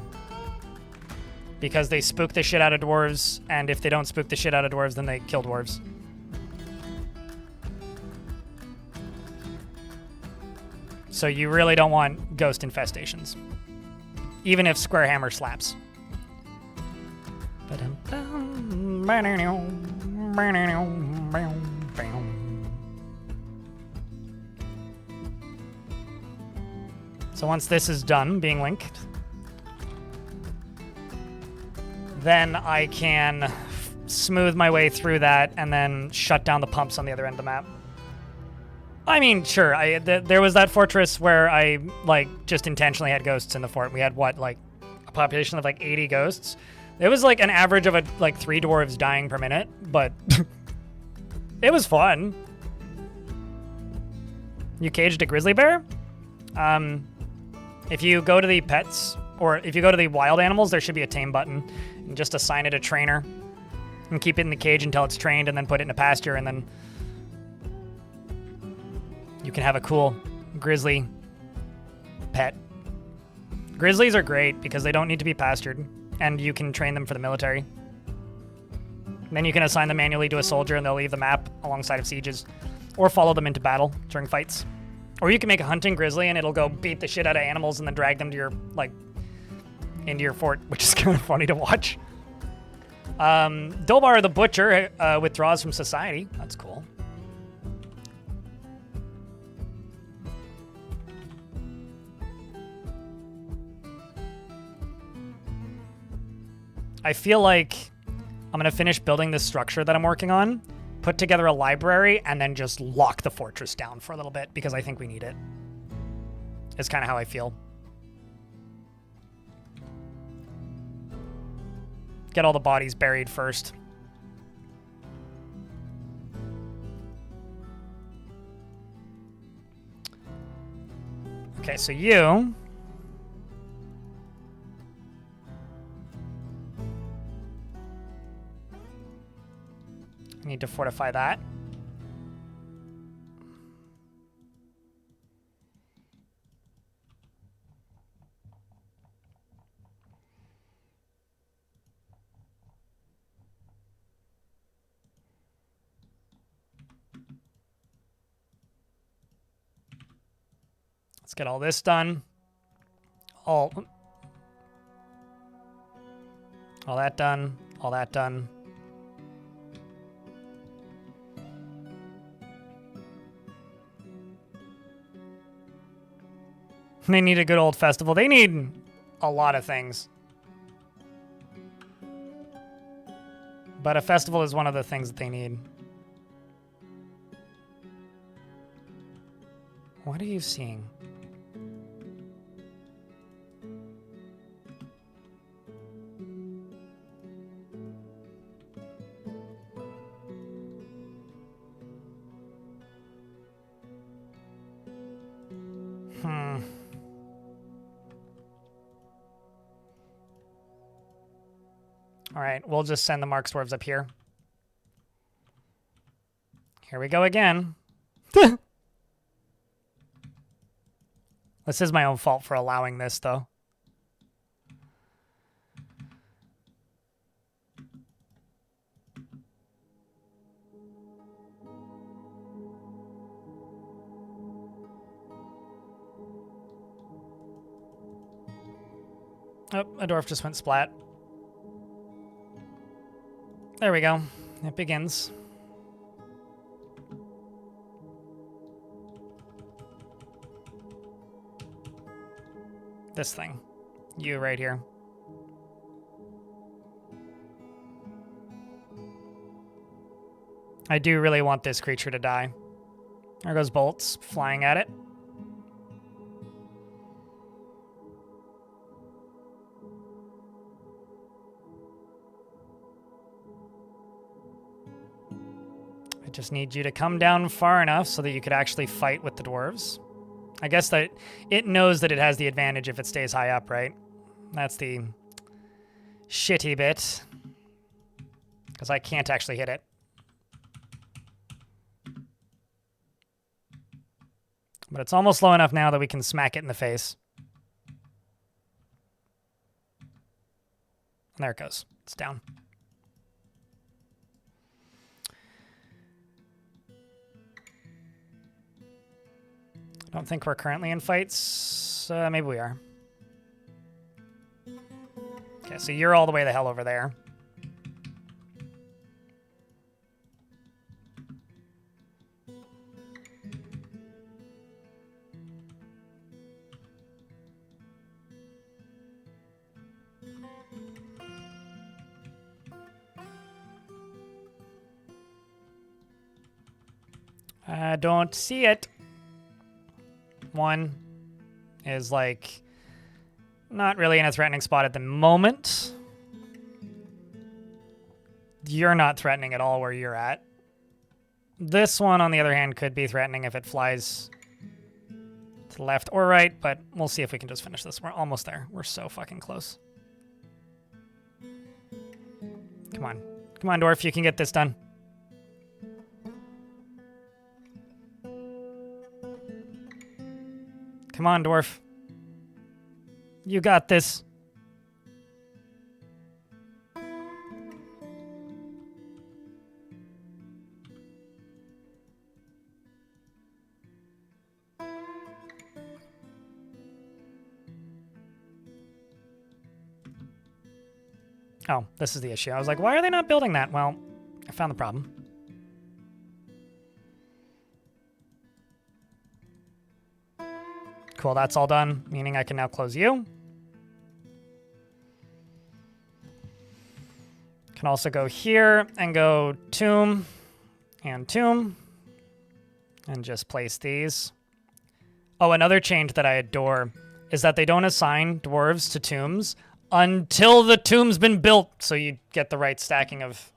Because they spook the shit out of dwarves, and if they don't spook the shit out of dwarves, then they kill dwarves. So you really don't want ghost infestations. Even if Square Hammer slaps. So once this is done being linked, then I can smooth my way through that and then shut down the pumps on the other end of the map. I mean, sure, there was that fortress where I, like, just intentionally had ghosts in the fort. We had, what, like, a population of, like, 80 ghosts? It was, like, an average of, 3 dwarves dying per minute, but it was fun. You caged a grizzly bear? If you go to the pets, or if you go to the wild animals, there should be a tame button. And just assign it a trainer. And keep it in the cage until it's trained, and then put it in a pasture, and then you can have a cool grizzly pet. Grizzlies are great because they don't need to be pastured, and you can train them for the military. And then you can assign them manually to a soldier, and they'll leave the map alongside of sieges, or follow them into battle during fights. Or you can make a hunting grizzly, and it'll go beat the shit out of animals and then drag them to your, into your fort, which is kind of funny to watch. Dolbar the Butcher withdraws from society. That's cool. I feel like I'm going to finish building this structure that I'm working on, put together a library, and then just lock the fortress down for a little bit because I think we need it. It's kind of how I feel. Get all the bodies buried first. Okay, so you... I need to fortify that. Let's get all this done. All that done. All that done. They need a good old festival. They need a lot of things. But a festival is one of the things that they need. What are you seeing? All right, we'll just send the Mark Swerves up here. Here we go again. This is my own fault for allowing this, though. Oh, a dwarf just went splat. There we go. It begins. This thing. You right here. I do really want this creature to die. There goes bolts flying at it. I just need you to come down far enough so that you could actually fight with the dwarves. I guess that it knows that it has the advantage if it stays high up, right? That's the shitty bit. Because I can't actually hit it. But it's almost low enough now that we can smack it in the face. And there it goes. It's down. I don't think we're currently in fights. Maybe we are. Okay, so you're all the way the hell over there. I don't see it. One is like not really in a threatening spot at the moment. You're not threatening at all where you're at. This one, on the other hand, could be threatening if it flies to the left or right, but we'll see if we can just finish this. We're almost there. We're so fucking close. Come on. Come on, Dwarf. You can get this done. Come on, Dwarf. You got this. Oh, this is the issue. I was like, why are they not building that? Well, I found the problem. Cool, that's all done, meaning I can now close you. Can also go here and go tomb and tomb and just place these. Oh, another change that I adore is that they don't assign dwarves to tombs until the tomb's been built, so you get the right stacking of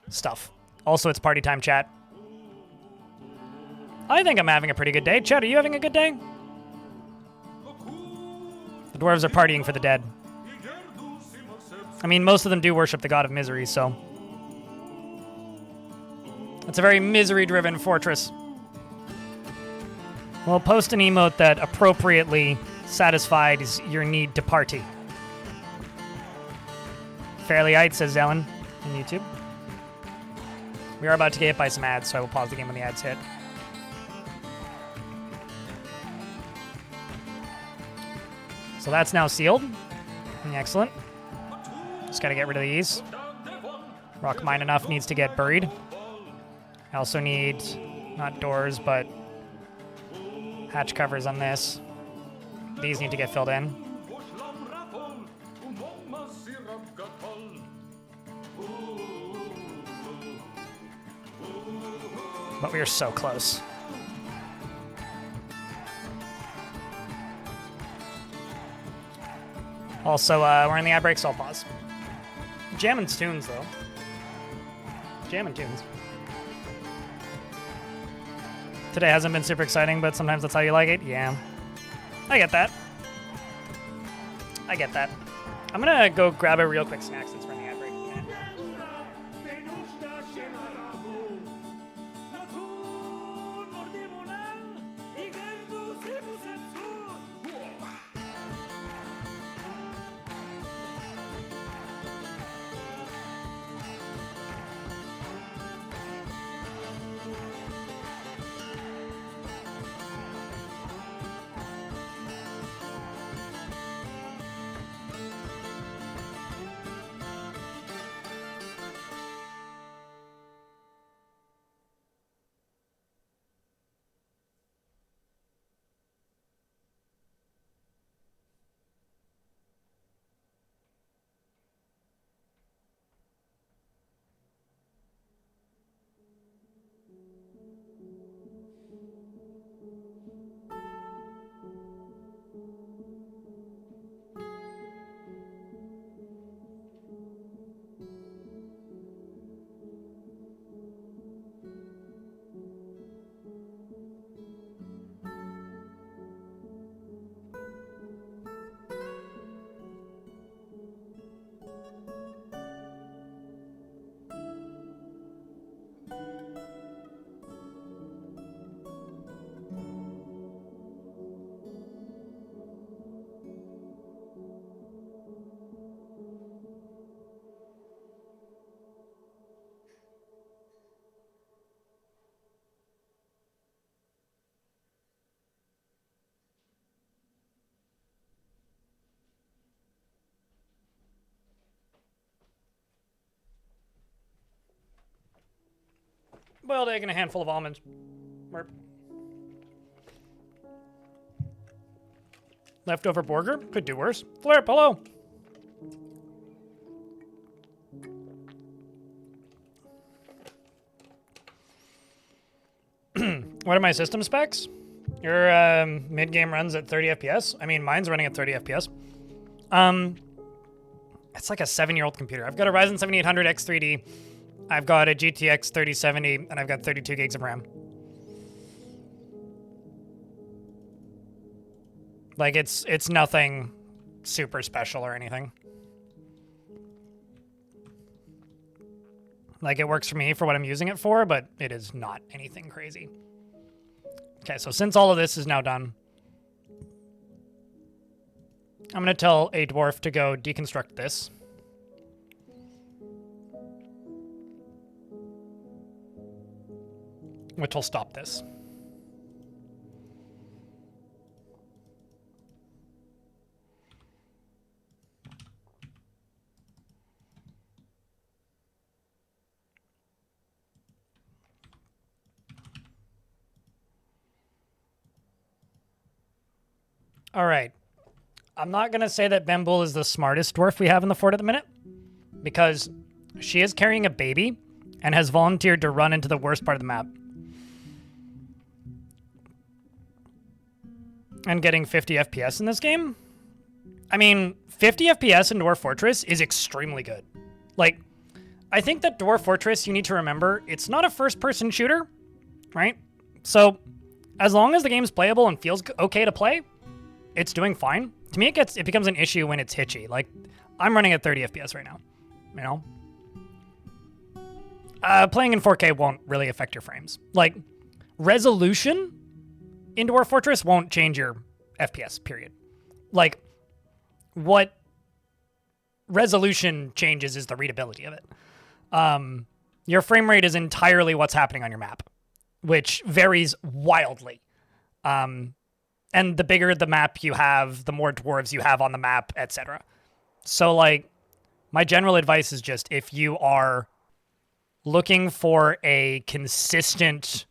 stuff. Also, it's party time, chat. I think I'm having a pretty good day. Chat, are you having a good day? The dwarves are partying for the dead. I mean, most of them do worship the god of misery, so it's a very misery-driven fortress. We'll post an emote that appropriately satisfies your need to party. Fairlyite, says Ellen on YouTube. We are about to get hit by some ads, so I will pause the game when the ads hit. So that's now sealed. Excellent. Just gotta get rid of these. Rock mine enough needs to get buried. I also need, not doors, but hatch covers on this. These need to get filled in. But we are so close. Also, we're in the ad break, so I'll pause. Jamming tunes, though. Jamming tunes. Today hasn't been super exciting, but sometimes that's how you like it. Yeah. I get that. I get that. I'm gonna go grab a real quick snack since we're in the ad break. Boiled egg and a handful of almonds. Merp. Leftover burger? Could do worse. Flare, hello. What are my system specs? Your mid-game runs at 30 FPS. I mean, mine's running at 30 FPS. It's like a 7-year-old computer. I've got a Ryzen 7800 X3D. I've got a GTX 3070, and I've got 32 gigs of RAM. Like, it's nothing super special or anything. Like, it works for me for what I'm using it for, but it is not anything crazy. Okay, so since all of this is now done, I'm going to tell a dwarf to go deconstruct this. Which will stop this. All right. I'm not going to say that Bambul is the smartest dwarf we have in the fort at the minute, because she is carrying a baby and has volunteered to run into the worst part of the map. And getting 50 FPS in this game? I mean, 50 FPS in Dwarf Fortress is extremely good. Like, I think that Dwarf Fortress, you need to remember, it's not a first-person shooter, right? So, as long as the game's playable and feels okay to play, it's doing fine. To me, it becomes an issue when it's hitchy. Like, I'm running at 30 FPS right now, you know? Playing in 4K won't really affect your frames. Like, resolution in Dwarf Fortress won't change your FPS, period. Like, what resolution changes is the readability of it. Your frame rate is entirely what's happening on your map, which varies wildly. And the bigger the map you have, the more dwarves you have on the map, etc. So, like, my general advice is just, if you are looking for a consistent,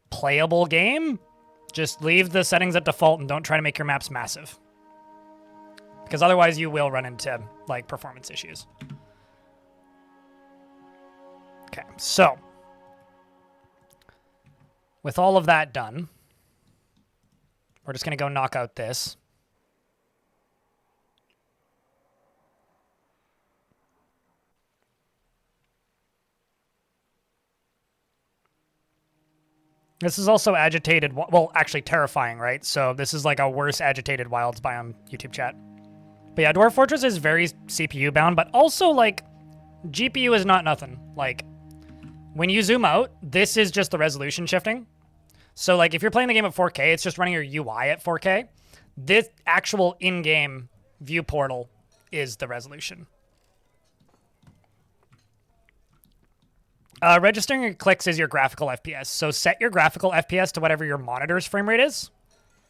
playable game, just leave the settings at default and don't try to make your maps massive. Because otherwise you will run into, like, performance issues. Okay, so with all of that done, we're just going to go knock out this. This is also agitated, well, actually terrifying, right? So this is like a worse agitated wilds biome YouTube chat. But yeah, Dwarf Fortress is very CPU bound, but also, like, GPU is not nothing. Like, when you zoom out, this is just the resolution shifting. So, like, if you're playing the game at 4K, it's just running your UI at 4K. This actual in-game view portal is the resolution. Registering your clicks is your graphical FPS. So set your graphical FPS to whatever your monitor's frame rate is,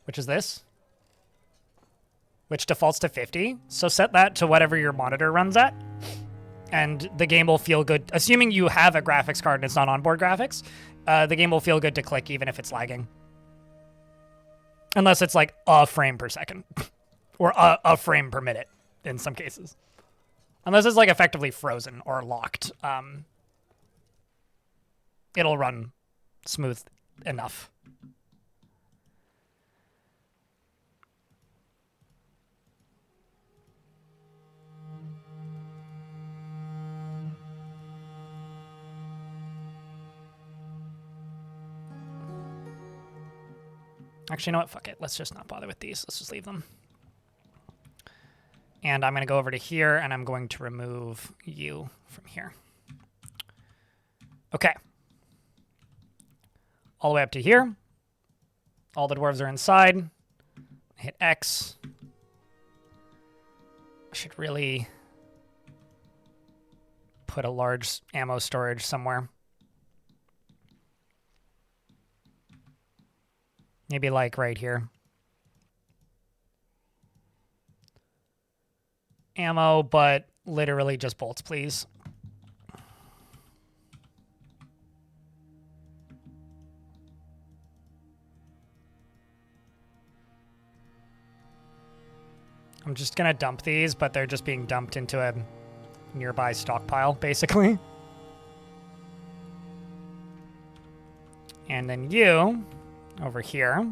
which is this, which defaults to 50. So set that to whatever your monitor runs at, and the game will feel good. Assuming you have a graphics card and it's not onboard graphics, the game will feel good to click even if it's lagging. Unless it's like a frame per second, or a frame per minute in some cases. Unless it's like effectively frozen or locked. It'll run smooth enough. Actually, you know what? Fuck it. Let's just not bother with these. Let's just leave them. And I'm going to go over to here, and I'm going to remove you from here. Okay. All the way up to here. All the dwarves are inside. Hit X. I should really put a large ammo storage somewhere. Maybe like right here. Ammo, but literally just bolts, please. I'm just gonna dump these, but they're just being dumped into a nearby stockpile, basically. And then you, over here.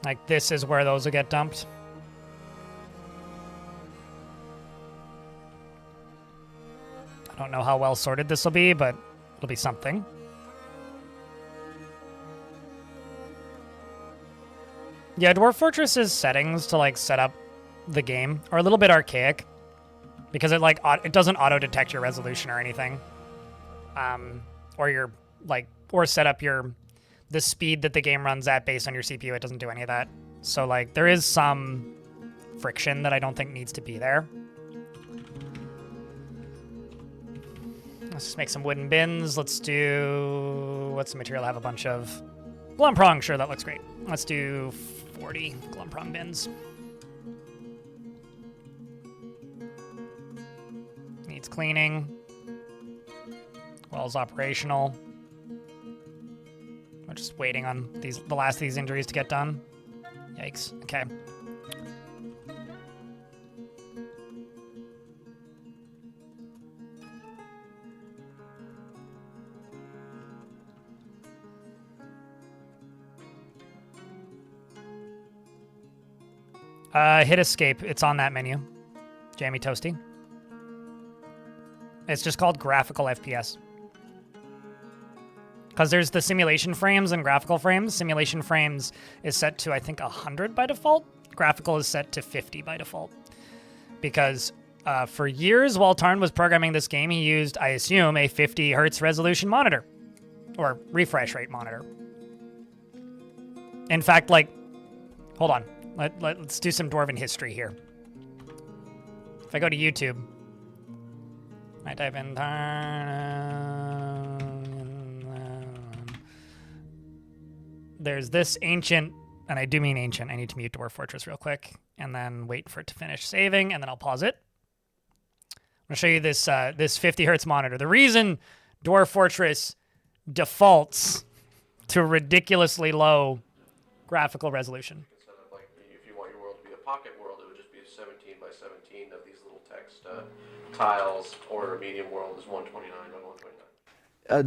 Like, this is where those will get dumped. I don't know how well sorted this will be, but it'll be something. Yeah, Dwarf Fortress's settings to, like, set up the game are a little bit archaic. Because it, like, it doesn't auto-detect your resolution or anything. Or your, like, or set up the speed that the game runs at based on your CPU. It doesn't do any of that. So, like, there is some friction that I don't think needs to be there. Let's just make some wooden bins. Let's do... What's the material I have a bunch of? Glumprong. Sure, that looks great. Let's do 40 Glumprong bins. Needs cleaning. Well's operational. We're just waiting on the last of these injuries to get done. Yikes. Okay. Hit escape. It's on that menu. Jammy Toasty. It's just called graphical FPS. Because there's the simulation frames and graphical frames. Simulation frames is set to, I think, 100 by default. Graphical is set to 50 by default. Because for years, while Tarn was programming this game, he used, I assume, a 50 hertz resolution monitor. Or refresh rate monitor. In fact, like, hold on. Let's do some Dwarven history here. If I go to YouTube, I type in there's this ancient, and I do mean ancient. I need to mute Dwarf Fortress real quick, and then wait for it to finish saving, and then I'll pause it. I'm gonna show you this this 50 hertz monitor. The reason Dwarf Fortress defaults to ridiculously low graphical resolution. Like, if you want your world to be a pocket world, it would just be 17 by 17 of these little text tiles, or a medium world is 129 by 129.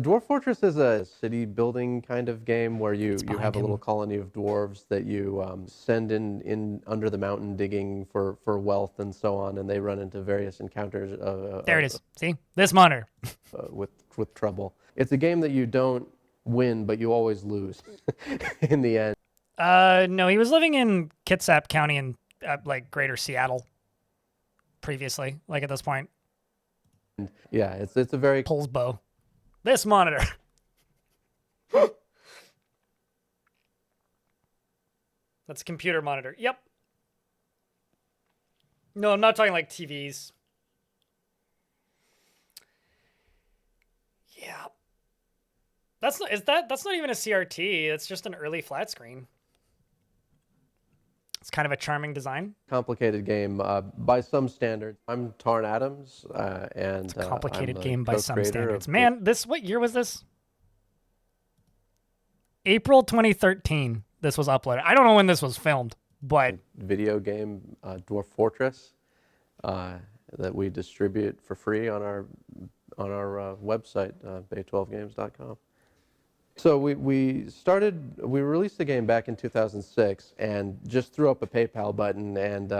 Dwarf Fortress is a city building kind of game where you have a little colony of dwarves that you send in under the mountain digging for wealth and so on, and they run into various encounters. There it is. See? This monitor. with trouble. It's a game that you don't win, but you always lose in the end. No, he was living in Kitsap County in like Greater Seattle previously, like at this point. Yeah, it's a very Pulls bow. This monitor. That's a computer monitor. Yep. No, I'm not talking like TVs. Yeah. That's not even a CRT. It's just an early flat screen. It's kind of a charming design. complicated game by some standards. I'm Tarn Adams, and It's a complicated I'm the game by some co-creator standards. of Man, what year was this? April 2013. This was uploaded. I don't know when this was filmed, but video game Dwarf Fortress that we distribute for free on our website, bay12games.com. So we released the game back in 2006 and just threw up a PayPal button and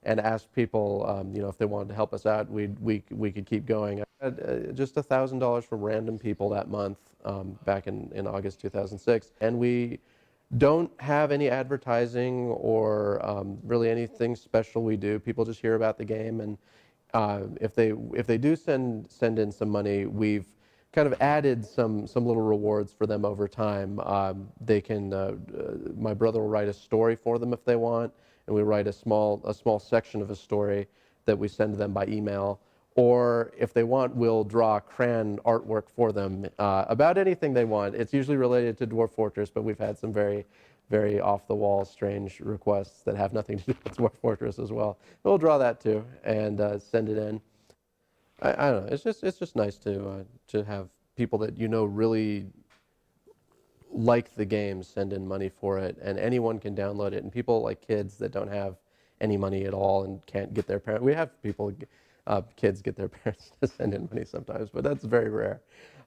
asked people, if they wanted to help us out, we could keep going. I had just $1,000 from random people that month back in August 2006, and we don't have any advertising or really anything special we do. People just hear about the game, and if they do send in some money, we've kind of added some little rewards for them over time. They can, my brother will write a story for them if they want, and we write a small section of a story that we send to them by email, or if they want, we'll draw crayon artwork for them about anything they want. It's usually related to Dwarf Fortress, but we've had some very, very off-the-wall, strange requests that have nothing to do with Dwarf Fortress as well. We'll draw that too and send it in. I don't know. It's just nice to have people that you know really like the game send in money for it, and anyone can download it. And people like kids that don't have any money at all and can't get their parents. We have people, kids get their parents to send in money sometimes, but that's very rare.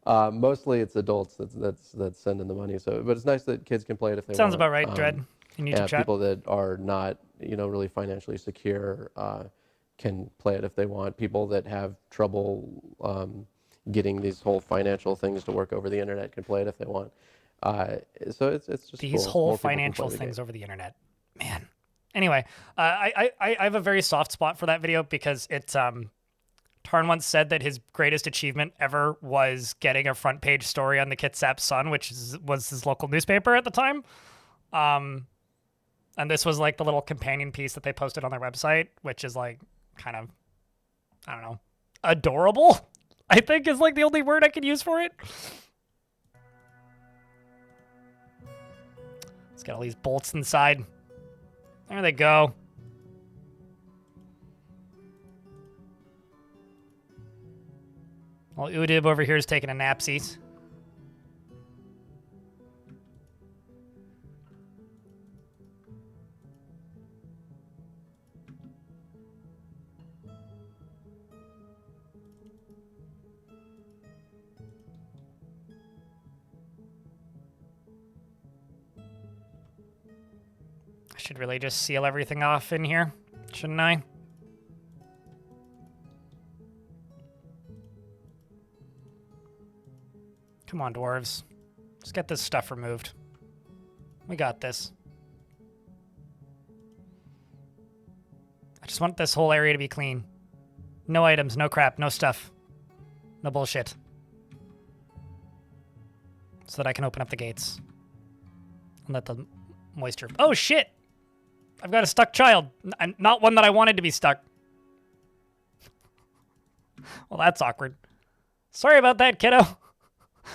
Mostly it's adults that send in the money. So, but it's nice that kids can play it if they want. Sounds about right, Dread. In YouTube chat. People that are not, really financially secure can play it if they want. People that have trouble getting these whole financial things to work over the internet can play it if they want. So it's just these cool. whole financial things over the internet, man. Anyway, I have a very soft spot for that video because it's Tarn once said that his greatest achievement ever was getting a front page story on the Kitsap Sun, which was his local newspaper at the time. And this was like the little companion piece that they posted on their website, which is like kind of, I don't know, adorable, I think is like the only word I could use for it. Let's get all these bolts inside. There they go. Well, Udib over here is taking a napsies. I should really just seal everything off in here, shouldn't I? Come on, dwarves. Let's get this stuff removed. We got this. I just want this whole area to be clean. No items, no crap, no stuff. No bullshit. So that I can open up the gates. And let the moisture... Oh, shit! I've got a stuck child. Not one that I wanted to be stuck. Well, that's awkward. Sorry about that, kiddo.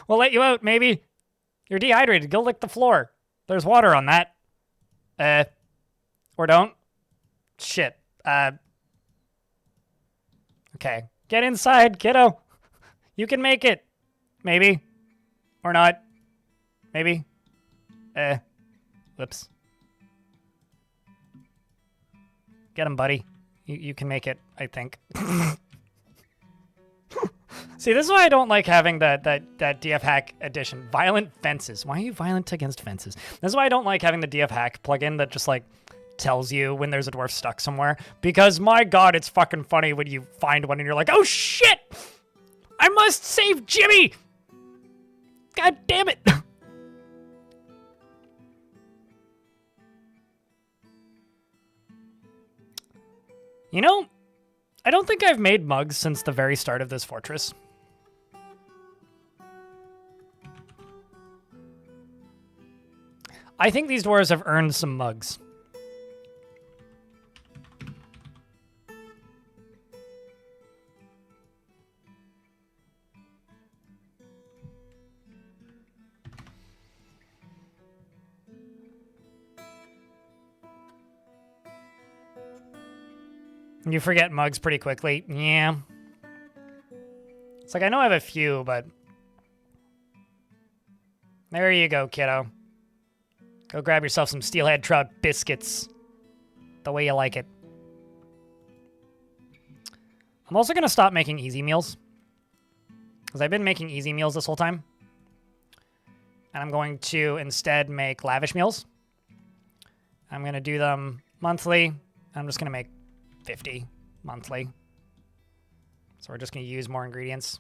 We'll let you out, maybe. You're dehydrated. Go lick the floor. There's water on that. Or don't. Shit. Okay. Get inside, kiddo. You can make it. Maybe. Or not. Maybe. Whoops. Get him, buddy. You can make it, I think. See, this is why I don't like having that DF hack edition. Violent fences. Why are you violent against fences? This is why I don't like having the DF hack plugin that just like tells you when there's a dwarf stuck somewhere. Because my god, it's fucking funny when you find one and you're like, oh shit! I must save Jimmy! God damn it! You know, I don't think I've made mugs since the very start of this fortress. I think these dwarves have earned some mugs. You forget mugs pretty quickly. Yeah. It's like, I know I have a few, but... There you go, kiddo. Go grab yourself some steelhead trout biscuits. The way you like it. I'm also going to stop making easy meals. Because I've been making easy meals this whole time. And I'm going to instead make lavish meals. I'm going to do them monthly. I'm just going to make 50 monthly. So we're just going to use more ingredients.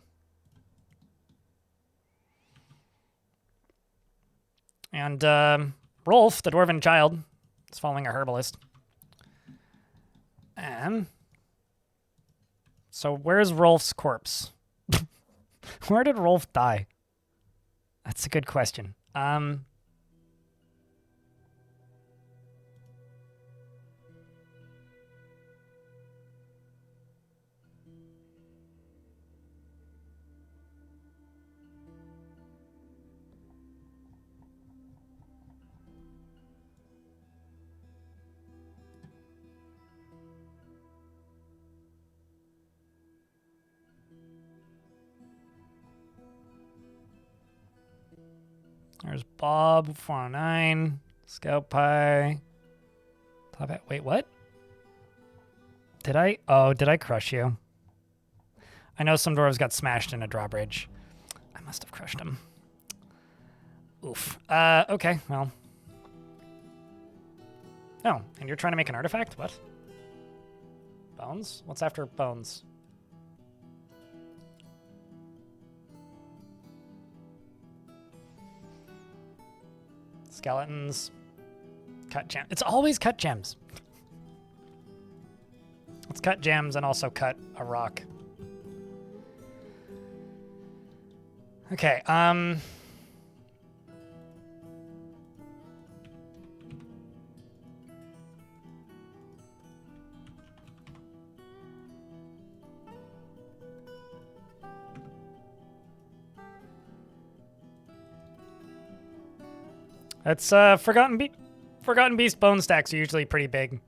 And Rolf, the dwarven child, is following a herbalist. And so where's Rolf's corpse? Where did Rolf die? That's a good question. There's Bob, 409, Scout Pie. Top hat. Wait, what? Did I crush you? I know some dwarves got smashed in a drawbridge. I must have crushed them. Oof. Okay, well. Oh, and you're trying to make an artifact? What? Bones? What's after bones? Skeletons. Cut gem. It's always cut gems. Let's cut gems and also cut a rock. Okay, it's Forgotten Beast bone stacks are usually pretty big.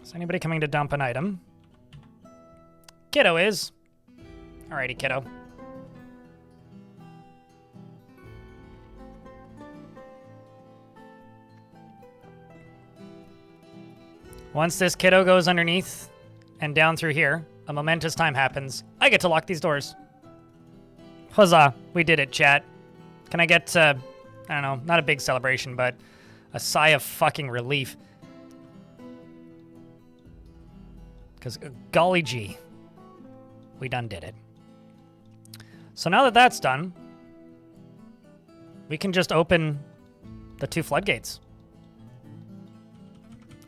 Is anybody coming to dump an item? Kiddo is. Alrighty, kiddo. Once this kiddo goes underneath and down through here, a momentous time happens. I get to lock these doors. Huzzah, we did it, chat. Can I get, I don't know, not a big celebration, but a sigh of fucking relief. Because, golly gee, we done did it. So now that that's done, we can just open the 2 floodgates.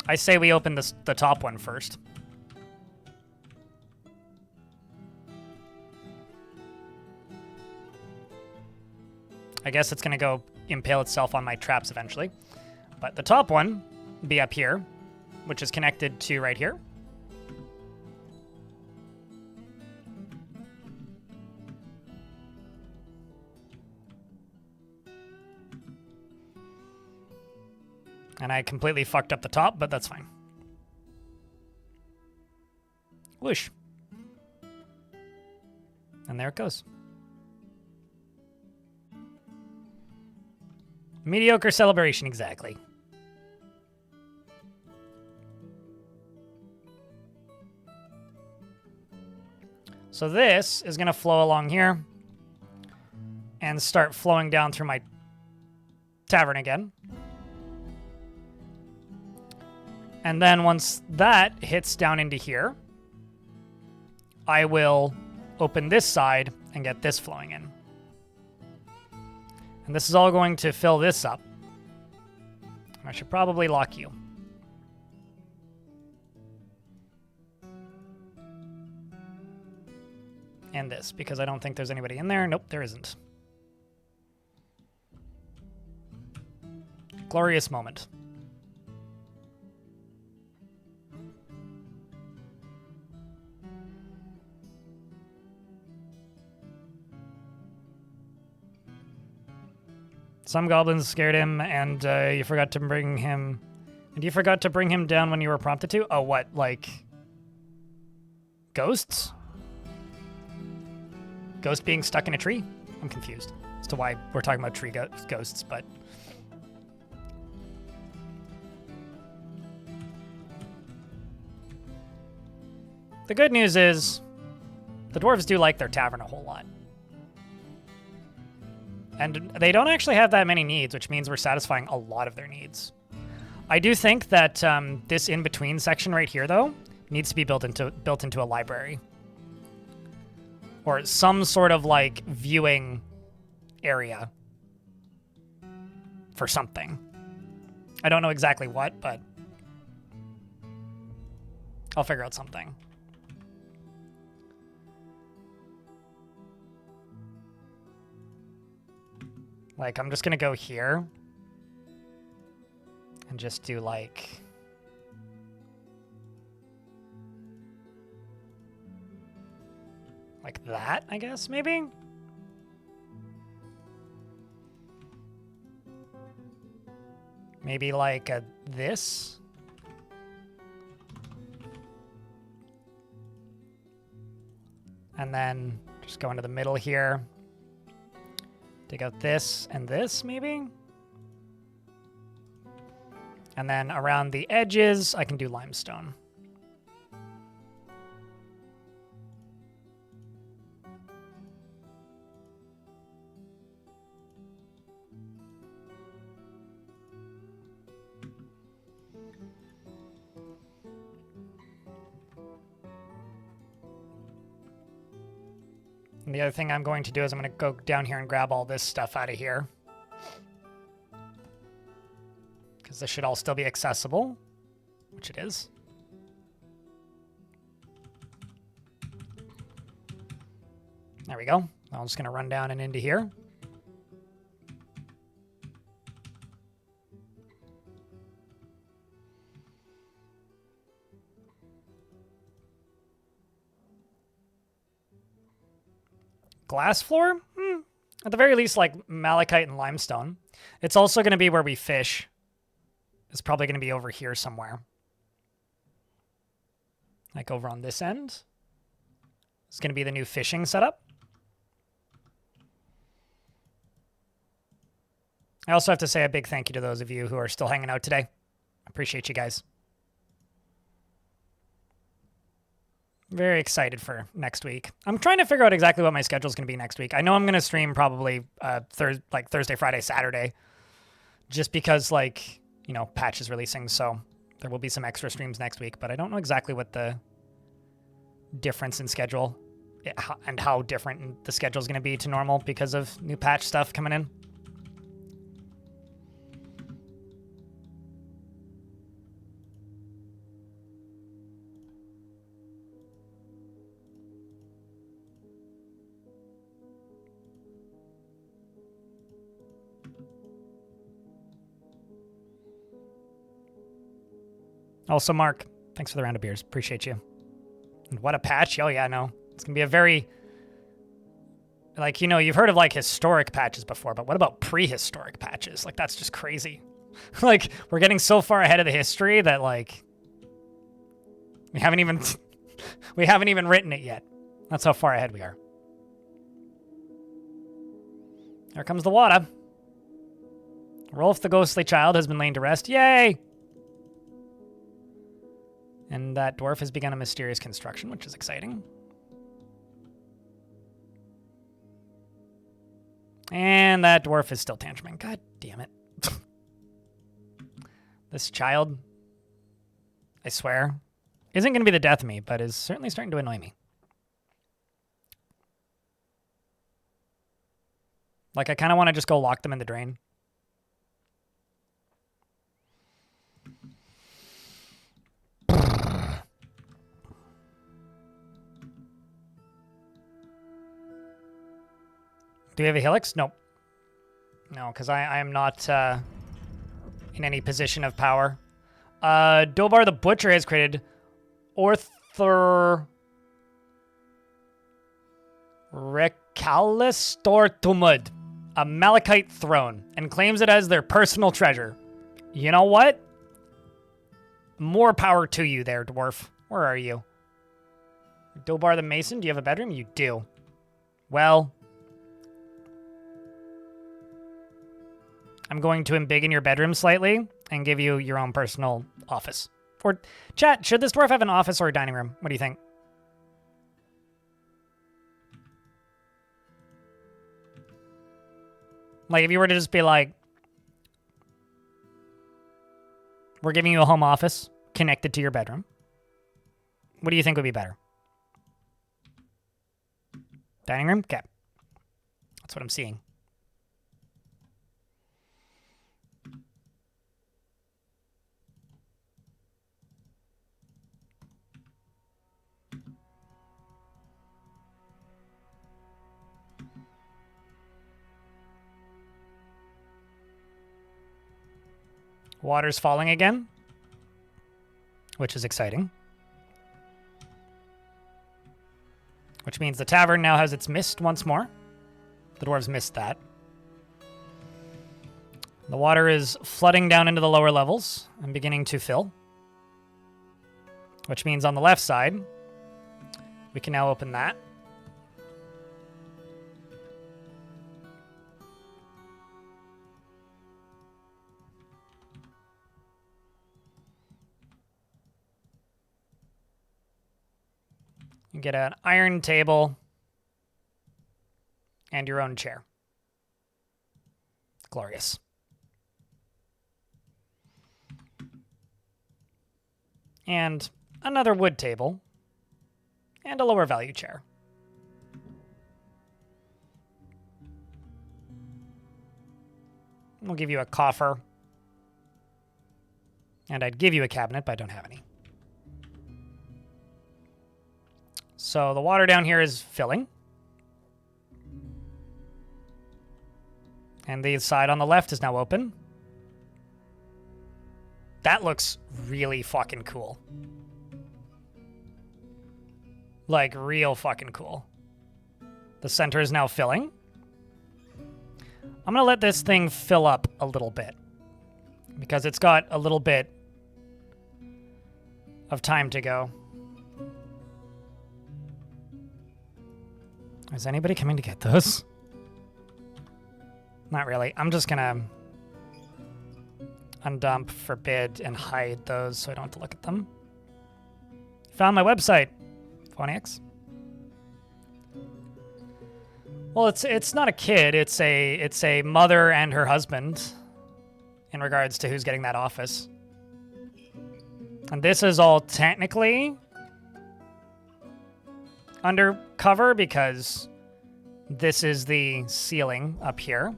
I say we open the top one first. I guess it's going to go impale itself on my traps eventually. But the top one will be up here, which is connected to right here. And I completely fucked up the top, but that's fine. Whoosh. And there it goes. Mediocre celebration, exactly. So this is going to flow along here and start flowing down through my tavern again. And then once that hits down into here, I will open this side and get this flowing in. And this is all going to fill this up. I should probably lock you. And this, because I don't think there's anybody in there. Nope, there isn't. Glorious moment. Some goblins scared him, and you forgot to bring him... And you forgot to bring him down when you were prompted to? Oh, what, like... Ghosts? Ghost being stuck in a tree? I'm confused as to why we're talking about tree ghosts, but... The good news is, the dwarves do like their tavern a whole lot. And they don't actually have that many needs, which means we're satisfying a lot of their needs. I do think that this in-between section right here, though, needs to be built into a library. Or some sort of, like, viewing area for something. I don't know exactly what, but I'll figure out something. Like, I'm just gonna go here and just do, like... Like that, I guess, maybe? Maybe like this? And then just go into the middle here. Dig out this and this, maybe? And then around the edges, I can do limestone. And the other thing I'm going to do is I'm going to go down here and grab all this stuff out of here. Because this should all still be accessible, which it is. There we go. I'm just going to run down and into here. Glass floor? At the very least, like malachite and limestone. It's also going to be where we fish. It's probably going to be over here somewhere. Like over on this end. It's going to be the new fishing setup. I also have to say a big thank you to those of you who are still hanging out today. I appreciate you guys. Very excited for next week. I'm trying to figure out exactly what my schedule is going to be next week. I know I'm going to stream probably Thursday, Friday, Saturday. Just because, like, you know, patch is releasing, so there will be some extra streams next week. But I don't know exactly what the difference in schedule and how different the schedule is going to be to normal because of new patch stuff coming in. Also, Mark, thanks for the round of beers. Appreciate you. And what a patch. Oh, yeah, no. It's going to be a very... Like, you know, you've heard of, like, historic patches before, but what about prehistoric patches? Like, that's just crazy. Like, we're getting so far ahead of the history that, like... We haven't even... we haven't even written it yet. That's how far ahead we are. Here comes the water. Rolf the ghostly child has been laid to rest. Yay! And that dwarf has begun a mysterious construction, which is exciting. And that dwarf is still tantruming. God damn it. This child, I swear, isn't going to be the death of me, but is certainly starting to annoy me. Like, I kind of want to just go lock them in the drain. Do we have a helix? Nope. No, because I am not in any position of power. Dobar the Butcher has created Orthor Recalistortumud, a malachite throne, and claims it as their personal treasure. You know what? More power to you there, dwarf. Where are you? Dobar the Mason, do you have a bedroom? You do. Well... I'm going to embiggen your bedroom slightly and give you your own personal office. Or, chat, should this dwarf have an office or a dining room? What do you think? Like, if you were to just be like, we're giving you a home office connected to your bedroom, what do you think would be better? Dining room? Okay. That's what I'm seeing. Water's falling again, which is exciting. Which means the tavern now has its mist once more. The dwarves missed that. The water is flooding down into the lower levels and beginning to fill. Which means on the left side, we can now open that. You get an iron table and your own chair. Glorious. And another wood table and a lower value chair. We'll give you a coffer. And I'd give you a cabinet, but I don't have any. So the water down here is filling. And the side on the left is now open. That looks really fucking cool. Like, real fucking cool. The center is now filling. I'm gonna let this thing fill up a little bit, because it's got a little bit of time to go. Is anybody coming to get those? Not really. I'm just gonna undump, forbid, and hide those so I don't have to look at them. Found my website, Phonics. Well, it's not a kid. It's a mother and her husband in regards to who's getting that office. And this is all technically undercover because this is the ceiling up here.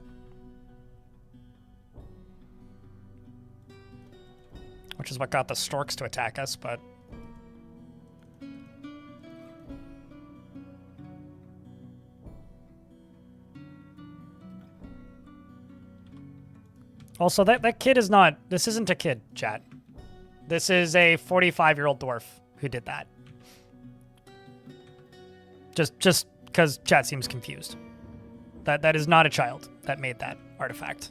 Which is what got the storks to attack us, but... Also, that kid is not... This isn't a kid, chat. This is a 45-year-old dwarf who did that. Just because chat seems confused. That is not a child that made that artifact.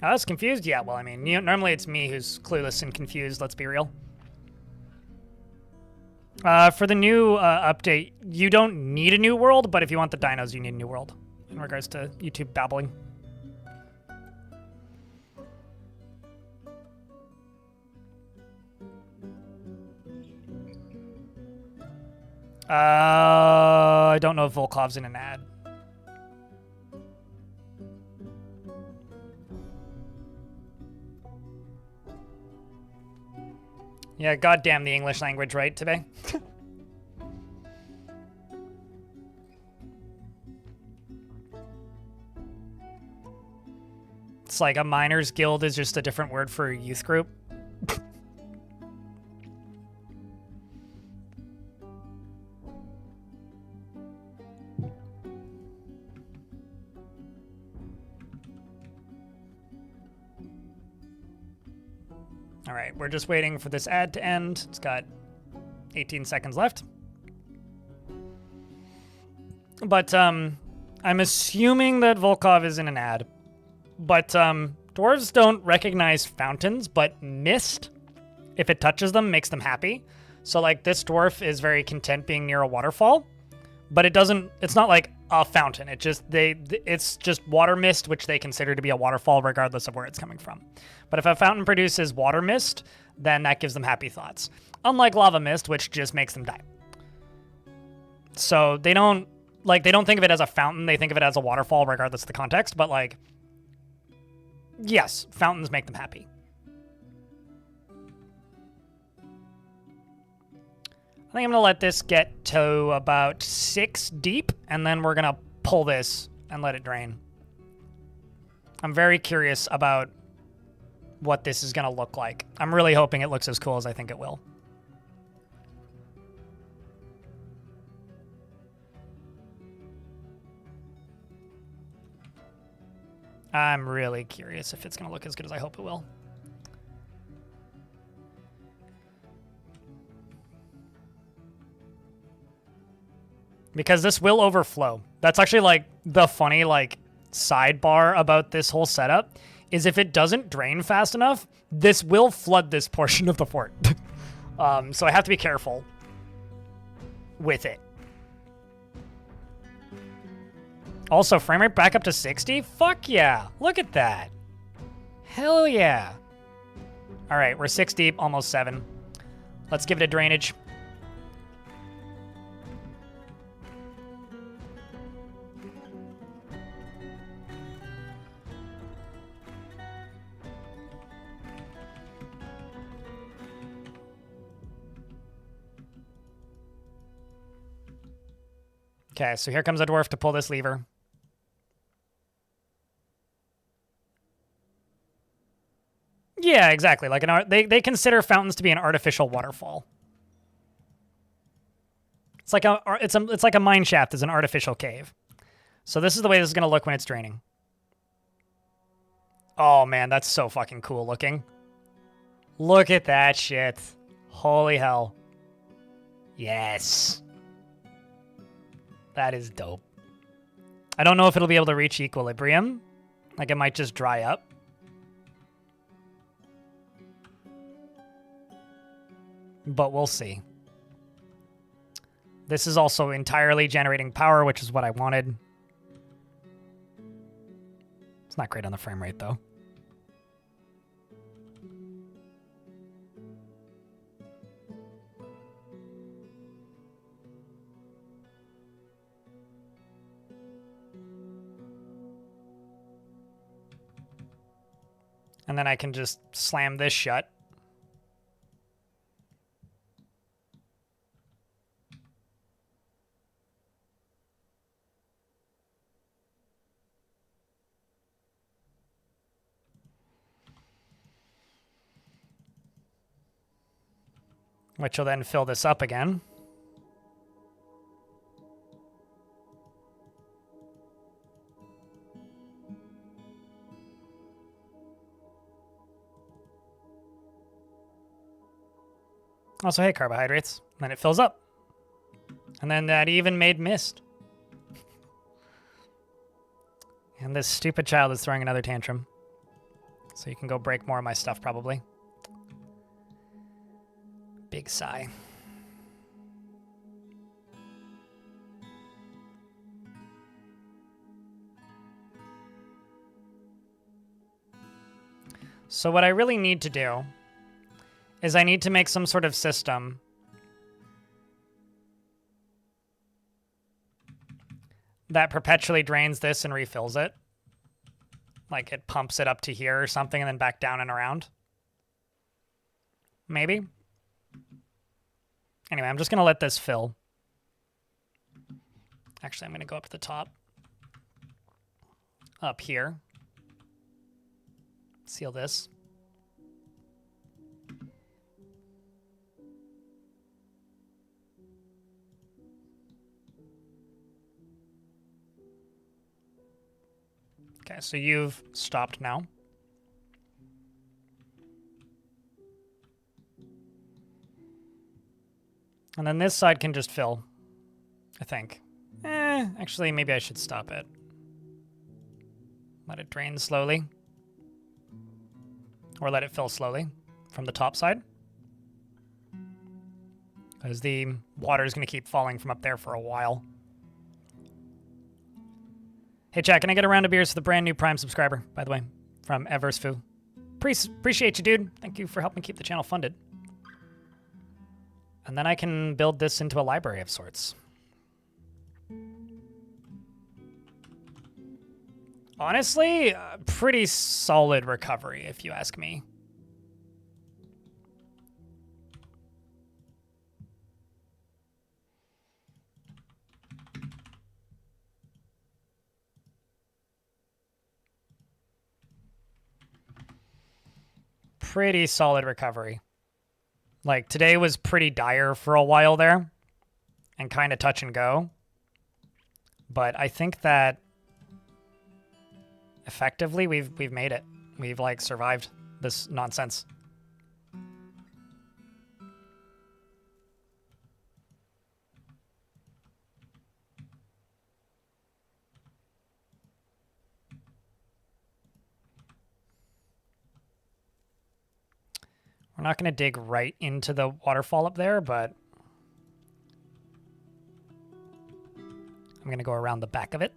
I was confused? Yeah, well, I mean, normally it's me who's clueless and confused, let's be real. For the new update, you don't need a new world, but if you want the dinos, you need a new world, in regards to YouTube babbling. I don't know if Volkov's in an ad. Yeah, goddamn the English language, right, today? It's like a miners guild is just a different word for a youth group. All right, we're just waiting for this ad to end. It's got 18 seconds left. But I'm assuming that Volkov is in an ad. But dwarves don't recognize fountains, but mist, if it touches them, makes them happy. So like this dwarf is very content being near a waterfall, but it's not like a fountain. It's just water mist, which they consider to be a waterfall regardless of where it's coming from. But if a fountain produces water mist, then that gives them happy thoughts. Unlike lava mist, which just makes them die. So they don't think of it as a fountain, they think of it as a waterfall regardless of the context, but like, yes, fountains make them happy. I think I'm gonna let this get to about 6 deep, and then we're gonna pull this and let it drain. I'm very curious about what this is gonna look like. I'm really hoping it looks as cool as I think it will. I'm really curious if it's gonna look as good as I hope it will. Because this will overflow. That's actually like the funny like sidebar about this whole setup is if it doesn't drain fast enough, this will flood this portion of the fort. So I have to be careful with it. Also, frame rate back up to 60? Fuck yeah. Look at that. Hell yeah. All right, we're 6 deep, almost 7. Let's give it a drainage. Okay, so here comes a dwarf to pull this lever. Yeah, exactly. Like they consider fountains to be an artificial waterfall. It's like a mine shaft is an artificial cave. So this is the way this is gonna look when it's draining. Oh man, that's so fucking cool looking. Look at that shit. Holy hell. Yes. That is dope. I don't know if it'll be able to reach equilibrium. Like it might just dry up. But we'll see. This is also entirely generating power, which is what I wanted. It's not great on the frame rate, though. And then I can just slam this shut. Which will then fill this up again. Also, hey, carbohydrates. And then it fills up. And then that even made mist. And this stupid child is throwing another tantrum. So you can go break more of my stuff, probably. Big sigh. So what I really need to do is I need to make some sort of system that perpetually drains this and refills it. Like it pumps it up to here or something and then back down and around. Maybe. Anyway, I'm just going to let this fill. Actually, I'm going to go up to the top. Up here. Seal this. Okay, so you've stopped now. And then this side can just fill, I think. Actually, maybe I should stop it. Let it drain slowly. Or let it fill slowly from the top side. Because the water is going to keep falling from up there for a while. Hey, chat, can I get a round of beers for the brand new Prime subscriber, by the way, from Eversfu? Appreciate you, dude. Thank you for helping keep the channel funded. And then I can build this into a library of sorts. Honestly, pretty solid recovery, if you ask me. Pretty solid recovery. Like, today was pretty dire for a while there. And kind of touch and go. But I think that effectively we've made it. We've, like, survived this nonsense. We're not going to dig right into the waterfall up there, but I'm going to go around the back of it.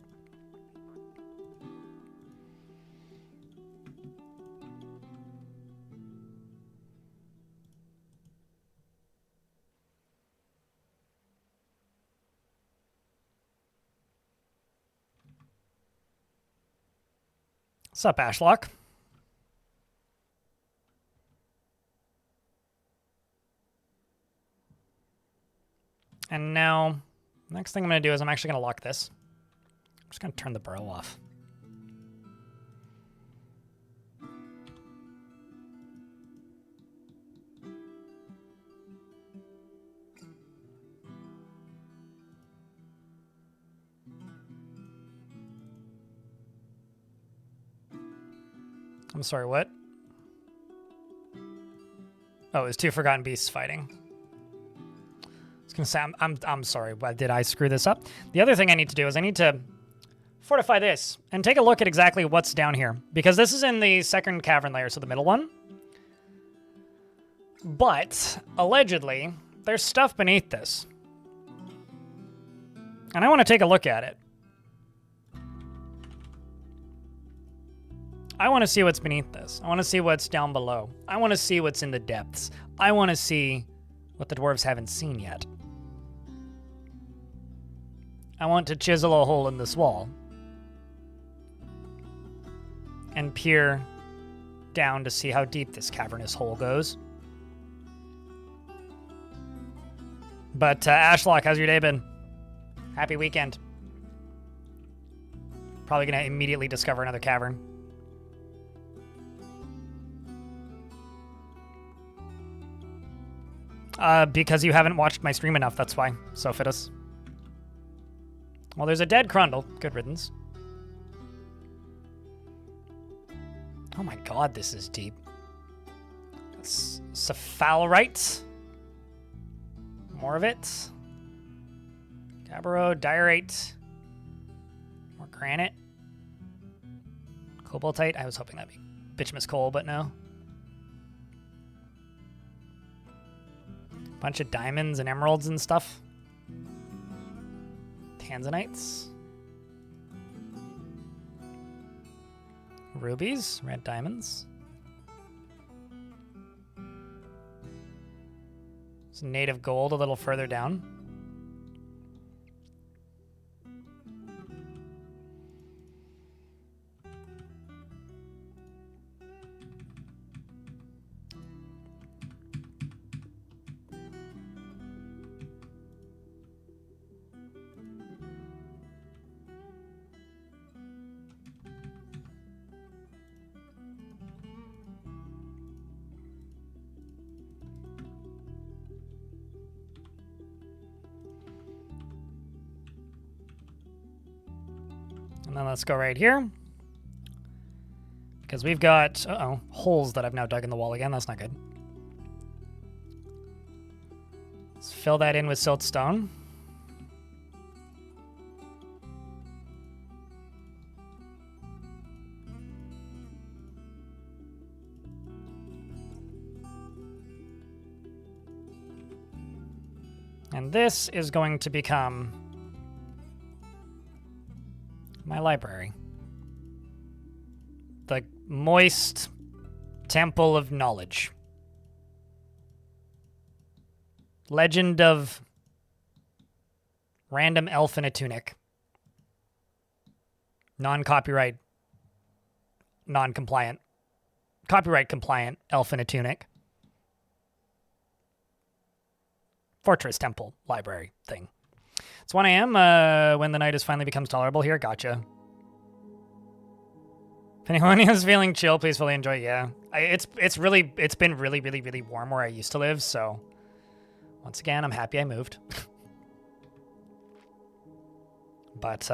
What's up, Ashlock? And now, next thing I'm going to do is I'm actually going to lock this. I'm just going to turn the burrow off. I'm sorry, what? Oh, it was 2 Forgotten Beasts fighting. I was gonna say, I'm sorry, but did I screw this up? The other thing I need to do is I need to fortify this and take a look at exactly what's down here, because this is in the second cavern layer, so the middle one. But allegedly, there's stuff beneath this, and I want to take a look at it. I want to see what's beneath this. I want to see what's down below. I want to see what's in the depths. I want to see what the dwarves haven't seen yet. I want to chisel a hole in this wall and peer down to see how deep this cavernous hole goes. But Ashlock, how's your day been? Happy weekend. Probably going to immediately discover another cavern. Because you haven't watched my stream enough, that's why. Sophidus. Well, there's a dead Crundle. Good riddance. Oh my god, this is deep. Cephalorite. More of it. Gabbro, diorite. More granite. Cobaltite. I was hoping that'd be bituminous coal, but no. Bunch of diamonds and emeralds and stuff. Tanzanites. Rubies, red diamonds. Some native gold a little further down. And then let's go right here. Because we've got, holes that I've now dug in the wall again. That's not good. Let's fill that in with siltstone. And this is going to become my library. The Moist Temple of Knowledge. Legend of Random Elf in a Tunic. Non-copyright, non-compliant. Copyright compliant elf in a tunic. Fortress, temple, library thing. It's 1 a.m. When the night has finally becomes tolerable here. Gotcha. If anyone is feeling chill, please fully enjoy. Yeah, it's been really warm where I used to live. So once again, I'm happy I moved. But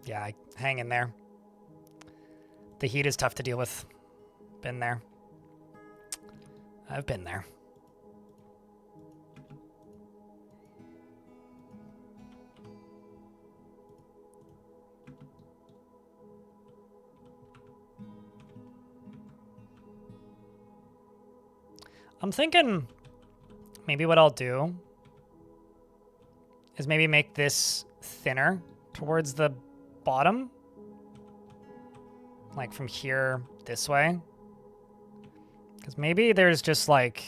yeah, hang in there. The heat is tough to deal with. Been there. I've been there. I'm thinking maybe what I'll do is maybe make this thinner towards the bottom. Like from here this way. Because maybe there's just like...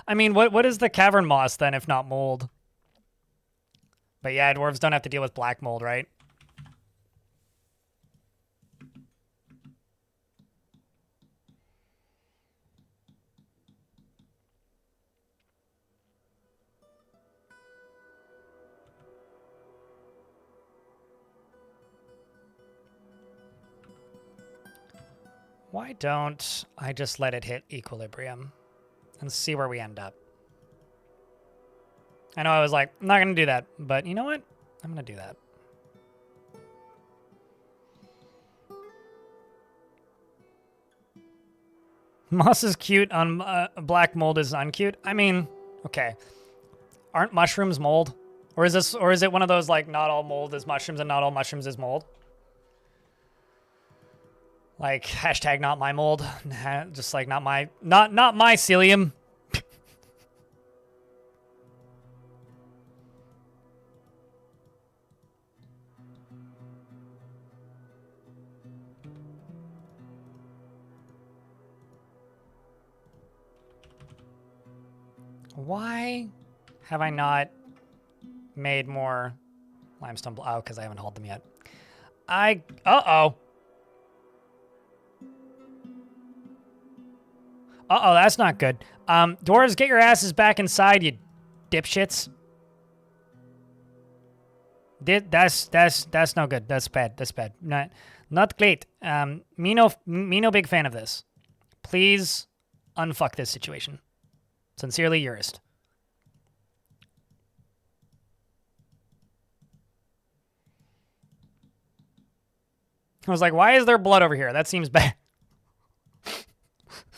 I mean, what is the cavern moss then if not mold? But yeah, dwarves don't have to deal with black mold, right? Why don't I just let it hit equilibrium and see where we end up? I know I was like, I'm not going to do that, but you know what? I'm going to do that. Moss is cute on black mold is uncute. I mean, okay. Aren't mushrooms mold? Or is it one of those like not all mold is mushrooms and not all mushrooms is mold? Like hashtag not my mold, just like not my psyllium. Why have I not made more limestone block? Oh, because I haven't hauled them yet. Uh-oh. Uh-oh, that's not good. Dwarves, get your asses back inside, you dipshits. That's no good. That's bad. That's bad. Not great. Me no big fan of this. Please unfuck this situation. Sincerely, Urist. I was like, why is there blood over here? That seems bad.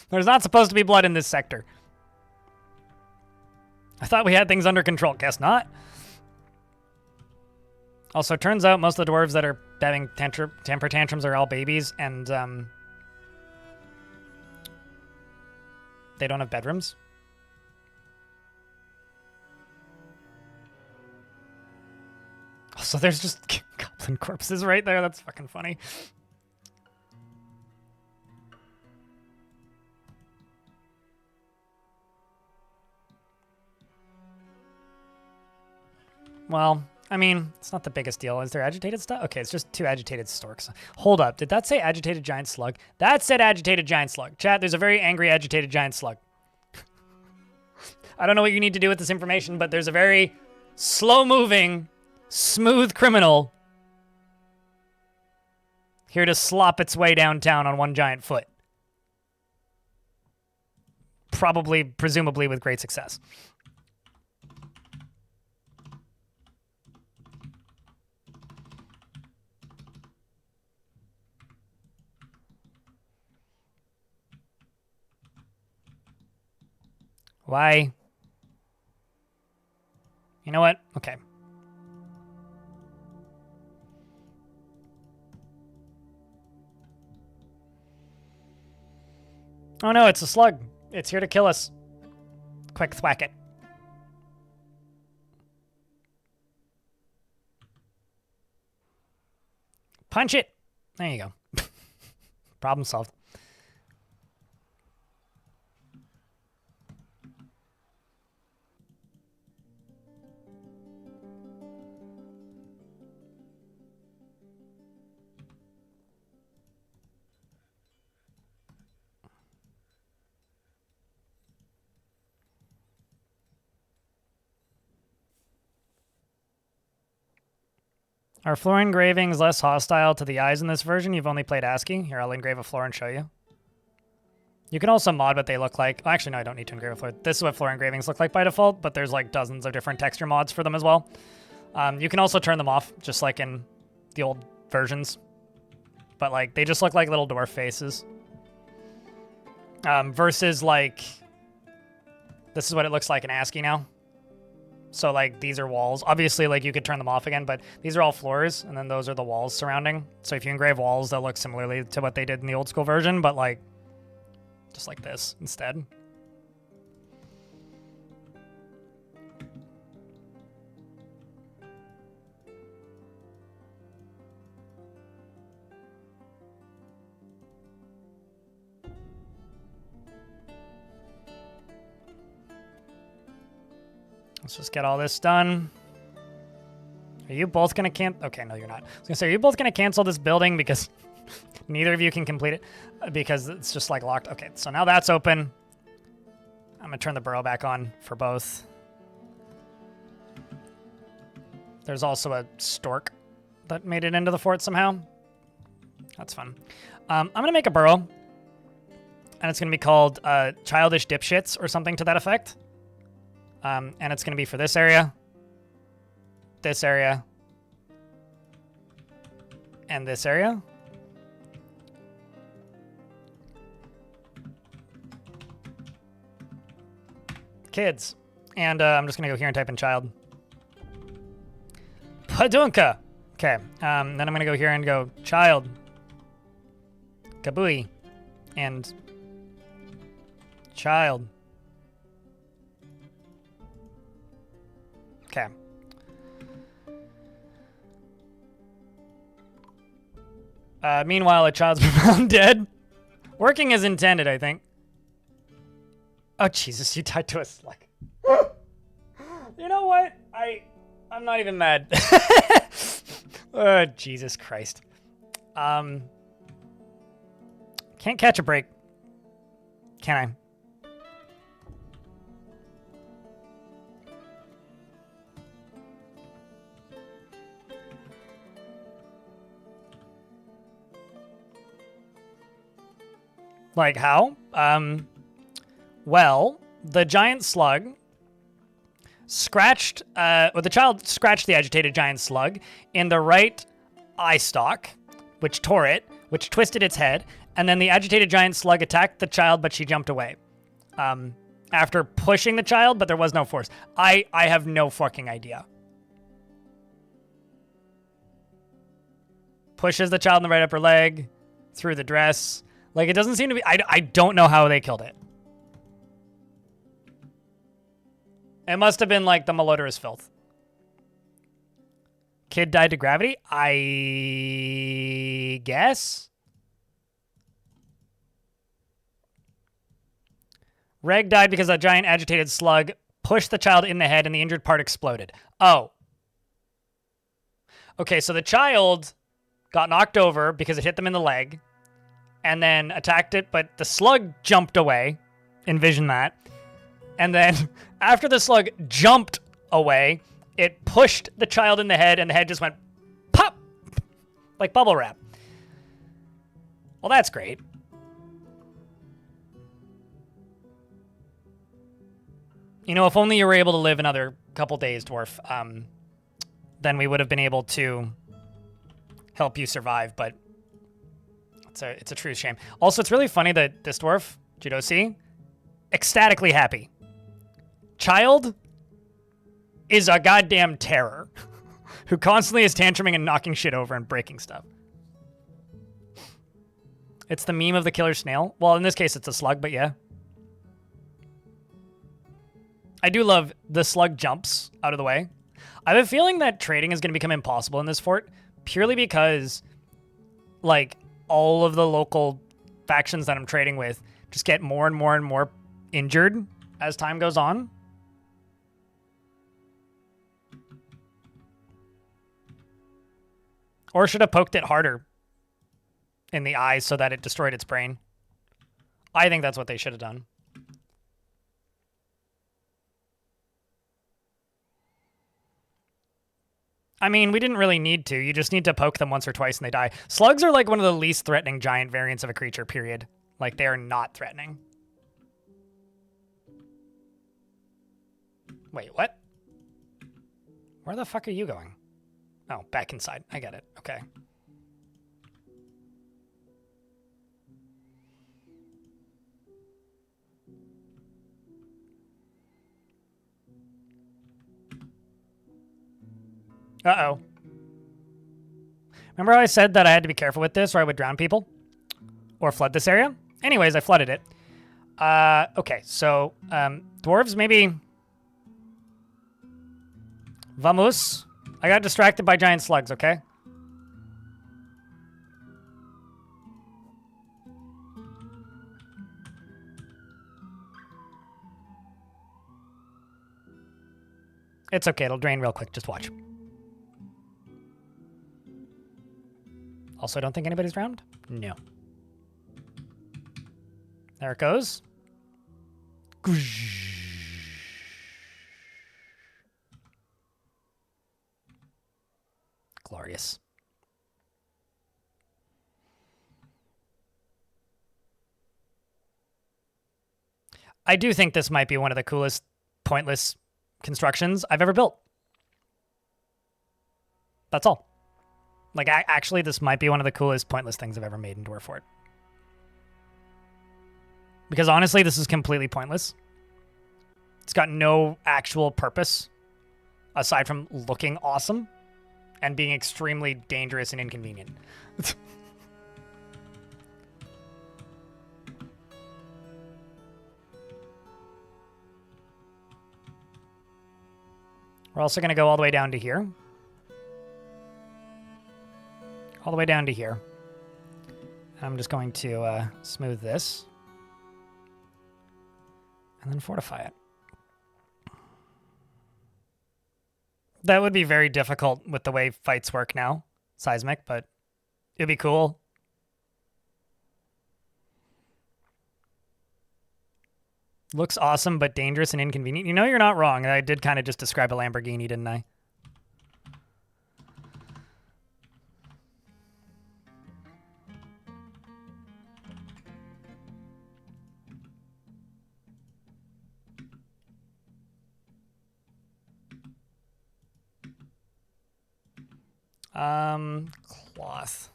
There's not supposed to be blood in this sector. I thought we had things under control. Guess not. Also, turns out most of the dwarves that are having temper tantrums are all babies, and they don't have bedrooms. So there's just goblin corpses right there. That's fucking funny. Well, I mean, it's not the biggest deal. Is there agitated stuff? Okay, it's just 2 agitated storks. Hold up. Did that say agitated giant slug? That said agitated giant slug. Chat, there's a very angry agitated giant slug. I don't know what you need to do with this information, but there's a very slow-moving, smooth criminal here to slop its way downtown on one giant foot. Presumably with great success. Why? You know what? Okay. Oh no, it's a slug. It's here to kill us. Quick, thwack it. Punch it. There you go. Problem solved. Are floor engravings less hostile to the eyes in this version? You've only played ASCII. Here, I'll engrave a floor and show you. You can also mod what they look like. Well, actually, no, I don't need to engrave a floor. This is what floor engravings look like by default, but there's like dozens of different texture mods for them as well. You can also turn them off, just like in the old versions. But like, they just look like little dwarf faces. Versus like, this is what it looks like in ASCII now. So like these are walls. Obviously, like you could turn them off again, but these are all floors, and then those are the walls surrounding. So if you engrave walls, they'll look similarly to what they did in the old school version, but like just like this instead. Let's just get all this done. Are you both gonna Okay, no, you're not. I was gonna say, are you both gonna cancel this building because neither of you can complete it because it's just like locked? Okay, so now that's open. I'm gonna turn the burrow back on for both. There's also a stork that made it into the fort somehow. That's fun. I'm gonna make a burrow, and it's gonna be called Childish Dipshits or something to that effect. And it's going to be for this area, and this area. Kids. And I'm just going to go here and type in child. Padunka. Okay. Then I'm going to go here and go child. Kabui. And child. Okay. Meanwhile, a child's been found dead. Working as intended, I think. Oh, Jesus, you tied to a slug. You know what? I'm not even mad. Oh, Jesus Christ. Can't catch a break. Can I? Like how? Well, the giant slug scratched, the child scratched the agitated giant slug in the right eye stalk, which tore it, which twisted its head, and then the agitated giant slug attacked the child, but she jumped away. After pushing the child, but there was no force. I have no fucking idea. Pushes the child in the right upper leg, through the dress. Like, it doesn't seem to be... I don't know how they killed it. It must have been, like, the malodorous filth. Kid died to gravity? I guess? Reg died because a giant agitated slug pushed the child in the head and the injured part exploded. Oh. Okay, so the child got knocked over because it hit them in the leg and then attacked it, but the slug jumped away. Envision that. And then after the slug jumped away, it pushed the child in the head and the head just went pop like bubble wrap. Well, that's great. You know, if only you were able to live another couple days, Dwarf, then we would have been able to help you survive, but it's a true shame. Also, it's really funny that this dwarf, Judosi, ecstatically happy. Child is a goddamn terror who constantly is tantruming and knocking shit over and breaking stuff. It's the meme of the killer snail. Well, in this case, it's a slug, but yeah. I do love the slug jumps out of the way. I have a feeling that trading is going to become impossible in this fort purely because, like, all of the local factions that I'm trading with just get more and more and more injured as time goes on. Or should have poked it harder in the eyes so that it destroyed its brain. I think that's what they should have done. I mean, we didn't really need to. You just need to poke them once or twice and they die. Slugs are like one of the least threatening giant variants of a creature, period. Like, they are not threatening. Wait, what? Where the fuck are you going? Oh, back inside. I get it. Okay. Uh-oh. Remember how I said that I had to be careful with this or I would drown people? Or flood this area? Anyways, I flooded it. Okay, so, dwarves, maybe... Vamos. I got distracted by giant slugs, okay? It's okay, it'll drain real quick, just watch. Also, I don't think anybody's drowned? No. There it goes. Glorious. I do think this might be one of the coolest, pointless constructions I've ever built. That's all. Like, actually, this might be one of the coolest, pointless things I've ever made in Dwarf Fort. Because honestly, this is completely pointless. It's got no actual purpose aside from looking awesome and being extremely dangerous and inconvenient. We're also going to go all the way down to here. All the way down to here. I'm just going to smooth this. And then fortify it. That would be very difficult with the way fights work now. Seismic, but it'd be cool. Looks awesome, but dangerous and inconvenient. You know, you're not wrong. I did kind of just describe a Lamborghini, didn't I? Cloth.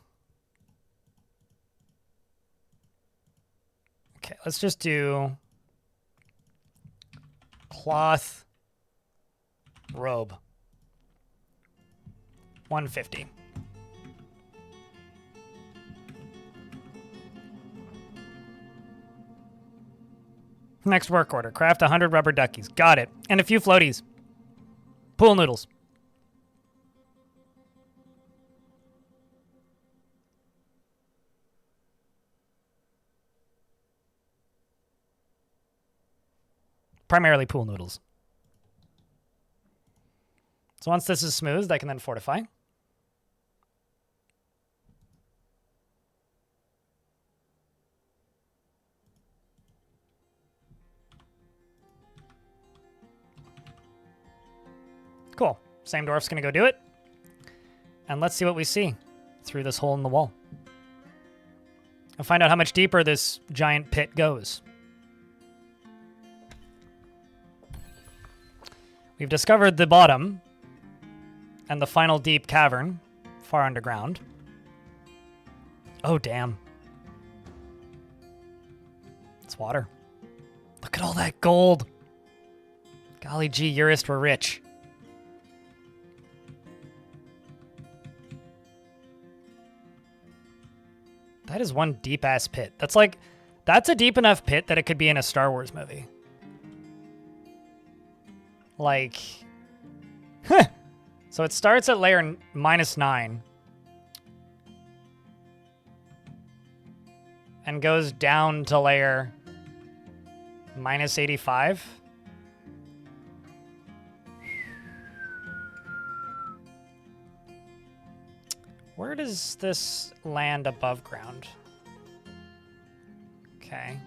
Okay, let's just do cloth robe. 150. Next work order. Craft 100 rubber duckies. Got it. And a few floaties. Pool noodles. Primarily pool noodles. So once this is smoothed, I can then fortify. Cool. Same dwarf's going to go do it. And let's see what we see through this hole in the wall. And find out how much deeper this giant pit goes. We've discovered the bottom and the final deep cavern far underground. Oh, damn. It's water. Look at all that gold. Golly gee, Eurist, we're rich. That is one deep-ass pit. That's a deep enough pit that it could be in a Star Wars movie. Like, so it starts at layer -9 and goes down to layer -85. Where does this land above ground? Okay.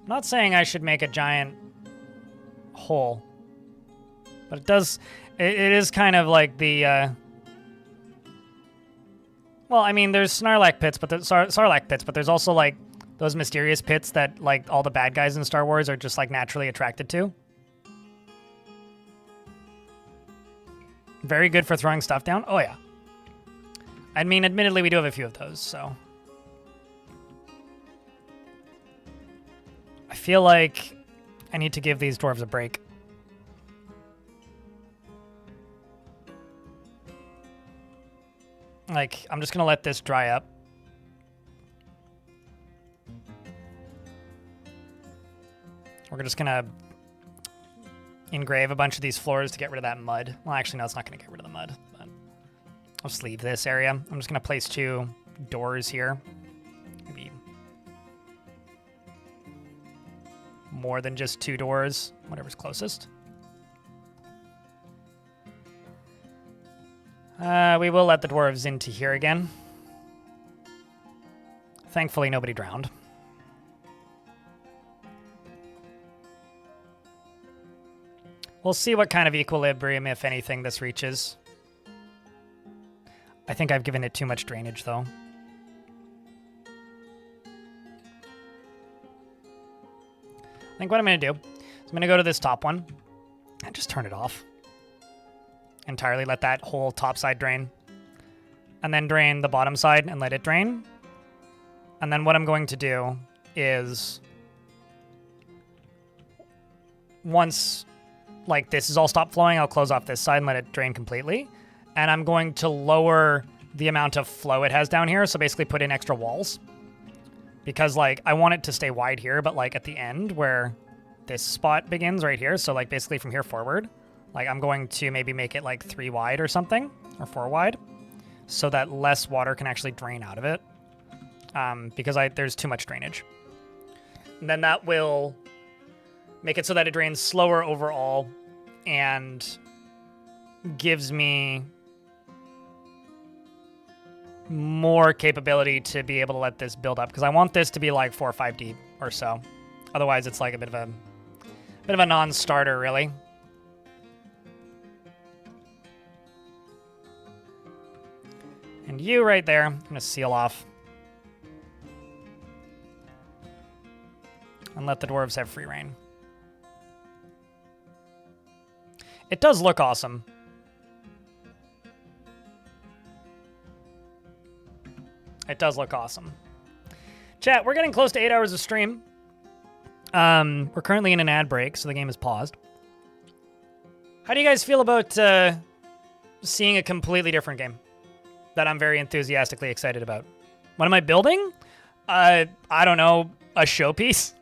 I'm not saying I should make a giant hole, but it is kind of like the, well, I mean, there's Sarlacc pits, but there's also, like, those mysterious pits that, like, all the bad guys in Star Wars are just, like, naturally attracted to. Very good for throwing stuff down. Oh, yeah. I mean, admittedly, we do have a few of those, so. I feel like I need to give these dwarves a break. Like, I'm just gonna let this dry up. We're just gonna engrave a bunch of these floors to get rid of that mud. Well, actually, no, it's not gonna get rid of the mud, but I'll just leave this area. I'm just gonna place 2 doors here. Maybe more than just 2 doors, whatever's closest. We will let the dwarves into here again. Thankfully, nobody drowned. We'll see what kind of equilibrium, if anything, this reaches. I think I've given it too much drainage, though. I think what I'm going to do is I'm going to go to this top one and just turn it off. Entirely let that whole top side drain. And then drain the bottom side and let it drain. And then what I'm going to do is once like this is all stopped flowing, I'll close off this side and let it drain completely. And I'm going to lower the amount of flow it has down here. So basically put in extra walls. Because like I want it to stay wide here, but like at the end where this spot begins right here. So like basically from here forward, like I'm going to maybe make it like 3 wide or something, or 4 wide, so that less water can actually drain out of it, because there's too much drainage. And then that will make it so that it drains slower overall and gives me more capability to be able to let this build up, because I want this to be like 4 or 5 deep or so. Otherwise, it's like a bit of a non-starter, really. And you right there, I'm going to seal off. And let the dwarves have free reign. It does look awesome. It does look awesome. Chat, we're getting close to 8 hours of stream. We're currently in an ad break, so the game is paused. How do you guys feel about seeing a completely different game that I'm very enthusiastically excited about? What am I building? I don't know, a showpiece?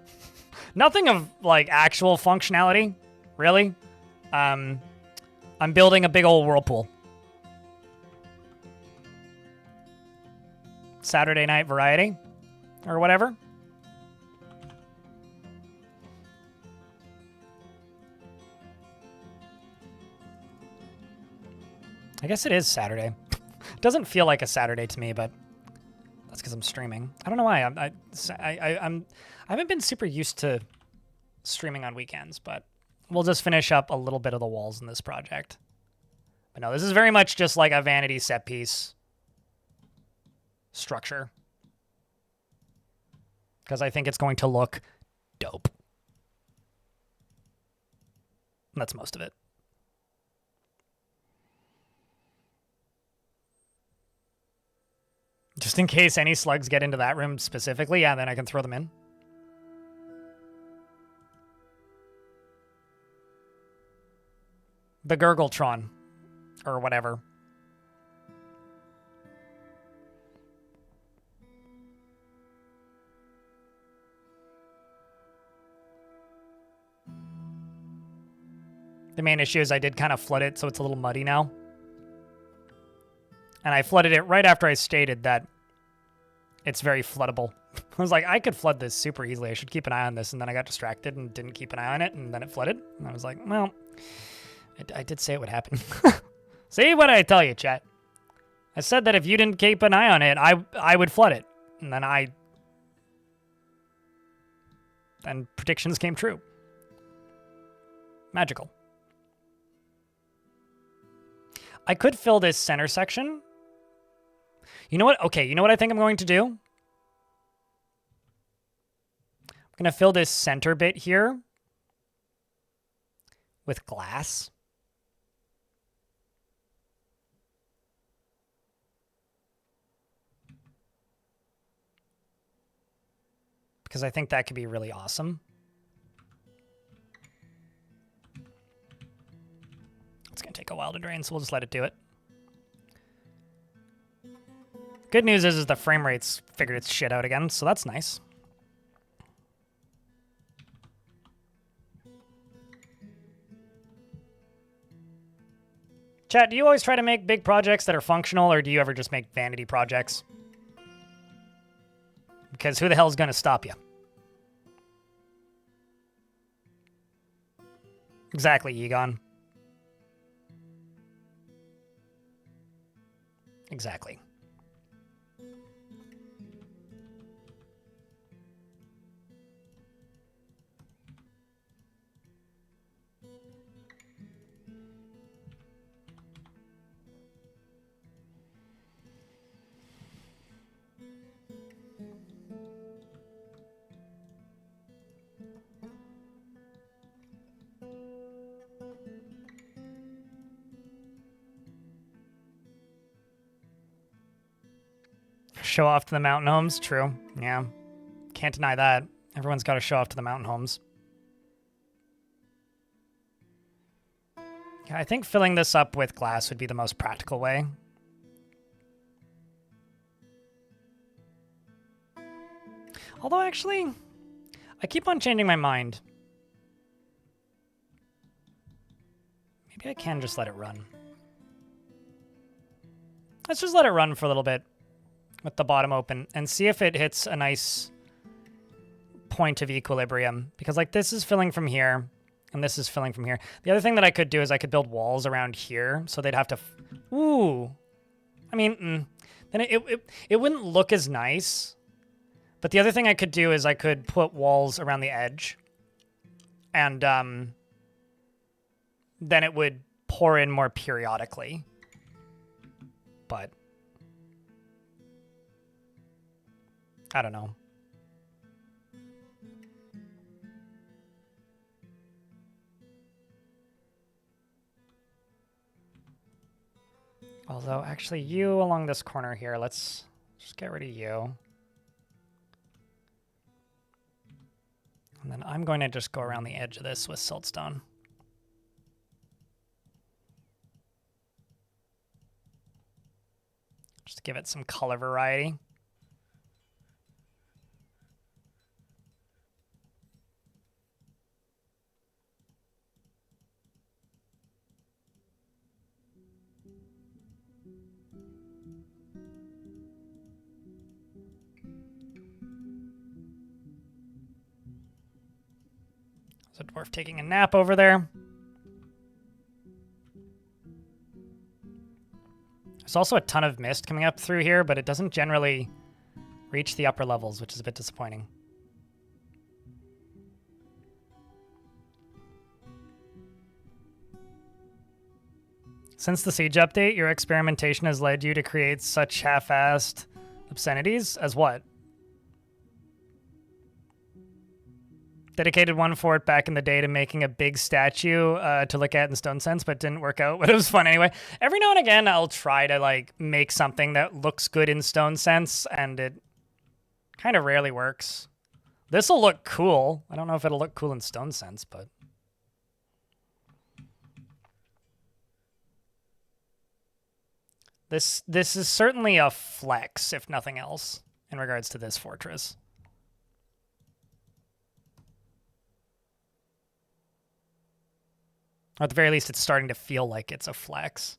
Nothing of, like, actual functionality, really. I'm building a big old whirlpool. Saturday night variety, or whatever. I guess it is Saturday. It doesn't feel like a Saturday to me, but that's because I'm streaming. I don't know why. I haven't been super used to streaming on weekends, but we'll just finish up a little bit of the walls in this project. But no, this is very much just like a vanity set piece structure, because I think it's going to look dope. And that's most of it. Just in case any slugs get into that room specifically, yeah, then I can throw them in. The Gurgletron, or whatever. The main issue is I did kind of flood it, so it's a little muddy now. And I flooded it right after I stated that it's very floodable. I was like, I could flood this super easily. I should keep an eye on this. And then I got distracted and didn't keep an eye on it. And then it flooded. And I was like, well, I did say it would happen. See what I tell you, chat. I said that if you didn't keep an eye on it, I would flood it. And then predictions came true. Magical. I could fill this center section. You know what? Okay, you know what I think I'm going to do? I'm going to fill this center bit here with glass. Because I think that could be really awesome. take a while to drain, so we'll just let it do it. Good news is the frame rate's figured its shit out again, so that's nice. Chat, do you always try to make big projects that are functional, or do you ever just make vanity projects? Because who the hell's going to stop you? Exactly, Egon. Exactly. Show off to the mountain homes? True. Yeah. Can't deny that. Everyone's got to show off to the mountain homes. Yeah, I think filling this up with glass would be the most practical way. Although, actually, I keep on changing my mind. Maybe I can just let it run. Let's just let it run for a little bit with the bottom open and see if it hits a nice point of equilibrium. Because, like, this is filling from here, and this is filling from here. The other thing that I could do is I could build walls around here, so they'd have to... Ooh. I mean, then it wouldn't look as nice. But the other thing I could do is I could put walls around the edge. And then it would pour in more periodically. But I don't know. Although, actually, you along this corner here, let's just get rid of you. And then I'm going to just go around the edge of this with siltstone. Just to give it some color variety. There's a dwarf taking a nap over there. There's also a ton of mist coming up through here, but it doesn't generally reach the upper levels, which is a bit disappointing. Since the Siege update, your experimentation has led you to create such half-assed obscenities as what? Dedicated one for it back in the day to making a big statue to look at in Stone Sense, but didn't work out, but it was fun anyway. Every now and again, I'll try to like make something that looks good in Stone Sense, and it kind of rarely works. This'll look cool. I don't know if it'll look cool in Stone Sense, but... This is certainly a flex, if nothing else, in regards to this fortress. Or at the very least, it's starting to feel like it's a flex.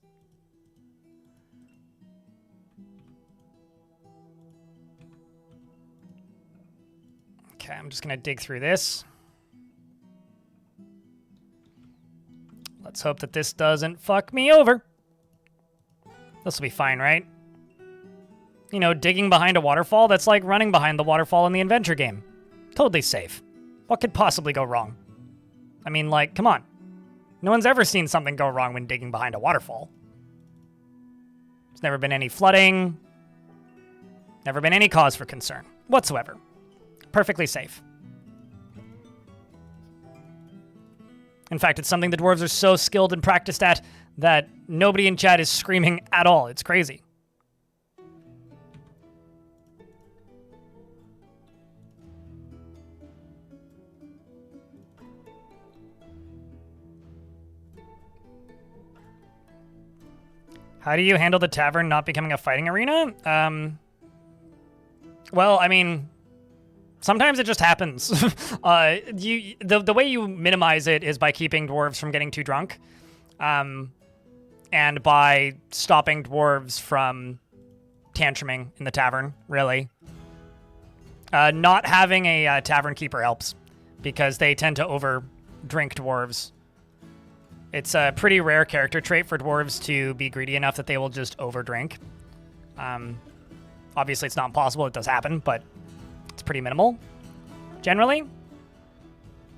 Okay, I'm just going to dig through this. Let's hope that this doesn't fuck me over. This will be fine, right? You know, digging behind a waterfall, that's like running behind the waterfall in the adventure game. Totally safe. What could possibly go wrong? I mean, like, come on. No one's ever seen something go wrong when digging behind a waterfall. There's never been any flooding. Never been any cause for concern whatsoever. Perfectly safe. In fact, it's something the dwarves are so skilled and practiced at that nobody in chat is screaming at all. It's crazy. How do you handle the tavern not becoming a fighting arena? Well, I mean, sometimes it just happens. The way you minimize it is by keeping dwarves from getting too drunk, and by stopping dwarves from tantruming in the tavern, really. Not having a tavern keeper helps, because they tend to over-drink dwarves. It's a pretty rare character trait for dwarves to be greedy enough that they will just over-drink. Obviously, it's not impossible. It does happen, but it's pretty minimal, generally.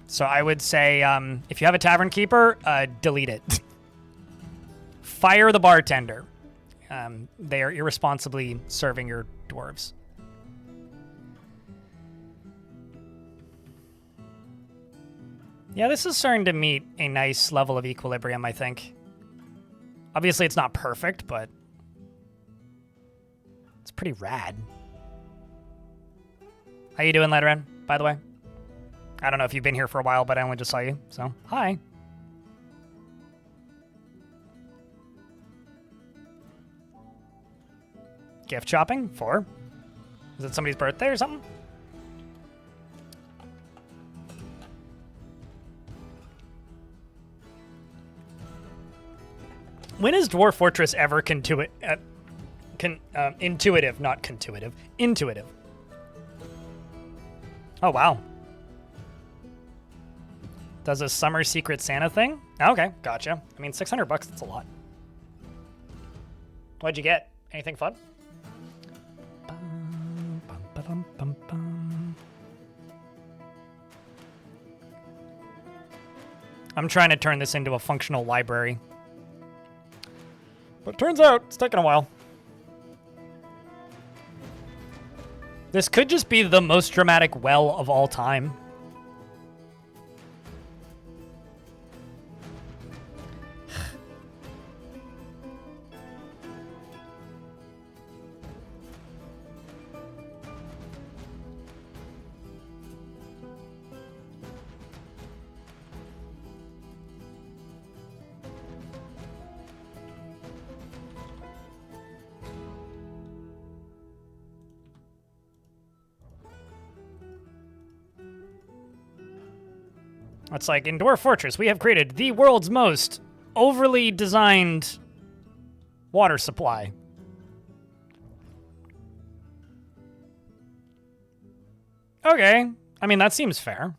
So I would say, if you have a tavern keeper, delete it. Fire the bartender. They are irresponsibly serving your dwarves. Yeah, this is starting to meet a nice level of equilibrium, I think. Obviously, it's not perfect, but it's pretty rad. How you doing, Letteran, by the way? I don't know if you've been here for a while, but I only just saw you, so hi. Gift shopping? 4? Is it somebody's birthday or something? When is Dwarf Fortress ever intuitive, not contuitive? Intuitive. Oh, wow. Does a summer secret Santa thing? Okay, gotcha. I mean, $600, that's a lot. What'd you get? Anything fun? I'm trying to turn this into a functional library. But turns out it's taking a while. This could just be the most dramatic well of all time. It's like, in Dwarf Fortress, we have created the world's most overly designed water supply. Okay. I mean, that seems fair.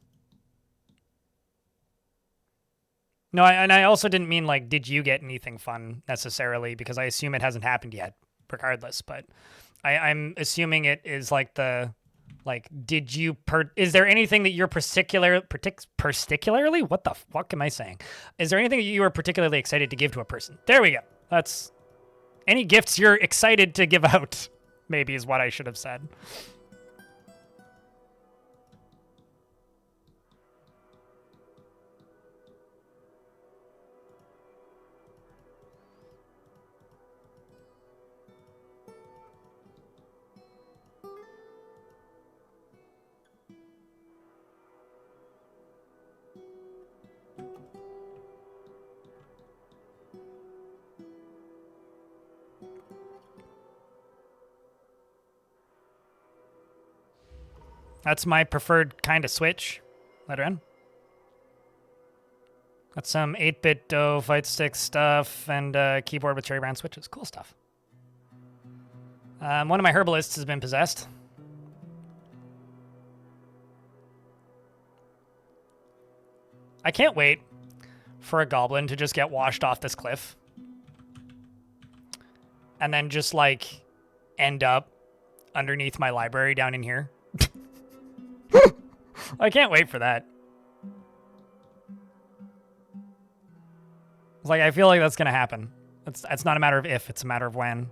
No, I also didn't mean, like, did you get anything fun, necessarily, because I assume it hasn't happened yet, regardless, but I'm assuming it is, like, the... Like, did you... Is there anything that you're particularly... What the fuck am I saying? Is there anything that you are particularly excited to give to a person? There we go. That's... Any gifts you're excited to give out, maybe, is what I should have said. That's my preferred kind of Switch. Let her in. Got some 8-bit dough, fight stick stuff, and keyboard with cherry brown switches. Cool stuff. One of my herbalists has been possessed. I can't wait for a goblin to just get washed off this cliff. And then just, like, end up underneath my library down in here. I can't wait for that. It's like, I feel like that's going to happen. It's not a matter of if, it's a matter of when.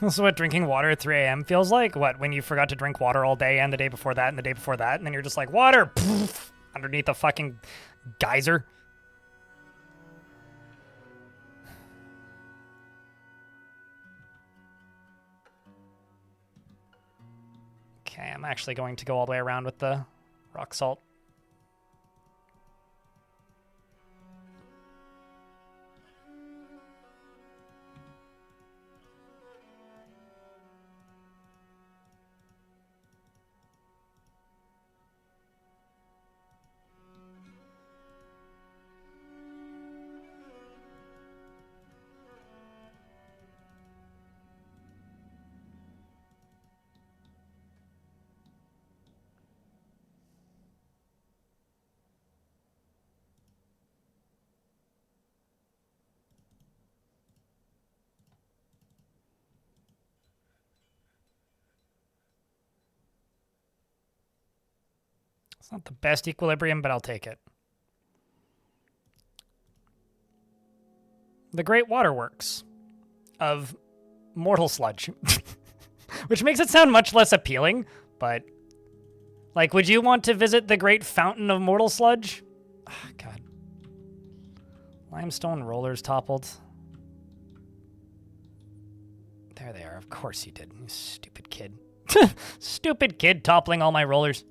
This is what drinking water at 3 a.m. feels like? What, when you forgot to drink water all day and the day before that and the day before that, and then you're just like, water! Poof, underneath a fucking geyser. Okay, I'm actually going to go all the way around with the rock salt. It's not the best equilibrium, but I'll take it. The Great Waterworks of Mortalsludge. Which makes it sound much less appealing, but... Like, would you want to visit the Great Fountain of Mortalsludge? Oh, God. Limestone rollers toppled. There they are. Of course you did, you stupid kid. Stupid kid toppling all my rollers.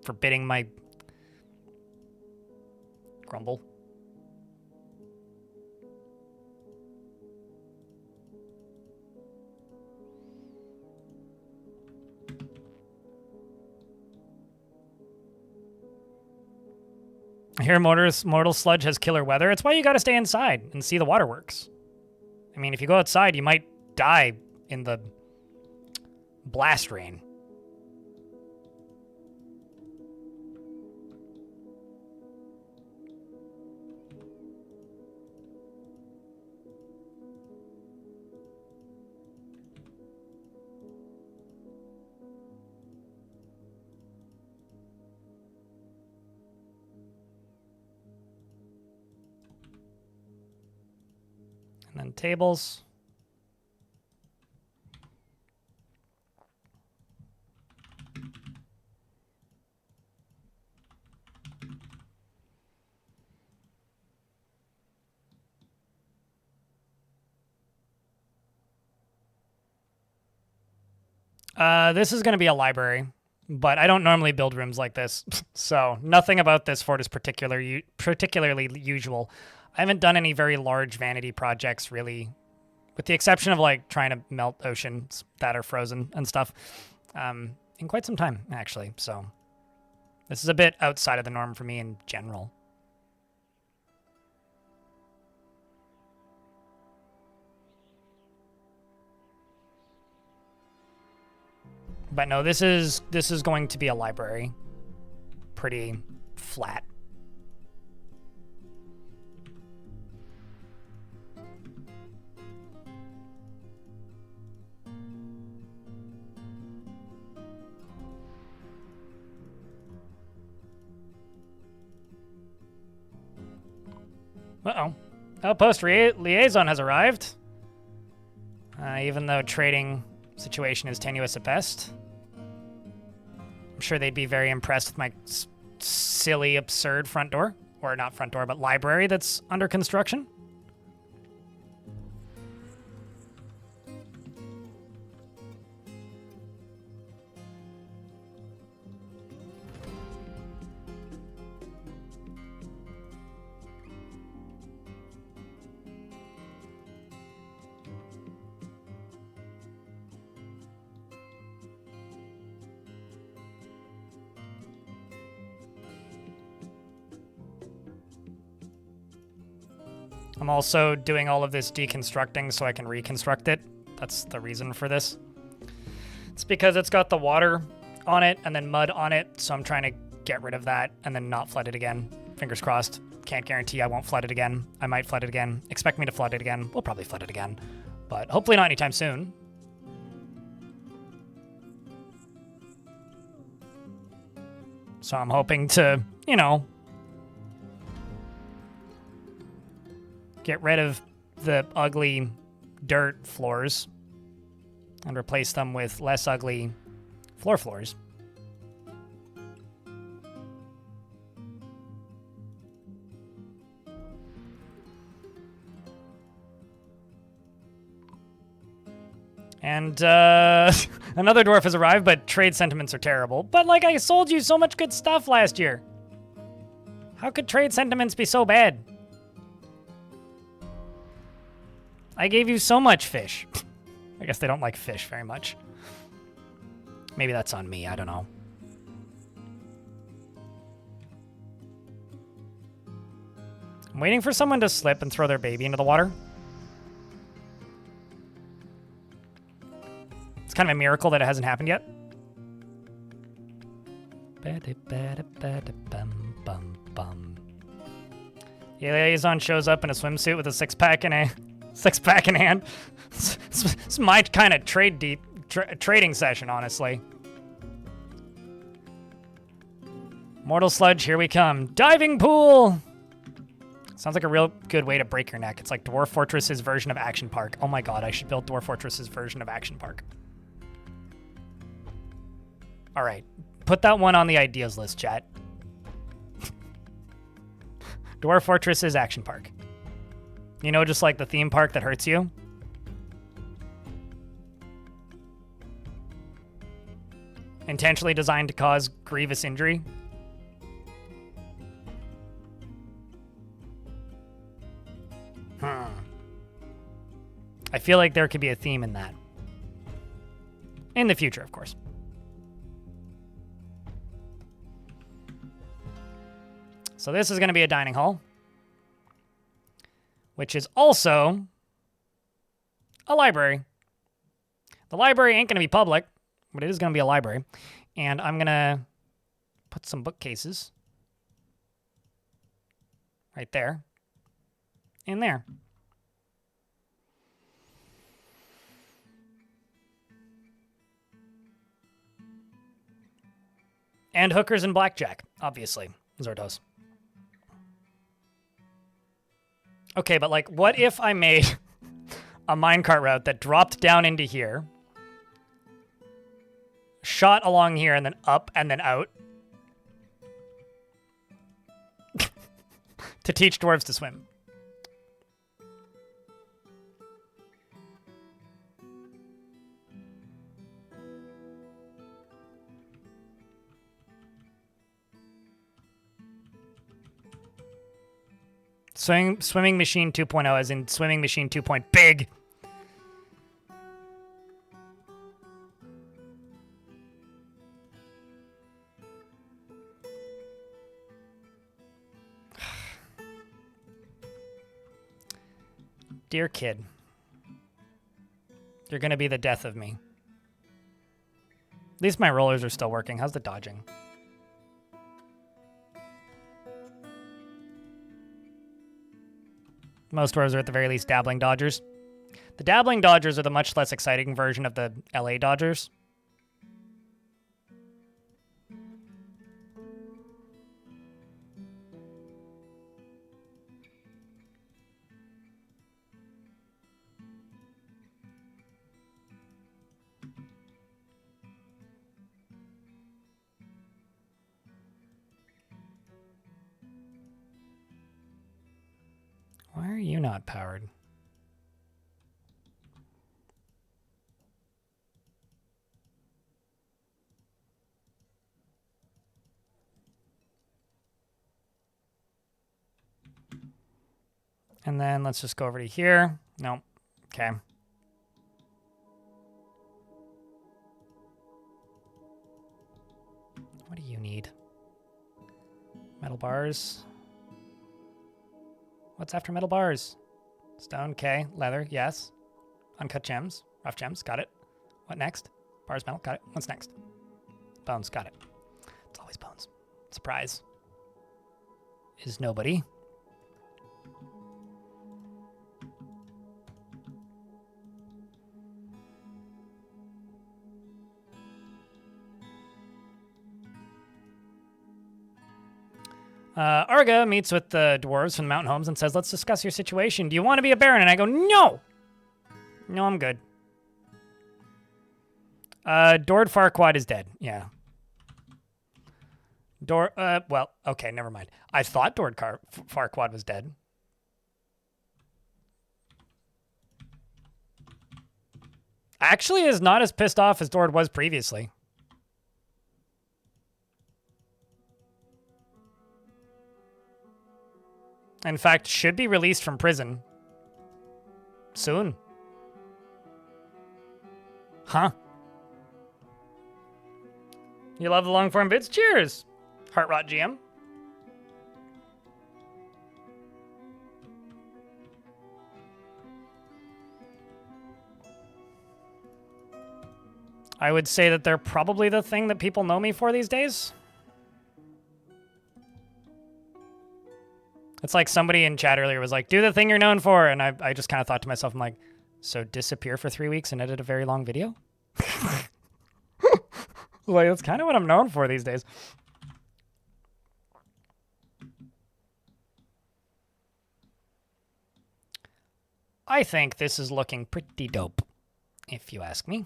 Forbidding my grumble. I hear Mortalsludge has killer weather. It's why you gotta stay inside and see the waterworks. I mean, if you go outside, you might die in the blast rain. And then tables. This is going to be a library, but I don't normally build rooms like this, so nothing about this fort is particularly usual. I haven't done any very large vanity projects, really, with the exception of, like, trying to melt oceans that are frozen and stuff, in quite some time, actually, so this is a bit outside of the norm for me in general. But no, this is going to be a library. Pretty flat. Uh-oh. Outpost liaison has arrived. Even though trading situation is tenuous at best. I'm sure they'd be very impressed with my silly, absurd front door. Or not front door, but library that's under construction. I'm also doing all of this deconstructing so I can reconstruct it. That's the reason for this. It's because it's got the water on it and then mud on it, so I'm trying to get rid of that and then not flood it again. Fingers crossed. Can't guarantee I won't flood it again. I might flood it again. Expect me to flood it again. We'll probably flood it again, but hopefully not anytime soon. So I'm hoping to, you know, get rid of the ugly dirt floors and replace them with less ugly floors. And another dwarf has arrived, but trade sentiments are terrible. But like, I sold you so much good stuff last year. How could trade sentiments be so bad? I gave you so much fish. I guess they don't like fish very much. Maybe that's on me, I don't know. I'm waiting for someone to slip and throw their baby into the water. It's kind of a miracle that it hasn't happened yet. The liaison shows up in a swimsuit with a six-pack in hand. It's my kind of trading session, honestly. Mortalsludge, here we come. Diving pool! Sounds like a real good way to break your neck. It's like Dwarf Fortress's version of Action Park. Oh my god, I should build Dwarf Fortress's version of Action Park. All right, put that one on the ideas list, chat. Dwarf Fortress's Action Park. You know, just like the theme park that hurts you? Intentionally designed to cause grievous injury? I feel like there could be a theme in that. In the future, of course. So this is going to be a dining hall, which is also a library. The library ain't going to be public, but it is going to be a library. And I'm going to put some bookcases right there and there. And hookers and blackjack, obviously, Zordos. Okay, but like, what if I made a minecart route that dropped down into here, shot along here, and then up and then out to teach dwarves to swim? Swimming machine 2.0 as in swimming machine 2. Big. Dear kid, you're going to be the death of me. At least my rollers are still working. How's the dodging? Most dwarves are at the very least dabbling dodgers. The dabbling dodgers are the much less exciting version of the LA dodgers. Why are you not powered? And then let's just go over to here. No. Okay. What do you need? Metal bars. What's after metal bars? Stone, okay. Leather, yes. Uncut gems. Rough gems, got it. What next? Bars, metal, got it. What's next? Bones, got it. It's always bones. Surprise. Is nobody. Arga meets with the dwarves from the mountain homes and says, let's discuss your situation. Do you want to be a baron? And I go, no! No, I'm good. Dord Farquaad is dead. Yeah. Well, okay, never mind. I thought Farquaad was dead. Actually is not as pissed off as Dord was previously. In fact, should be released from prison soon. Huh? You love the long form vids? Cheers! Heartrot GM. I would say that they're probably the thing that people know me for these days. It's like somebody in chat earlier was like, do the thing you're known for. And I just kind of thought to myself, I'm like, so disappear for 3 weeks and edit a very long video? Like, that's kind of what I'm known for these days. I think this is looking pretty dope, if you ask me.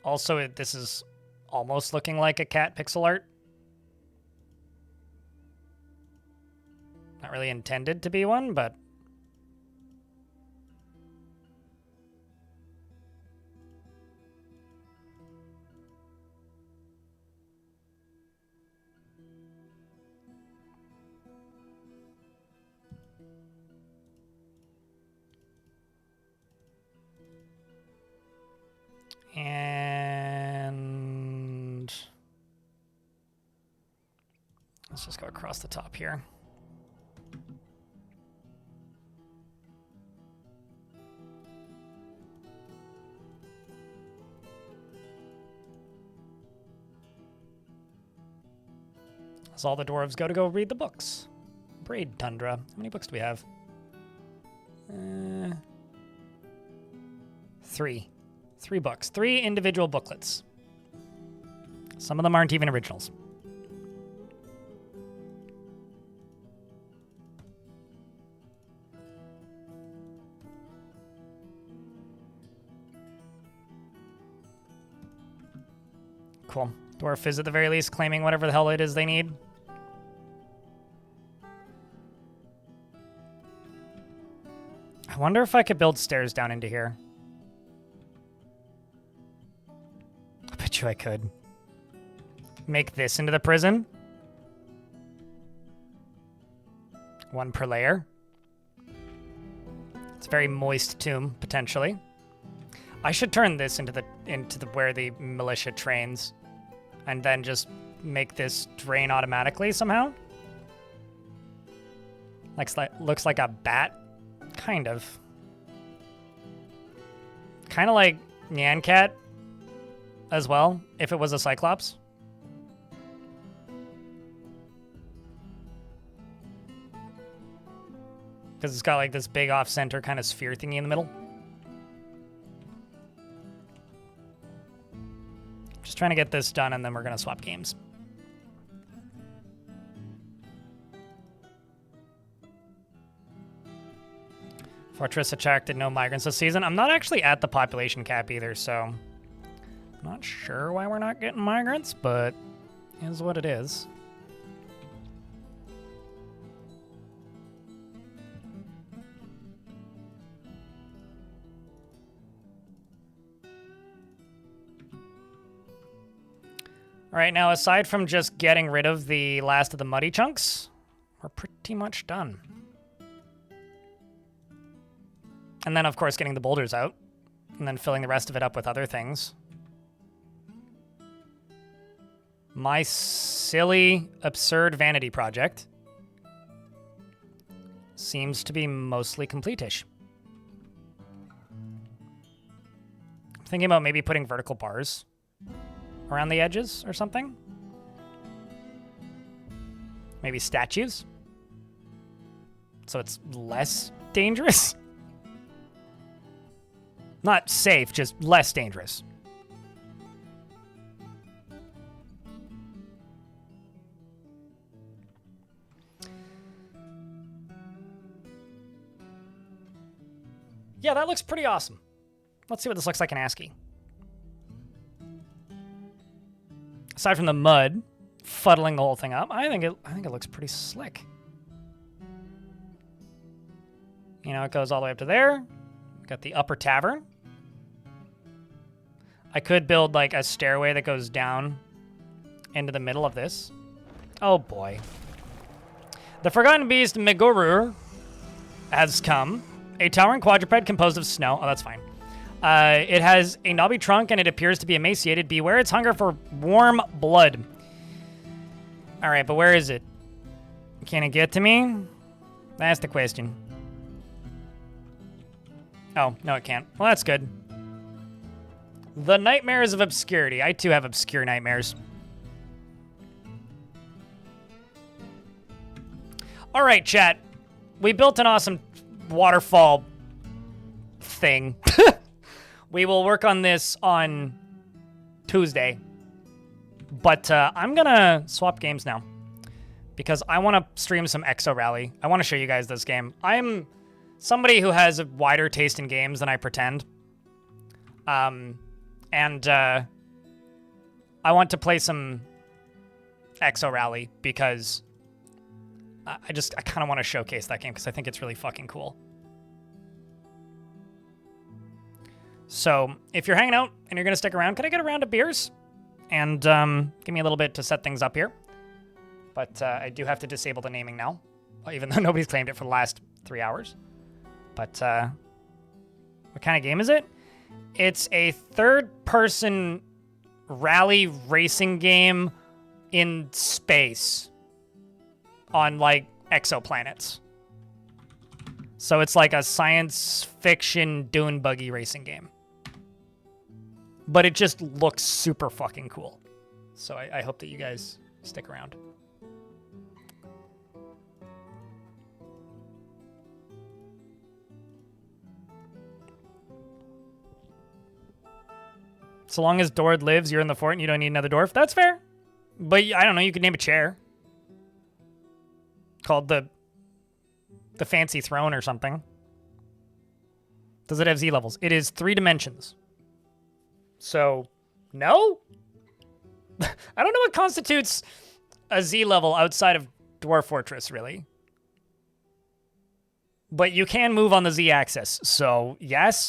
Also, this is almost looking like a cat pixel art. Not really intended to be one, but... And let's just go across the top here. As all the dwarves go read the books. Braid Tundra. How many books do we have? 3. 3 books. 3 individual booklets. Some of them aren't even originals. Cool. Dwarf is at the very least claiming whatever the hell it is they need. I wonder if I could build stairs down into here. I bet you I could. Make this into the prison. 1 per layer. It's a very moist tomb, potentially. I should turn this into the where the militia trains, and then just make this drain automatically somehow. Looks like a bat, kind of. Kind of like Nyan Cat as well, if it was a Cyclops. Because it's got like this big off-center kind of sphere thingy in the middle. Just trying to get this done, and then we're going to swap games. Fortress attracted no migrants this season. I'm not actually at the population cap either, so I'm not sure why we're not getting migrants, but it is what it is. All right, now aside from just getting rid of the last of the muddy chunks, we're pretty much done. And then, of course, getting the boulders out, and then filling the rest of it up with other things. My silly, absurd vanity project seems to be mostly complete-ish. I'm thinking about maybe putting vertical bars around the edges or something. Maybe statues. So it's less dangerous. Not safe, just less dangerous. Yeah, that looks pretty awesome. Let's see what this looks like in ASCII. Aside from the mud fuddling the whole thing up, I think it looks pretty slick. You know, it goes all the way up to there. Got the upper tavern. I could build like a stairway that goes down into the middle of this. Oh boy. The Forgotten Beast Megurur has come. A towering quadruped composed of snow. Oh, that's fine. It has a knobby trunk and it appears to be emaciated. Beware its hunger for warm blood. All right, but where is it? Can it get to me? That's the question. Oh, no, it can't. Well, that's good. The Nightmares of Obscurity. I too have obscure nightmares. All right, chat. We built an awesome waterfall thing. We will work on this on Tuesday. But I'm going to swap games now because I want to stream some Exo Rally. I want to show you guys this game. I'm somebody who has a wider taste in games than I pretend. And I want to play some Exo Rally because I kind of want to showcase that game because I think it's really fucking cool. So if you're hanging out and you're going to stick around, can I get a round of beers? And give me a little bit to set things up here. But I do have to disable the naming now, even though nobody's claimed it for the last 3 hours. But what kind of game is it? It's a third-person rally racing game in space on, like, exoplanets. So it's like a science fiction dune buggy racing game. But it just looks super fucking cool. So I hope that you guys stick around. So long as Dord lives, you're in the fort and you don't need another dwarf. That's fair. But I don't know, you could name a chair. Called the fancy throne or something. Does it have Z levels? It is 3 dimensions. So, no? I don't know what constitutes a Z level outside of Dwarf Fortress, really. But you can move on the Z axis, so yes.